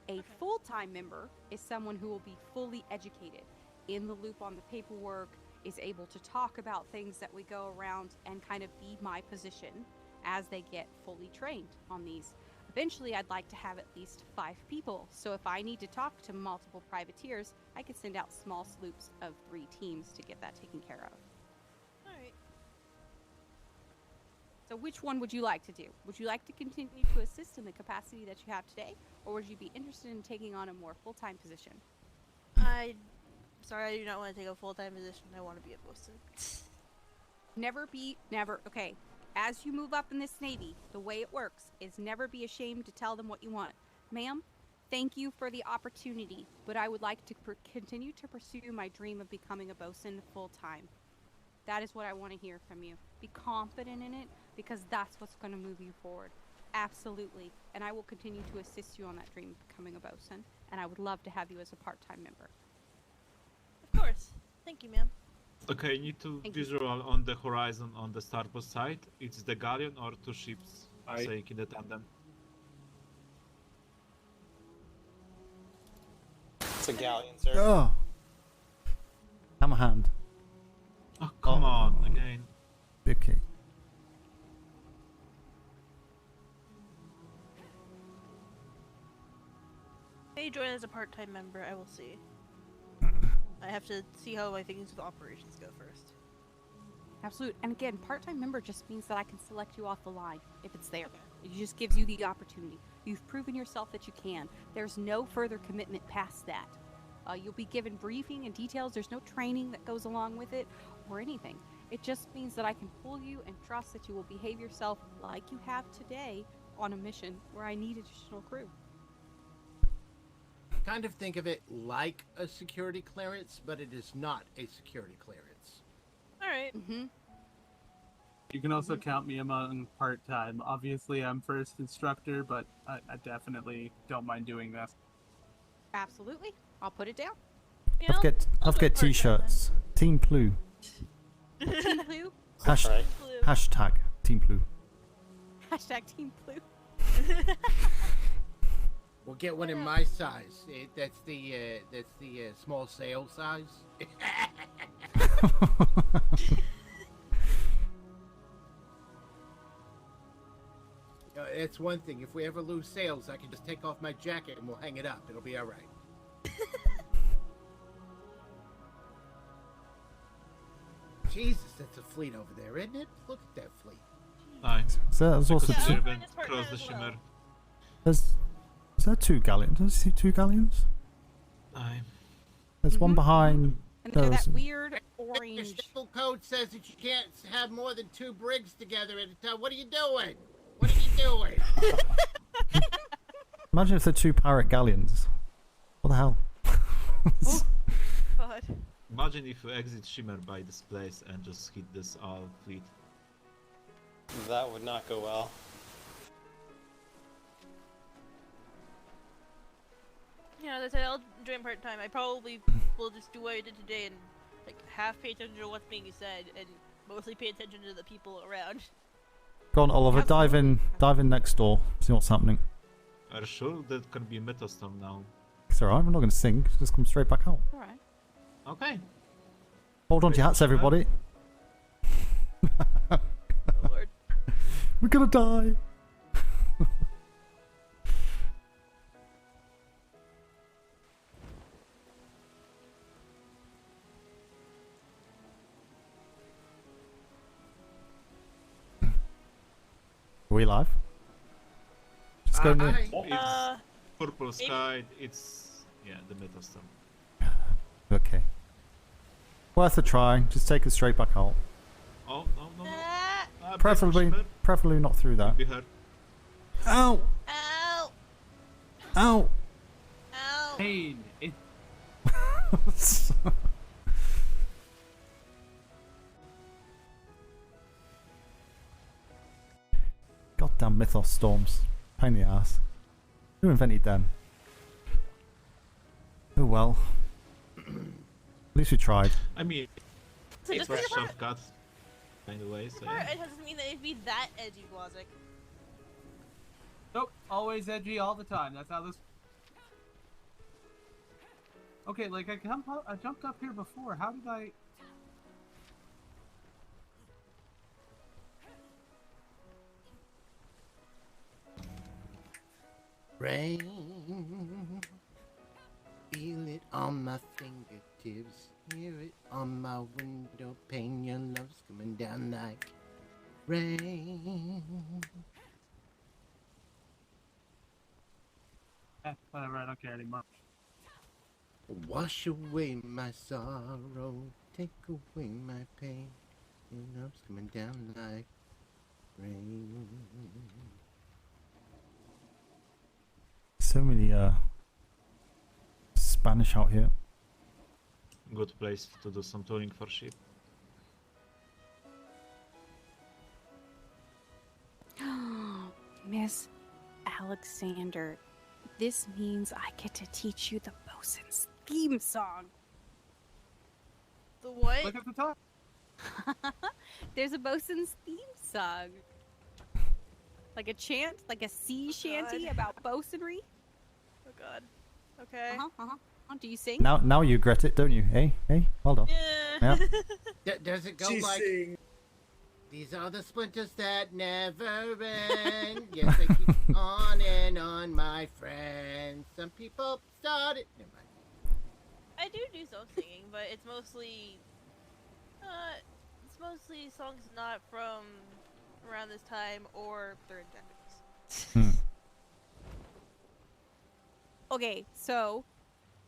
A full-time member is someone who will be fully educated, in the loop on the paperwork, is able to talk about things that we go around and kind of be my position as they get fully trained on these. Eventually, I'd like to have at least 5 people, so if I need to talk to multiple privateers, I could send out small sloops of 3 teams to get that taken care of. Alright. So which one would you like to do? Would you like to continue to assist in the capacity that you have today, or would you be interested in taking on a more full-time position? Sorry, I do not want to take a full-time position. I want to be a bosun. Never. Okay. As you move up in this Navy, the way it works is never be ashamed to tell them what you want. Ma'am, thank you for the opportunity, but I would like to continue to pursue my dream of becoming a bosun full-time. That is what I want to hear from you. Be confident in it, because that's what's going to move you forward. Absolutely. And I will continue to assist you on that dream of becoming a bosun, and I would love to have you as a part-time member. Of course. Thank you, ma'am. Okay, you need to Thank you. visual on the horizon on the starboard side. It's the galleon or 2 ships sailing in the tandem. It's a galleon, sir. Oh! Hammer hand. Oh, come on, again. Okay. May join as a part-time member. I will see. I have to see how my things with operations go first. Absolutely. And again, part-time member just means that I can select you off the line if it's there. It just gives you the opportunity. You've proven yourself that you can. There's no further commitment past that. You'll be given briefing and details. There's no training that goes along with it or anything. It just means that I can pull you and trust that you will behave yourself like you have today on a mission where I need additional crew. Kind of think of it like a security clearance, but it is not a security clearance. Alright. Mm-hmm. You can also count me among part-time. Obviously, I'm first instructor, but I definitely don't mind doing this. Absolutely. I'll put it down. I'll get t-shirts. Team P.L.U. Team P.L.U. Hashtag Team P.L.U. Hashtag Team P.L.U. We'll get one in my size. That's the small sail size. That's one thing. If we ever lose sails, I can just take off my jacket and we'll hang it up. It'll be all right. Jesus, that's a fleet over there, isn't it? Look at that fleet. Aye. So there's also Because two. we went across the shimmer. Is there 2 galleons? Does it see 2 galleons? Aye. There's one behind. And they're there's- that weird The orange. civil code says that you can't have more than 2 brigs together at a time. What are you doing? What are you doing? Imagine if they're 2 pirate galleons. What the hell? God. Imagine if you exit Shimmer by this place and just hit this fleet. That would not go well. Yeah, as I said, I'll join part-time. I probably will just do what I did today and like half pay attention to what's being said and mostly pay attention to the people around. Go on, Oliver. Dive in next door. See what's happening. Are you sure that can be Metastorm now? It's alright. We're not going to sink. Just come straight back out. Alright. Okay. Hold on to your hats, everybody. Oh, Lord. We're gonna die. Are we live? Just go near. It's purple sky. It's the Metastorm. Okay. Worth a try. Just take us straight back out. Oh no. Preferably not through that. Be hurt. Ow! Ow! Ow! Ow! Pain. Goddamn mythos storms. Pain in the ass. Who invented them? Oh well. At least we tried. I mean, So it's just a shortcut, by the way. So yeah. It doesn't mean that it'd be that edgy, Blazik. Nope, always edgy all the time. That's how this. Okay, like I jumped up here before. How did I? Rain, feel it on my fingertips, hear it on my window pane. Your love's coming down like rain. Whatever, I don't care anymore. Wash away my sorrow, take away my pain. Your love's coming down like rain. So many Spanish out here. Good place to do some touring for ship. Miss Alexander, this means I get to teach you the bosun's theme song. The what? Look at the top. There's a bosun's theme song. Like a chant, like a sea shanty about bosunry. Oh God. Okay. Do you sing? Now you regret it, don't you? Hey, hold on. Yeah. Does it go She like sing. these are the splinters that never end? Yes, they keep on and on, my friend. Some people started. Never mind. I do some singing, but it's mostly songs not from around this time or third genders. Okay, so.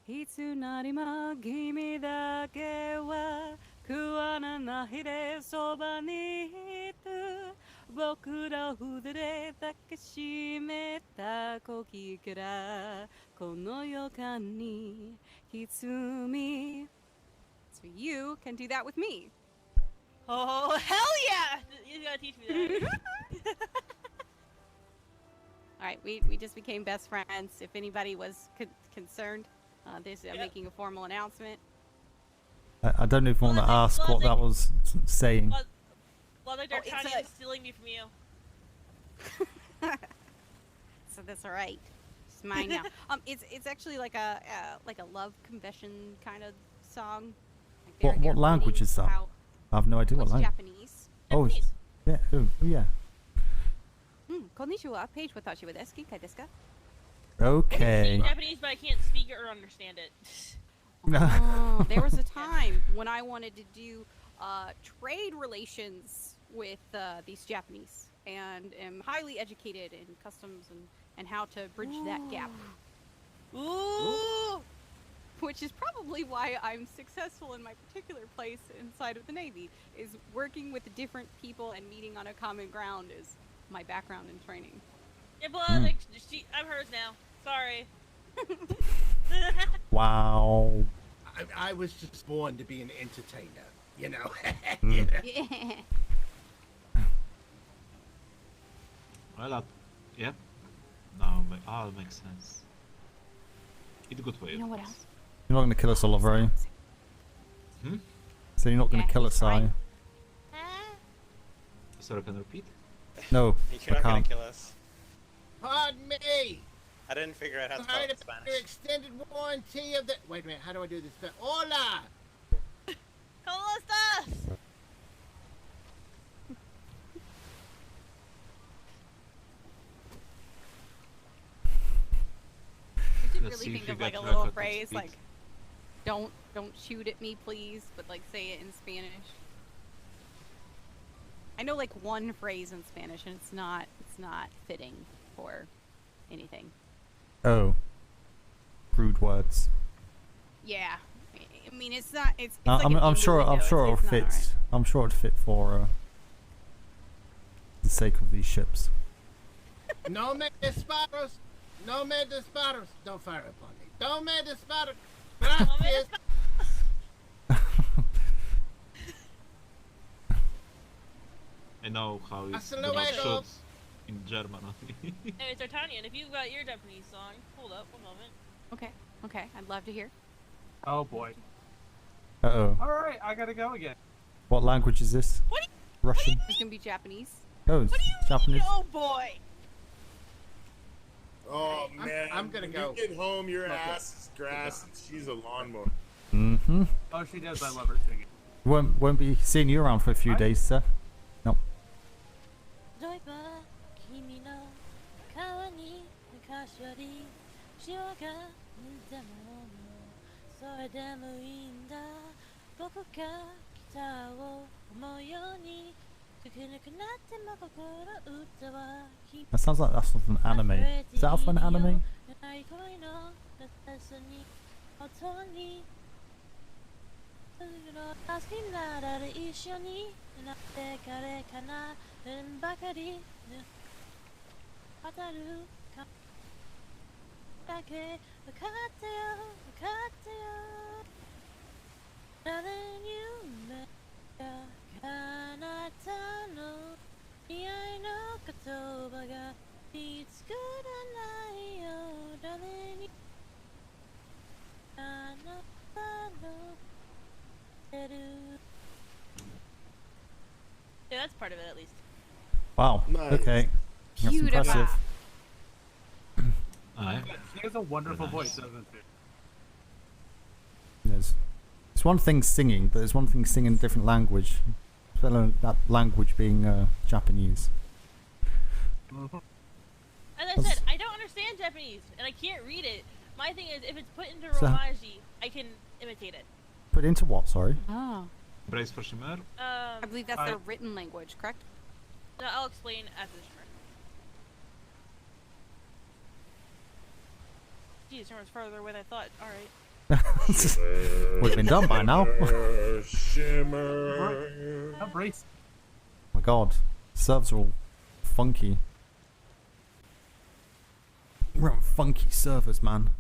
いつなりも君だけは食わないでそばにいる僕ら筆で抱きしめた時からこの予感に歪み So you can do that with me. Oh hell yeah! You gotta teach me that. Alright, we just became best friends. If anybody was concerned, I'm making a formal announcement. I don't even want to ask what that was saying. Well, like they're stealing me from you. So that's alright. Just It's mine now. It's actually like a love confession kind of song. Like they're What language learning is that? how- I have no idea what It's language. Japanese. Oh, yeah. Oh, yeah. Konnichiwa. Page watashi wa desu ki kai desu ka? Okay. Japanese, but I can't speak it or understand it. Oh, there was a time when I wanted to do trade relations with these Japanese, and am highly educated in customs and how to bridge that gap. Ooh! Which is probably why I'm successful in my particular place inside of the Navy, is working with different people and meeting on a common ground is my background and training. Diplomatic, I'm hers now. Sorry. Wow. I was just born to be an entertainer, you know. Mm. Yeah. Well, yeah. No, all makes sense. In a good way. You know what else? You're not going to kill us, Oliver, are you? Hmm? So you're not going to kill us, are you? Sorry, can you repeat? No, You're I not gonna can't. kill us. Pardon me! I didn't figure out how to I spell heard it in about Spanish. your extended warranty of the... Wait a minute, how do I do this? Hola! ¿Cómo estás? I should Let's see really if think you of like a got little record of phrase speed. like, don't shoot at me, please, but like say it in Spanish. I know like one phrase in Spanish, and it's not fitting for anything. Oh. Rude words. Yeah, I mean it's not. It's like I'm an sure innuendo, it'll it's not fit. alright. I'm sure it'd fit for the sake of these ships. No me disparos! No me disparos! Don't fire upon me. Don't me disparos! Gracias! I know how it's Hasta the not luego. shoot in German. Hey, it's D'Artagnan. If you've got your Japanese song, hold up, one moment. Okay, I'd love to hear. Oh boy. Uh-oh. All right, I gotta go again. What language is this? Russian? It's gonna be Japanese. Oh, it's Japanese. Oh boy! Oh man, I'm gonna when go. You get home, your Okay. ass is grass, and she's a lawnmower. Mm-hmm. Oh, she does. I love her singing. Won't be seeing you around for a few days, sir. No. 例えば君の川に柏に潮が似たものそれでもいいんだ僕が北を思うように吹けなくなっても心歌は That sounds like that's off an anime. Is that off an anime? ない恋の私に音にすぐの助けになられ一緒になって彼かなうんばかり当たるかだけ分かってよ分かってよ誰に夢が彼方の似合いの言葉が見つからないよ誰にあなたの出る Yeah, that's part of it at least. Wow. Nice. Okay. That's Beautiful. impressive. She has a wonderful voice, doesn't she? Yes. It's one thing singing, but it's one thing singing a different language. Especially that language being Japanese. As I said, I don't understand Japanese, and I can't read it. My thing is, if it's put into So- Romaji, I can imitate it. Put into what? Sorry. Oh. Brace for Shimmer. I believe that's their written language, correct? No, I'll explain after the shimmer. Geez, shimmer's farther away than I thought. Alright. Would have been done by now. Oh Shimmer. Brace. my god. Serves are all funky. We're on funky servers, man.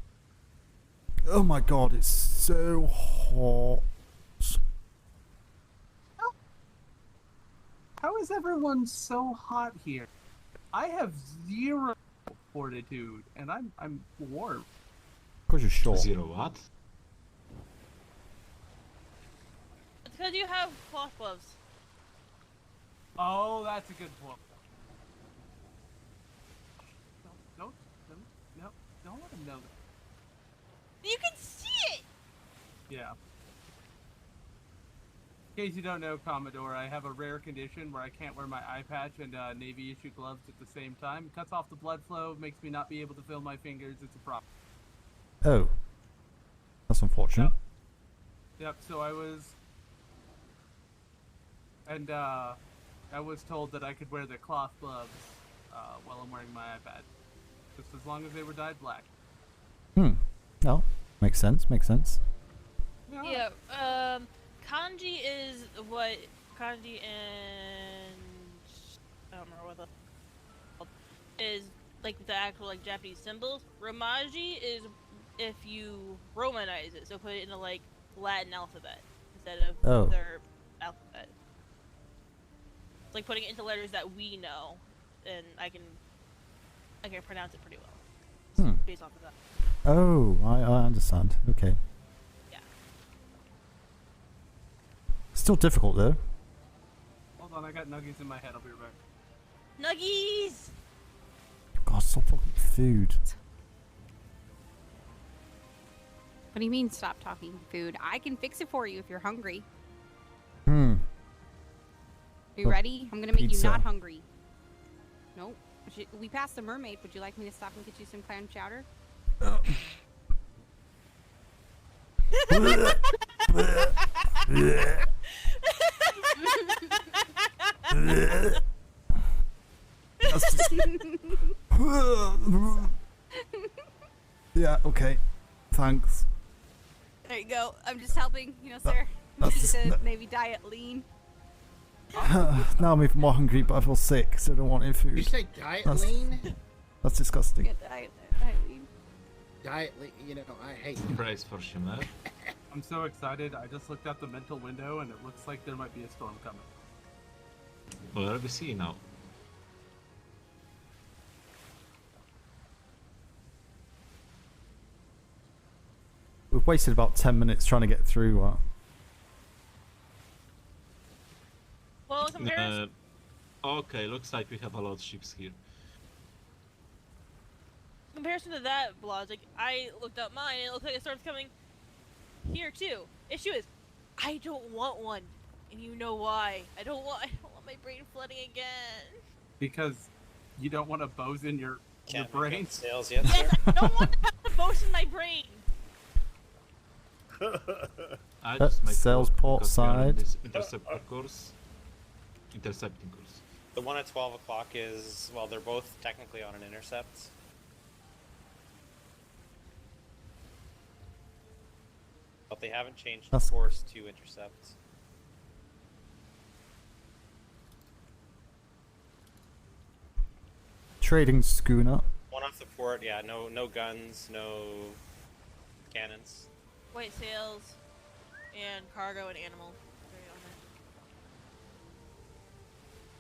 Oh my god, it's so hot. How is everyone so hot here? I have 0 fortitude, and I'm warm. Because you're short. 0 what? It's because you have cloth gloves. Oh, that's a good point. Don't Yeah. In case you don't know, Commodore, I have a rare condition where I can't wear my eye patch and Navy issue gloves at the same time. It cuts off the blood flow, makes me not be able to feel my fingers. It's a problem. Oh. That's unfortunate. Yep, so I was... And, I was told that I could wear the cloth gloves while I'm wearing my iPad. Just as long as they were dyed black. Oh, makes sense, makes sense. Yeah, kanji is what kanji and I don't remember what the is like the actual like Japanese symbols. Romaji is if you romanize it, so put it in a like Latin alphabet instead of their alphabet. It's like putting it into letters that we know, and I can pronounce it pretty well. Based off of that. Oh, I understand. Okay. Yeah. Still difficult though. Hold on, I got nuggies in my head. I'll be right back. Nuggies! God, stop talking food. What do you mean stop talking food? I can fix it for you if you're hungry. Hmm. Are you ready? I'm gonna make Pizza. you not hungry. Nope. We passed the mermaid. Would you like me to stop and get you some clam chowder? Yeah, okay. Thanks. There you go. I'm just helping, sir. That's To maybe diet lean. Now I'm even more hungry, but I feel sick, so I don't want any food. You say diet That's- lean? That's disgusting. Yeah, diet lean. Diet lean, I hate Praise for Shimmer. I'm so excited. I just looked out the mental window and it looks like there might be a storm coming. Where we see now? We've wasted about 10 minutes trying to get through. Well, comparison. Okay, looks like we have a lot of ships here. In comparison to that, Blaz, like I looked up mine and it looks like it starts coming here too. Issue is, I don't want one, and you know why? I don't want my brain flooding again. Because you don't want to boson your brain. Sales yet? Yes, I don't want to have to boast in my brain. I just make sales port because we are in side. this intercepting course. The one at 12 o'clock is, well, they're both technically on an intercept. But they haven't changed That's- course to intercept. Trading schooner. One off the port, yeah, no guns, no cannons. White sails and cargo and animal.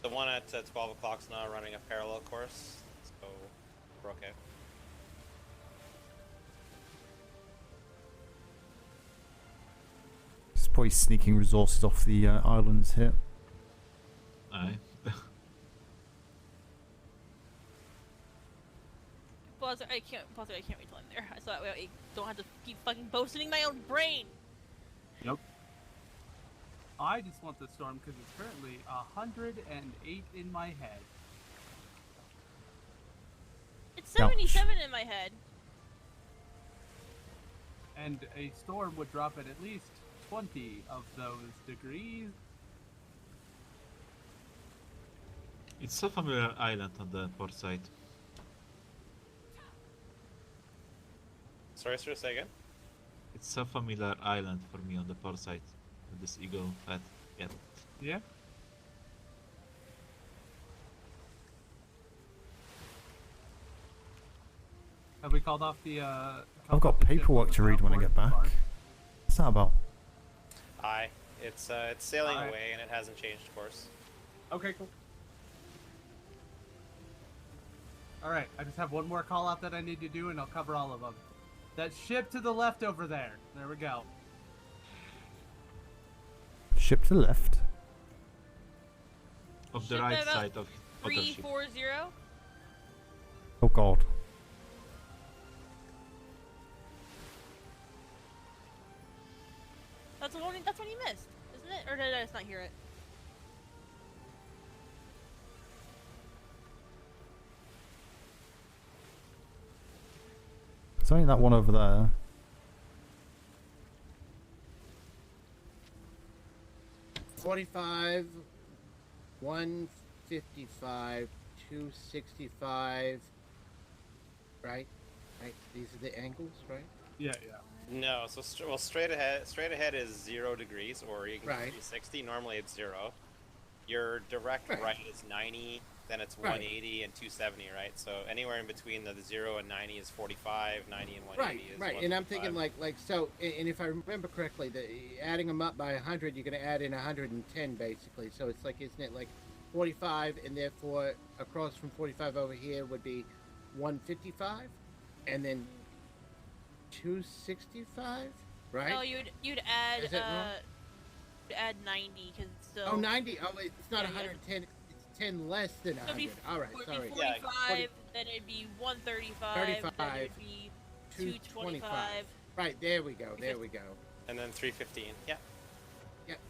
The one at 12 o'clock's now running a parallel course, so we're okay. Just probably sneaking resources off the islands here. Aye. Buzzer, I can't wait till I'm there. So that way I don't have to keep fucking boasting my own brain. Yep. I just want the storm because it's currently 108 in my head. It's 77 in my head. And a storm would drop at least 20 of those degrees. It's a familiar island on the port side. Sorry, sir, say again? It's a familiar island for me on the port side. With this eagle head. Yeah. Yeah? Have we called off the, I've got paperwork to read when I get back. What's that about? Aye. It's sailing Aye. away and it hasn't changed course. Okay, cool. Alright, I just have one more call out that I need to do and I'll cover all of them. That ship to the left over there. There we go. Ship to the left. Of the Ship right about side of other ship. 340. Oh god. That's one you missed, isn't it? Or did I just not hear it? It's only that one over there. $45, $155, $265. Right? Right. These are the angles, right? Yeah. No, so straight ahead is 0 degrees, or you can do Right. 360. Normally it's 0. Your direct right is 90, then it's Right. 180 and 270, right? So anywhere in between the 0 and 90 is 45, 90 and 180 is Right. And I'm thinking 155. so, and if I remember correctly, adding them up by 100, you're going to add in 110 basically. So it's like, isn't it like 45, and therefore across from 45 over here would be 155, and then 265, right? No, you'd add Is that wrong? you'd add 90 because it's still. Oh, 90. Oh, it's not Yeah, yeah. 110. It's 10 less than So it'd be 100. All right, it'd sorry. be 45, then it'd be 135, then 35, it'd be 225. Right, there we go. There we go. And then 315. Yeah.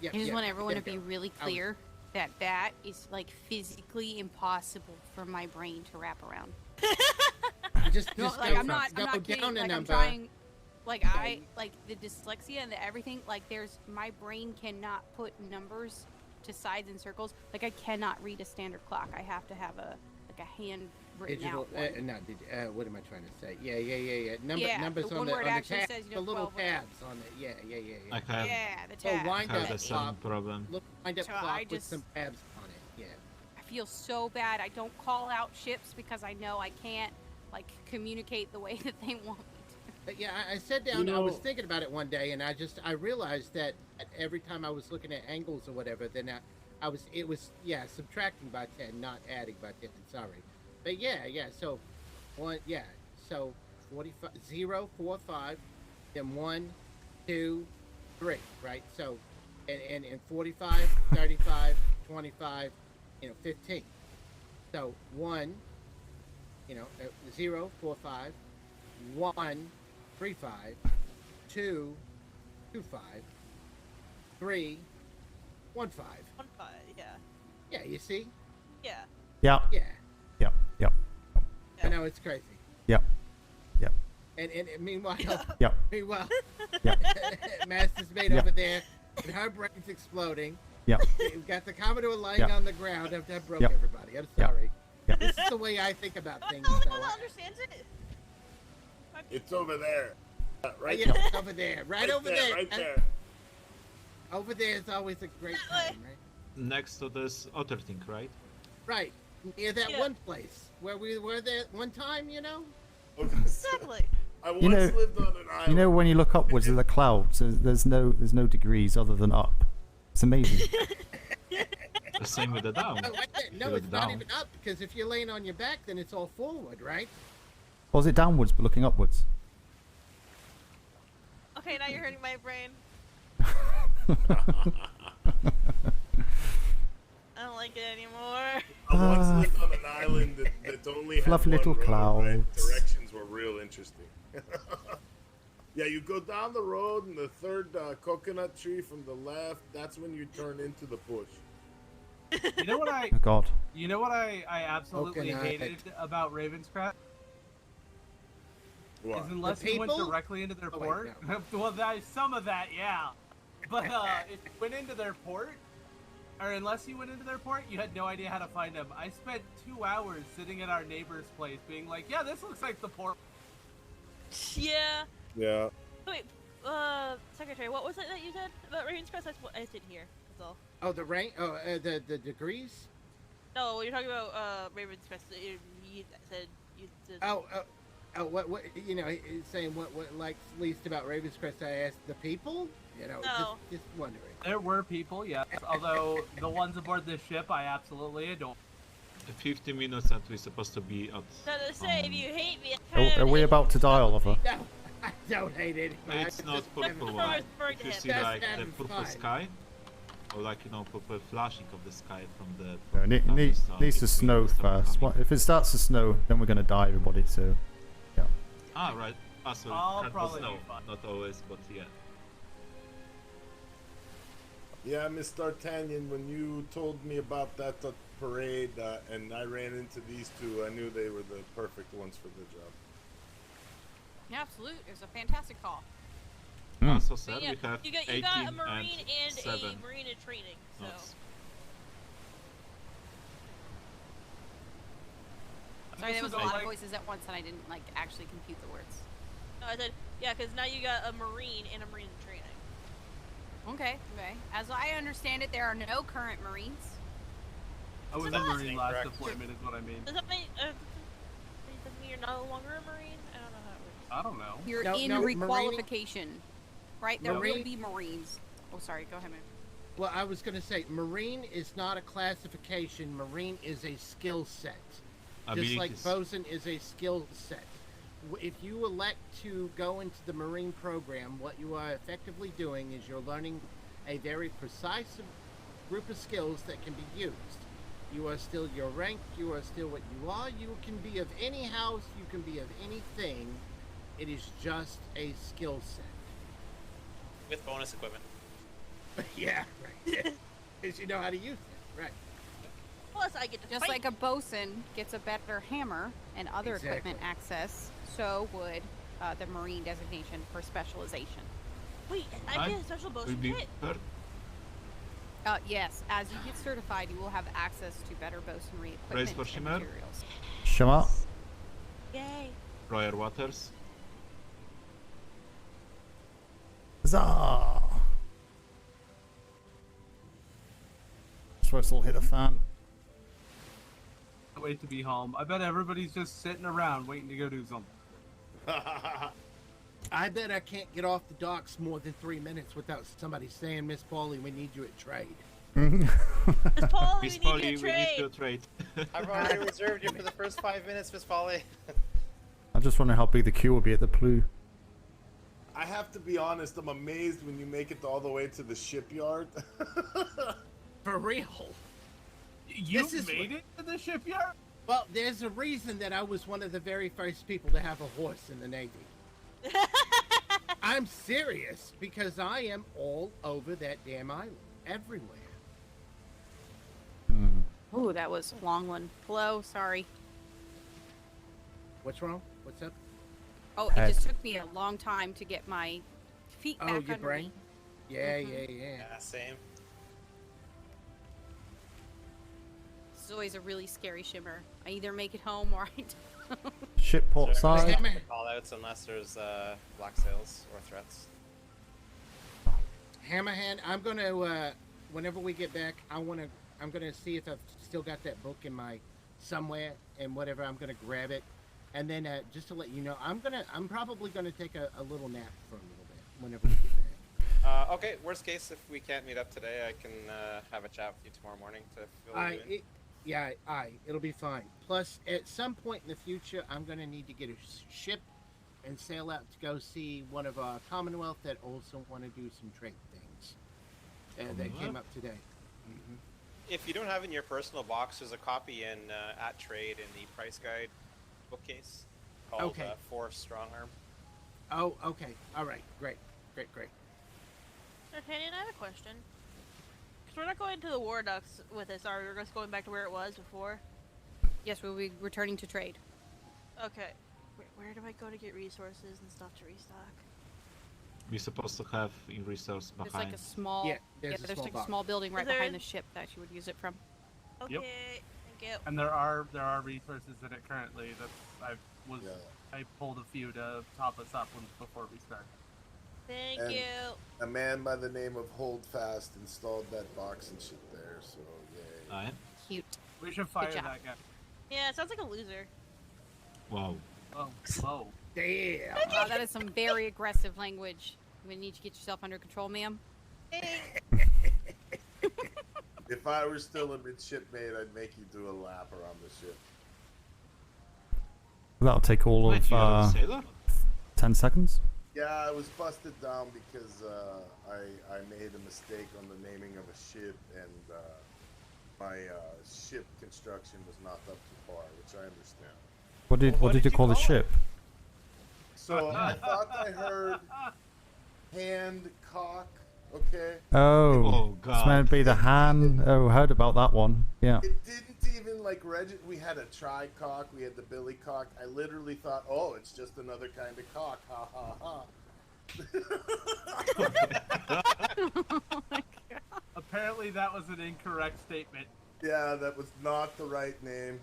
Yeah. I just want everyone there to we be go. really I was- clear that that is like physically impossible for my brain to wrap around. Just No, go, like I'm not go kidding. down a Like I'm number. trying. Like I like the dyslexia and the everything. Like there's my brain cannot put numbers to sides and circles. Like I cannot read a standard clock. I have to have a hand written Digital, out. one. what am I trying to say? Yeah. Yeah, Numbers the on one the where it on the actually tab, says, you the know, little 12 whatever. tabs on it. Yeah. I have, Yeah, the Oh, tab. wind have up the same clock. problem. Look, wind up So clock I with just- some tabs on it. Yeah. I feel so bad. I don't call out ships because I know I can't like communicate the way that they want me to. But yeah, I sat down. I was thinking about it one day, and I realized that every time I was looking at angles or whatever, then it was subtracting by 10, not adding by 10. Sorry, but yeah. So so 45, 0, 4, 5, then 1, 2, 3, right? So and 45, 35, 25, 15. So 1, 0, 4, 5, 1, 3, 5, 2, 2, 5, 3, 1, 5. 1, 5, yeah. Yeah, you see? Yeah. Yeah. Yeah. Yep. I know, it's crazy. Yep. And meanwhile, Yep. meanwhile, Yep. Master's made Yep. over there, and her brain's exploding. Yep. We've got the Commodore lying Yep. on the ground after I broke Yep. everybody. I'm Yep. sorry. Yep. This is the way I think about things. No though. one understands it. It's over there. Right Yeah, there. it's over there. Right over there. Right there. Over there is always a great time, right? Next to this other thing, right? Right. Near that Yeah. one place where we were there one time, Exactly. I once You know, lived on an island. you know when you look upwards at the clouds, there's no degrees other than up. It's amazing. The same with the down. No, Look it's not down. even up, because if you're laying on your back, then it's all forward, right? Or is it downwards but looking upwards? Okay, now you're hurting my brain. I don't like it anymore. I once lived on an island that only had Fluffy one little road, right? clouds. Directions were real interesting. Yeah, you go down the road, and the third coconut tree from the left, that's when you turn into the bush. You know what I? Oh God. You know what I absolutely Coconut. hated about Ravenscraft? What? Is unless The you went people? directly into their Oh, wait, port. Well, some of that, yeah. But if you went into their port, or unless you went into their port, you had no idea how to find them. I spent 2 hours sitting at our neighbor's place, being like, "Yeah, this looks like the port." Yeah. Yeah. Wait, Secretary, what was it that you said about Ravenscrest? I didn't hear. That's all. Oh, the rank? Oh, the degrees? No, you're talking about Ravenscrest. You said you said. Oh, what, he's saying what likes least about Ravenscrest? I asked the people? No. Just wondering. There were people, yes. Although the ones aboard this ship, I absolutely adore. 50 minutes and we're supposed to be at. So to say, if you hate me, Are we about to die, Oliver? No, I don't hate it. It's not purple one. If you see like the purple sky, or like purple flashing of the sky from the. No, it needs to snow first. If it starts to snow, then we're gonna die, everybody. So, yeah. Ah, right. Ah, so I'll it probably snow. be fine. Not always, but yeah. Yeah, Miss D'Artagnan, when you told me about that parade and I ran into these two, I knew they were the perfect ones for the job. Yeah, absolutely. It was a fantastic call. Also said Yeah, we have you got 18 a marine and 7 a marine in training, so. knots. Sorry, there This was is a lot like- of voices at once, and I didn't like actually compute the words. No, I said, yeah, because now you got a marine and a marine in training. Okay, okay. As I understand it, there are no current Marines. I was a Marine last deployment, is what I mean. Does that mean you're no longer a marine? I don't know how it works. I don't know. You're No, in no, requalification, right? There will Marine- be Marines. Oh, sorry. Go ahead, man. Well, I was going to say, Marine is not a classification. Marine is a skill set. Just like Abilities. Bosun is a skill set. If you elect to go into the Marine program, what you are effectively doing is you're learning a very precise group of skills that can be used. You are still your rank, you are still what you are, you can be of any house, you can be of anything. It is just a skill set. With bonus equipment. Yeah, right. Because you know how to use it, right. Plus, I get to Just fight. like a bosun gets a better hammer and other Exactly. equipment access, so would the Marine designation for specialization. Wait, I get a special bosun kit. Yes, as you get certified, you will have access to better bosunry Raise equipment for and Shimmer. materials. Shema. Yay. Royal Waters. Huzzah! Supposed to all hit a fan. Can't wait to be home. I bet everybody's just sitting around waiting to go do something. I bet I can't get off the docks more than 3 minutes without somebody saying, Miss Paulie, we need you at trade. Miss Paulie, Miss we Polly, need we you need to to trade. trade. I've already reserved you for the first 5 minutes, Miss Polly. I just wonder how big the queue will be at the P.L.U. I have to be honest, I'm amazed when you make it all the way to the shipyard. For real. You This is made what- it to the shipyard? Well, there's a reason that I was one of the very first people to have a horse in the Navy. I'm serious, because I am all over that damn island. Everywhere. Ooh, that was a long one. Hello, sorry. What's wrong? What's up? Oh, Head. it just took me a long time to get my feet Oh, back your under brain? me. Yeah, Mhm. yeah, yeah. Yeah, same. It's always a really scary shimmer. I either make it home or I don't. Ship port So everybody's side. got the call-outs unless there's black sails or threats. Hammerhand, I'm gonna whenever we get back, I'm gonna see if I've still got that book in my somewhere and whatever. I'm gonna grab it, and then just to let you know, I'm probably gonna take a little nap for a little bit whenever we get back. Okay, worst case, if we can't meet up today, I can have a chat with you tomorrow morning to fill you in. It'll be fine. Plus, at some point in the future, I'm gonna need to get a ship and sail out to go see one of our Commonwealth that also want to do some trade things. That came up today. Mm-hmm. If you don't have it in your personal box, there's a copy in at trade in the price guide bookcase called Okay. Force Strong Arm. Oh, okay. All right. Great. D'Artagnan, I have a question. Because we're not going to the War Ducks with this, are we? We're just going back to where it was before? Yes, we'll be returning to trade. Okay. Where do I go to get resources and stuff to restock? We're supposed to have in resource There's behind. like a small, Yeah, there's a small like box. a small building right there- behind the ship that you would use it from. Okay, thank you. And there are resources in it currently. I pulled a few to top us up before we start. Thank And you. a man by the name of Holdfast installed that box and shit there, so yay. Cute. We should fire job. that guy. Yeah, it sounds like a loser. Wow. Oh, whoa. Damn. Wow, that is some very aggressive language. You may need to get yourself under control, ma'am. If I were still a midshipmate, I'd make you do a lap around the ship. That'll take all Wait, of you're a sailor? 10 seconds. Yeah, I was busted down because I made a mistake on the naming of a ship, and my ship construction was not up to par, which I understand. What did you call the ship? So I thought I heard hand cock Okay. Oh, it's meant to be the hand. Oh, heard about that one. Yeah. It didn't even like we had a tri-cock, we had the billy cock. I literally thought, oh, it's just another kind of cock. Ha ha ha. Apparently, that was an incorrect statement. Yeah, that was not the right name.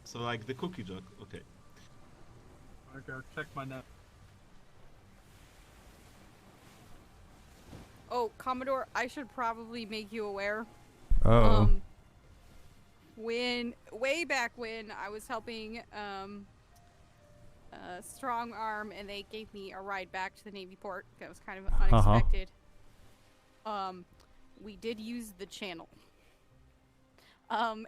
So like the cookie jug. Okay. I gotta check my notes. Oh, Commodore, I should probably make you aware. Oh. Way back when I was helping Strong Arm, and they gave me a ride back to the Navy port. That was kind of unexpected. We did use the channel.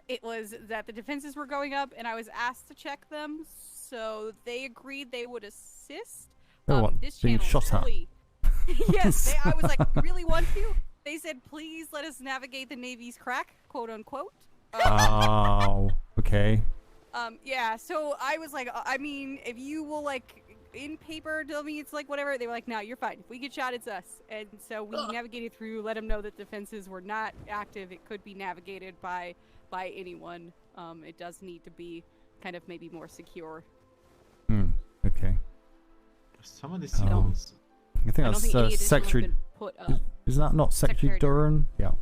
It was that the defenses were going up, and I was asked to check them, so they agreed they would assist. This being channel shot at. fully. Yes, I was like, really want to? They said, please let us navigate the Navy's crack, quote unquote. Oh, okay. Yeah, so I was like, I mean, if you will, like, in paper tell me it's like whatever, they were like, no, you're fine. If we get shot, it's us. And so we navigated through, let them know that defenses were not active. It could be navigated by anyone. It does need to be kind of maybe more secure. Okay. Some of the signals. I think that's Secretary. Is that not Secretary Duran? Yeah.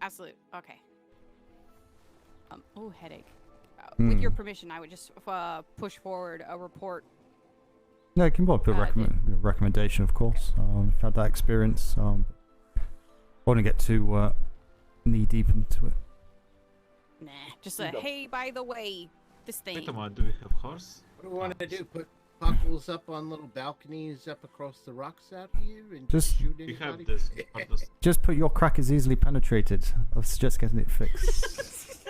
Absolute. Okay. Oh, headache. With your permission, I would just push forward a report. Yeah, you can put a recommendation, of course. If you had that experience, I want to get too knee deep into it. Nah, just a hey, by the way, this thing. Wait a moment, do we have horse? What do we want to do? Put buckles up on little balconies up across the rocks out here and Just- shoot We anybody? have this. Just put your crack is easily penetrated. I suggest getting it fixed.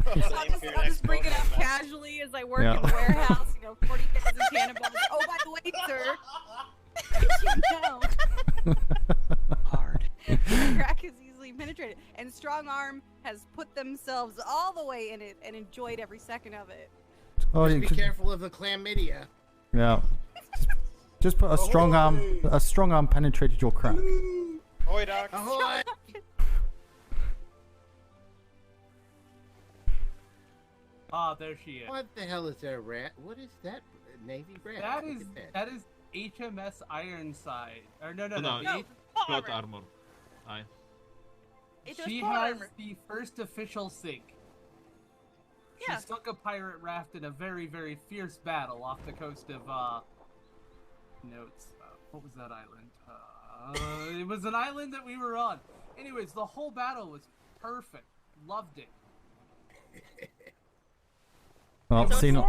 I'll just bring it up casually as I work in the warehouse. 40,000 cannonballs. Oh, by the way, sir. You know. Hard. Crack is easily penetrated, and Strong Arm has put themselves all the way in it and enjoyed every second of it. Oh, Just be careful of the chlamydia. Yeah. Just put a strong arm. A strong arm penetrated your crack. Ahoy, Doc. Ahoy! Ah, there she is. What the hell is that rat? What is that Navy rat? That Look is at that is HMS Ironside. Or no. Plot armor. Aye. She has the first official sink. She sunk a pirate raft in a very, very fierce battle off the coast of notes. What was that island? It was an island that we were on. Anyways, the whole battle was perfect. Loved it. Well, I've seen it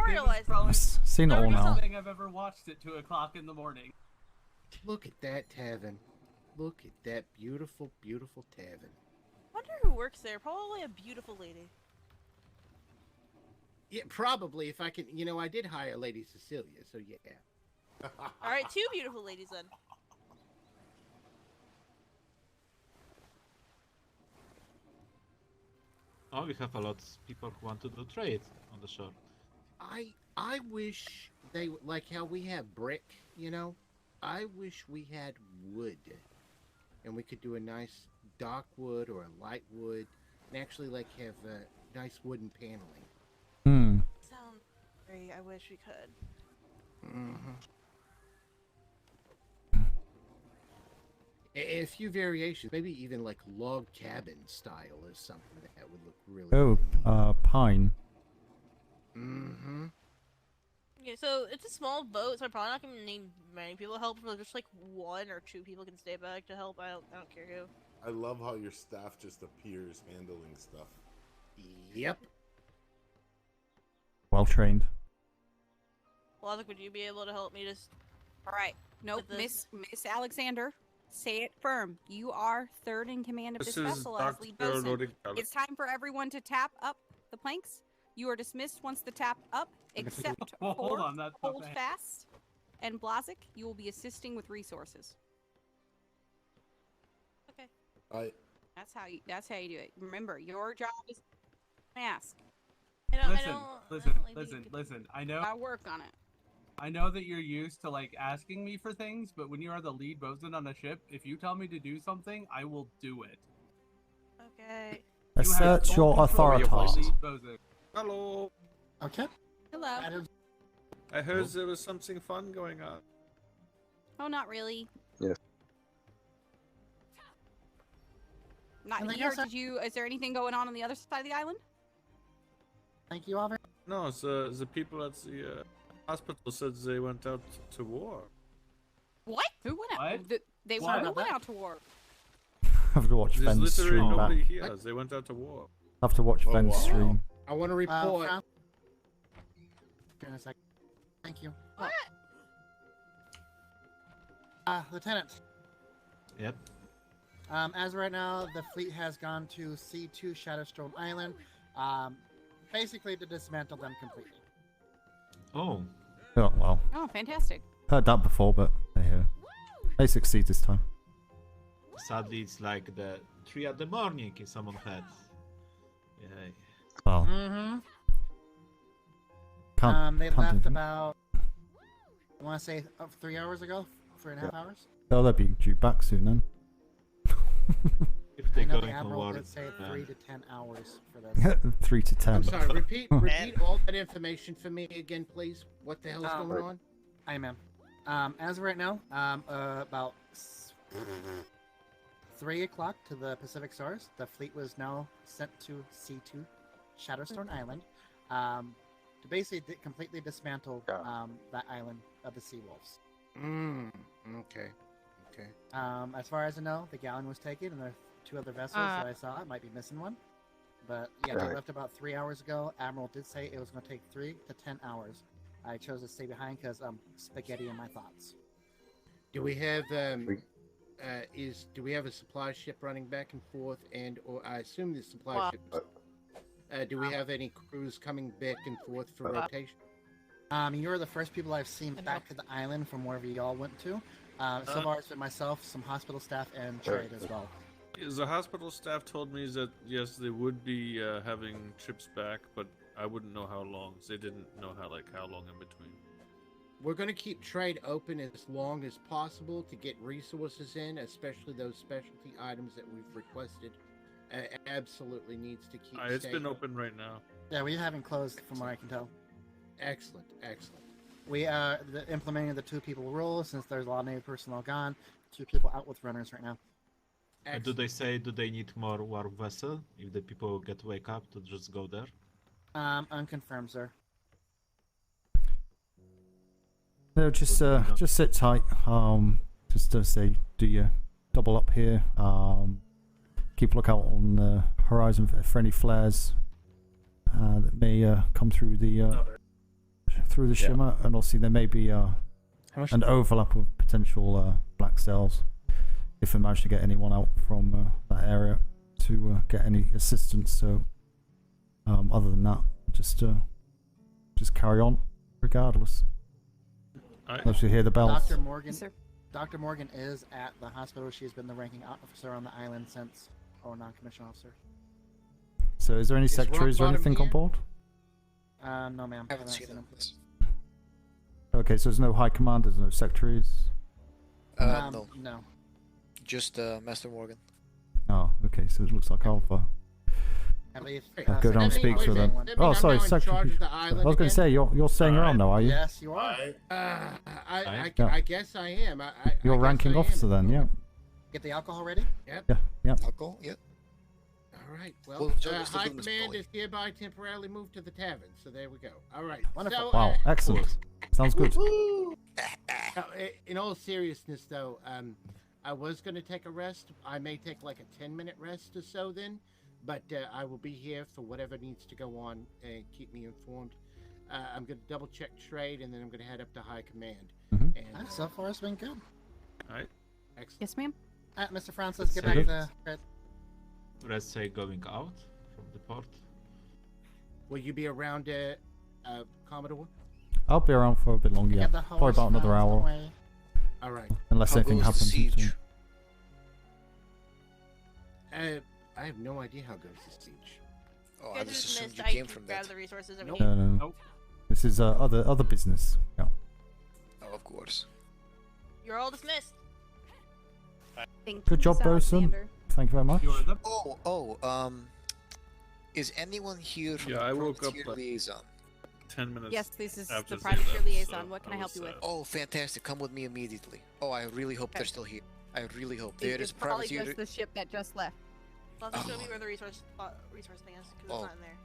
all now. Thing I've ever watched at 2 o'clock in the morning. Look at that tavern. Look at that beautiful, beautiful tavern. Wonder who works there. Probably a beautiful lady. Yeah, probably if I can. You know, I did hire Lady Cecilia, so yeah. All right, 2 beautiful ladies then. Oh, we have a lot of people who want to do trade on the shore. I wish they like how we have brick. You know, I wish we had wood, and we could do a nice dark wood or a light wood, and actually like have nice wooden paneling. Sounds great. I wish we could. A few variations, maybe even like log cabin style is something that would look really. Pine. Okay, so it's a small boat, so I'm probably not gonna need many people to help. But just like 1 or 2 people can stay back to help. I don't care who. I love how your staff just appears handling stuff. Yep. Well trained. Logic, would you be able to help me just? All right. Nope, Miss Alexander. Say it firm. You are third in command of this vessel as lead bosun. It's time for everyone to tap up the planks. You are dismissed once the tap up, except for Hold on, that's not Hold bad. Fast and Blazik. You will be assisting with resources. Okay. That's how you do it. Remember, your job is mask. Listen. I know. I'll work on it. I know that you're used to like asking me for things, but when you are the lead bosun on a ship, if you tell me to do something, I will do it. Okay. Assert your authority. Hello. Okay. Hello. I heard there was something fun going on. Oh, not really. Yes. Not Anything here. else? Did you? Is there anything going on the other side of the island? Thank you, Alvin. No, the people at the hospital said they went out to war. What? Who went out? What? They What? who went out to war? Have to watch There's Ben's literally stream nobody back. here. They went out to war. Have to watch Oh, Ben's wow. stream. I want to report. In a sec. Thank you. What? Lieutenant. Yep. As of right now, the fleet has gone to C2 Shadowstone Island, basically to dismantle them completely. Oh. Oh, well. Oh, fantastic. Heard that before, but they succeed this time. Sadly, it's like the 3 at the morning if someone had. Yeah. Well, Mm-hmm. can't, They can't do left anything. about, I want to say, 3 hours ago? 3.5 hours? Oh, they'll be due back soon then. If I they're know the going to Admiral war. did say 3 to 10 hours for this. 3 to 10. I'm sorry. Repeat all that information for me again, please. What the hell's going on? I am. As of right now, about 3 o'clock to the Pacific Stars, the fleet was now sent to C2 Shadowstone Island to basically completely dismantle that island of the Sea Wolves. Okay. Okay. As far as I know, the Galleon was taken, and there are 2 other vessels that I saw. I might be missing one. But yeah, they Right. left about 3 hours ago. Admiral did say it was going to take 3 to 10 hours. I chose to stay behind because I'm spaghetti in my thoughts. Do we have do we have a supply ship running back and forth, and or I assume the supply ship? Do we have any crews coming back and forth for rotation? You're the first people I've seen back to the island from wherever y'all went to. So far, it's been myself, some hospital staff, and trade as well. The hospital staff told me that yes, they would be having trips back, but I wouldn't know how long. They didn't know how long in between. We're going to keep trade open as long as possible to get resources in, especially those specialty items that we've requested. Absolutely needs to keep. It's staying been open right now. Yeah, we haven't closed from what I can tell. Excellent, excellent. We are implementing the 2 people rule since there's a lot of Navy personnel gone. 2 people out with runners right now. Do they say do they need more war vessel if the people wake up to just go there? Unconfirmed, sir. No, just sit tight. Just to say, do you double up here? Keep a lookout on the horizon for any flares that may come through the shimmer, and also there may be an overlap with potential black cells if they manage to get anyone out from that area to get any assistance. So, other than that, just carry on, regardless. Once you hear the bells. Dr. Morgan. Dr. Morgan is at the hospital. She's been the ranking officer on the island since, non-commissioned officer. So, is there any secretaries or anything on board? No, ma'am. I haven't seen them. Okay, so there's no high commanders, no secretaries. No. No. Just Master Morgan. Oh, okay. So it looks like Alpha. I believe. I'll go down and speak to them. Oh, sorry, secretary. I was going to say you're staying around now, are you? Yes, you are. I guess I am. You're I ranking guess I am. officer then, yeah. Get the alcohol ready? Yep. Yeah. Alcohol? Yep. All right. Well, Well, Joe, Mr. High Bloom is Command calling. is hereby temporarily moved to the tavern. So there we go. All right. Wonderful. So, Wow, excellent. Sounds good. In all seriousness, though, I was going to take a rest. I may take like a 10-minute rest or so then, but I will be here for whatever needs to go on and keep me informed. I'm going to double check trade, and then I'm going to head up to High Command. And So far, it's been good. All right. Excellent. Yes, ma'am. Mr. Francis, get Say back it. to Fred. Let's say going out from the port. Will you be around, Commodore? I'll be around for a bit longer, yeah. Get the Probably about another horse hour. away. All right. Unless How anything goes the happens in siege? between. I have no idea how goes the siege. Oh, You I guys just just assumed missed. you I came can from grab that. the resources that we Nope. need. No. This is other business. Yeah. course. You're all dismissed. Thank Good you, job, Miss Bosun. Alexander. Thank you very much. Is anyone here from Yeah, the I woke up Privateer like liaison? 10 minutes. Yes, this is after the they Privateer left, liaison. so What can I help you with? Oh, fantastic! Come with me immediately. Oh, I really hope they're still here. I really hope It- there it's is a probably privateer. just the ship that just left. Well, just show me where the resource thing is, because it's not in there.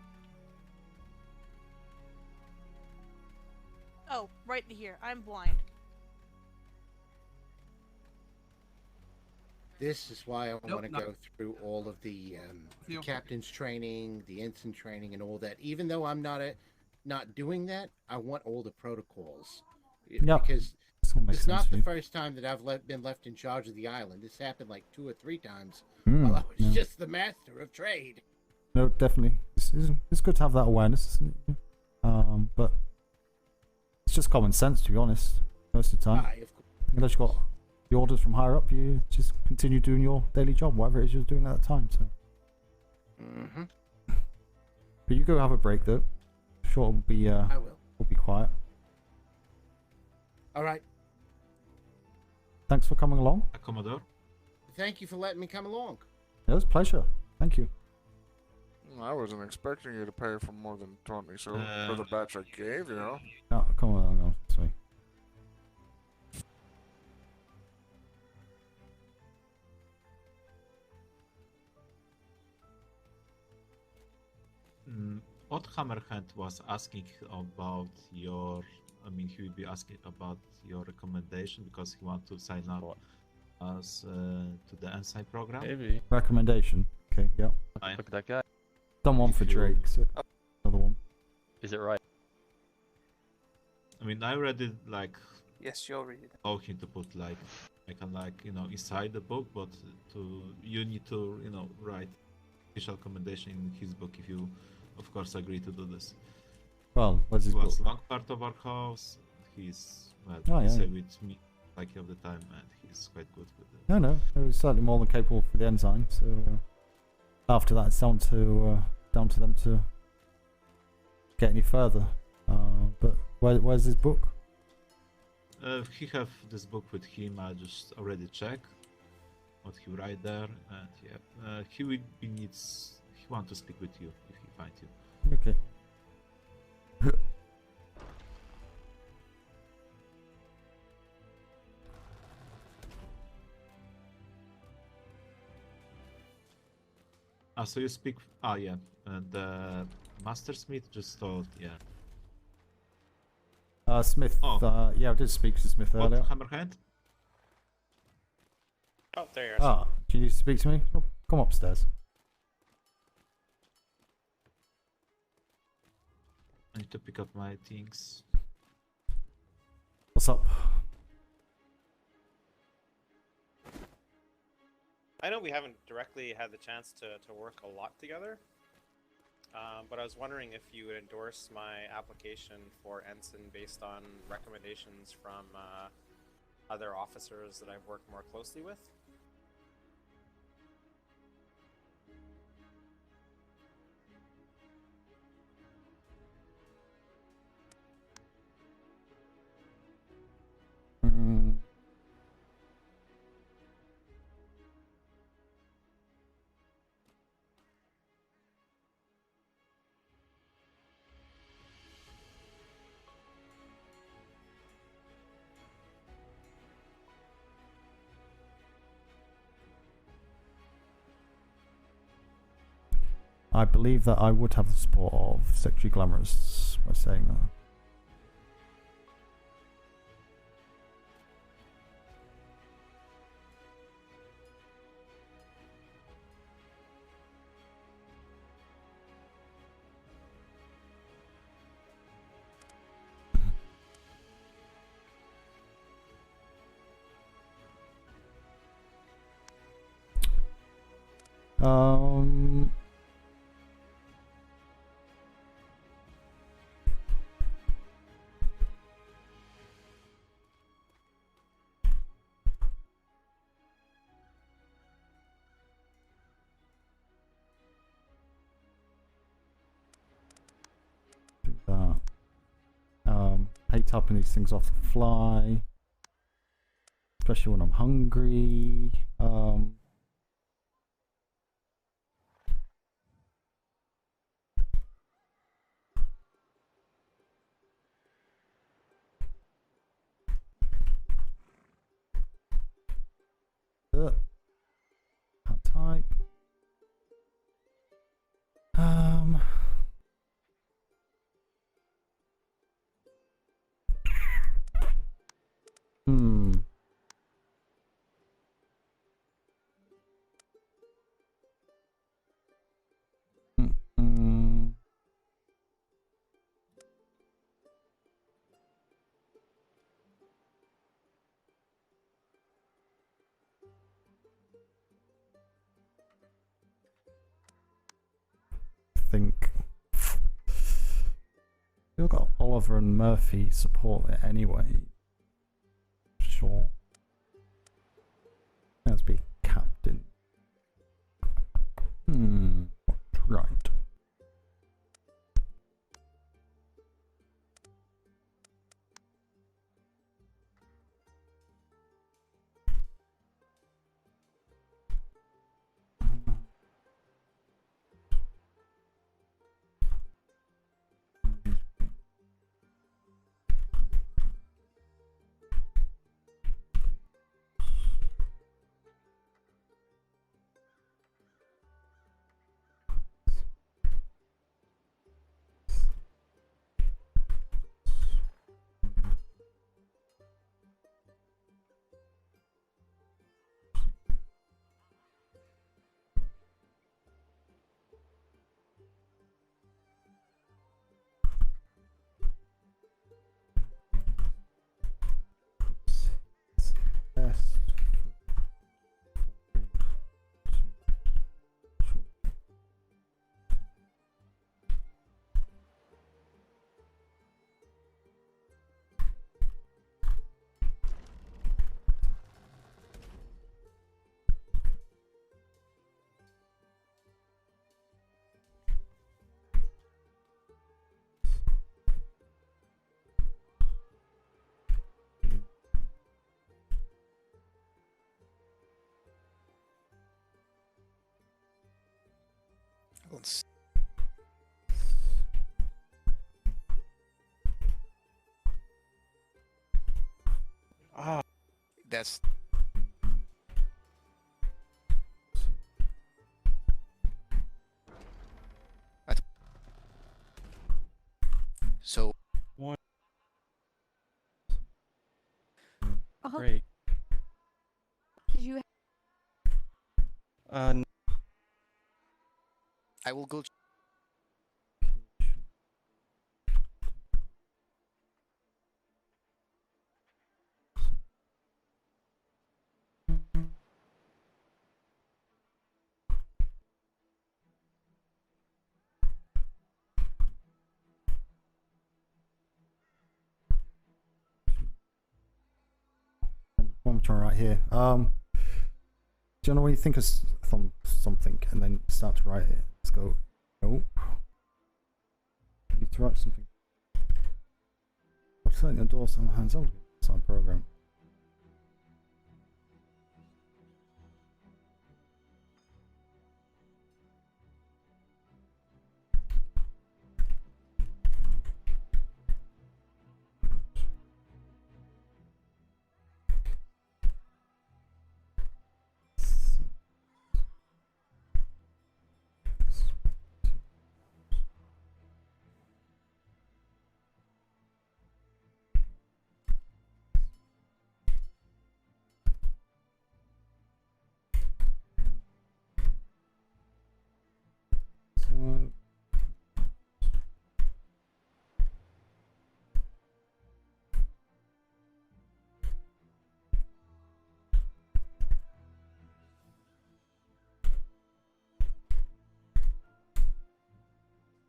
Oh, right here. I'm blind. This is why I Nope, want to not- go through all of the Feel- captain's training, the ensign training, and all that. Even though I'm not doing that, I want all the protocols. Yep. Because This all makes it's sense not to the you. first time that I've been left in charge of the island. This happened like 2 or 3 times Mm, while I was yeah. just the master of trade. No, definitely. It's good to have that awareness, isn't it? But it's just common sense, to be honest. Most of the time, Aye, of course. unless you got the orders from higher up, you just continue doing your daily job, whatever it is you're doing at the time. So, Mm-hmm. but you go have a break though. Sure, it'll be I will. we'll be quiet. All right. Thanks for coming along. Commodore? Thank you for letting me come along. It was a pleasure. Thank you. I wasn't expecting you to pay for more than 20, so for the batch I gave you. No, come on, no, sorry. What Hammerhead was asking about your, I mean, he would be asking about your recommendation because he wants to sign up as to the Ensign program. Maybe. Recommendation. Okay, yeah. Fine. Look at that guy. Done one If for you- Drake. So another one. Is it right? I mean, I read it like Yes, you already did. allow him to put like I can like inside the book, but you need to write official recommendation in his book if you, of course, agree to do this. Well, what's his He was book? long part of our house. He's Oh, he yeah. say with me like of the time, and he's quite good with it. No, it was certainly more than capable for the enzyme. So after that, it's down to them to get any further. But where's his book? He have this book with him. I just already check what he write there, and yeah, he want to speak with you if he find you. Okay. So you speak. Yeah, and Master Smith just told, yeah. Smith. Oh. Yeah, I did speak to Smith What, earlier. Hammerhead? Oh, there you are. Ah, do you need to speak to me? Oh, come upstairs. I need to pick up my things. What's up? I know we haven't directly had the chance to work a lot together, but I was wondering if you would endorse my application for Ensign based on recommendations from other officers that I've worked more closely with. Mm. I believe that I would have the support of Secretary Glamorous by saying that. Um. Hate typing these things off the fly. especially when I'm hungry. Can't type. Hmm. Mm-mm. Think you've got Oliver and Murphy support it anyway. Sure. Let's be captain. Right. Yes. Let's. That's. So. One. Great. Did you? I will go. One more right here. Do you know when you think of something and then start to write it? Let's go. Nope. You need to write something. What's that? Your door some hands on some program.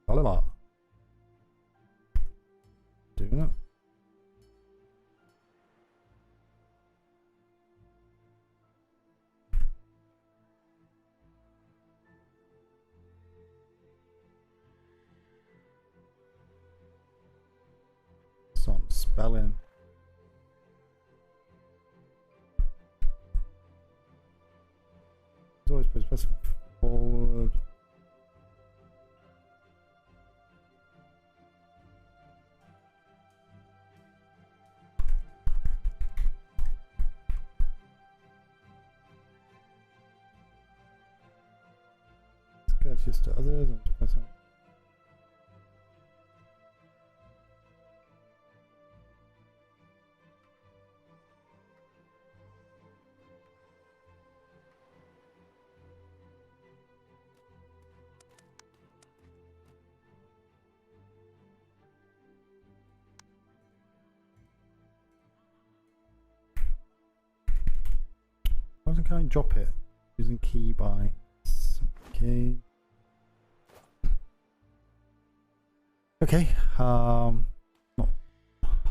Oliver. Doing it. Some spelling. notice to others. Why doesn't I drop it? Using key bytes. Okay. Okay. Not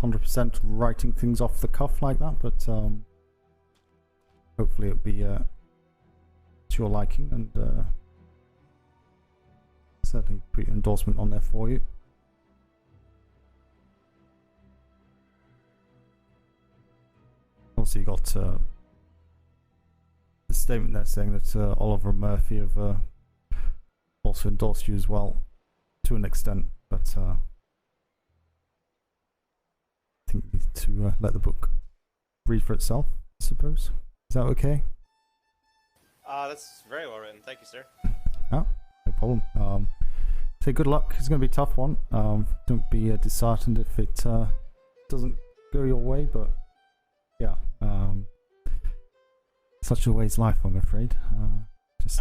100% writing things off the cuff like that, but hopefully it'll be to your liking, and certainly put your endorsement on there for you. Also, you got the statement there saying that Oliver and Murphy have also endorsed you as well, to an extent, but I think you need to let the book read for itself, I suppose. Is that okay? That's very well written. Thank you, sir. Oh, no problem. Say good luck. It's going to be a tough one. Don't be disheartened if it doesn't go your way, but yeah. Such a way's life, I'm afraid.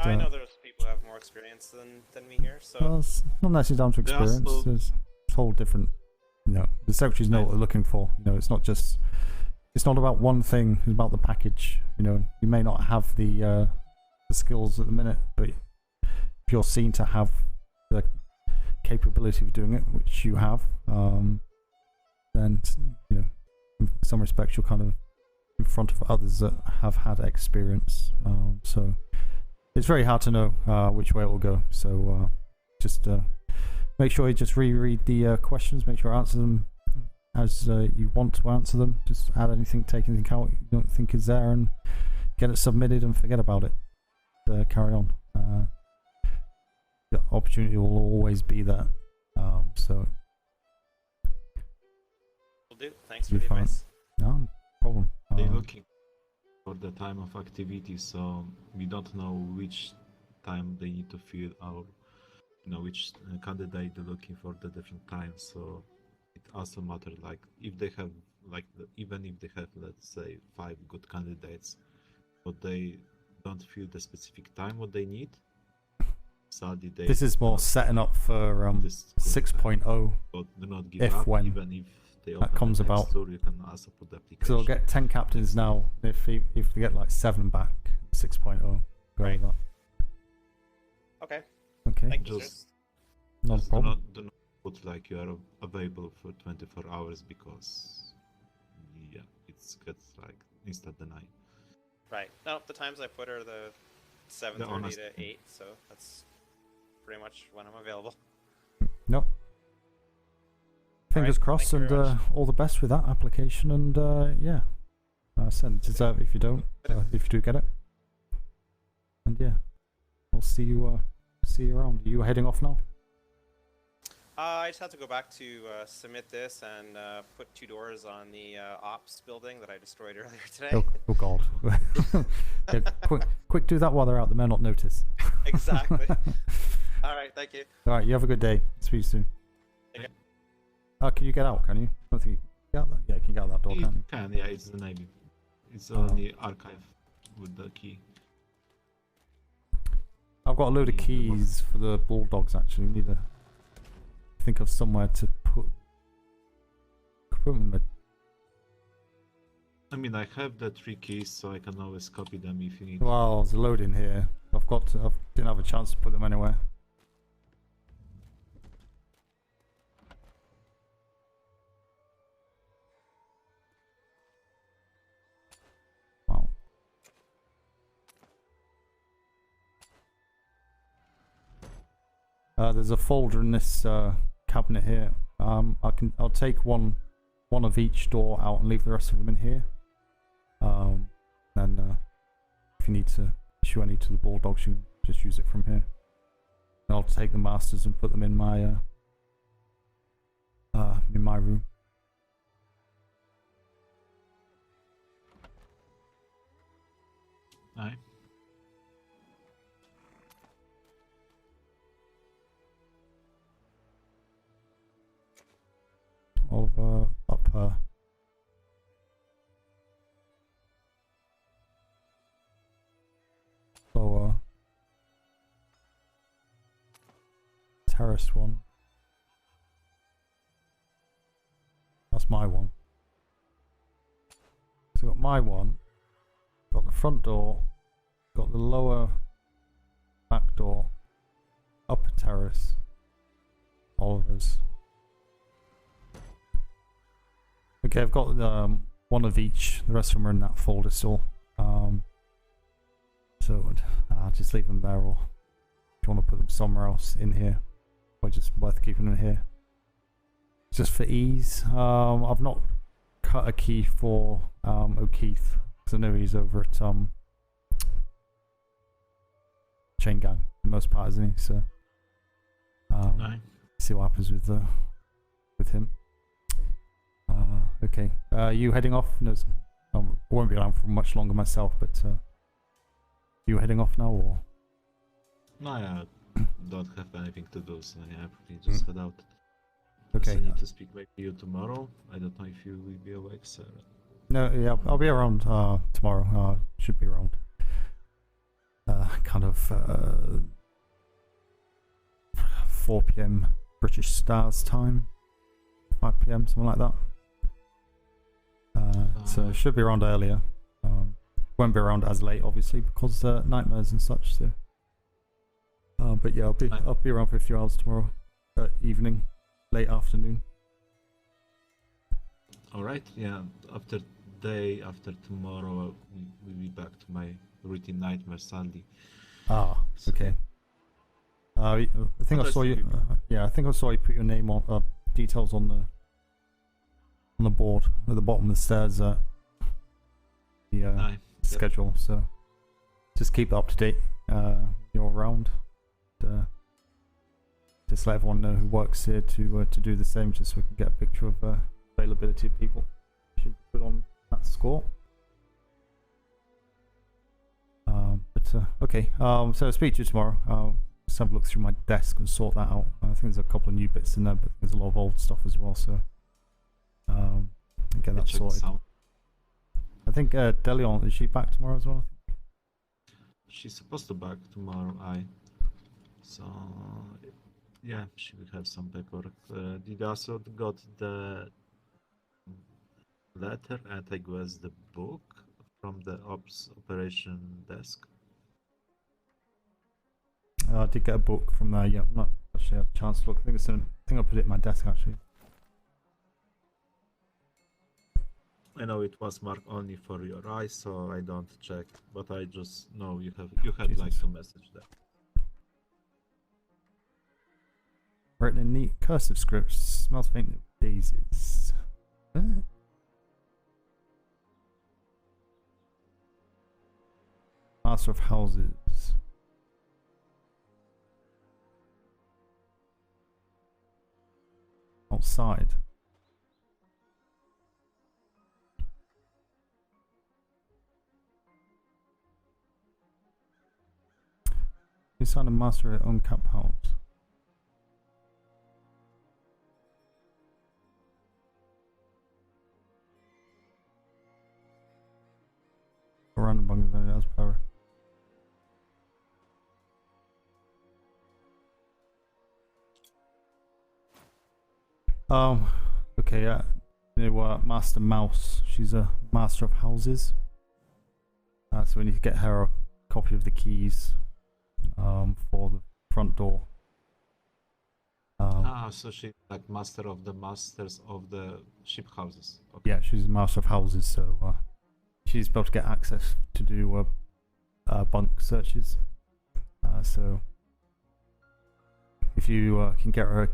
I know there's people who have more experience than me here, so... Well, it's not necessarily down to experience. There's a whole different... You know, the secretaries know what they're looking for. You know, it's not just... It's not about one thing. It's about the package. You know, you may not have the skills at the minute, but if you're seen to have the capability of doing it, which you have, then, you know, in some respects you're kind of in front of others that have had experience. So it's very hard to know which way it will go. So just make sure you just reread the questions, make sure you answer them as you want to answer them. Just add anything, take anything out you don't think is there, and get it submitted and forget about it. Carry on. The opportunity will always be there. So will do. Thanks for the advice. No problem. They're looking for the time of activity, so we don't know which time they need to fill our, you know, which candidate they're looking for the different times. So it also matters, like if they have, like even if they have, let's say, 5 good candidates, but they don't feel the specific time what they need. Sadly, this is more setting up for 6.0 if when even if they that comes about. Store, you can also put the application. So we'll get 10 captains now. If they get like 7 back, 6.0. Go with that. Okay. Okay. Thank you, Just not a problem. Do not put like you are available for 24 hours because yeah, it gets like instant deny. Right. No, the times I put are the 7:30 to 8, so that's pretty much when I'm available. No. Fingers crossed, and all the best with that application. And yeah, send it deserve it if you don't, if you do get it. And yeah, we'll see you around. Are you heading off now? I just have to go back to submit this and put 2 doors on the ops building that I destroyed earlier today. Oh God! Yeah, quick, do that while they're out. They may not notice. Exactly. All right, thank you. All right, you have a good day. Speak you soon. Can you get out? Can you? I don't think you can get out that. Yeah, you can get out that door, can't you? Can, yeah, it's the Navy. It's only archive with the key. I've got a load of keys for the Bulldogs. Actually, we need to think of somewhere to put them. I mean, I have the 3 keys, so I can always copy them if you need. Well, there's a load in here. I didn't have a chance to put them anywhere. Wow. There's a folder in this cabinet here. I'll take one of each door out and leave the rest of them in here. Then if you need to issue any to the Bulldogs, you can just use it from here. And I'll take the masters and put them in my room. Aye. terrace one. That's my one. So I've got my one, got the front door, got the lower back door, upper terrace, Oliver's. Okay, I've got one of each. The rest of them are in that folder still. So I'll just leave them there, or if you want to put them somewhere else in here, or just worth keeping them here. Just for ease, I've not cut a key for O'Keefe because I know he's over at Chain Gang for the most part, isn't he? So see what happens with him. Okay, you heading off? No, I won't be around for much longer myself, but you heading off now, or? No, I don't have anything to do, so yeah, probably just head out. Okay. I need to speak with you tomorrow. I don't know if you will be awake, sir. No, yeah, I'll be around tomorrow. Should be around. Kind of 4 p.m. British Stars time, 5 p.m. something like that. So I should be around earlier. Won't be around as late, obviously, because nightmares and such. So, but yeah, I'll be around for a few hours tomorrow evening, late afternoon. All right. Yeah. After tomorrow, we'll be back to my routine nightmare, sadly. Okay. I think I saw you. Yeah, I think I saw you put your name on details on the board at the bottom of the stairs. The schedule. So just keep it up to date. You're around. Just let everyone know who works here to do the same, just so we can get a picture of availability of people. Should put on that score. Okay. So I'll speak to you tomorrow. Just have a look through my desk and sort that out. I think there's a couple of new bits in there, but there's a lot of old stuff as well. So get that sorted. I think Delion, is she back tomorrow as well? She's supposed to back tomorrow. So yeah, she will have some paperwork. Did you also got the letter and I guess the book from the ops operation desk? I did get a book from there. Yeah, I'm not actually had a chance to look. I think I put it in my desk actually. I know it was marked only for your eyes, so I don't check. But I just know you had like to message that. Written in neat cursive script. Smells faint of daisies. Master of houses. Outside. You signed a master at uncapped house. A random bungalow has power. Okay, yeah. You know, Master Mouse. She's a master of houses. So we need to get her a copy of the keys for the front door. So she's like master of the masters of the ship houses. Okay. Yeah, she's a master of houses, so she's able to get access to do bunk searches. So if you can get her a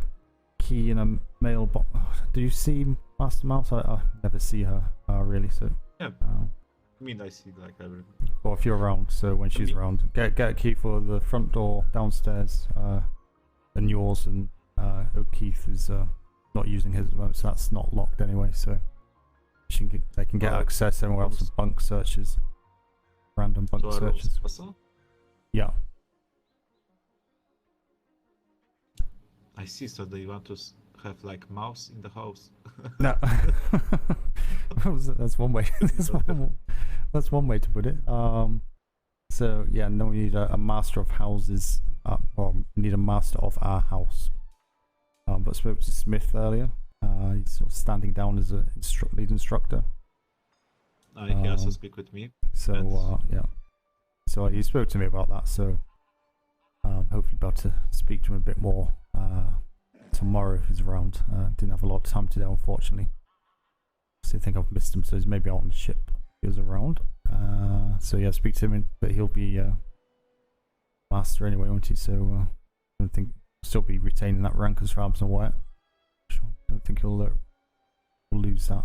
key in a mailbox. Do you see Master Mouse? I never see her really. So yeah. I mean, I see like everything. Or if you're around, so when she's around, get a key for the front door downstairs, and yours, and O'Keefe is not using his at the moment, so that's not locked anyway. So they can get access anywhere else with bunk searches, random bunk searches. Yeah. I see. So do you want to have like mouse in the house? No. That's one way. That's one way to put it. So yeah, no, we need a master of houses, or we need a master of our house. but I spoke to Smythe earlier. He's sort of standing down as a lead instructor. He also speak with me. So yeah, so he spoke to me about that. So hopefully, be able to speak to him a bit more tomorrow if he's around. Didn't have a lot of time today, unfortunately. So I think I've missed him. So he's maybe out on the ship. If he was around. So yeah, speak to him, but he'll be master anyway, won't he? So I don't think he'll still be retaining that rank as far as I'm aware. Sure. Don't think he'll lose that.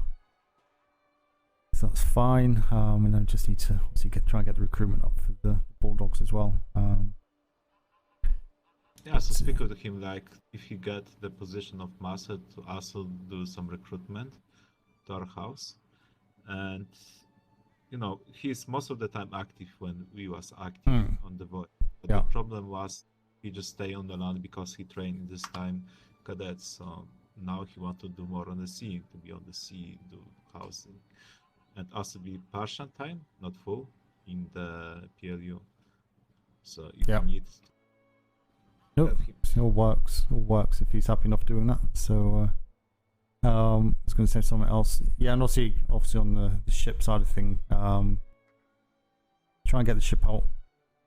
So that's fine. And then just need to obviously try and get the recruitment up for the Bulldogs as well. Yeah, so speak with him like if he get the position of master to also do some recruitment to our house, and you know he's most of the time active when we was active on the void. But the problem was he just stay on the land because he trained this time cadets. So now he want to do more on the sea, to be on the sea, do housing, and also be partial time, not full, in the P.L.U. So if you need. Nope, it all works. All works if he's happy enough doing that. So, I was going to say something else. Yeah, and also, obviously on the ship side of thing, try and get the ship out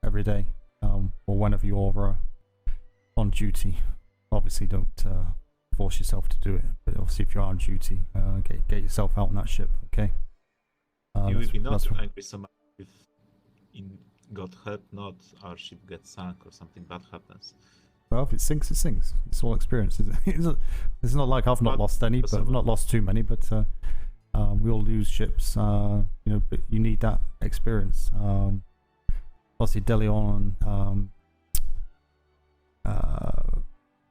every day, or whenever you're on duty. Obviously, don't force yourself to do it. But obviously, if you're on duty, get yourself out on that ship. Okay. You will be not angry so much if God help not our ship gets sunk or something bad happens. Well, if it sinks, it sinks. It's all experience. It's not like I've not lost any, but I've not lost too many. But we all lose ships, you know. But you need that experience. Obviously, Deleon and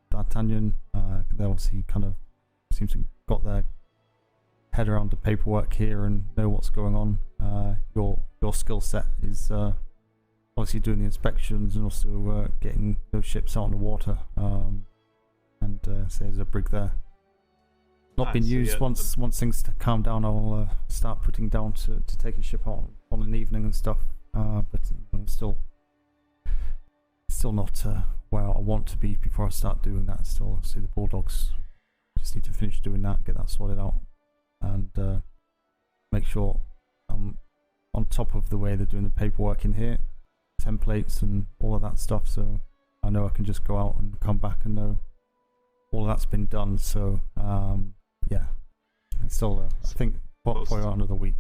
D'Artagnan, they obviously kind of seem to got their head around the paperwork here and know what's going on. Your skill set is. Obviously doing the inspections and also getting those ships out on the water, and say there's a brig there. Not been used. Once things calm down, I'll start putting down to take a ship out on an evening and stuff. But I'm still not where I want to be before I start doing that. Still, see the Bulldogs. Just need to finish doing that, get that sorted out, and make sure I'm on top of the way they're doing the paperwork in here. Templates and all of that stuff, so I know I can just go out and come back and know all of that's been done. So yeah, it's still I think probably another week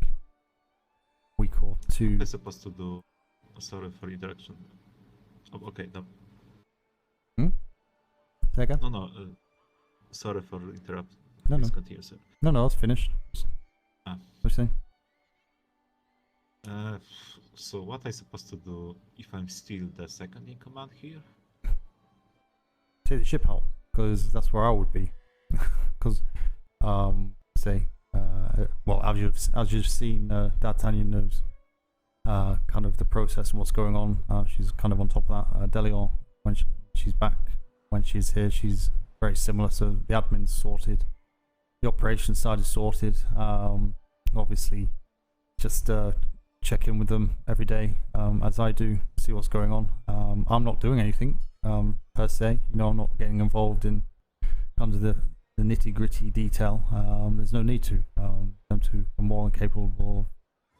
or two. I'm supposed to do. Sorry for interaction. Oh, okay, no. Say again? No. Sorry for interrupting. No. Continue, sir. No, it's finished. What you saying? So what I supposed to do if I'm still the second in command here? Take the ship out, because that's where I would be. Because, well, as you've seen, D'Artagnan knows kind of the process and what's going on. She's kind of on top of that. Deleon, when she's back, when she's here, she's very similar. So the admin's sorted, the operations side is sorted. Obviously, just check in with them every day, as I do, see what's going on. I'm not doing anything per se. You know, I'm not getting involved in kind of the nitty-gritty detail. There's no need to. Them two are more than capable of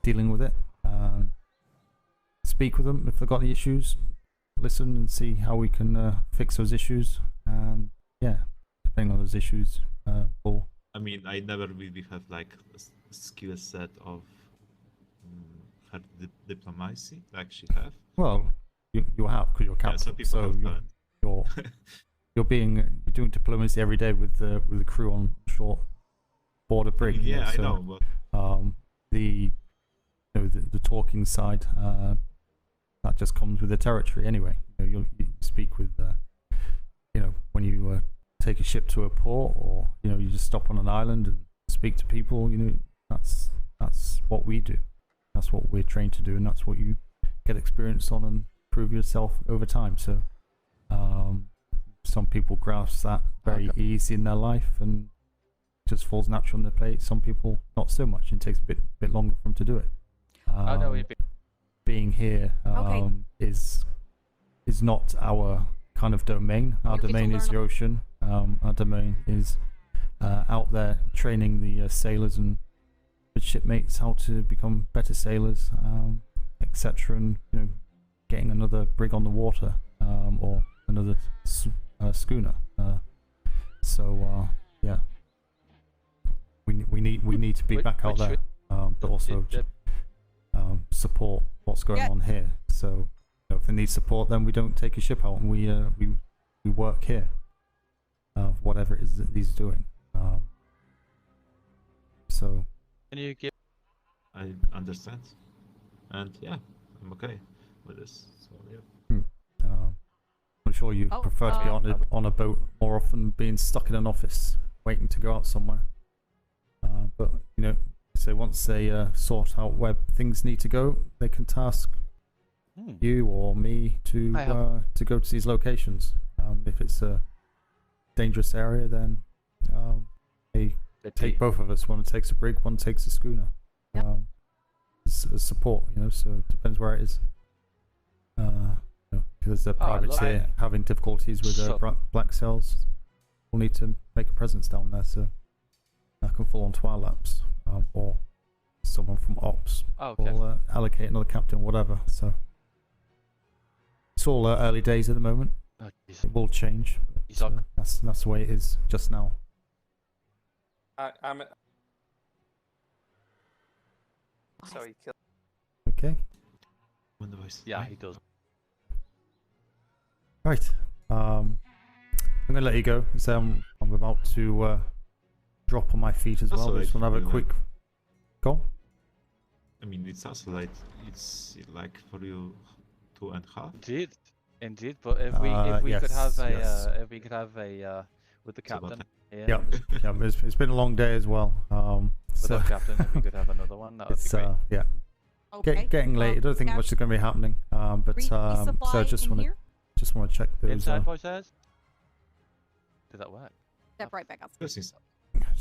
dealing with it. Speak with them if they've got any issues. Listen and see how we can fix those issues. And yeah, depending on those issues, we'll. I mean, I never really have like a skill set of diplomacy like she have. Well, you have because you're captain, so you're doing diplomacy every day with the crew on short border brig. Yeah, so, I know. But the talking side that just comes with the territory anyway. You know, you speak with when you take a ship to a port, or you just stop on an island and speak to people. That's what we do. That's what we're trained to do, and that's what you get experience on and prove yourself over time. So some people grasp that very easy in their life and just falls natural on their plate. Some people not so much, and takes a bit longer for them to do it. Being here is not our kind of domain. Our domain is the ocean. our domain is out there training the sailors and the shipmates how to become better sailors, etc. And getting another brig on the water or another schooner. Yeah, we need to be back out there, but also support what's going on here. So if they need support, then we don't take a ship out and we work here. Whatever it is that he's doing. So. Can you give? I understand, and yeah, I'm okay with this. So yeah. I'm sure you prefer to be on a boat more often than being stuck in an office waiting to go out somewhere. But so once they sort out where things need to go, they can task you or me to go to these locations. If it's a dangerous area, then they take both of us. One takes a brig, one takes a schooner. As support, so it depends where it is. Because the privateer having difficulties with black cells, we'll need to make a presence down there, so I can fall onto our laps, or someone from ops will allocate another captain, whatever. So it's all early days at the moment. It will change. But, that's the way it is just now. I'm. Sorry, kill. Okay. Yeah, he does. Right. I'm gonna let you go because I'm about to drop on my feet as well. Just want to have a quick. Go. I mean, it's also late. It's like for you 2.5. Indeed. But if we could have a with the captain. Yeah. It's been a long day as well. With our captain, if we could have another one, that would be great. Yeah. Okay. Getting late. I don't think much is going to be happening. But so I just want to check those. Inside voice says. Did that work? Step right back up. Just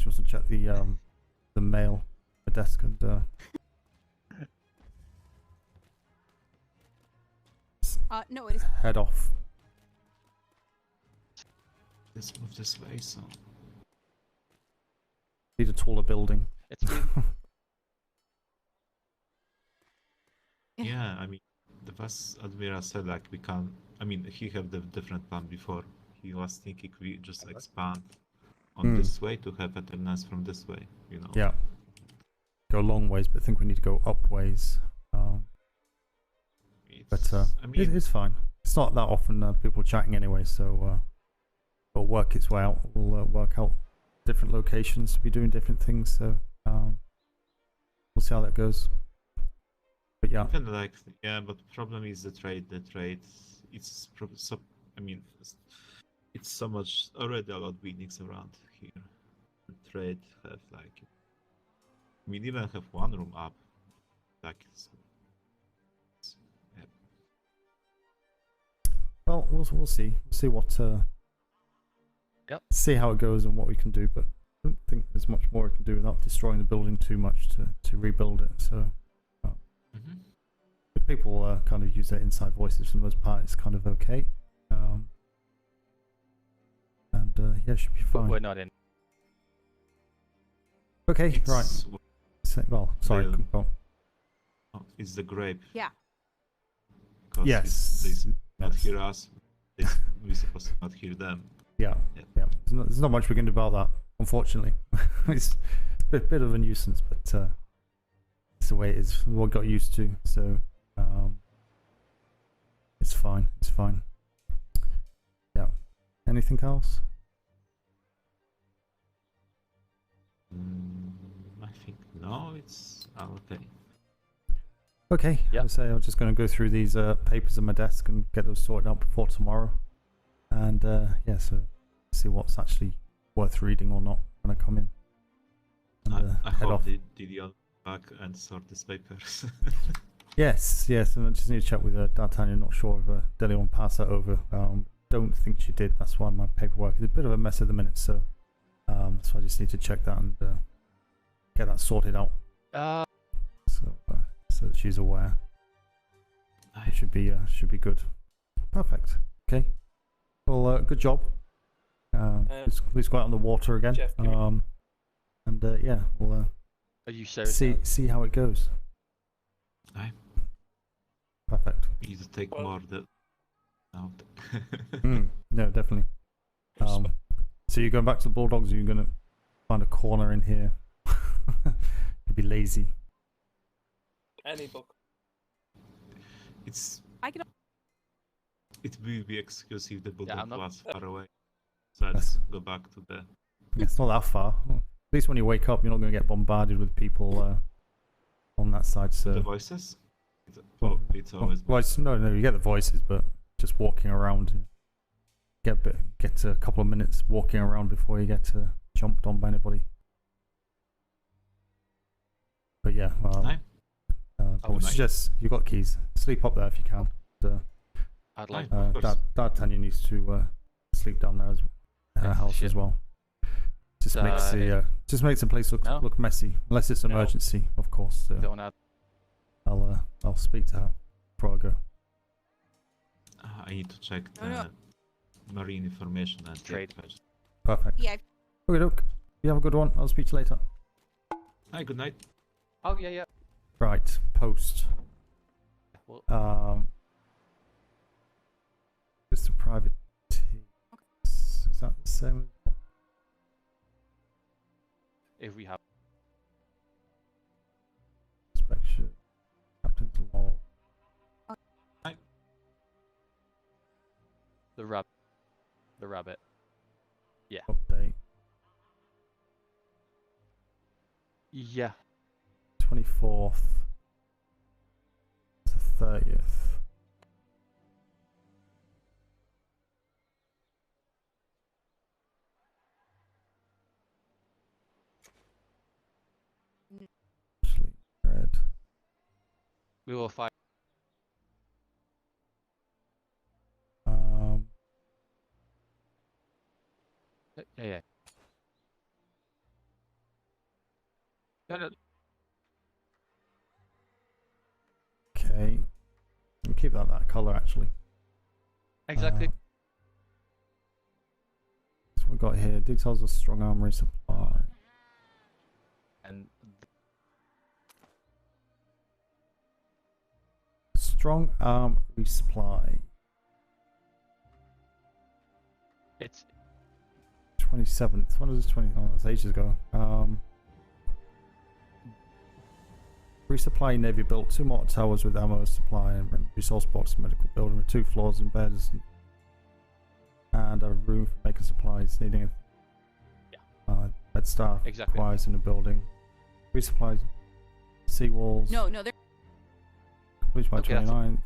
want to check the mail, the desk, and no, it is. Head off. Let's move this way. So. Need a taller building. It's been. Yeah, I mean, the vice admiral said like we can. I mean, he had the different plan before. He was thinking we just expand on this way to have attendance from this way. Yeah. Go long ways, but I think we need to go up ways. I mean, it's fine. It's not that often people chatting anyway, so it'll work its way out. We'll work out different locations to be doing different things. So we'll see how that goes. But yeah. Kind of like but the problem is the trade. The trade, it's so. I mean, it's so much already a lot of buildings around here. The trade have like. We even have one room up, like. Yeah. Well, we'll see. We'll see what. See how it goes and what we can do, but I don't think there's much more we can do without destroying the building too much to rebuild it. So. If people kind of use their inside voices for the most part, it's kind of okay. And yeah, should be fine. But we're not in. Okay, right. Well, sorry. Go on. It's the grape. Yeah. Yes. They not hear us. We're supposed to not hear them. Yeah. There's not much we can do about that, unfortunately. It's a bit of a nuisance, but it's the way it is. What got used to, so it's fine. It's fine. Yeah. Anything else? I think no. It's okay. Okay. Yeah. I I'm just going to go through these papers on my desk and get those sorted out before tomorrow. And yeah, so see what's actually worth reading or not when I come in. And, I head hope off. did you back and sort these papers? Yes. And I just need to check with D'Artagnan. Not sure if Delia will pass that over. Don't think she did. That's why my paperwork is a bit of a mess at the minute. So I just need to check that and get that sorted out. So that she's aware. It should be good. Perfect. Okay. Well, good job. Let's go out on the water again. Jeff, And yeah, we'll Are you serious? see how it goes. Aye. Perfect. We need to take more of the out. No, definitely. So you're going back to the Bulldogs, or you're going to find a corner in here? You'd be lazy. Any book. I can. It will be exclusive. The Bulldog was far away, so That's- let's go back to the. It's not that far. At least when you wake up, you're not going to get bombarded with people on that side. So The voices. It's always. no, you get the voices, but just walking around. Get a couple of minutes walking around before you get jumped on by anybody. But yeah, I would suggest you got keys. Sleep up there if you can. I'd like. D'Artagnan needs to sleep down there at her house as well. Just makes the place look messy, unless it's an emergency, of course. I'll speak to her before I go. I need to check the marine information and trade. Perfect. Yeah. Okay, look. You have a good one. I'll speak to you later. Hi, good night. Oh yeah. Right, post. Just a private. Is that the same? If we have inspection, captain's log. the rabbit. Yeah. Update. Yeah. 24th to 30th. Actually, red. We will find. Yeah. No. Okay. We'll keep that color actually. Exactly. So we got here details of strong arm resupply. And strong arm resupply. It's 27th. When is this 20? Oh, that's ages ago. Resupply Navy built 2 mortar towers with ammo supply and resource box medical building with 2 floors and beds and a room for making supplies needing bed staff requires in the building. Resupply seawalls. No, they're Completed by 29.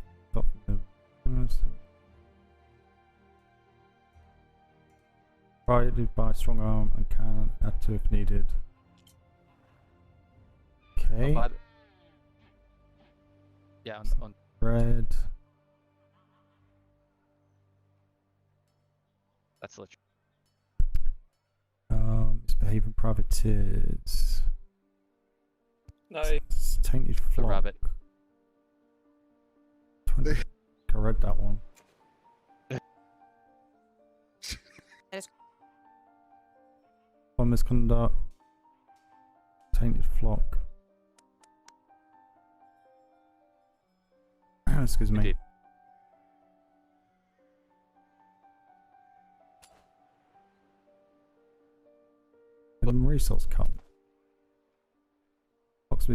Provided by strong arm and can add to if needed. Okay. Yeah, on red. That's literally. Misbehaving privateers. No. Tainted flock. The rabbit. 20. I read that one. On misconduct. Tainted flock. Excuse me. Indeed. Minimum resource count. Box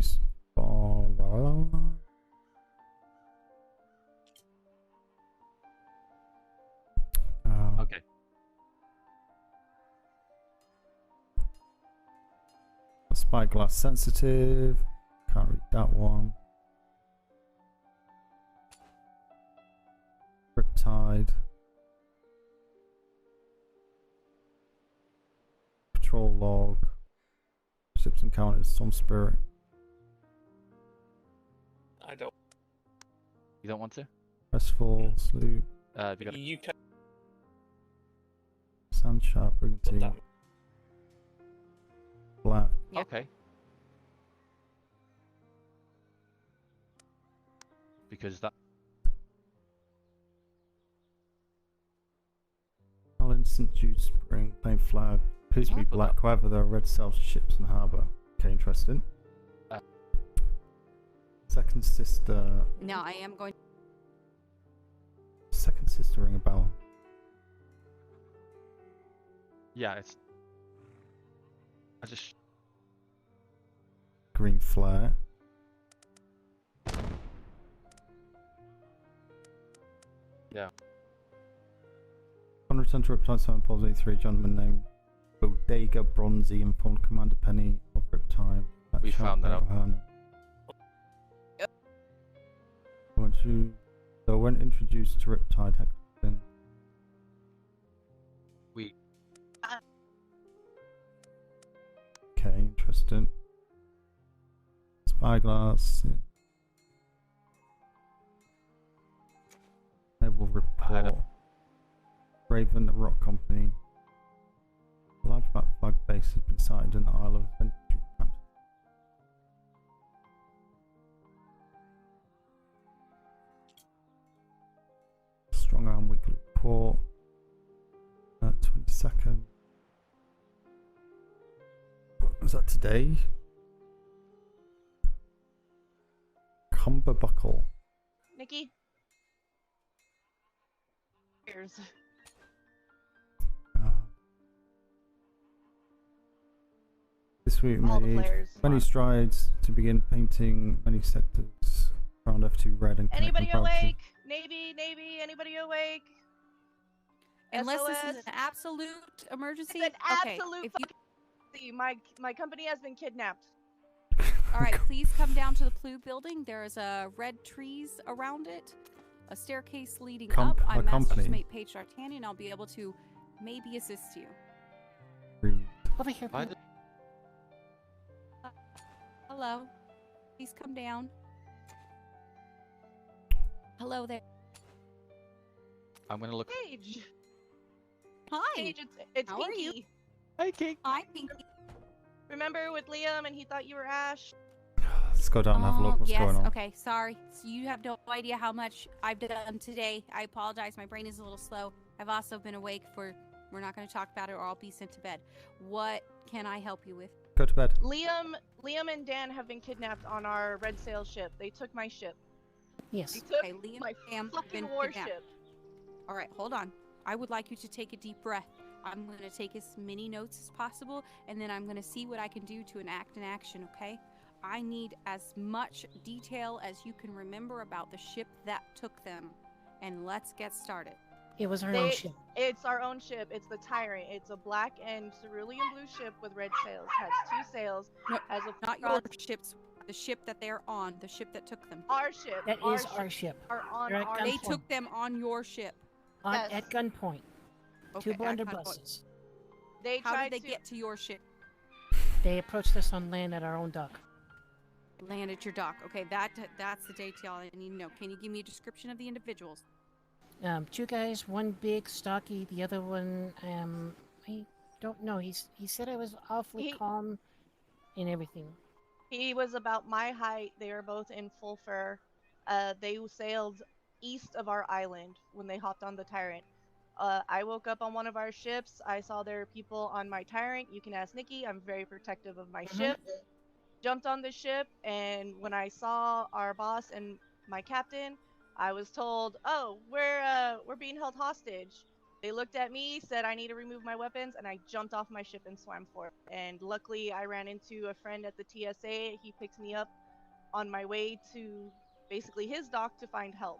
Okay. Spyglass sensitive. Can't read that one. Riptide. Patrol log. Ships encountered Storm Spirit. I don't. You don't want to? Restful, sloop. You can. Sand Sharp, Brigantine. Black. Okay. Because that. Allen St. Jude Spring. appears to be black. However, there are red sails ships in the harbour. Okay, interesting. Second sister. Now I am going. Second sister ring a bell. Yeah, it's. I just. Green flare. Yeah. On return to Riptide 7 Pulse 83, gentleman named Bodega Bronzy informed Commander Penny of Riptide. We found that out. So when introduced to Riptide, Hector. We. Okay, interesting. Spyglass. Naval report. Raven Rock Company. A large black flag base has been sighted in the Isle of Venture. Strong Arm Weekly Report. 22nd. Was that today? Cumberbuckle. Nikki? Cheers. This week All the made players. many strides to begin painting many sectors around F2 red and Anybody connecting branches. awake? Navy, anybody awake? Unless this SOS? is an absolute emergency. It's an Okay, absolute if you fucking my company has been kidnapped. All right, please come down to the P.L.U building. There's red trees around it, a staircase leading up. I'm Master Smythe Page D'Artagnan. I'll be able to maybe assist you. Over here. Hello. Please come down. Hello there. I'm gonna look. Paige. Hi. Paige, it's How Pinky. are you? Hi, King. Hi, Pinky. Remember with Liam and he thought you were Ash? Let's go down and have a look what's yes, going on. Okay, sorry. So you have no idea how much I've done today. I apologize. My brain is a little slow. I've also been awake for. We're not going to talk about it, or I'll be sent to bed. What can I help you with? Go to bed. Liam and Dan have been kidnapped on our red sail ship. They took my ship. Yes. They took Okay, Liam my and Dan have fucking been warship. kidnapped. All right, hold on. I would like you to take a deep breath. I'm going to take as many notes as possible, and then I'm going to see what I can do to enact an action, okay? I need as much detail as you can remember about the ship that took them, and let's get started. It was our own ship. It's our own ship. It's the Tyrant. It's a black and cerulean blue ship with red sails. Has 2 sails. No, has a not your ships. The ship that they're on. The ship that took them. Our ship. That is our ship. Are on They're at our gunpoint. They took them on your ship. At gunpoint. Okay, 2 at gunpoint. blunderbusses. How did they get to your ship? They approached us on land at our own dock. Land at your dock. Okay, that's the detail I need to know. Can you give me a description of the individuals? 2 guys, one big, stocky, the other one, I don't know. He said I was awfully calm and everything. He was about my height. They were both in full fur. They sailed east of our island when they hopped on the Tyrant. I woke up on one of our ships. I saw there were people on my Tyrant. You can ask Nikki. I'm very protective of my ship. Jumped on the ship, and when I saw our boss and my captain, I was told, "Oh, we're being held hostage." They looked at me, said I need to remove my weapons, and I jumped off my ship and swam for it. And luckily, I ran into a friend at the TSA. He picked me up on my way to basically his dock to find help.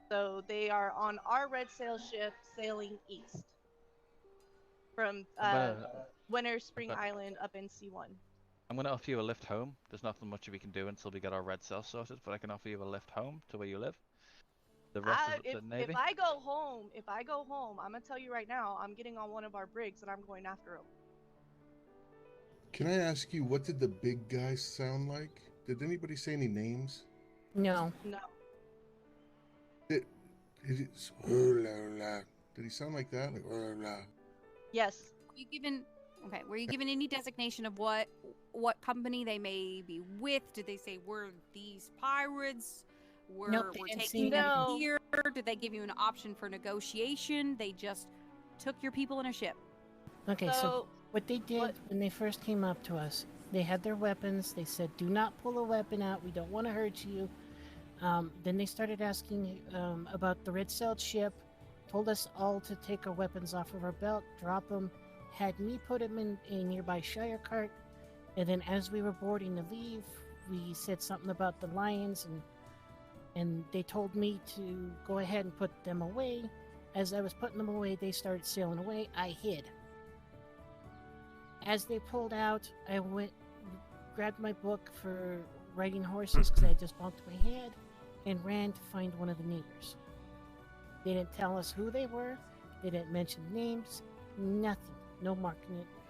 So they are on our red sail ship sailing east from Winter Spring Island up in C1. I'm going to offer you a lift home. There's nothing much we can do until we get our red cell sorted, but I can offer you a lift home to where you live. The rest is the Navy. If I go home, I'm gonna tell you right now, I'm getting on one of our brigs and I'm going after him. Can I ask you, what did the big guys sound like? Did anybody say any names? No. No. Did he sound like that? Like, yes. Were you given any designation of what company they may be with? Did they say we're these pirates? Nope, We're didn't taking say them anything. here? Did they give you an option for negotiation? They just took your people in a ship. Okay, so What they did when they first came up to us, they had their weapons. They said, "Do not pull a weapon out. We don't want to hurt you." Then they started asking about the red-sailed ship. Told us all to take our weapons off of our belt, drop them. Had me put them in a nearby Shire cart. And then as we were boarding to leave, we said something about the lions, and they told me to go ahead and put them away. As I was putting them away, they started sailing away. I hid. As they pulled out, I grabbed my book for riding horses because I had just bumped my head, and ran to find one of the neighbors. They didn't tell us who they were. They didn't mention names. Nothing. No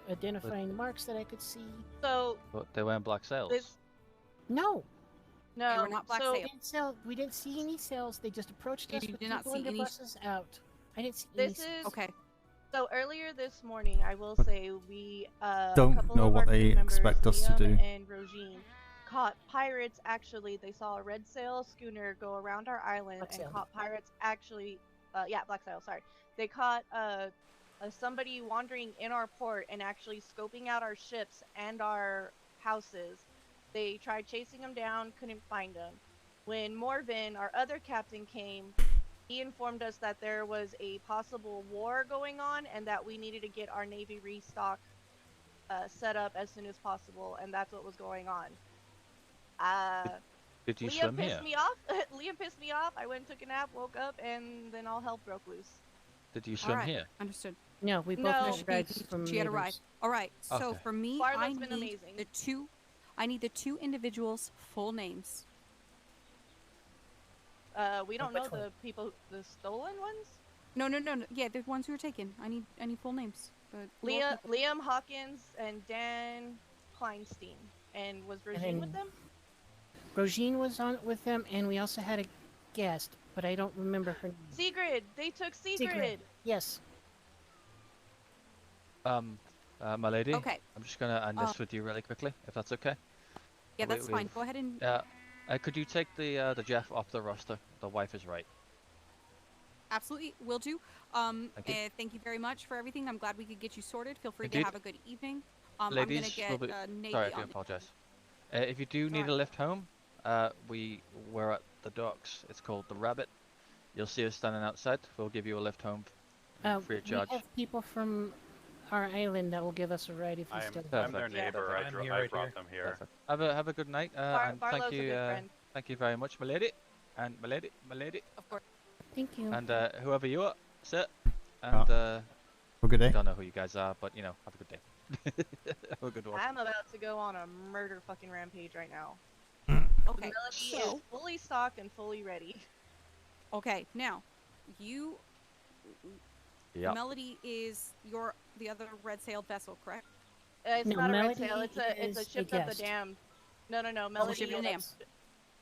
identifying marks that I could see. So But they weren't black sails. No. No, They were not black sails. We didn't see any sails. They just approached us You with did not people see in their any- buses out. I didn't see any This sails. is Okay. So earlier this morning, I will say we Don't a couple know of what our they crew members, expect us to Liam do. and Rogine, caught pirates. Actually, they saw a red sail schooner go around our island Black and sail. caught pirates. Actually, black sail. Sorry, they caught somebody wandering in our port and actually scoping out our ships and our houses. They tried chasing them down, couldn't find them. When Morven, our other captain, came, he informed us that there was a possible war going on and that we needed to get our navy restock set up as soon as possible, and that's what was going on. Did you Liam swim pissed here? me off. Liam pissed me off. I went and took a nap, woke up, and then all hell broke loose. Did you swim here? Understood. No, we both No. had rides from She had a ride. neighbors. All right. So Okay. for me, Barlett's I been need amazing. I need the two individuals' full names. We don't Which know one? the people, the stolen ones. No. Yeah, the ones who were taken. I need full names. But Liam Hawkins and Dan Kleinstein. And was Regine with then- them? Rogine was on with them, and we also had a guest, but I don't remember her name. Sigrid. They took Sigrid. Sigrid. Yes. My lady. Okay. I'm just gonna end this with you really quickly, if that's okay. Yeah, that's We- fine. we've- Go ahead and. Could you take the Jeff off the roster? The wife is right. Absolutely, will do. Thank you. Thank you very much for everything. I'm glad we could get you sorted. Feel free Indeed. to have a good evening. Ladies, I'm gonna will get be... Navy sorry, I do on. apologize. If you do need a lift home, we're at the docks. It's called the Rabbit. You'll see us standing outside. We'll give you a lift home free of charge. We have people from our island that will give us a ride if we still I'm their neighbor. I brought them here. Perfect. Have a good night. And Barlow's thank a you. good friend. Thank you very much, my lady, and my lady, Of course. Thank you. and whoever you are, sir. And Have a good day. don't know who you guys are, but you know, have a good day. Have a good one. I'm about to go on a murder fucking rampage right now. Okay. Melody is fully stocked and fully ready. Okay. Now, you. Yeah. Melody is the other red-sailed vessel, correct? It's No, not a red Melody sail. It's a is a ship of the guest. damned. No. Melody. Ship of the Damned.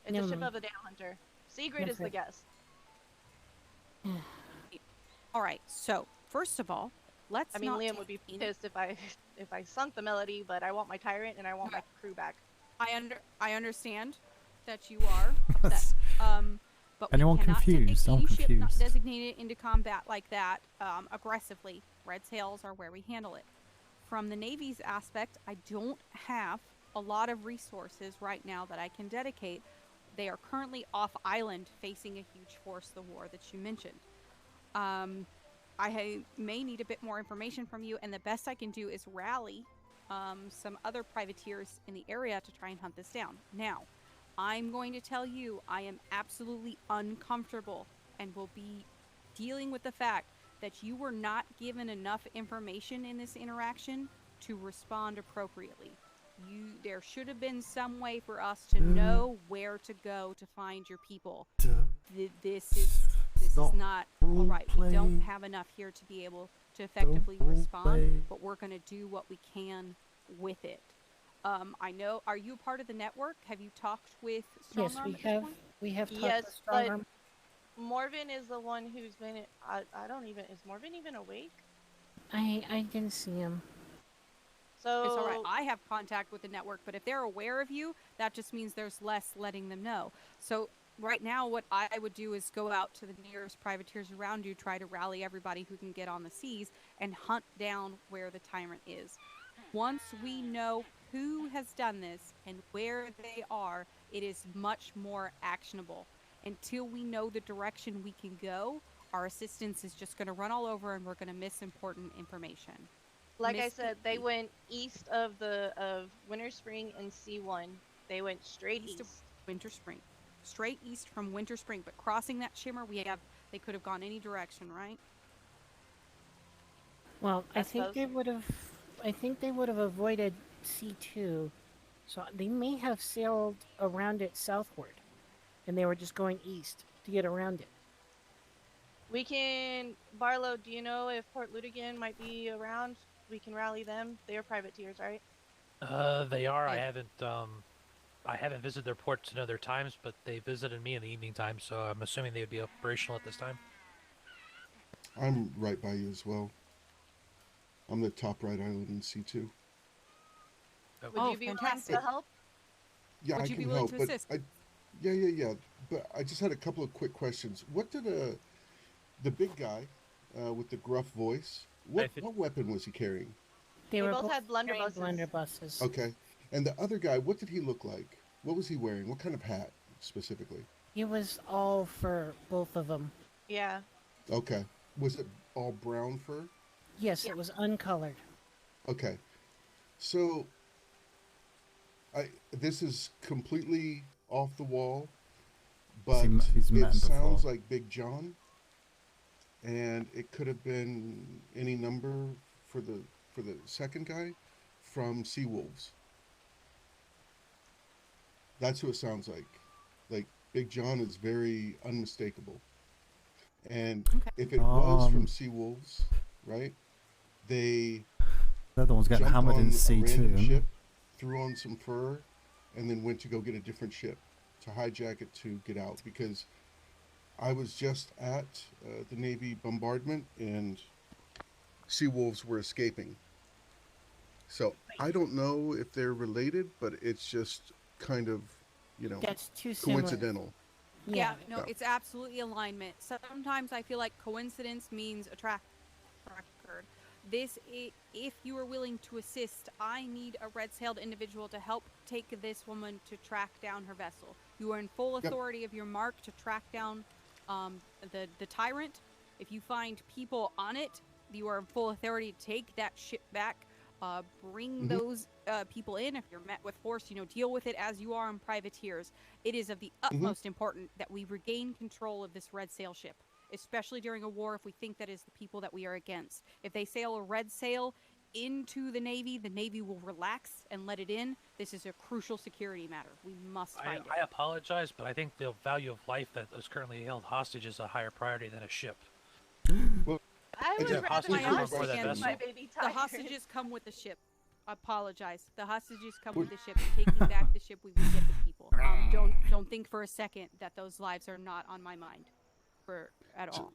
It's No, a ship no. of the damned hunter. Sigrid is the Okay. guest. All right. So first of all, let's. I mean, not Liam would be take pissed if I sunk the Melody, but I want my tyrant and I want my crew back. I understand that you are upset. But Anyone we cannot confused? take I'm any ship not confused. designated into combat like that aggressively. Red sails are where we handle it. From the Navy's aspect, I don't have a lot of resources right now that I can dedicate. They are currently off island facing a huge force, the war that you mentioned. I may need a bit more information from you, and the best I can do is rally some other privateers in the area to try and hunt this down. Now, I'm going to tell you I am absolutely uncomfortable and will be dealing with the fact that you were not given enough information in this interaction to respond appropriately. There should have been some way for us to know where to go to find your people. This is not all right. We don't have enough here to be able to effectively respond, but we're going to do what we can with it. I know. Are you a part of the network? Have you talked with Strongarm? Yes, we have. We have talked Yes, with but Strongarm. Morven is the one who's been. I don't even. Is Morven even awake? I didn't see him. So It's all right. I have contact with the network, but if they're aware of you, that just means there's less letting them know. So right now, what I would do is go out to the nearest privateers around you, try to rally everybody who can get on the seas, and hunt down where the tyrant is. Once we know who has done this and where they are, it is much more actionable. Until we know the direction we can go, our assistance is just going to run all over and we're going to miss important information. Like I said, they went east of Winter Spring and C1. They went straight east. Of Winter Spring. Straight east from Winter Spring, but crossing that shimmer, they could have gone any direction, right? Well, I think they would have avoided C2, so they may have sailed around it southward, and they were just going east to get around it. We can, Barlow, do you know if Port Ludigan might be around? We can rally them. They are privateers, right? They are. I haven't visited their ports in other times, but they visited me in the evening time, so I'm assuming they would be operational at this time. I'm right by you as well. I'm the top right island in C2. Would you be willing to help? Yeah, I can help, but yeah. But I just had a couple of quick questions. What did the big guy with the gruff voice? What weapon was he carrying? They both had blunderbusses. Okay, and the other guy, what did he look like? What was he wearing? What kind of hat specifically? It was all fur, both of them. Yeah. Okay, was it all brown fur? Yes, it was uncolored. Okay, so this is completely off the wall, but it sounds like Big John, and it could have been any number for the second guy from Seawolves. That's who it sounds like. Like Big John is very unmistakable, and if it was from Seawolves, right? They're the ones getting hammered in C2. Ship, threw on some fur, and then went to go get a different ship to hijack it to get out. Because I was just at the Navy bombardment, and Seawolves were escaping. So I don't know if they're related, but it's just kind of, that's too coincidental. Yeah, it's absolutely alignment. Sometimes I feel like coincidence means a track record. If you are willing to assist, I need a red-sailed individual to help take this woman to track down her vessel. You are in full authority of your mark to track down the tyrant. If you find people on it, you are in full authority to take that ship back. Bring those people in. If you're met with force, deal with it as you are on privateers. It is of the utmost important that we regain control of this red sail ship, especially during a war if we think that is the people that we are against. If they sail a red sail into the Navy will relax and let it in. This is a crucial security matter. We must find it. I apologize, but I think the value of life that is currently held hostage is a higher priority than a ship. Well, I would rather my baby the tiger. hostages come with the ship. I apologize. The hostages come with the ship. And taking back the ship, we will get the people. Don't think for a second that those lives are not on my mind, at all.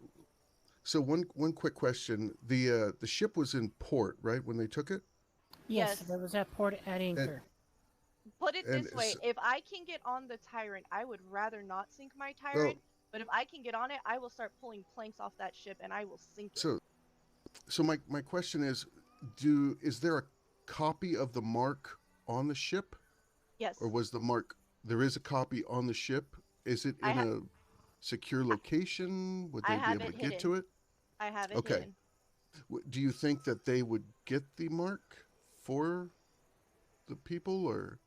So one quick question: the ship was in port, right, when they took it? Yes, it was at port at anchor. Put it this way: if I can get on the tyrant, I would rather not sink my tyrant. But if I can get on it, I will start pulling planks off that ship and I will sink it. So my question is, is there a copy of the mark on the ship? Yes. Or was the mark? There is a copy on the ship. Is it in a secure location? Would they be able to get to it? I have it hidden. Do you think that they would get the mark for the people, or?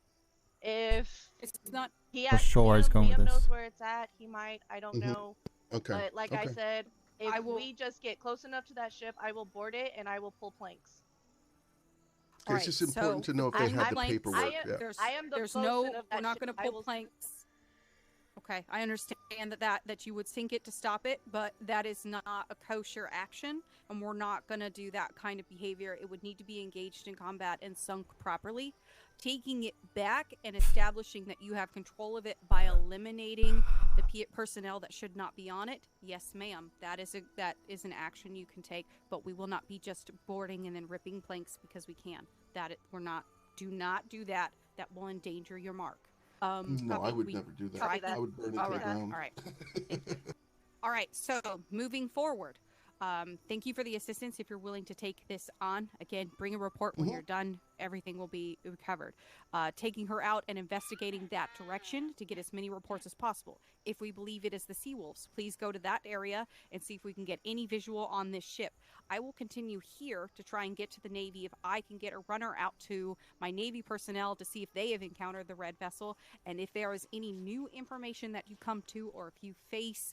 If it's not, Liam knows where it's at. He might. I don't know. Okay. But like I said, if we just get close enough to that ship, I will board it and I will pull planks. It's just important to know if they have the paperwork. We're not going to pull planks. Okay, I understand that you would sink it to stop it, but that is not a kosher action, and we're not going to do that kind of behavior. It would need to be engaged in combat and sunk properly. Taking it back and establishing that you have control of it by eliminating the personnel that should not be on it, yes, ma'am, that is an action you can take, but we will not be just boarding and then ripping planks because we can. Do not do that. That will endanger your mark. No, I would never do that. I would burn it to the ground. All right. All right. So moving forward, thank you for the assistance. If you're willing to take this on, again, bring a report when you're done. everything will be recovered. Taking her out and investigating that direction to get as many reports as possible. If we believe it is the Sea Wolves, please go to that area and see if we can get any visual on this ship. I will continue here to try and get to the Navy if I can get a runner out to my Navy personnel to see if they have encountered the red vessel, and if there is any new information that you come to, or if you face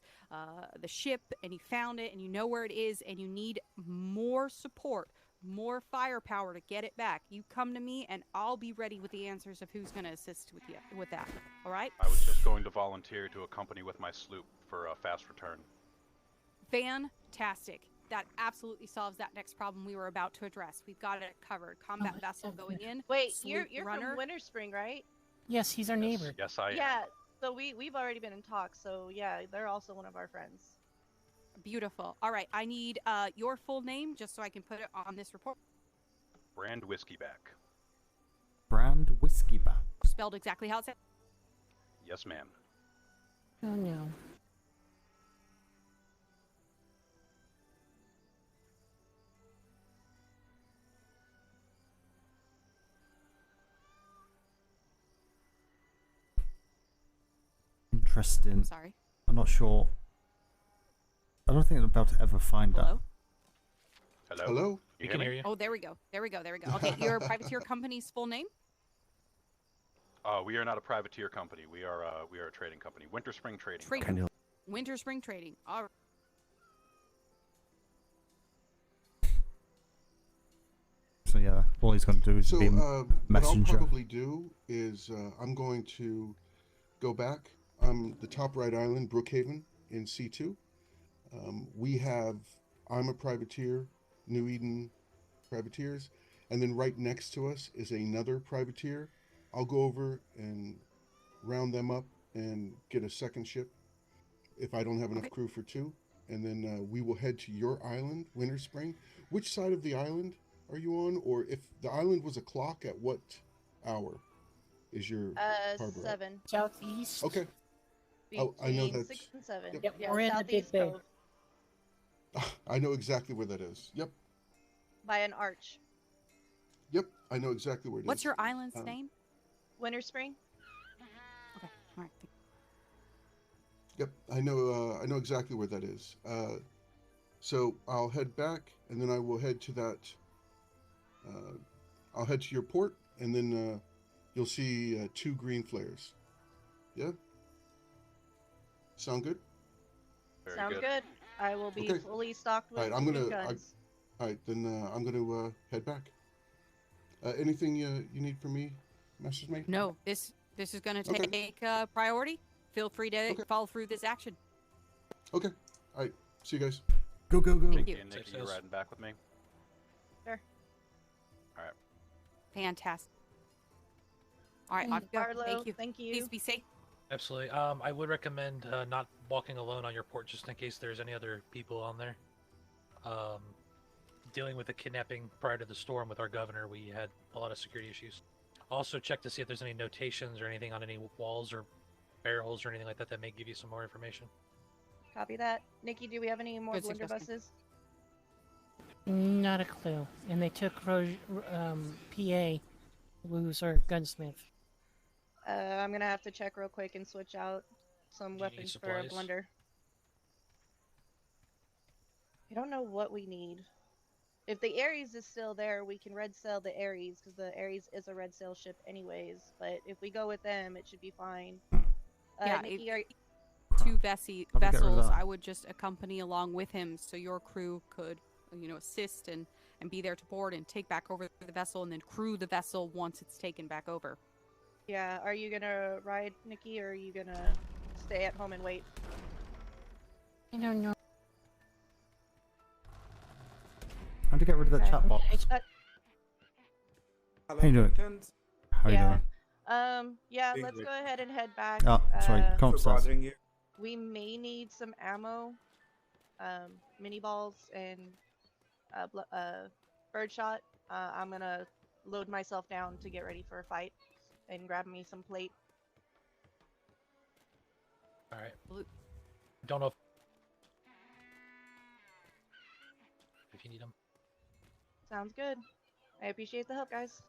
the ship and you found it and you know where it is and you need more support, more firepower to get it back, you come to me and I'll be ready with the answers of who's going to assist with you with that. All right? I was just going to volunteer to accompany with my sloop for a fast return. Fantastic. That absolutely solves that next problem we were about to address. We've got it covered. Combat vessel going in. Wait, sloop you're runner. from Winter Spring, right? Yes, he's our neighbor. Yes, I am. Yeah, so we've already been in talks, so yeah, they're also one of our friends. Beautiful. All right, I need your full name just so I can put it on this report. Brand Whiskeyback. Brand Whiskeyback. Spelled exactly how it said. Yes, ma'am. Oh no. Interesting. Sorry. I'm not sure. I don't think I'm about to ever find Hello? that. Hello? Hello? You hear me? Oh, there we go. There we go. There we go. Okay, your privateer company's full name? We are not a privateer company. We are a trading company. Winter Spring Trading. Trading. Winter Spring Trading. All right. So yeah, all he's going to do is be a what messenger. I'll probably do is I'm going to go back. I'm the top right island, Brookhaven, in C2. I'm a privateer, New Eden privateers, and then right next to us is another privateer. I'll go over and round them up and get a second ship if I don't have enough crew for two. And then we will head to your island, Winter Spring. Which side of the island are you on? Or if the island was a clock, at what hour is your harbor? 7. Southeast. Okay. I know Between that. 6 and 7. Yep. Yeah, We're in the big Southeast bay. Cove, I know exactly where that is. Yep. by an arch. Yep. I know exactly where it is. What's your island's name? Winter Spring. Okay. All right. Yep. I know exactly where that is. So I'll head back, and then I will head to that. I'll head to your port, and then you'll see 2 green flares. Yeah. Sound good? Very Sounds good. I will be Okay. fully stocked with All right. I'm gonna. guns. All right. Then I'm gonna head back. Anything you need from me, Master Smythe? No, this is going to Okay. take priority. Feel free to follow through this action. Okay. All right. See you guys. Go, go, go. Thank you. And Nikki, you riding back with me? Sure. All right. Fantastic. All right, off you go. Barlow, Thank you. thank you. Please be safe. Absolutely. I would recommend not walking alone on your port just in case there's any other people on there. Dealing with the kidnapping prior to the storm with our governor, we had a lot of security issues. Also check to see if there's any notations or anything on any walls or barrels or anything like that that may give you some more information. Copy that. Nikki, do we have any more Good blunderbusses? Not a clue. And they took PA, who's our gunsmith. I'm gonna have to check real quick and switch out some weapons for a supplies? blunder. I don't know what we need. If the Ares is still there, we can red sail the Ares, because the Ares is a red sail ship anyways. But if we go with them, it should be fine. Yeah, Nikki, Two How do we get rid of vessels that? I would just accompany along with him so your crew could, assist and be there to board and take back over the vessel and then crew the vessel once it's taken back over. yeah, are you gonna ride, Nikki, or are you gonna stay at home and wait? I don't know. How to get rid of that chat box? How you doing? How you doing? Yeah, Big let's Rick. go ahead and head back. Oh, sorry, come upstairs. We may need some ammo, mini balls, and birdshot. I'm gonna load myself down to get ready for a fight, and grab me some plate. All right. Don't know if you need them. Sounds good. I appreciate the help, guys.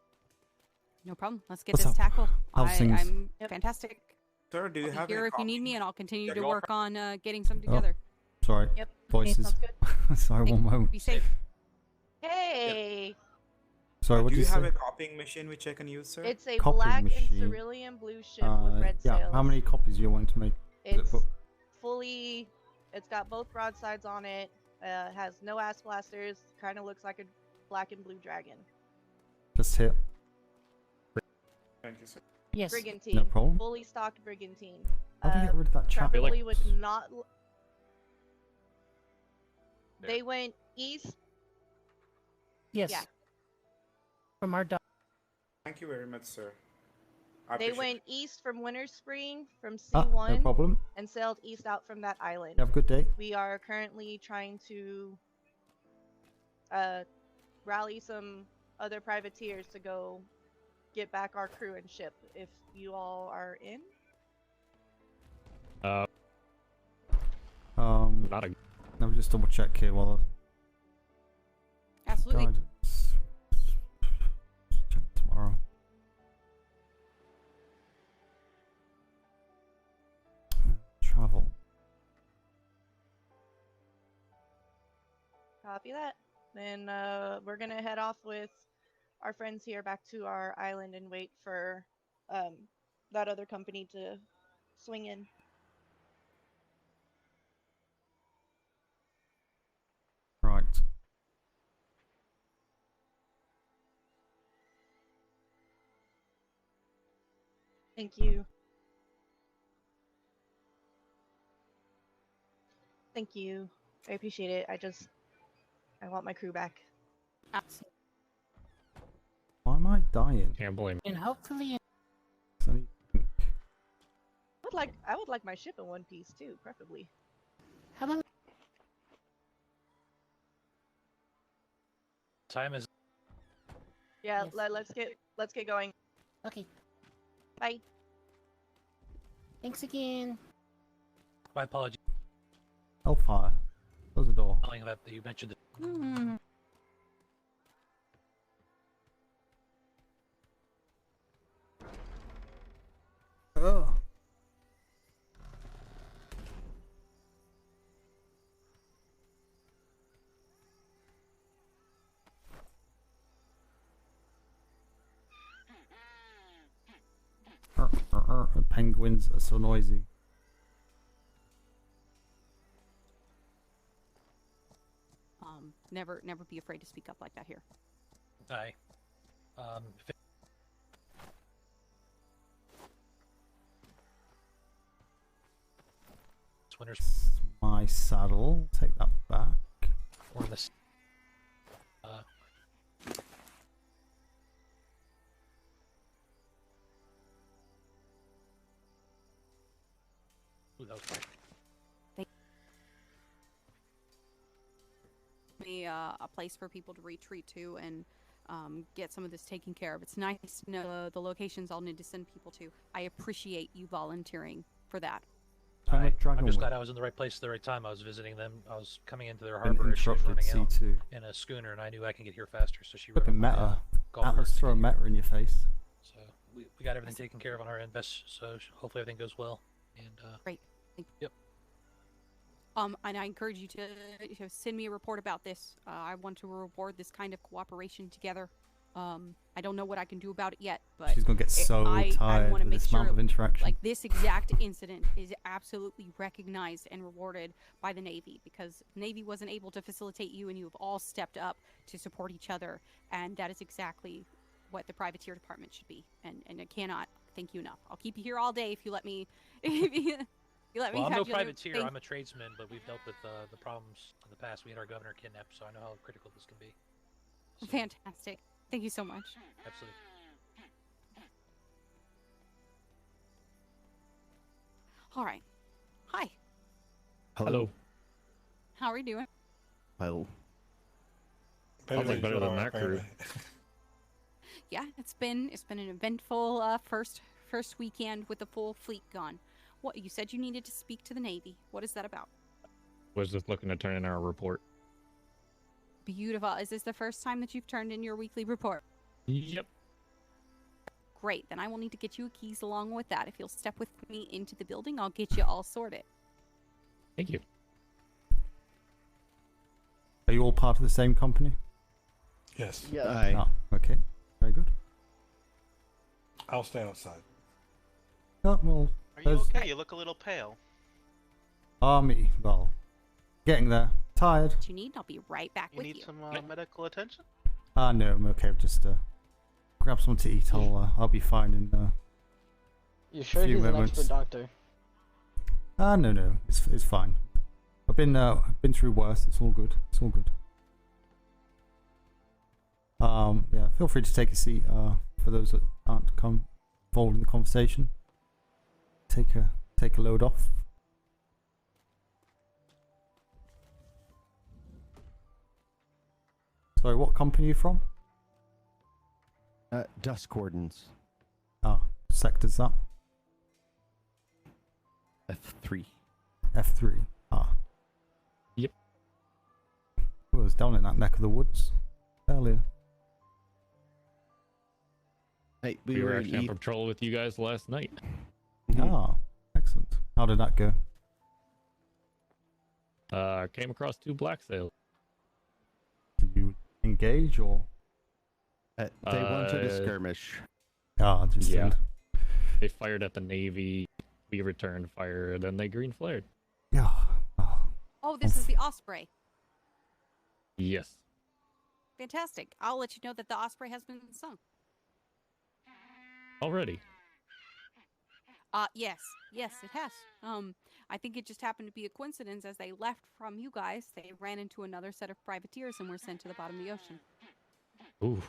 No problem. Let's get What's this up? tackled. How's things? I'm fantastic. Sir, do you I'll be have here any if you need copy? me, and I'll continue Yeah, to go work for- on getting some together. Sorry. Yep. Voices. Sounds good. Sorry, one moment. Be safe. Hey, Sorry, what do did you you have say? a copying machine which I can use, sir? it's a Copying black and machine. cerulean blue ship with red Yeah. sails. How many copies do you want to make? Is it It's for- fully. It's got both broadsides on it. Has no ass blasters. Kind of looks like a black and blue dragon. Just hit. Thank you, sir. Yes. Brigantine. No problem. Fully stocked brigantine. How do you get rid of that chat? Preferably would not. They went east. Yes. Yeah. From our dock. Thank you very much, sir. I They appreciate went east from Winter Spring from Ah, C1 no problem. and sailed east out from that island. You have a good day. We are currently trying to rally some other privateers to go get back our crew and ship. If you all are in, Not a. Let me just double check here while. Absolutely. Guidance. Check tomorrow. Travel. copy that. Then we're gonna head off with our friends here back to our island and wait for that other company to swing in. Right. Thank you. Thank you. I appreciate it. I want my crew back. Why am I dying? Can't blame. And hopefully, I would like my ship in one piece too, preferably. how long? Time is. Yeah, Yes. let's get going. Okay. Bye. Thanks again. My apologies. Hellfire. Close the door. Telling that you mentioned it. Ugh. The penguins are so noisy. Never be afraid to speak up like that here. Aye. Winter's My saddle. Take that back. or this. Ooh, that was fine. Be a place for people to retreat to and get some of this taken care of. It's nice to know the locations I'll need to send people to. I appreciate you volunteering for that. I'm Dragon just Wing. glad I was in the right place at the right time. I was visiting them. I was coming into their Been harbor as she was interrupted, running out C2. in a schooner, and I knew I can get here faster. So she wrote Flipping my meta. golf Atlas cart. throw a meta in your face. So we got everything taken care of on our end, best. So hopefully everything goes well. And Great. Yep. And I encourage you to send me a report about this. I want to reward this kind of cooperation together. I don't know what I can do about it yet, but She's gonna get so I tired want to with make this sure amount of interaction. like this exact incident is absolutely recognized and rewarded by the Navy, because Navy wasn't able to facilitate you, and you have all stepped up to support each other, and that is exactly what the privateer department should be. And I cannot thank you enough. I'll keep you here all day if you let me. If you let me well, I'm have no you other privateer. thing. I'm a tradesman, but we've dealt with the problems in the past. We had our governor kidnapped, so I know how critical this can be. Fantastic. Thank you so much. Absolutely. All right. Hi. Hello. How are you doing? Well. Probably better than that crew. Yeah, it's been an eventful first weekend with the full fleet gone. What, you said you needed to speak to the Navy. What is that about? Was just looking to turn in our report. Beautiful. Is this the first time that you've turned in your weekly report? Yep. Great. Then I will need to get you keys along with that. If you'll step with me into the building, I'll get you all sorted. Thank you. Are you all part of the same company? Yes. Yeah. Ah, okay. Very good. I'll stay outside. Oh, well, Are you there's okay? You look a little pale. army. Well, getting there. Tired. What you need, I'll be right back You with need you. some medical attention? No, I'm okay. Just grab something to eat. I'll be fine in You sure a few he's an moments. expert doctor? No. It's fine. I've been through worse. It's all good. It's all good. Yeah. Feel free to take a seat. For those that aren't involved in the conversation, take a load off. Sorry, what company are you from? Dusk Wardens. Ah, what sector's that? F3. F3. Ah. Yep. Well, it was down in that neck of the woods earlier. Hey, We were actually on patrol with you guys last night. Ah, excellent. How did that go? Came across 2 black sails. Did you engage or? They wanted a skirmish. Ah, just yeah. They fired at the Navy. We returned fire, and then they green flared. Yeah. Oh, this is the Osprey. Yes. Fantastic. I'll let you know that the Osprey has been sunk. Already. Yes, it has. I think it just happened to be a coincidence. As they left from you guys, they ran into another set of privateers and were sent to the bottom of the ocean. Ooh.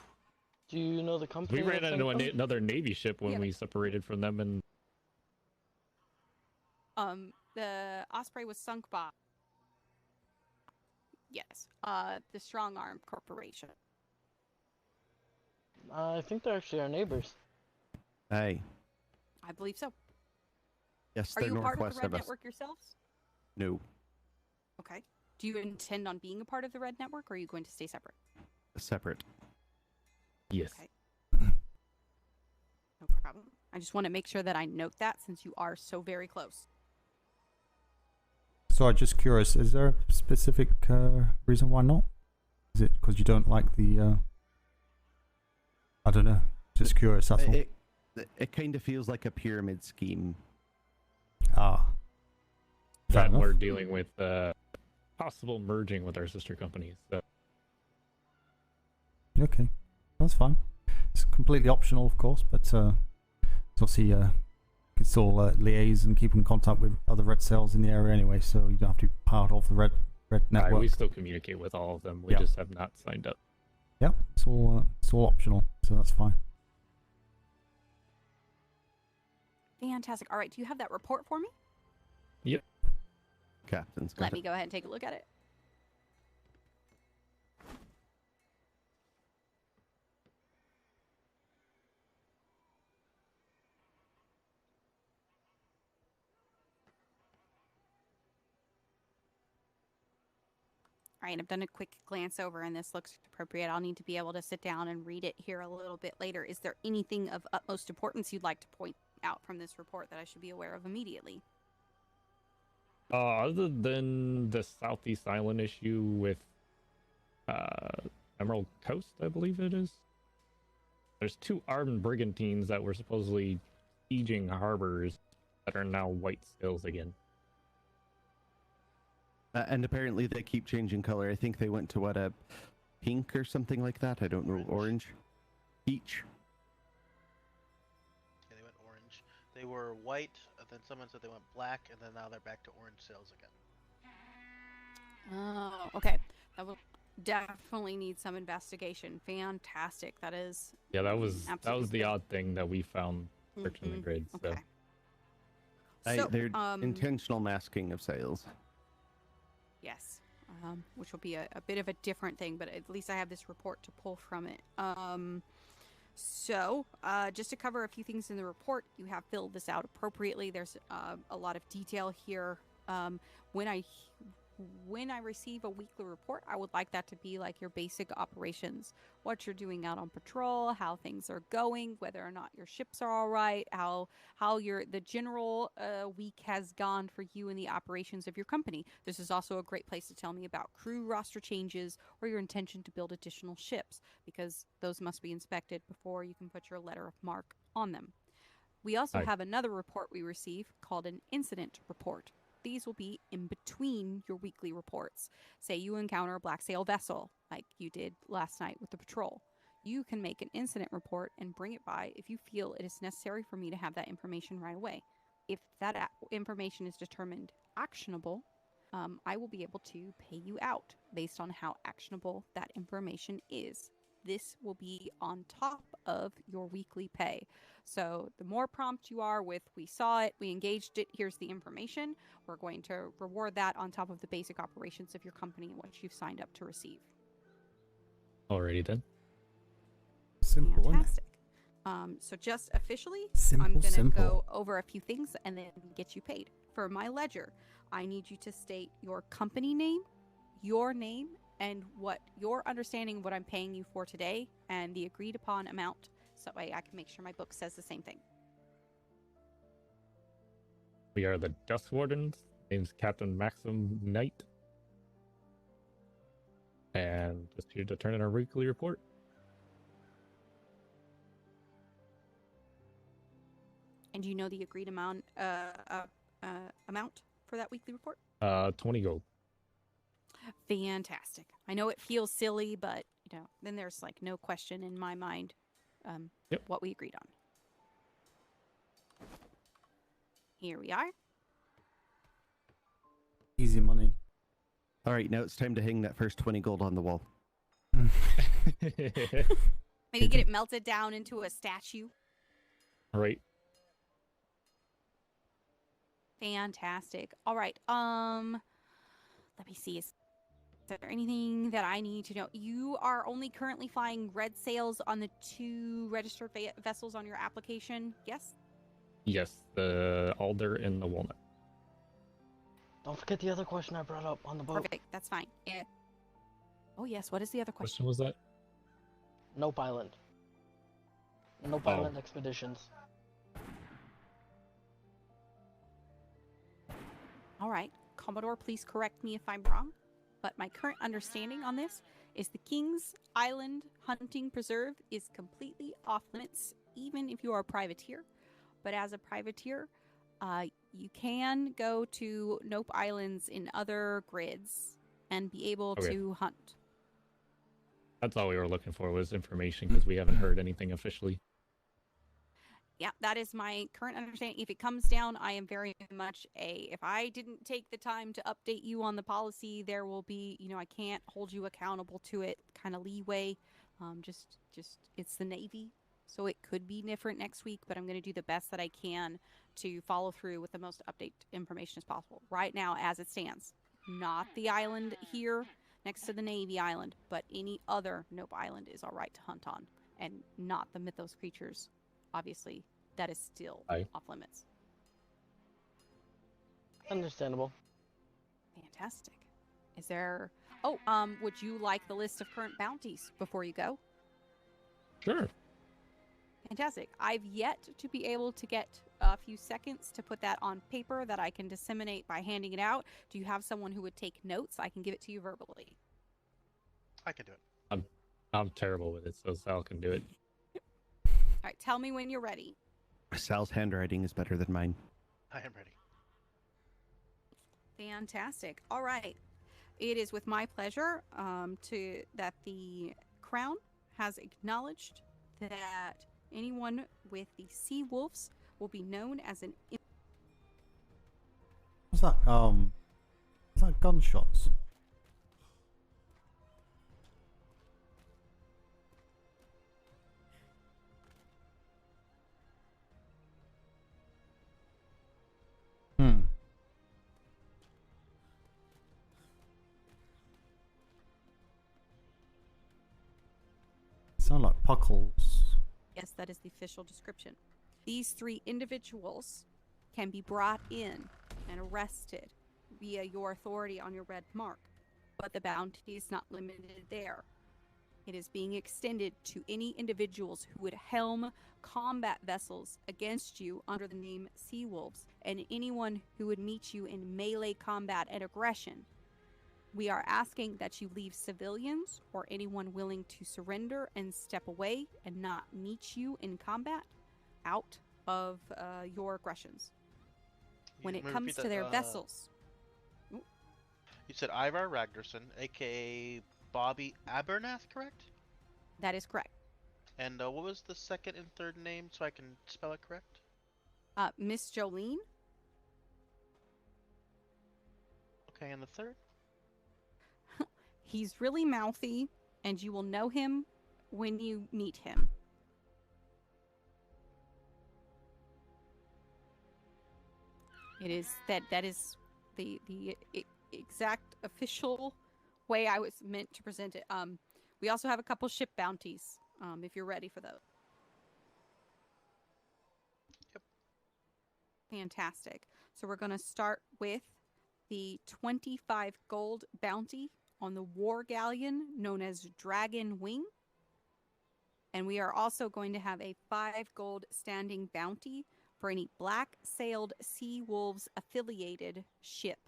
Do you know the company? We ran that into sent them? another Navy ship when we separated from them, and The Osprey was sunk by... Yes, the Strong Arm Corporation. I think they're actually our neighbors. Hey. I believe so. Yes, Are they're you a part of northwest the Red of us. Network yourselves? No. Okay. Do you intend on being a part of the Red Network, or are you going to stay separate? Separate. Yes. Okay. No problem. I just want to make sure that I note that since you are so very close. So I'm just curious, is there a specific reason why not? Is it because you don't like the, I don't know, just curious, that's all. It kind of feels like a pyramid scheme. Ah. Fair that enough. we're dealing with possible merging with our sister companies. So. Okay, that's fine. It's completely optional, of course, but it's obviously you can still liaise and keep in contact with other red cells in the area anyway, so you don't have to be part of the red network. We still communicate with all of them. We Yeah. just have not signed up. Yep, it's all optional, so that's fine. Fantastic. All right, do you have that report for me? Yep. Captain's got Let it. me go ahead and take a look at it. All right, I've done a quick glance over and this looks appropriate. I'll need to be able to sit down and read it here a little bit later. Is there anything of utmost importance you'd like to point out from this report that I should be aware of immediately? Other than the Southeast Island issue with Emerald Coast, I believe it is. There's 2 armed brigantines that were supposedly sieging harbors that are now white sails again. And apparently they keep changing color. I think they went to what, a pink or something like that? I don't know. Orange? Peach? Yeah, they went orange. They were white, and then someone said they went black, and then now they're back to orange sails again. Oh, okay. That will definitely need some investigation. Fantastic. That is. Yeah, that was absolutely the odd thing that we found searching the grid. So. Okay. So, they're intentional masking of sails. Yes, which will be a bit of a different thing, but at least I have this report to pull from it. So, just to cover a few things in the report, you have filled this out appropriately. There's a lot of detail here. When I when I receive a weekly report, I would like that to be like your basic operations, what you're doing out on patrol, how things are going, whether or not your ships are all right, how the general week has gone for you in the operations of your company. This is also a great place to tell me about crew roster changes or your intention to build additional ships, because those must be inspected before you can put your letter of marque on them. We also have another report we receive called an incident report. These will be in between your weekly reports. Say you encounter a black sail vessel, like you did last night with the patrol. You can make an incident report and bring it by if you feel it is necessary for me to have that information right away. If that information is determined actionable, I will be able to pay you out based on how actionable that information is. This will be on top of your weekly pay. So the more prompt you are with, we saw it, we engaged it, here's the information, we're going to reward that on top of the basic operations of your company and what you've signed up to receive. Alrighty then. Simple, Fantastic. So just officially, I'm going to go over a few things and then get you paid. For my ledger, I need you to state your company name, your name, and what your understanding of what I'm paying you for today and the agreed upon amount, so that way I can make sure my book says the same thing. We are the Dust Wardens. Name's Captain Maxim Knight. And just here to turn in our weekly report. And do you know the agreed amount for that weekly report? 20 gold. Fantastic. I know it feels silly, but then there's like no question in my mind what we agreed on. Here we are. Easy money. All right, now it's time to hang that first 20 gold on the wall. Maybe get it melted down into a statue. All right. Fantastic. All right. Let me see. Is there anything that I need to know? You are only currently flying red sails on the 2 registered vessels on your application, yes? Yes, the Alder and the Walnut. Don't forget the other question I brought up on the boat. Perfect. That's fine. Yeah. Oh, yes. What is the other question? Was that? Nope Island. Nope Island expeditions. All right. Commodore, please correct me if I'm wrong, but my current understanding on this is the King's Island Hunting Preserve is completely off limits, even if you are a privateer. But as a privateer, you can go to Nope Islands in other grids and be able to hunt. That's all we were looking for, was information, because we haven't heard anything officially. Yeah, that is my current understanding. If it comes down, I am very much if I didn't take the time to update you on the policy, there will be, I can't hold you accountable to it kind of leeway. Just it's the Navy. So it could be different next week, but I'm going to do the best that I can to follow through with the most update information as possible. Right now, as it stands, not the island here next to the Navy island, but any other Nope Island is all right to hunt on, and not the Mythos creatures. Obviously, that is still off limits. Understandable. Fantastic. Is there... would you like the list of current bounties before you go? Sure. Fantastic. I've yet to be able to get a few seconds to put that on paper that I can disseminate by handing it out. Do you have someone who would take notes? I can give it to you verbally. I can do it. I'm terrible with it, so Sal can do it. All right, tell me when you're ready. Sal's handwriting is better than mine. I am ready. Fantastic. All right. It is with my pleasure that the Crown has acknowledged that anyone with the Sea Wolves will be known as an... What's that? Is that gunshots? Sound like puckles. Yes, that is the official description. These 3 individuals can be brought in and arrested via your authority on your red mark. But the bounty is not limited there. It is being extended to any individuals who would helm combat vessels against you under the name Sea Wolves, and anyone who would meet you in melee combat and aggression. We are asking that you leave civilians or anyone willing to surrender and step away and not meet you in combat out of your aggressions. When it comes to their vessels. You said Ivar Ragnarsson, aka Bobby Abernath, correct? That is correct. And what was the second and third name so I can spell it correct? Miss Jolene. Okay, and the third? He's really mouthy, and you will know him when you meet him. It is that is the exact official way I was meant to present it. We also have a couple ship bounties, if you're ready for those. Yep. Fantastic. So we're going to start with the 25 gold bounty on the war galleon known as Dragon Wing. And we are also going to have a 5 gold standing bounty for any black-sailed Sea Wolves affiliated ship.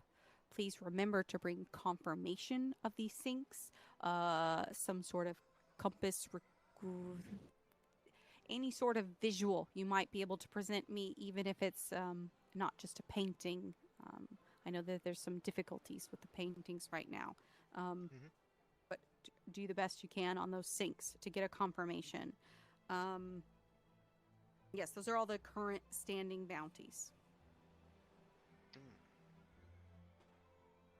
Please remember to bring confirmation of these sinks, some sort of compass, any sort of visual you might be able to present me, even if it's not just a painting. I know that there's some difficulties with the paintings right now. But do the best you can on those sinks to get a confirmation. Yes, those are all the current standing bounties. I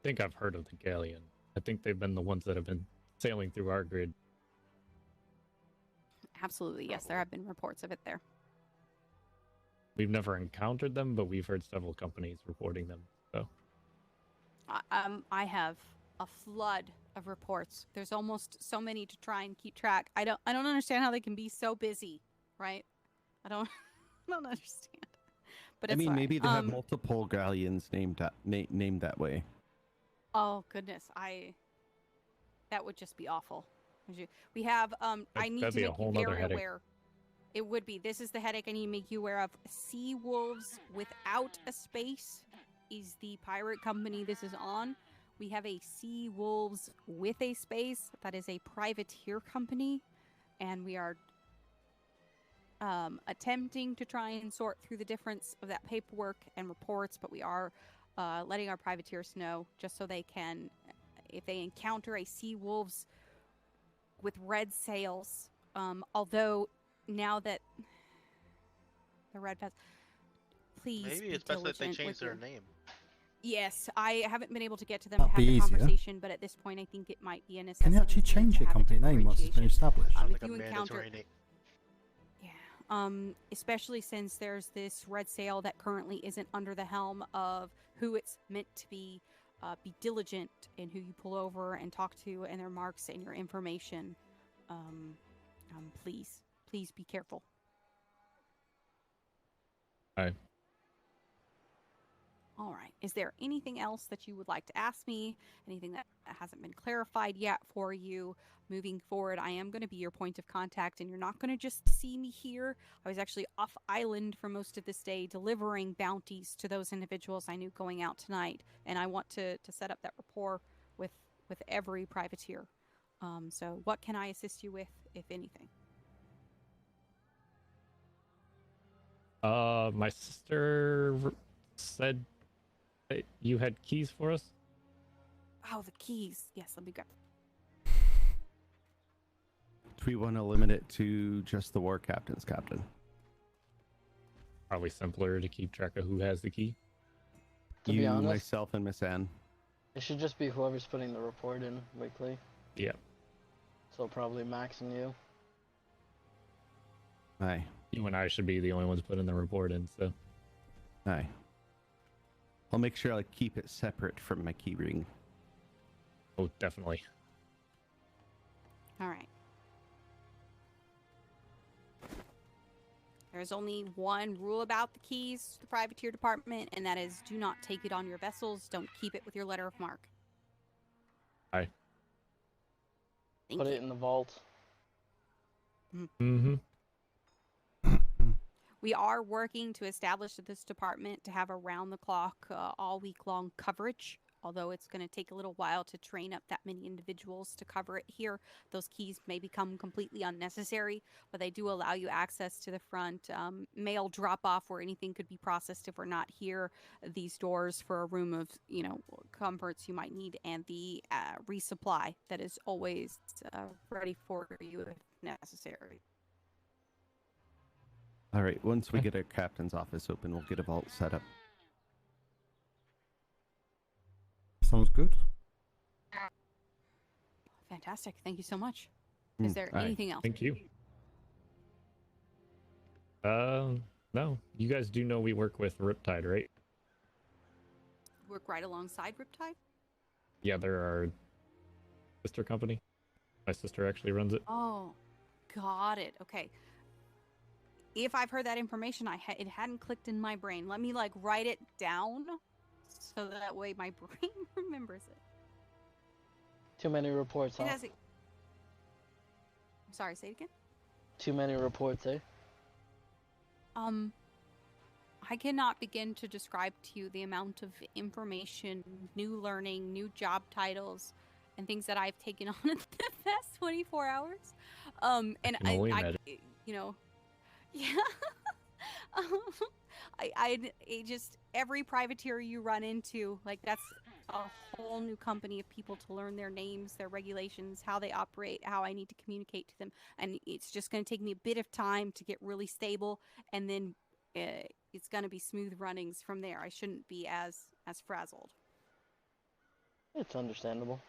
think I've heard of the galleon. I think they've been the ones that have been sailing through our grid. Absolutely, yes, there have been reports of it there. We've never encountered them, but we've heard several companies reporting them. So I have a flood of reports. There's almost so many to try and keep track. I don't understand how they can be so busy, right? I don't understand. But I it's mean, all maybe right. they have multiple galleons named that way. Oh goodness, that would just be awful. We have I need to be a make whole you nother very headache. aware. It would be. This is the headache I need to make you aware of. Sea Wolves without a space is the pirate company this is on. We have a Sea Wolves with a space that is a privateer company, and we are attempting to try and sort through the difference of that paperwork and reports, but we are letting our privateers know just so they can, if they encounter a Sea Wolves with red sails, although now that the red pass, please Maybe be it's best that they diligent change with their your... name. Yes, I haven't been able to get to them That'd to have be the easier. conversation, but at this point I think it might be a necessity. Can you actually change your company name once it's been established? If you encounter, especially since there's this red sail that currently isn't under the helm of who it's meant to be diligent in who you pull over and talk to and their marks and your information. Please be careful. Hi. All right. Is there anything else that you would like to ask me? Anything that hasn't been clarified yet for you? Moving forward, I am going to be your point of contact, and you're not going to just see me here. I was actually off island for most of this day delivering bounties to those individuals I knew going out tonight, and I want to set up that rapport with every privateer. So what can I assist you with, if anything? My sister said that you had keys for us. Oh, the keys. Yes, let me grab. Do we want to limit it to just the war captain's captain? Probably simpler to keep track of who has the key. To be honest, myself, and Miss Anne. It should just be whoever's putting the report in weekly. Yeah. So probably Max and you. Aye. You and I should be the only ones putting the report in, so. Aye. I'll make sure I keep it separate from my key ring. Oh, definitely. All right. There's only one rule about the keys to the privateer department, and that is do not take it on your vessels. Don't keep it with your letter of marque. Aye. Put it in the vault. Mm-hmm. We are working to establish this department to have around-the-clock, all week-long coverage. Although it's going to take a little while to train up that many individuals to cover it here. Those keys may become completely unnecessary, but they do allow you access to the front. Mail drop-off where anything could be processed if we're not here. These doors for a room of, comforts you might need. And the resupply that is always ready for you if necessary. All right, once we get our captain's office open, we'll get a vault set up. Sounds good. Fantastic. Thank you so much. Is there anything else? Thank you. No. You guys do know we work with Riptide, right? Work right alongside Riptide? Yeah, they're our sister company. My sister actually runs it. Oh, got it. Okay. If I've heard that information, it hadn't clicked in my brain. Let me write it down so that way my brain remembers it. Too many reports, huh? I'm sorry, say it again? Too many reports, eh? I cannot begin to describe to you the amount of information, new learning, new job titles, and things that I've taken on in the past 24 hours. And I yeah. I just, every privateer you run into, that's a whole new company of people to learn their names, their regulations, how they operate, how I need to communicate to them. And it's just going to take me a bit of time to get really stable, and then it's going to be smooth runnings from there. I shouldn't be as frazzled. It's understandable.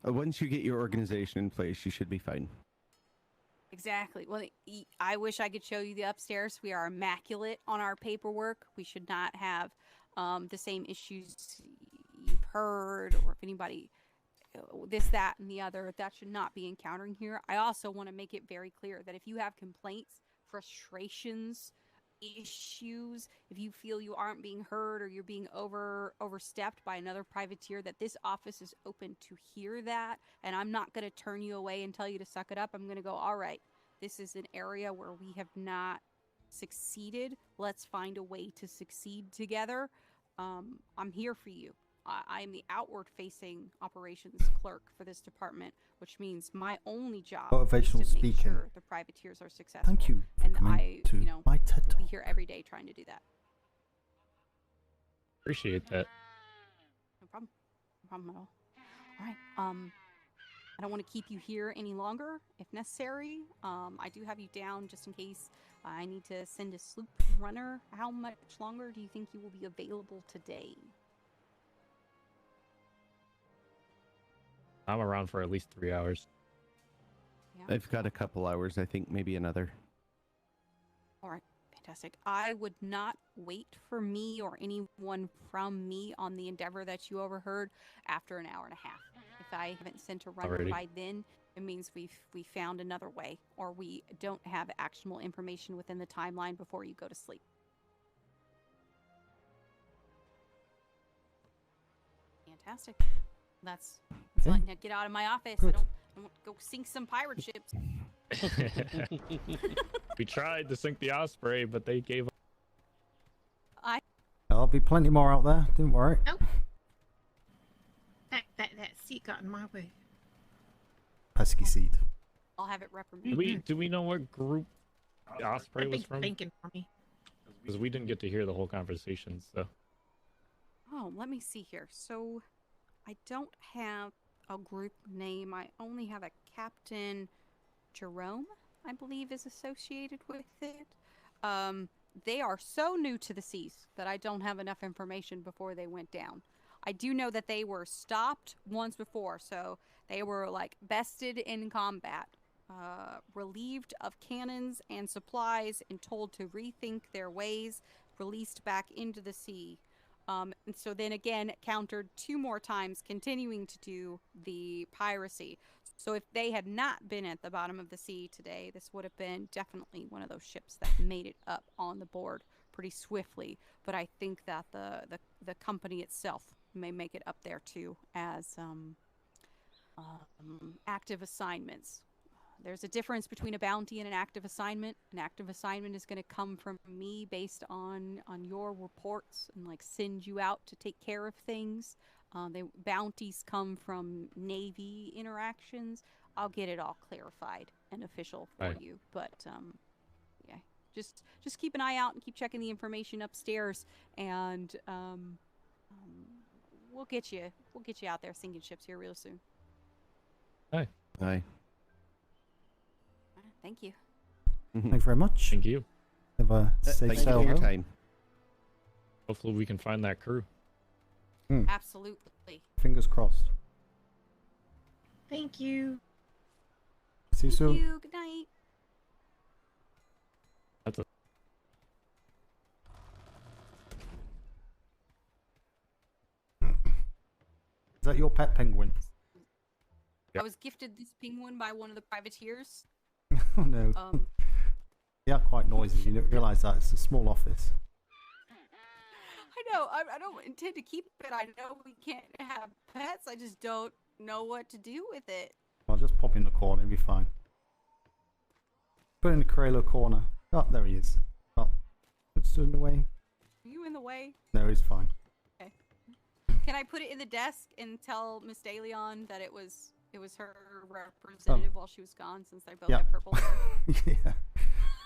Once you get your organization in place, you should be fine. Exactly. Well, I wish I could show you the upstairs. We are immaculate on our paperwork. We should not have the same issues you've heard, or if anybody this, that, and the other, that should not be encountering here. I also want to make it very clear that if you have complaints, frustrations, issues, if you feel you aren't being heard or you're being overstepped by another privateer, that this office is open to hear that, and I'm not going to turn you away and tell you to suck it up. I'm going to go, all right, this is an area where we have not succeeded. Let's find a way to succeed together. I'm here for you. I am the outward-facing operations clerk for this department, which means my only job Motivational is to make speaking. sure the privateers are successful. Thank you for and coming to my TED will Talk. be here every day trying to do that. Appreciate that. No problem. No problem at all. All right. I don't want to keep you here any longer, if necessary. I do have you down just in case I need to send a sloop runner. How much longer do you think you will be available today? I'm around for at least 3 hours. Yeah. I've got a couple hours, I think, maybe another. All right, fantastic. I would not wait for me or anyone from me on the endeavor that you overheard after an hour and a half. If I haven't sent a runner Alrighty. by then, it means we found another way, or we don't have actionable information within the timeline before you go to sleep. Fantastic. That's letting it get out of my office. I don't want to go sink some pirate ships. We tried to sink the Osprey, but they gave up. There'll be plenty more out there. Don't worry. Oh. That seat got in my way. Pesky seed. I'll have it reprimanded. Do we know what group the Osprey I've was been from? thinking for me. Because we didn't get to hear the whole conversation, so. Oh, let me see here. So, I don't have a group name. I only have a Captain Jerome, I believe, is associated with it. They are so new to the seas that I don't have enough information before they went down. I do know that they were stopped once before, so they were bested in combat, relieved of cannons and supplies, and told to rethink their ways, released back into the sea. And so then again countered 2 more times, continuing to do the piracy. So if they had not been at the bottom of the sea today, this would have been definitely one of those ships that made it up on the board pretty swiftly. But I think that the company itself may make it up there too as active assignments. There's a difference between a bounty and an active assignment. An active assignment is going to come from me based on your reports and like send you out to take care of things. The bounties come from Navy interactions. I'll get it all clarified and official for you. But yeah, just keep an eye out and keep checking the information upstairs, and we'll get you out there sinking ships here real soon. Aye. Thank you. Thank you very much. Thank you. Have a safe Thank you sail for your home. time. Hopefully we can find that crew. Absolutely. Fingers crossed. Thank you. See you soon. Thank you. Good night. That's a Is that your pet penguin? I was gifted this penguin by one of the privateers. Oh no. Yeah, quite noisy. You don't realise that it's a small office. I know. I don't intend to keep it. I know we can't have pets. I just don't know what to do with it. I'll just pop in the corner. It'll be fine. Put it in the Corello corner. Oh, there he is. Oh, stood in the way. Are you in the way? No, he's fine. Okay. Can I put it in the desk and tell Miss DeLeon that it was her representative while she was gone, since they both have purple hair?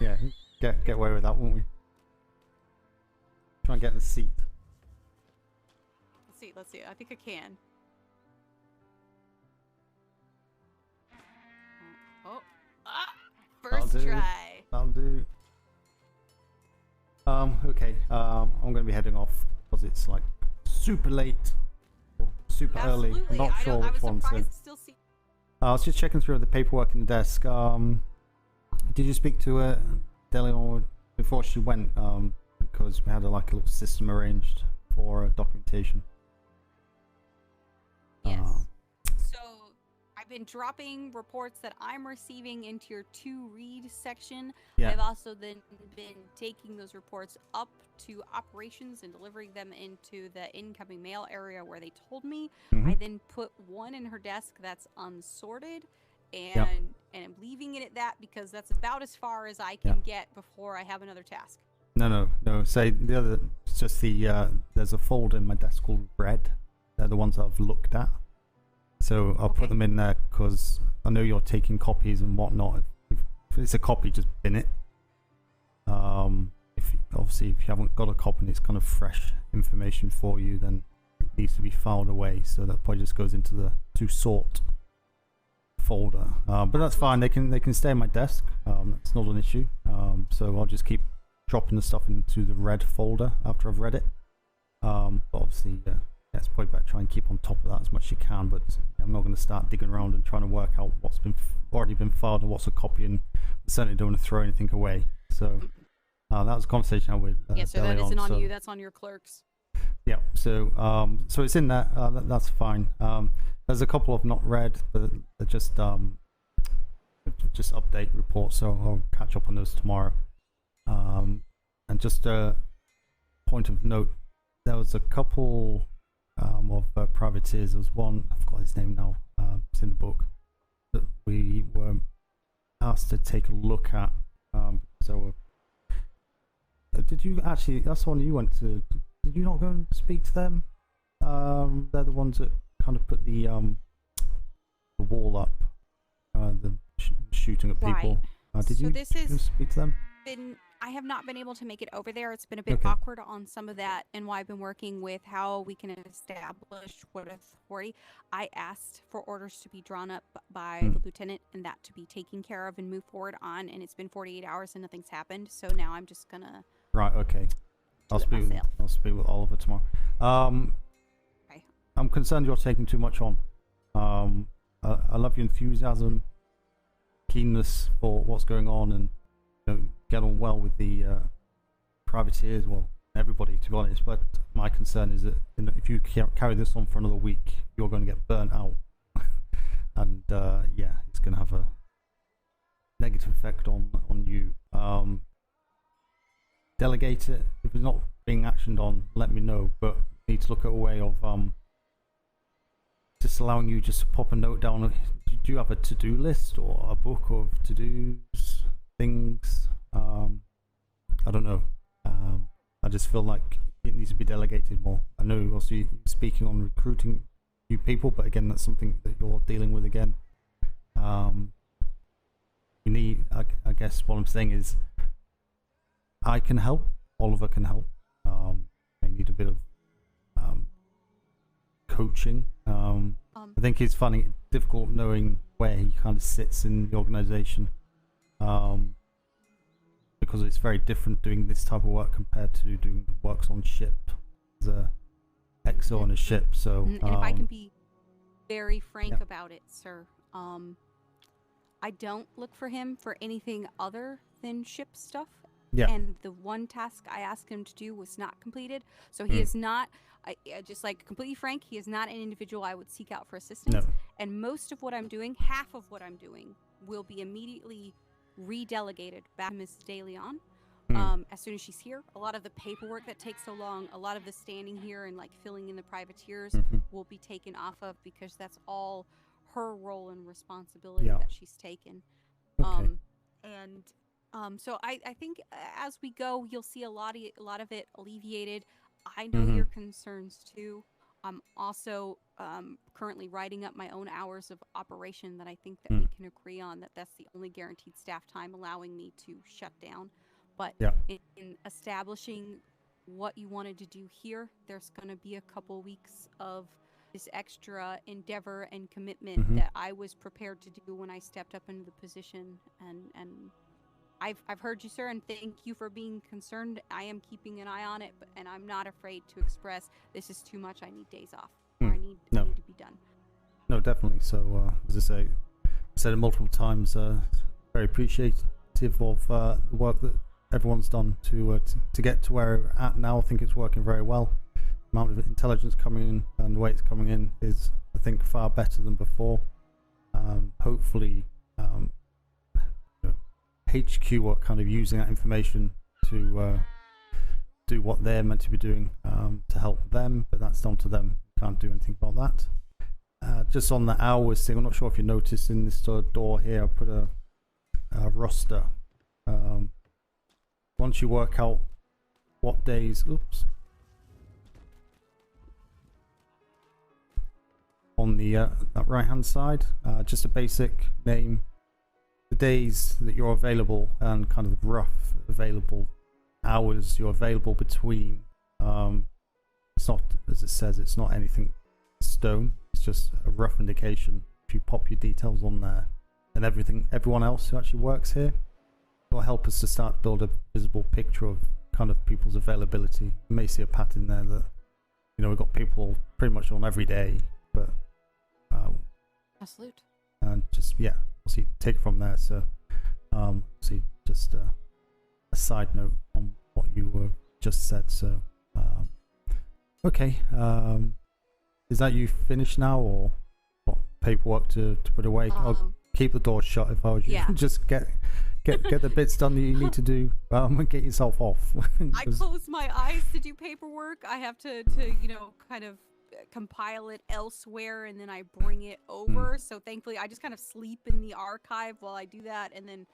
Yeah. Get away with that, won't we? Try and get in the seat. Let's see. I think I can. First try. That'll do. Okay. I'm going to be heading off because it's like super late or super early. I'm not sure which one. So. I was just checking through the paperwork in the desk. Did you speak to DeLeon before she went? Because we had like a little system arranged for documentation. Yes. So I've been dropping reports that I'm receiving into your to read section. Yeah. I've also then been taking those reports up to operations and delivering them into the incoming mail area where they told me. I then put one in her desk that's unsorted, and I'm leaving it at that because that's about as far as I can get before I have another task. No. Say the other. It's just the there's a folder in my desk called red. They're the ones I've looked at. So I'll put them in there because I know you're taking copies and whatnot. If it's a copy, just bin it. If you haven't got a copy and it's kind of fresh information for you, then it needs to be filed away. So that probably just goes into the to sort folder. But that's fine. They can stay on my desk. That's not an issue. So I'll just keep dropping the stuff into the red folder after I've read it. But obviously, it's probably better to try and keep on top of that as much as you can. But I'm not going to start digging around and trying to work out what's been already been filed and what's a copy, and certainly don't want to throw anything away. So that was a conversation I had with so that isn't on you. That's on your clerks. Yeah. So so it's in there. That's fine. There's a couple I've not read, but they're just update reports. So I'll catch up on those tomorrow. And just a point of note, there was a couple of privateers. There was one, I forgot his name now, it's in the book, that we were asked to take a look at. Did you actually, that's the one you went to, did you not go and speak to them? They're the ones that kind of put the wall up, the shooting at people. Did you speak to them? I have not been able to make it over there. It's been a bit awkward on some of that, and why I've been working with how we can establish what authority. I asked for orders to be drawn up by the lieutenant and that to be taken care of and move forward on, and it's been 48 hours and nothing's happened. So now I'm just gonna. Right. Okay. I'll speak with Oliver tomorrow. I'm concerned you're taking too much on. I love your enthusiasm, keenness for what's going on, and get on well with the privateers, well, everybody, to be honest. But my concern is that if you carry this on for another week, you're going to get burnt out. and yeah, it's going to have a negative effect on you. Delegate it. If it's not being actioned on, let me know, but need to look at a way of just allowing you just to pop a note down. Do you have a to-do list or a book of to-dos, things? I don't know. I just feel like it needs to be delegated more. I know also you're speaking on recruiting new people, but again, that's something that you're dealing with again. You need, I guess what I'm saying is, I can help, Oliver can help. I need a bit of coaching. I think it's difficult knowing where he kind of sits in the organization, because it's very different doing this type of work compared to doing works on ship as a EXO on a ship. So and if I can be very frank about it, sir, I don't look for him for anything other than ship stuff. Yeah. And the one task I asked him to do was not completed. So he is not, just like completely frank, he is not an individual I would seek out for assistance. No. And most of what I'm doing, half of what I'm doing, will be immediately redelegated back to Miss De Leon. As soon as she's here. A lot of the paperwork that takes so long, a lot of the standing here and like filling in the privateers will be taken off of, because that's all her role and responsibility that she's taken. Okay. So I think as we go, you'll see a lot of it alleviated. I know your concerns too. I'm also currently writing up my own hours of operation that I think that we can agree on, that's the only guaranteed staff time allowing me to shut down. But in establishing what you wanted to do here, there's going to be a couple weeks of this extra endeavor and commitment that I was prepared to do when I stepped up into the position. And I've heard you, sir, and thank you for being concerned. I am keeping an eye on it, and I'm not afraid to express this is too much. I need days off, or I need to be done. No, definitely. So as I say, I said it multiple times. Very appreciative of the work that everyone's done to get to where we're at now. I think it's working very well. The amount of intelligence coming in and the way it's coming in is, I think, far better than before. Hopefully, HQ are kind of using that information to do what they're meant to be doing to help them, but that's down to them. Can't do anything about that. Just on the hours thing, I'm not sure if you noticed in this door here, I put a roster. Once you work out what days, on the that right hand side, just a basic name, the days that you're available, and kind of the rough available hours you're available between. It's not, as it says, it's not anything stone, it's just a rough indication. If you pop your details on there, and everyone else who actually works here, will help us to start to build a visible picture of kind of people's availability. You may see a pattern there that, you know, we've got people pretty much on every day, but salute. And just see, take it from there. So see, just a side note on what you just said. So okay, is that you finished now, or what paperwork to put away? I'll keep the door shut if I was you. Just get the bits done that you need to do, and get yourself off. I close my eyes to do paperwork. I have to kind of compile it elsewhere, and then I bring it over. So thankfully, I just kind of sleep in the archive while I do that, and then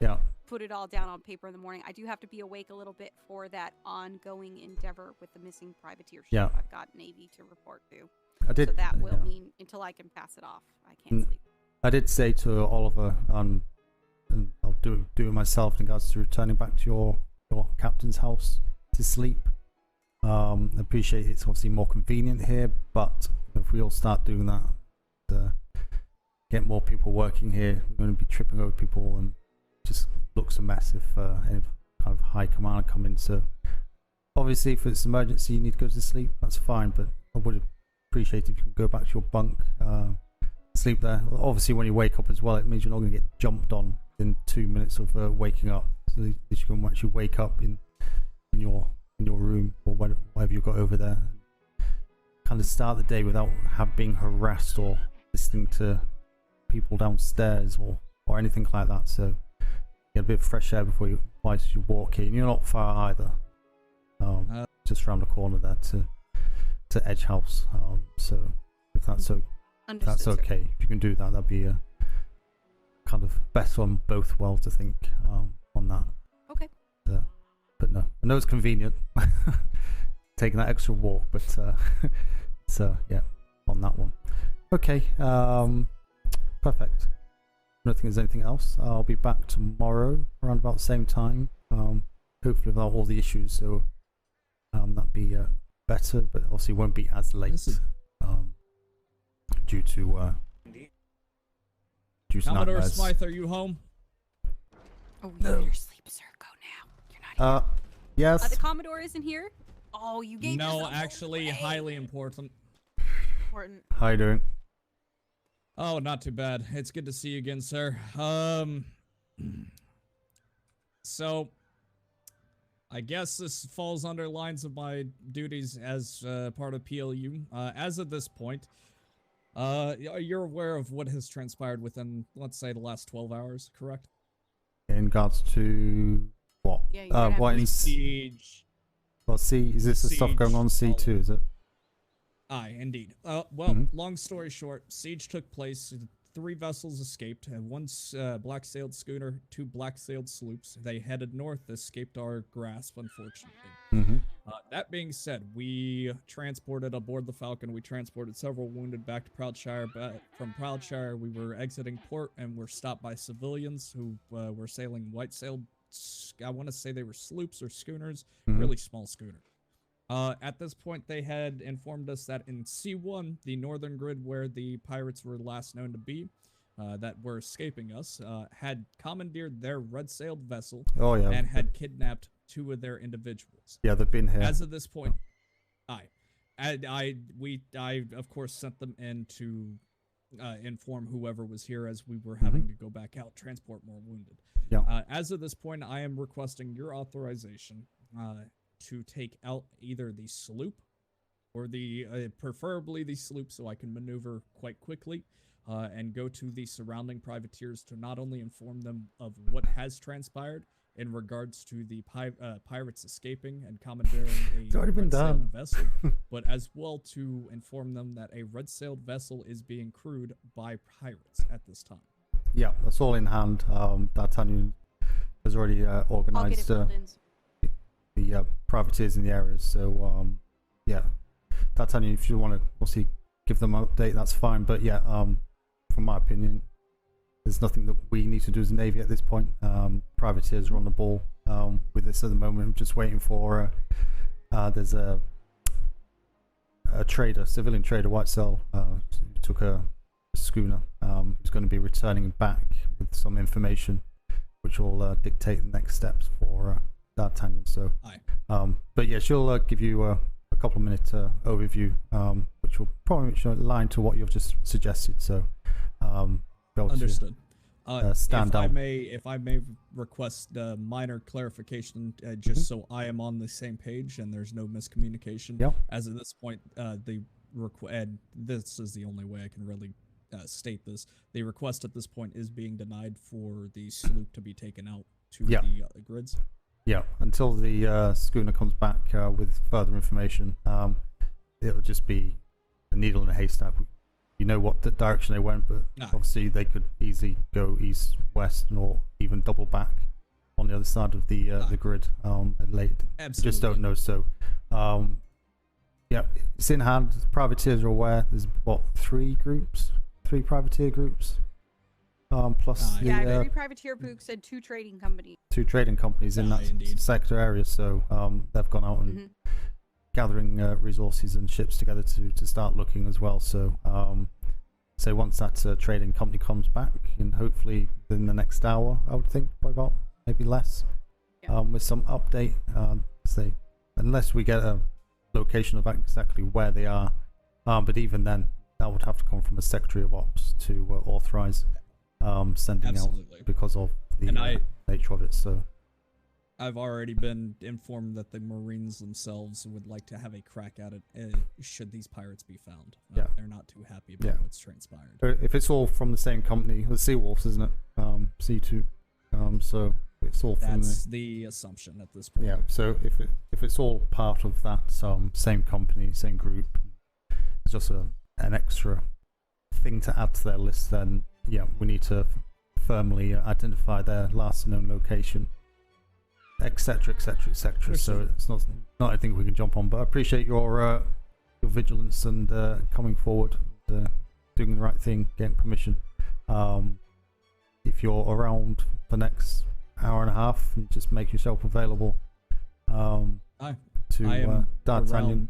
put it all down on paper in the morning. I do have to be awake a little bit for that ongoing endeavor with the missing privateer ship. I've got Navy to report to. So that will mean until I can pass it off, I can't sleep. I did say to Oliver, and I'll do it myself in regards to returning back to your captain's house to sleep. Appreciate it's obviously more convenient here, but if we all start doing that, get more people working here, we're going to be tripping over people, and just looks a mess if any kind of high command come in. So obviously, if it's an emergency, you need to go to sleep, that's fine, but I would appreciate if you can go back to your bunk, sleep there. Obviously, when you wake up as well, it means you're not going to get jumped on in 2 minutes of waking up. So at least you can actually wake up in your room, or whatever you've got over there, kind of start the day without being harassed or listening to people downstairs or anything like that. So get a bit of fresh air before you walk in. You're not far either. Just around the corner there to Edge House. So if that's that's Understood, sir. okay, if you can do that, that'd be a kind of better on both worlds, I think. On that. Okay. But no, I know it's convenient taking that extra walk, but so yeah, on that one. Okay. Perfect. I don't think there's anything else. I'll be back tomorrow around about the same time. Hopefully without all the issues, so that'd be better, but obviously won't be as late due to Commodore nightmares. Smythe, are you home? Oh, you're in your sleep, sir. Go now. You're not here. Yes. The Commodore isn't here? Oh, you gave No, yourself actually, away. highly important. Important. How you doing? Oh, not too bad. It's good to see you again, sir. So, I guess this falls under lines of my duties as part of P.L.U. As of this point, you're aware of what has transpired within, let's say, the last 12 hours, correct? In regards to what? Yeah, what in siege? Well, C, is this the stuff going on C2? Is it? Aye, indeed. Long story short, siege took place. 3 vessels escaped, and 1 black-sailed schooner, 2 black-sailed sloops. They headed north, escaped our grasp, unfortunately. That being said, we transported aboard the Falcon. We transported several wounded back to Proudshire, but from Proudshire, we were exiting port and were stopped by civilians who were sailing white-sailed. I want to say they were sloops or schooners, really small schooner. At this point, they had informed us that in C1, the northern grid where the pirates were last known to be, that were escaping us, had commandeered their red-sailed vessel and had kidnapped 2 of their individuals. Yeah, they've been here. As of this point, I of course sent them in to inform whoever was here, as we were having to go back out, transport more wounded. Yeah. As of this point, I am requesting your authorization to take out either the sloop or the preferably the sloop, so I can maneuver quite quickly and go to the surrounding privateers to not only inform them of what has transpired in regards to the pirates escaping and commandeering a red-sailed vessel, but as well to inform them that a red-sailed vessel is being crewed by pirates at this time. Yeah, that's all in hand. D'Artagnan has already organised the privateers in the areas. So yeah, D'Artagnan, if you want to obviously give them an update, that's fine. But yeah, from my opinion, there's nothing that we need to do as a navy at this point. Privateers are on the ball with this at the moment. I'm just waiting for there's a trader, civilian trader, white sail, took a schooner. Who's going to be returning back with some information, which will dictate the next steps for D'Artagnan. So, but yeah, she'll give you a couple of minute overview, which will probably align to what you've just suggested. So, understood. Stand down. If I may request minor clarification, just so I am on the same page and there's no miscommunication. Yep. As of this point, this is the only way I can really state this. The request at this point is being denied for the sloop to be taken out to the grids. Yeah, until the schooner comes back with further information, it'll just be a needle in a haystack. You know what the direction they went, but obviously they could easily go east, west, or even double back on the other side of the grid late. Absolutely. Just don't know. So, yeah, it's in hand. Privateers are aware. There's what, 3 privateer groups, plus the 3 privateer books and 2 trading companies. 2 trading companies in that sector area. So they've gone out and gathering resources and ships together to start looking as well. So so once that trading company comes back, and hopefully within the next hour, I would think, by about maybe less, with some update, say, unless we get a location of exactly where they are, but even then that would have to come from a Secretary of Ops to authorize sending out because of the nature of it. So I've already been informed that the Marines themselves would like to have a crack at it should these pirates be found. Yeah. They're not too happy about what's transpired. If it's all from the same company, the Seawolves, isn't it? C2. So it's all from That's the assumption at this point. Yeah. So if it's all part of that same company, same group, it's just an extra thing to add to their list, then yeah, we need to firmly identify their last known location, etc., etc., etc. So it's not anything we can jump on. But I appreciate your vigilance and coming forward, doing the right thing, getting permission. If you're around the next hour and a half, just make yourself available to D'Artagnan.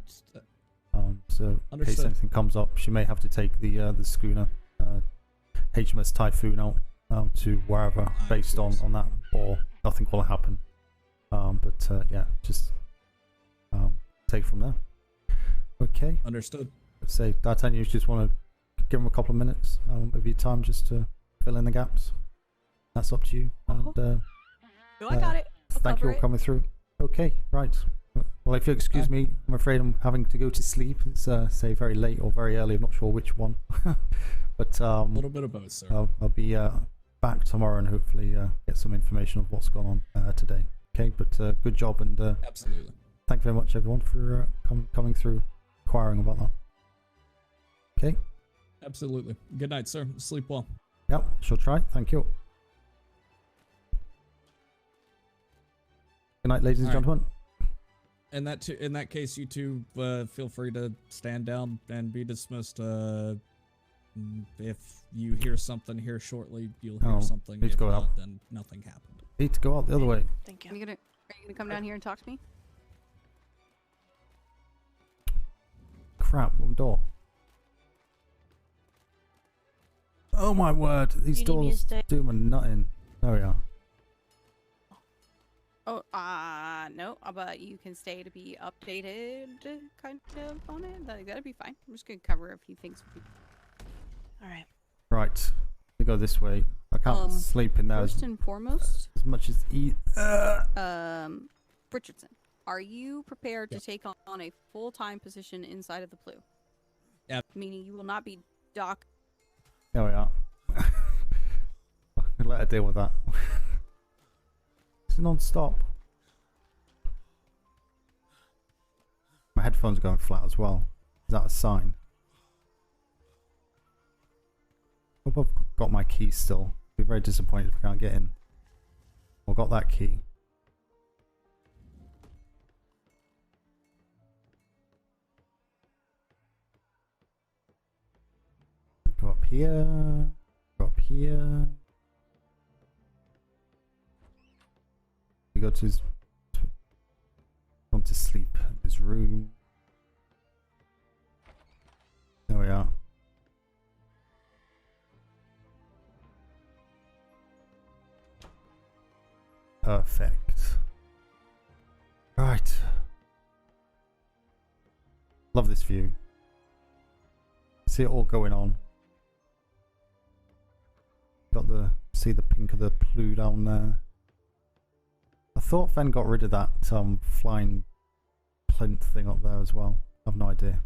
So in case anything comes up, she may have to take the schooner HMS Typhoon out to wherever based on that, or nothing will happen. But yeah, just take from there. Okay. Understood. Say, D'Artagnan, you just want to give him a couple of minutes of your time just to fill in the gaps. That's up to you. And No, I got it. thank you all coming through. Okay, right. Well, if you excuse me, I'm afraid I'm having to go to sleep. It's say very late or very early. I'm not sure which one. But a little bit of both, sir. I'll be back tomorrow and hopefully get some information of what's gone on today. Okay, but good job, and absolutely. Thank you very much, everyone, for coming through, inquiring about that. Okay. Absolutely. Good night, sir. Sleep well. Yep, shall try. Thank you. Good night, ladies and gentlemen. In that case, you two feel free to stand down and be dismissed. If you hear something here shortly, you'll hear something. Need to If go not, out. then nothing happened. Need to go out the other way. Thank you. Are you gonna come down here and talk to me? Crap, one door. Oh my word, these You need me to doors stay? do my nutting. There we are. Oh, no, but you can stay to be updated, kind of, on it. That'd be fine. I'm just gonna cover a few things with you. Alright. Right, we go this way. I can't sleep in there First and foremost, as much as Richardson, are you prepared to take on a full-time position inside of the P.L.U? Yep. Meaning you will not be doc. There we are. Let her deal with that. It's non-stop. My headphones are going flat as well. Is that a sign? Hope I've got my key still. Be very disappointed if I can't get in. Well, got that key. Go up here. Go up here. We go to his. Want to sleep in his room. There we are. Perfect. Right. Love this view. See it all going on. See the pink of the P.L.U down there. I thought Fen got rid of that flying plinth thing up there as well. I've no idea.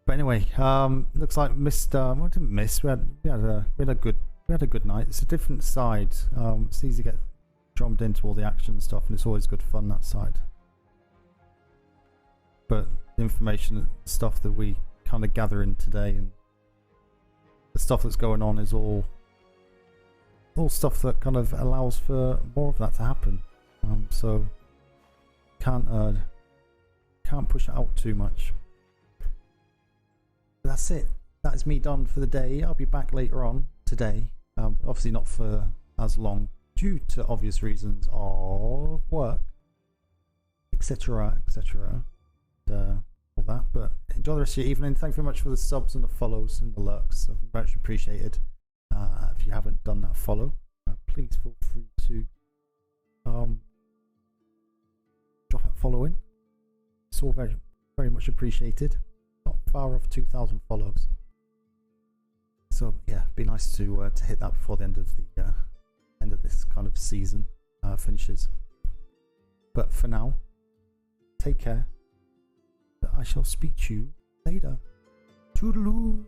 But anyway, looks like missed. Well, didn't miss. We had a good night. It's a different side. It's easy to get drummed into all the action and stuff, and it's always good fun that side. But the information and stuff that we kind of gather in today, and the stuff that's going on, is all stuff that kind of allows for more of that to happen. So can't push it out too much. But that's it. That is me done for the day. I'll be back later on today. Obviously not for as long, due to obvious reasons of work, etc., etc., all that. But enjoy the rest of your evening. Thank you very much for the subs and the follows and the lurks. Much appreciated. If you haven't done that follow, please feel free to drop that follow in. It's all very, very much appreciated. Not far off 2,000 follows. So yeah, be nice to hit that before the end of this kind of season finishes. But for now, take care. I shall speak to you later. Toodaloo.